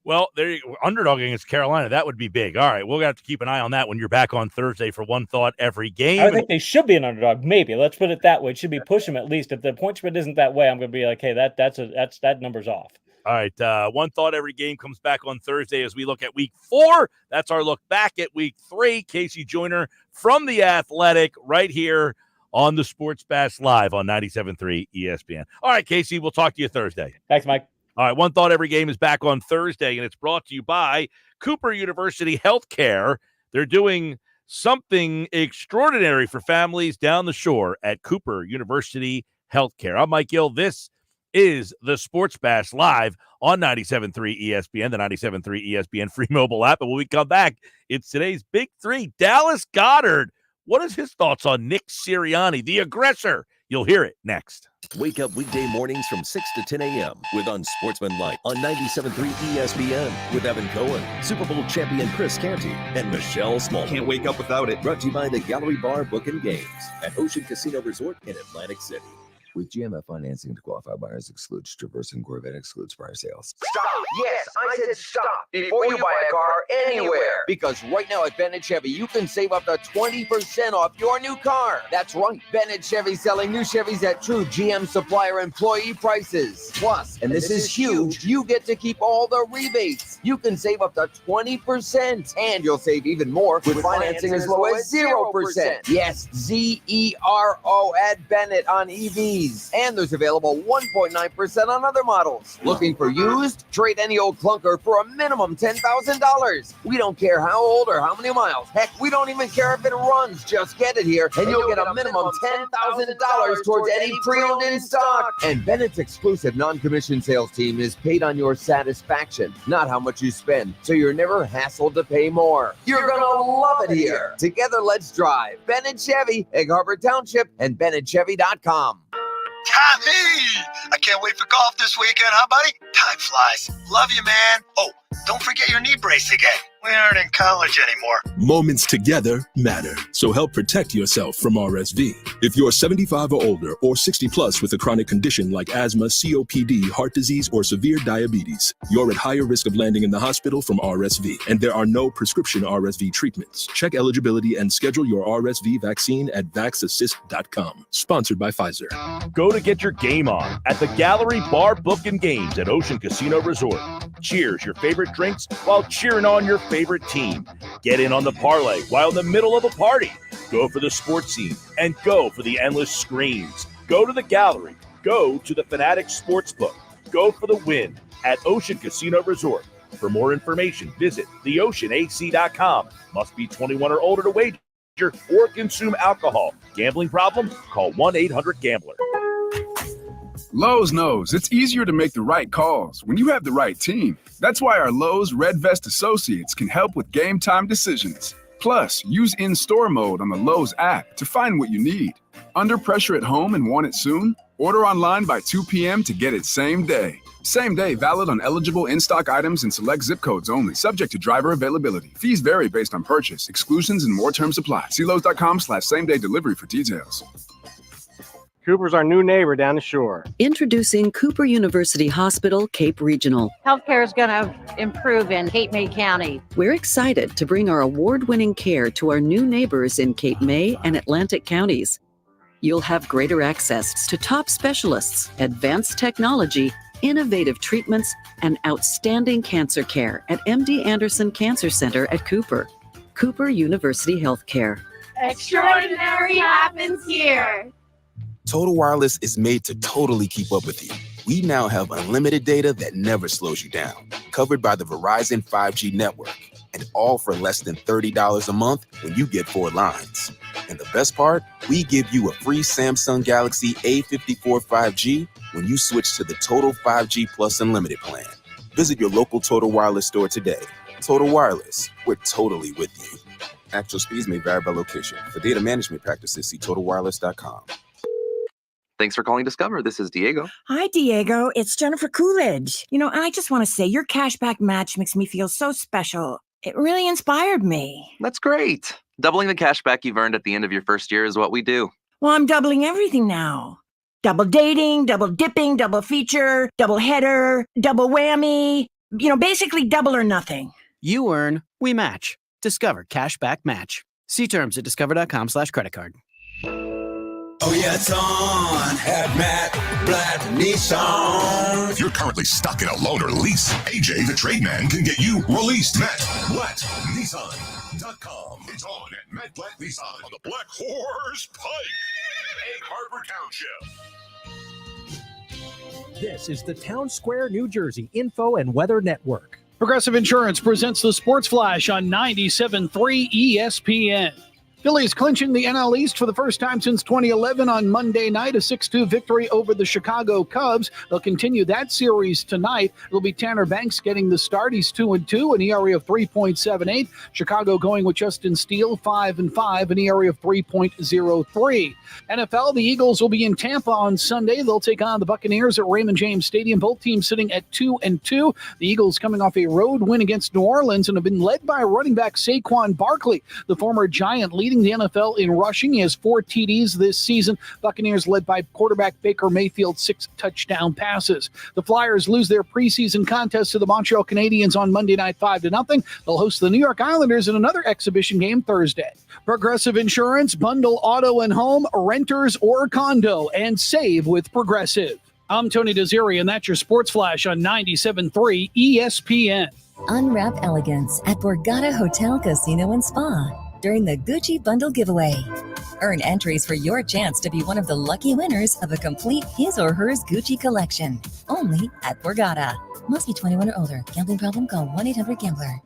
Well, there you go. Underdog against Carolina, that would be big. All right, we'll have to keep an eye on that when you're back on Thursday for One Thought Every Game. I think they should be an underdog. Maybe let's put it that way. It should be push them at least. If the point spread isn't that way, I'm going to be like, hey, that number's off. All right, One Thought Every Game comes back on Thursday as we look at Week 4. That's our look back at Week 3. Casey Joyner from The Athletic right here on the Sports Bash Live on 97.3 ESPN. All right, Casey, we'll talk to you Thursday. Thanks, Mike. All right, One Thought Every Game is back on Thursday, and it's brought to you by Cooper University Healthcare. They're doing something extraordinary for families down the shore at Cooper University Healthcare. I'm Mike Gill. This is the Sports Bash Live on 97.3 ESPN, the 97.3 ESPN free mobile app. And when we come back, it's today's Big Three. Dallas Goedert. What is his thoughts on Nick Sirianni, the aggressor? You'll hear it next. Wake up weekday mornings from 6 to 10 a.m. with Unsportsmanlike on 97.3 ESPN with Evan Cohen, Super Bowl champion Chris Canty, and Michelle Small. Can't wake up without it. Brought to you by the Gallery Bar Book and Games at Ocean Casino Resort in Atlantic City. With GMF financing to qualify buyers excludes Traverse and Corvette excludes prior sales. Stop! Yes, I said stop before you buy a car anywhere. Because right now at Bennett Chevy, you can save up to 20% off your new car. That's right. Bennett Chevy selling new Chevys at true GM supplier employee prices. Plus, and this is huge, you get to keep all the rebates. You can save up to 20%. And you'll save even more with financing as low as 0%. Yes, Z-E-R-O at Bennett on EVs. And there's available 1.9% on other models. Looking for used? Trade any old clunker for a minimum $10,000. We don't care how old or how many miles. Heck, we don't even care if it runs. Just get it here, and you'll get a minimum $10,000 towards any pre-owned in stock. And Bennett's exclusive non-commissioned sales team is paid on your satisfaction, not how much you spend, so you're never hassled to pay more. You're gonna love it here. Together, let's drive. Bennett Chevy, Egg Harbor Township, and BennettChevy.com. Tommy! I can't wait for golf this weekend, huh, buddy? Time flies. Love you, man. Oh, don't forget your knee brace again. We aren't in college anymore. Moments together matter, so help protect yourself from RSV. If you're 75 or older or 60 plus with a chronic condition like asthma, COPD, heart disease, or severe diabetes, you're at higher risk of landing in the hospital from RSV, and there are no prescription RSV treatments. Check eligibility and schedule your RSV vaccine at vaxassist.com. Sponsored by Pfizer. Go to get your game on at the Gallery Bar Book and Games at Ocean Casino Resort. Cheers your favorite drinks while cheering on your favorite team. Get in on the parlay while in the middle of a party. Go for the sports scene and go for the endless screams. Go to the gallery. Go to the Fanatic Sportsbook. Go for the win at Ocean Casino Resort. For more information, visit theoceanac.com. Must be 21 or older to wager or consume alcohol. Gambling problem? Call 1-800-GAMBLER. Lowe's knows it's easier to make the right calls when you have the right team. That's why our Lowe's Red Vest associates can help with game time decisions. Plus, use in-store mode on the Lowe's app to find what you need. Under pressure at home and want it soon? Order online by 2 p.m. to get it same day. Same day valid on eligible in-stock items and select zip codes only, subject to driver availability. Fees vary based on purchase. Exclusions and more terms apply. See Lowe's.com/same-day delivery for details. Cooper's our new neighbor down the shore. Introducing Cooper University Hospital, Cape Regional. Healthcare is going to improve in Cape May County. We're excited to bring our award-winning care to our new neighbors in Cape May and Atlantic counties. You'll have greater access to top specialists, advanced technology, innovative treatments, and outstanding cancer care at MD Anderson Cancer Center at Cooper. Cooper University Healthcare. Extraordinary happens here. Total Wireless is made to totally keep up with you. We now have unlimited data that never slows you down, covered by the Verizon 5G network, and all for less than $30 a month when you get 4 lines. And the best part, we give you a free Samsung Galaxy A54 5G when you switch to the Total 5G Plus Unlimited plan. Visit your local Total Wireless store today. Total Wireless, we're totally with you. Actual speeds may vary by location. For data management practices, see TotalWireless.com. Thanks for calling Discover. This is Diego. Hi, Diego. It's Jennifer Coolidge. I just want to say your cashback match makes me feel so special. It really inspired me. That's great. Doubling the cashback you've earned at the end of your first year is what we do. Well, I'm doubling everything now. Double dating, double dipping, double feature, double header, double whammy. Basically double or nothing. You earn, we match. Discover Cashback Match. See terms at discover.com/creditcard. Oh yeah, it's on at Matt Blatt Nissan. If you're currently stuck in a loan or lease, AJ the Trade Man can get you released. Matt Blatt Nissan.com. It's on at Matt Blatt Nissan on the Black Horse Pike, Egg Harbor Township. This is the Town Square, New Jersey Info and Weather Network. Progressive Insurance presents the Sports Flash on 97.3 ESPN. Phillies clinching the NL East for the first time since 2011 on Monday night, a 6-2 victory over the Chicago Cubs. They'll continue that series tonight. It'll be Tanner Banks getting the start. He's 2-2, an ERA of 3.78. Chicago going with Justin Steele, 5-5, an ERA of 3.03. NFL, the Eagles will be in Tampa on Sunday. They'll take on the Buccaneers at Raymond James Stadium. Both teams sitting at 2-2. The Eagles coming off a road win against New Orleans and have been led by running back Saquon Barkley, the former Giant, leading the NFL in rushing. He has 4 TDs this season. Buccaneers led by quarterback Baker Mayfield, 6 touchdown passes. The Flyers lose their preseason contest to the Montreal Canadiens on Monday night 5-0. They'll host the New York Islanders in another exhibition game Thursday. Progressive Insurance, bundle auto and home, renters or condo, and save with Progressive. I'm Tony Desiri, and that's your Sports Flash on 97.3 ESPN. Unwrap elegance at Borgata Hotel, Casino, and Spa during the Gucci Bundle Giveaway. Earn entries for your chance to be one of the lucky winners of a complete his or hers Gucci collection. Only at Borgata. Must be 21 or older. Gambling problem? Call 1-800-GAMBLER.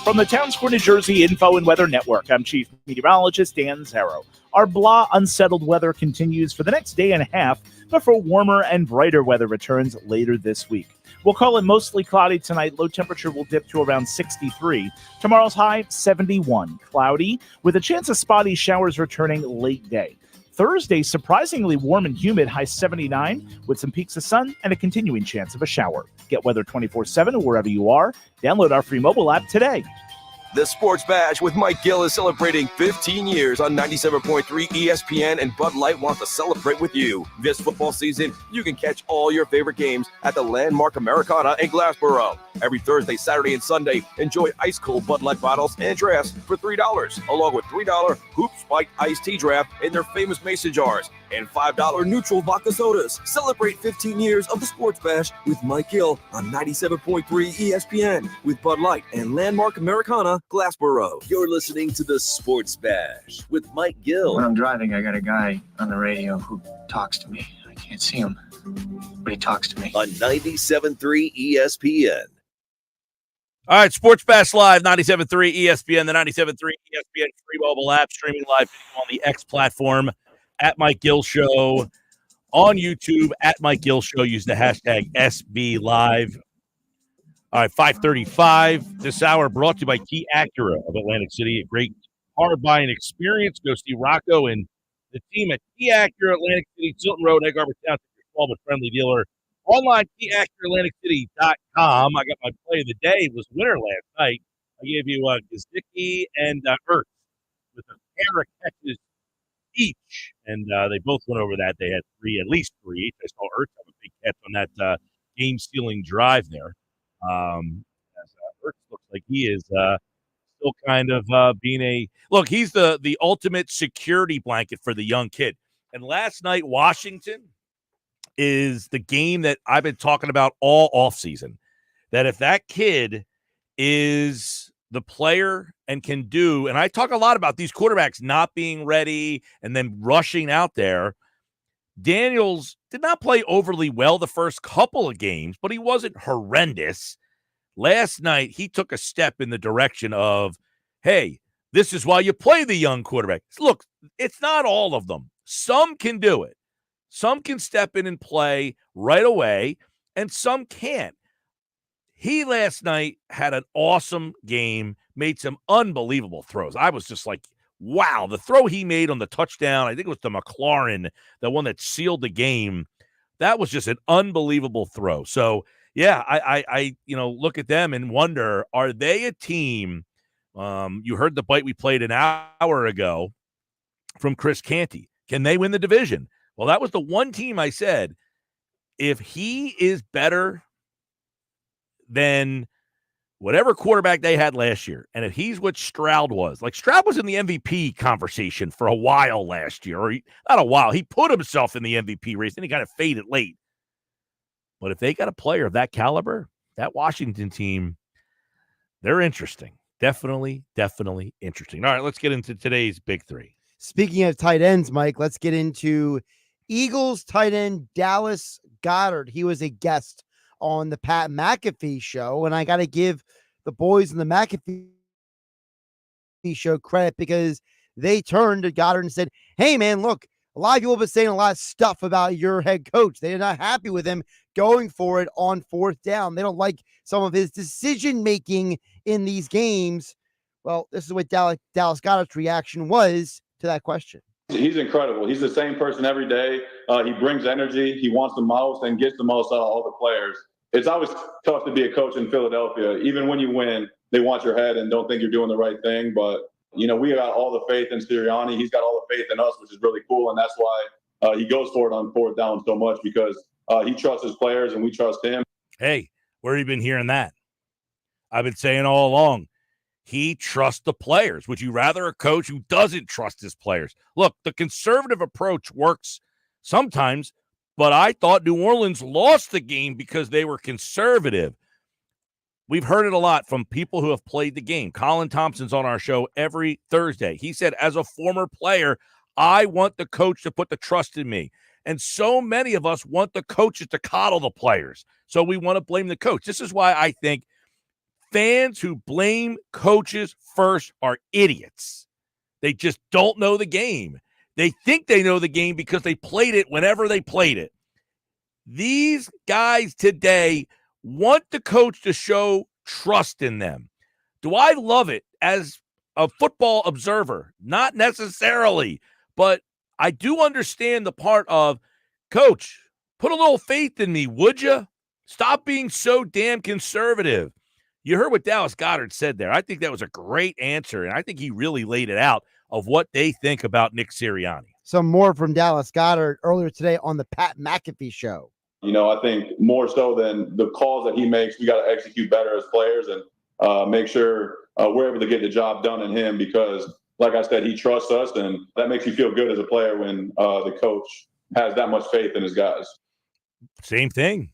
From the Town Square, New Jersey Info and Weather Network, I'm Chief Meteorologist Dan Zarrow. Our blah unsettled weather continues for the next day and a half before warmer and brighter weather returns later this week. We'll call it mostly cloudy tonight. Low temperature will dip to around 63. Tomorrow's high, 71. Cloudy, with a chance of spotty showers returning late day. Thursday, surprisingly warm and humid, high 79, with some peaks of sun and a continuing chance of a shower. Get weather 24/7 wherever you are. Download our free mobile app today. The Sports Bash with Mike Gill is celebrating 15 years on 97.3 ESPN, and Bud Light wants to celebrate with you. This football season, you can catch all your favorite games at the Landmark Americana in Glassboro. Every Thursday, Saturday, and Sunday, enjoy ice-cold Bud Light bottles and drafts for $3, along with $3 Hoop Spike iced tea draft in their famous mason jars, and $5 neutral vodka sodas. Celebrate 15 years of the Sports Bash with Mike Gill on 97.3 ESPN with Bud Light and Landmark Americana, Glassboro. You're listening to the Sports Bash with Mike Gill. When I'm driving, I got a guy on the radio who talks to me. I can't see him, but he talks to me. On 97.3 ESPN. All right, Sports Bash Live, 97.3 ESPN, the 97.3 ESPN free mobile app, streaming live on the X platform. at Mike Gill Show on YouTube, at Mike Gill Show. Use the hashtag SB Live. All right, 5:35 this hour brought to you by Key Acura of Atlantic City. A great car buying experience. Go see Rocco and the team at Key Acura, Atlantic City, Tilton Road, Egg Harbor Township, your small but friendly dealer. Online, KeyAcuraAtlanticCity.com. I got my play of the day. It was winner last night. I gave you Gazicki and Ertz with a pair of catches each, and they both went over that. They had at least three each. I saw Ertz have a big catch on that game-stealing drive there. As Ertz looks like he is still kind of being he's the ultimate security blanket for the young kid. And last night, Washington is the game that I've been talking about all offseason, that if that kid is the player and can do, and I talk a lot about these quarterbacks not being ready and then rushing out there. Daniels did not play overly well the first couple of games, but he wasn't horrendous. Last night, he took a step in the direction of, hey, this is why you play the young quarterback. Look, it's not all of them. Some can do it. Some can step in and play right away, and some can't. He last night had an awesome game, made some unbelievable throws. I was just like, wow, the throw he made on the touchdown, I think it was to McLaurin, the one that sealed the game. That was just an unbelievable throw. So, yeah, I look at them and wonder, are they a team? You heard the bite we played an hour ago from Chris Canty. Can they win the division? Well, that was the one team I said, if he is better than whatever quarterback they had last year, and if he's what Stroud was, like Stroud was in the MVP conversation for a while last year, or not a while, he put himself in the MVP race, and he kind of faded late. But if they got a player of that caliber, that Washington team, they're interesting. Definitely interesting. All right, let's get into today's big three. Speaking of tight ends, Mike, let's get into Eagles tight end Dallas Goedert. He was a guest on the Pat McAfee show, and I got to give the boys in the McAfee show credit because they turned to Goddard and said, hey, man, look, a lot of people have been saying a lot of stuff about your head coach. They're not happy with him going for it on fourth down. They don't like some of his decision-making in these games. Well, this is what Dallas Goedert's reaction was to that question. He's incredible. He's the same person every day. He brings energy. He wants the most and gets the most out of all the players. It's always tough to be a coach in Philadelphia. Even when you win, they want your head and don't think you're doing the right thing. But, we got all the faith in Sirianni. He's got all the faith in us, which is really cool. And that's why he goes for it on fourth down so much, because he trusts his players and we trust him. Hey, where have you been hearing that? I've been saying all along, he trusts the players. Would you rather a coach who doesn't trust his players? Look, the conservative approach works sometimes, but I thought New Orleans lost the game because they were conservative. We've heard it a lot from people who have played the game. Colin Thompson's on our show every Thursday. He said, as a former player, I want the coach to put the trust in me. And so many of us want the coaches to coddle the players. So we want to blame the coach. This is why I think fans who blame coaches first are idiots. They just don't know the game. They think they know the game because they played it whenever they played it. These guys today want the coach to show trust in them. Do I love it as a football observer? Not necessarily, but I do understand the part of, coach, put a little faith in me, would you? Stop being so damn conservative. You heard what Dallas Goedert said there. I think that was a great answer, and I think he really laid it out of what they think about Nick Sirianni. Some more from Dallas Goedert earlier today on the Pat McAfee show. I think more so than the calls that he makes, we got to execute better as players and make sure we're able to get the job done in him, because, like I said, he trusts us, and that makes you feel good as a player when the coach has that much faith in his guys. Same thing.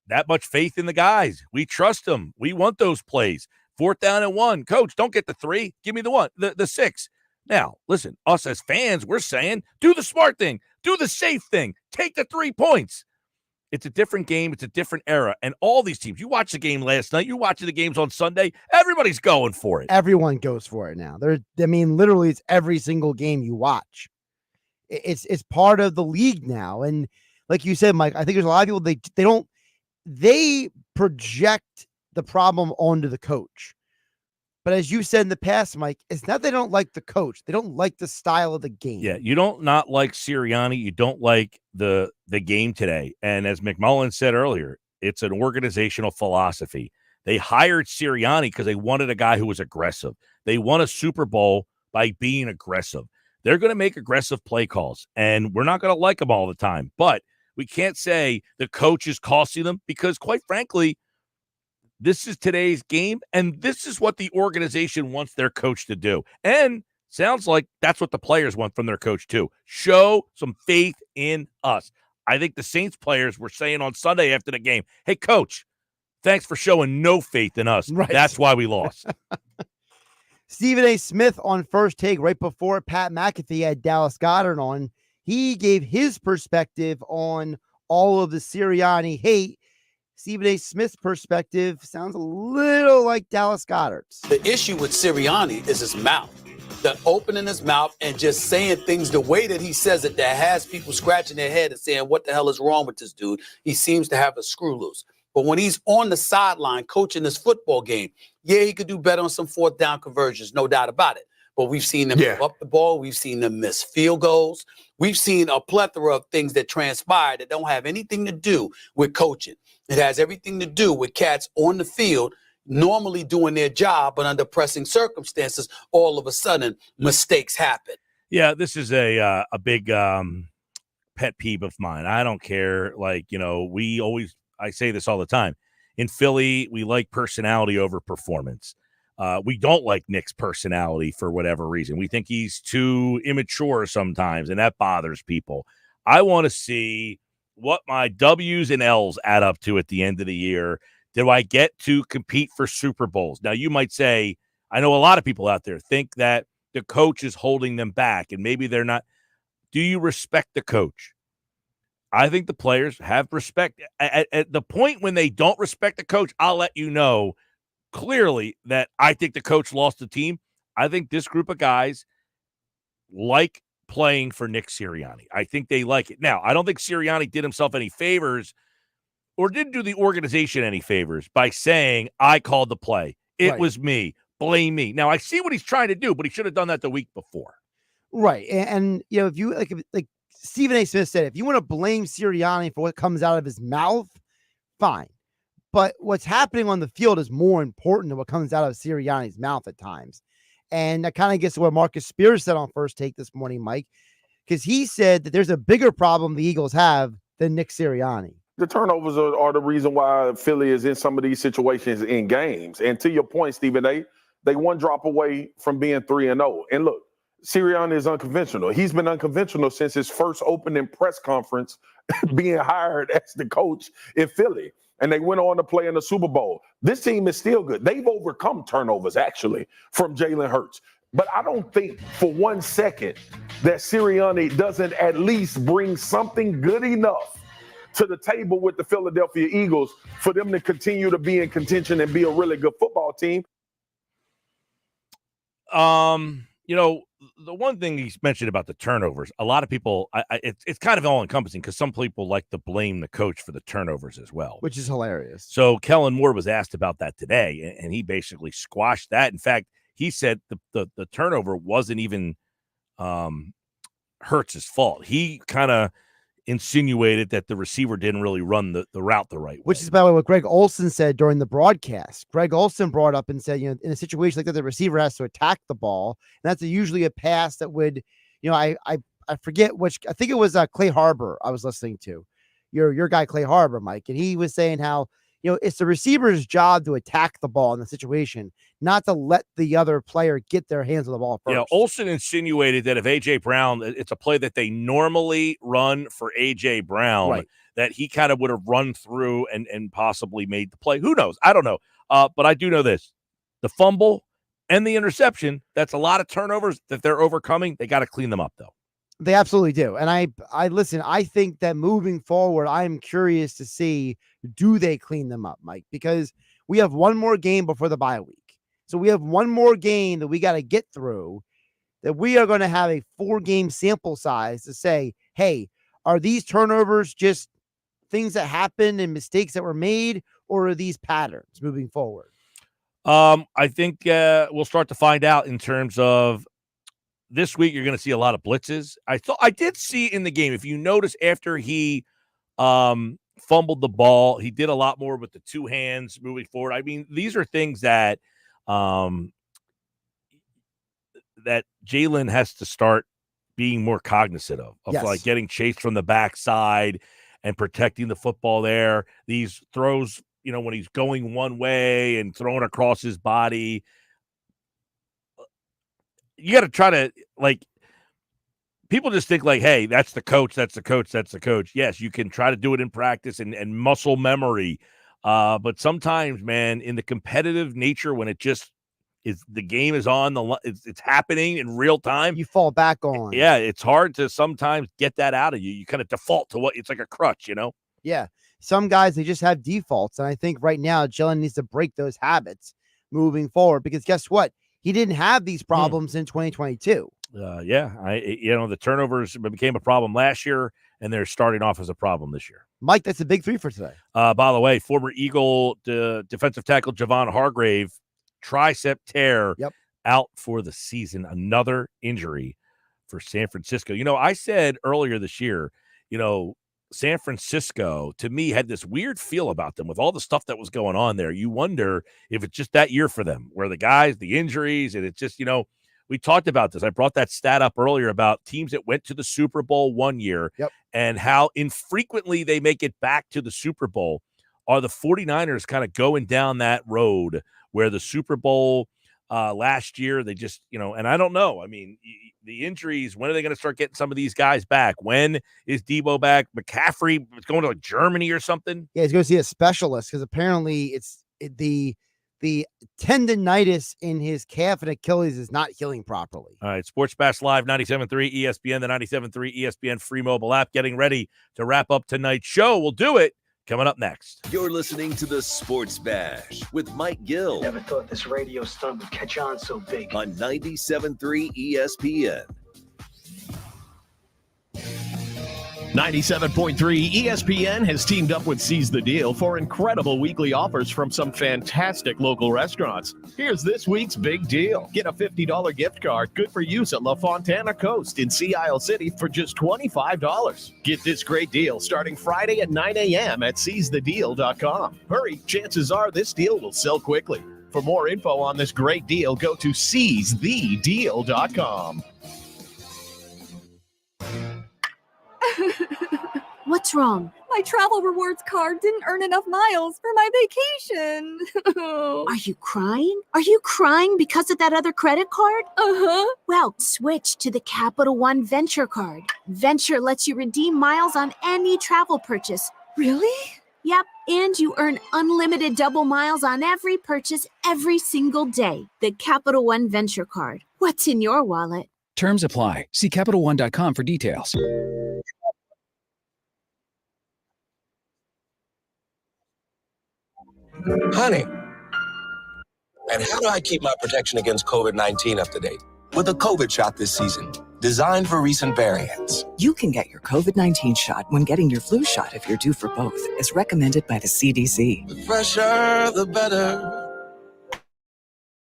That much faith in the guys. We trust them. We want those plays. Fourth down and 1. Coach, don't get the 3. Give me the 1, the 6. Now, listen, us as fans, we're saying, do the smart thing. Do the safe thing. Take the 3 points. It's a different game. It's a different era. And all these teams, you watched the game last night. You're watching the games on Sunday. Everybody's going for it. Everyone goes for it now. Literally, it's every single game you watch. It's part of the league now. And like you said, Mike, I think there's a lot of people, they project the problem onto the coach. But as you said in the past, Mike, it's not they don't like the coach. They don't like the style of the game. Yeah, you don't not like Sirianni. You don't like the game today. And as McMullen said earlier, it's an organizational philosophy. They hired Sirianni because they wanted a guy who was aggressive. They won a Super Bowl by being aggressive. They're going to make aggressive play calls, and we're not going to like them all the time. But we can't say the coach is costing them because, quite frankly, this is today's game, and this is what the organization wants their coach to do. And sounds like that's what the players want from their coach, too. Show some faith in us. I think the Saints players were saying on Sunday after the game, hey, coach, thanks for showing no faith in us. Right. That's why we lost. Stephen A. Smith on First Take right before Pat McAfee had Dallas Goedert on. He gave his perspective on all of the Sirianni hate. Stephen A. Smith's perspective sounds a little like Dallas Goedert's. The issue with Sirianni is his mouth. The opening his mouth and just saying things the way that he says it that has people scratching their head and saying, what the hell is wrong with this dude? He seems to have a screw loose. But when he's on the sideline coaching this football game, yeah, he could do better on some fourth down conversions, no doubt about it. But we've seen them give up the ball. We've seen them miss field goals. We've seen a plethora of things that transpire that don't have anything to do with coaching. It has everything to do with cats on the field normally doing their job, but under pressing circumstances, all of a sudden, mistakes happen. Yeah, this is a big pet peeve of mine. I don't care. Like, I say this all the time. In Philly, we like personality over performance. We don't like Nick's personality for whatever reason. We think he's too immature sometimes, and that bothers people. I want to see what my W's and L's add up to at the end of the year. Do I get to compete for Super Bowls? Now, you might say, I know a lot of people out there think that the coach is holding them back, and maybe they're not. Do you respect the coach? I think the players have respect. At the point when they don't respect the coach, I'll let you know clearly that I think the coach lost the team. I think this group of guys like playing for Nick Sirianni. I think they like it. Now, I don't think Sirianni did himself any favors or didn't do the organization any favors by saying, I called the play. It was me. Blame me. Now, I see what he's trying to do, but he should have done that the week before. Right. And if you like Stephen A. Smith said, if you want to blame Sirianni for what comes out of his mouth, fine. But what's happening on the field is more important than what comes out of Sirianni's mouth at times. And that kind of gets to what Marcus Spears said on First Take this morning, Mike, because he said that there's a bigger problem the Eagles have than Nick Sirianni. The turnovers are the reason why Philly is in some of these situations in games. And to your point, Stephen A., they one drop away from being 3-0. And look, Sirianni is unconventional. He's been unconventional since his first opening press conference being hired as the coach in Philly. And they went on to play in the Super Bowl. This team is still good. They've overcome turnovers, actually, from Jalen Hurts. But I don't think for 1 second that Sirianni doesn't at least bring something good enough to the table with the Philadelphia Eagles for them to continue to be in contention and be a really good football team. The one thing he's mentioned about the turnovers, a lot of people, it's kind of all-encompassing because some people like to blame the coach for the turnovers as well. Which is hilarious. So Kellen Moore was asked about that today, and he basically squashed that. In fact, he said the turnover wasn't even Hurts' fault. He kind of insinuated that the receiver didn't really run the route the right way. Which is, by the way, what Greg Olsen said during the broadcast. Greg Olsen brought up and said, in a situation like that, the receiver has to attack the ball. And that's usually a pass that would, I forget which, I think it was Clay Harbor I was listening to. Your guy, Clay Harbor, Mike. And he was saying how, it's the receiver's job to attack the ball in the situation, not to let the other player get their hands on the ball first. Yeah, Olsen insinuated that if A.J. Brown, it's a play that they normally run for A.J. Brown, that he kind of would have run through and possibly made the play. Who knows? I don't know. But I do know this. The fumble and the interception, that's a lot of turnovers that they're overcoming. They got to clean them up, though. They absolutely do. And I listen, I think that moving forward, I'm curious to see, do they clean them up, Mike? Because we have one more game before the bye week. So we have one more game that we got to get through. that we are going to have a 4-game sample size to say, hey, are these turnovers just things that happened and mistakes that were made, or are these patterns moving forward? I think we'll start to find out in terms of this week. You're going to see a lot of blitzes. I did see in the game, if you notice, after he fumbled the ball, he did a lot more with the two hands moving forward. I mean, these are things that that Jalen has to start being more cognizant of Yes. like getting chased from the backside and protecting the football there. These throws, when he's going one way and throwing across his body, you got to try to, people just think hey, that's the coach. Yes, you can try to do it in practice and muscle memory. But sometimes, man, in the competitive nature, when it just is, the game is on, it's happening in real time, you fall back on. Yeah, it's hard to sometimes get that out of you. You kind of default to it's like a crutch, Yeah. Some guys, they just have defaults. And I think right now, Jalen needs to break those habits moving forward, because guess what? He didn't have these problems in 2022. The turnovers became a problem last year, and they're starting off as a problem this year. Mike, that's a big 3 for today. By the way, former Eagle defensive tackle Javon Hargrave, tricep tear, out for the season. Another injury for San Francisco. I said earlier this year, San Francisco, to me, had this weird feel about them with all the stuff that was going on there. You wonder if it's just that year for them, where the injuries, and it's just, we talked about this. I brought that stat up earlier about teams that went to the Super Bowl one year and how infrequently they make it back to the Super Bowl. Are the 49ers kind of going down that road where the Super Bowl last year, they just, and I don't know. I mean, the injuries, when are they going to start getting some of these guys back? When is Debo back? McCaffrey is going to Germany or something? Yeah, he's going to see a specialist, because apparently it's the tendonitis in his calf and Achilles is not healing properly. All right, Sports Bash Live, 97.3 ESPN, the 97.3 ESPN free mobile app, getting ready to wrap up tonight's show. We'll do it coming up next. You're listening to the Sports Bash with Mike Gill. Never thought this radio stunt would catch on so big. On 97.3 ESPN. 97.3 ESPN has teamed up with Seize the Deal for incredible weekly offers from some fantastic local restaurants. Here's this week's big deal. Get a $50 gift card good for use at La Fontana Coast in Sea Isle City for just $25. Get this great deal starting Friday at 9 a.m. at seizethedeal.com. Hurry, chances are this deal will sell quickly. For more info on this great deal, go to seizethedeal.com. What's wrong? My travel rewards card didn't earn enough miles for my vacation. Are you crying? Are you crying because of that other credit card? Uh-huh. Well, switch to the Capital One Venture card. Venture lets you redeem miles on any travel purchase. Really? Yep, and you earn unlimited double miles on every purchase every single day. The Capital One Venture card. What's in your wallet? Terms apply. See CapitalOne.com for details. Honey, and how do I keep my protection against COVID-19 up to date? With a COVID shot this season, designed for recent variants. You can get your COVID-19 shot when getting your flu shot if you're due for both, as recommended by the CDC. The fresher, the better.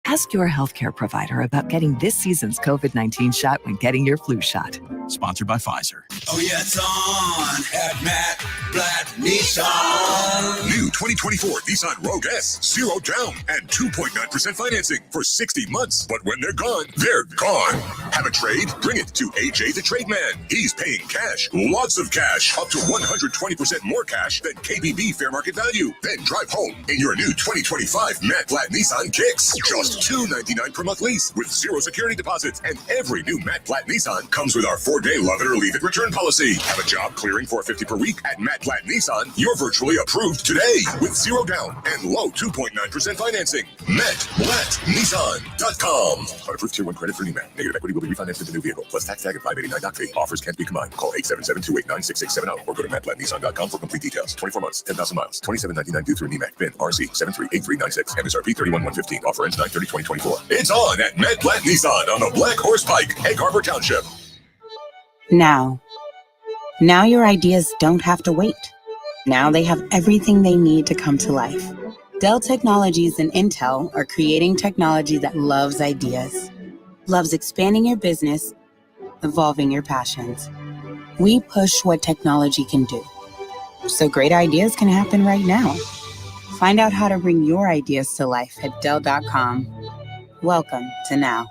Ask your healthcare provider about getting this season's COVID-19 shot when getting your flu shot. Sponsored by Pfizer. Oh, yeah, it's on at Matt Blatt Nissan. New 2024 Nissan Rogue S. 0 down and 2.9% financing for 60 months. But when they're gone, they're gone. Have a trade? Bring it to AJ the Trade Man. He's paying cash. Lots of cash. Up to 120% more cash than KBB fair market value. Then drive home in your new 2025 Matt Blatt Nissan Kicks. Just $299 per month lease with 0 security deposits. And every new Matt Blatt Nissan comes with our 4-day love it or leave it return policy. Have a job clearing $450 per week at Matt Blatt Nissan? You're virtually approved today. with 0 down and low 2.9% financing. MetLetNissan.com. On approved Tier 1 credit for NEMAC. Negative equity will be refinanced into new vehicle plus tax tag and $589 doc fee. Offers can't be combined. Call 877-289-6670 or go to MetLetNissan.com for complete details. 24 months, 10,000 miles, $27.99 due through NEMAC. VIN RC 738396. MSRP 31,115. Offer ends 9/30/2024. It's on at MetLet Nissan on the Black Horse Pike, Egg Harbor Township. Now your ideas don't have to wait. Now they have everything they need to come to life. Dell Technologies and Intel are creating technology that loves ideas, loves expanding your business, evolving your passions. We push what technology can do, so great ideas can happen right now. Find out how to bring your ideas to life at Dell.com. Welcome to now.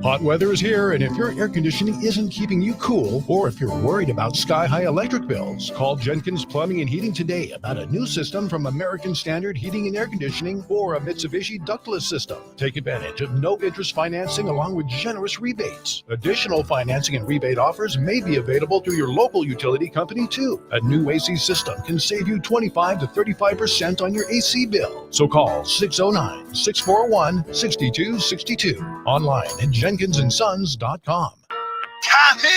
Hot weather is here, and if your air conditioning isn't keeping you cool, or if you're worried about sky-high electric bills, call Jenkins Plumbing and Heating today about a new system from American Standard Heating and Air Conditioning or a Mitsubishi ductless system. Take advantage of no-interest financing along with generous rebates. Additional financing and rebate offers may be available through your local utility company, too. A new AC system can save you 25 to 35% on your AC bill. So call 609-641-6262. Online at JenkinsandSons.com. Tommy!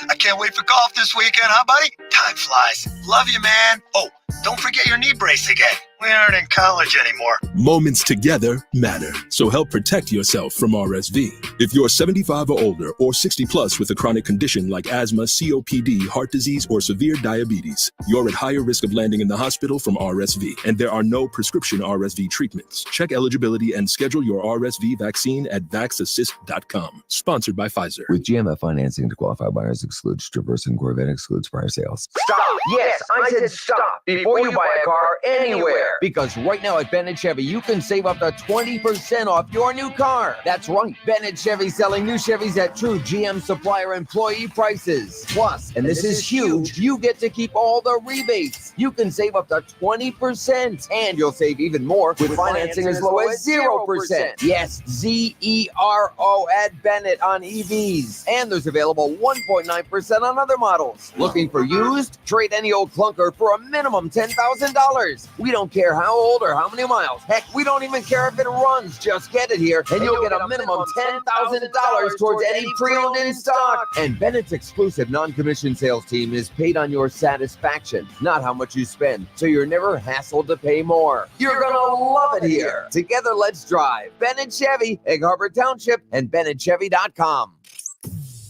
I can't wait for golf this weekend, huh, buddy? Time flies. Love you, man. Oh, don't forget your knee brace again. We aren't in college anymore. Moments together matter, so help protect yourself from RSV. If you're 75 or older or 60 plus with a chronic condition like asthma, COPD, heart disease, or severe diabetes, you're at higher risk of landing in the hospital from RSV, and there are no prescription RSV treatments. Check eligibility and schedule your RSV vaccine at VaxAssist.com. Sponsored by Pfizer. With GMF financing to qualify buyers excludes Traverse and Corvette excludes prior sales. Stop! Yes, I said stop before you buy a car anywhere. Because right now at Bennett Chevy, you can save up to 20% off your new car. That's right. Bennett Chevy selling new Chevys at true GM supplier employee prices. Plus, and this is huge, you get to keep all the rebates. You can save up to 20%. And you'll save even more with financing as low as 0%. Yes, ZERO at Bennett on EVs. And there's available 1.9% on other models. Looking for used? Trade any old clunker for a minimum $10,000. We don't care how old or how many miles. Heck, we don't even care if it runs. Just get it here, and you'll get a minimum $10,000 towards any pre-owned in stock. And Bennett's exclusive non-commissioned sales team is paid on your satisfaction, not how much you spend, so you're never hassled to pay more. You're gonna love it here. Together, let's drive. Bennett Chevy, Egg Harbor Township, and BennettChevy.com.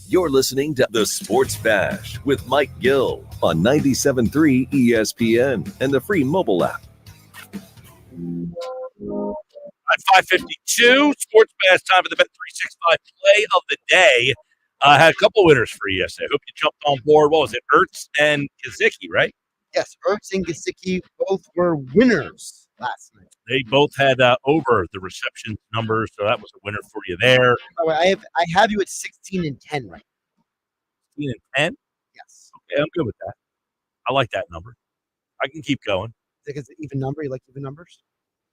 You're listening to The Sports Bash with Mike Gill on 97.3 ESPN and the free mobile app. At 5:52, Sports Bash time for the Bet365 play of the day. I had a couple winners for you yesterday. I hope you jumped on board. What was it? Ertz and Gesicki, right? Yes, Ertz and Gesicki both were winners last night. They both had over the reception numbers, so that was a winner for you there. Oh, I have you at 16 and 10 right now. 16 and 10? Yes. Okay, I'm good with that. I like that number. I can keep going. Think it's an even number? You like even numbers?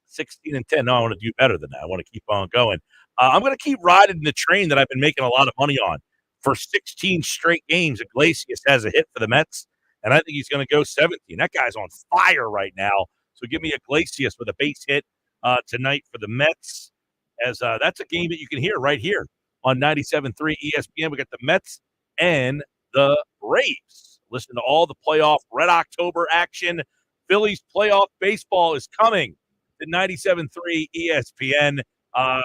16 and 10. No, I want to do better than that. I want to keep on going. I'm going to keep riding the train that I've been making a lot of money on. For 16 straight games, Iglesias has a hit for the Mets, and I think he's going to go 17. That guy's on fire right now. So give me Iglesias with a base hit tonight for the Mets, as that's a game that you can hear right here on 97.3 ESPN. We got the Mets and the Braves. Listen to all the playoff Red October action. Phillies playoff baseball is coming to 97.3 ESPN. I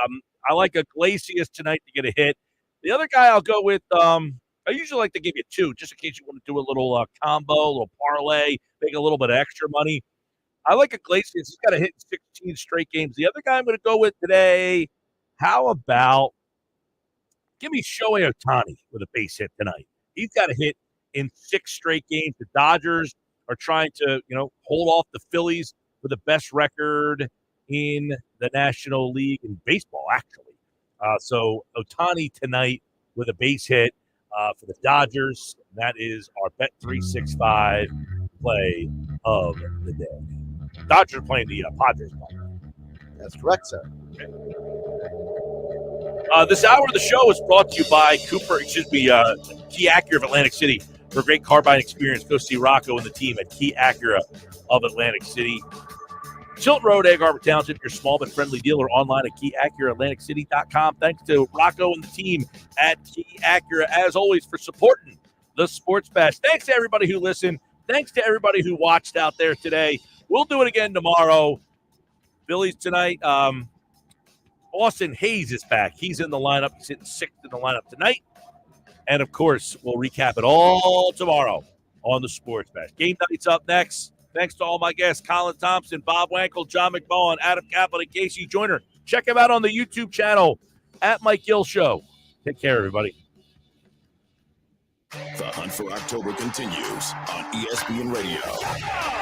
like Iglesias tonight to get a hit. The other guy I'll go with, I usually like to give you two, just in case you want to do a little combo, a little parlay, make a little bit of extra money. I like Iglesias. He's got a hit in 16 straight games. The other guy I'm going to go with today, how about give me Shohei Ohtani with a base hit tonight. He's got a hit in 6 straight games. The Dodgers are trying to, hold off the Phillies for the best record in the National League in baseball, actually. So Ohtani tonight with a base hit for the Dodgers. That is our Bet365 play of the day. Dodgers playing the Padres. That's correct, sir. Okay. This hour of the show is brought to you by Key Acura of Atlantic City. For a great car buying experience, go see Rocco and the team at Key Acura of Atlantic City. Chilton Road, Egg Harbor Township, your small but friendly dealer online at KeyAcuraAtlanticCity.com. Thanks to Rocco and the team at Key Acura, as always, for supporting the Sports Bash. Thanks to everybody who listened. Thanks to everybody who watched out there today. We'll do it again tomorrow. Phillies tonight. Austin Hayes is back. He's in the lineup. He's hitting sixth in the lineup tonight. And, of course, we'll recap it all tomorrow on the Sports Bash. Game night's up next. Thanks to all my guests, Colin Thompson, Bob Wankel, John McMullen, Adam Kaplan, and Casey Joyner. Check him out on the YouTube channel at Mike Gill Show. Take care, everybody. The hunt for October continues on ESPN Radio.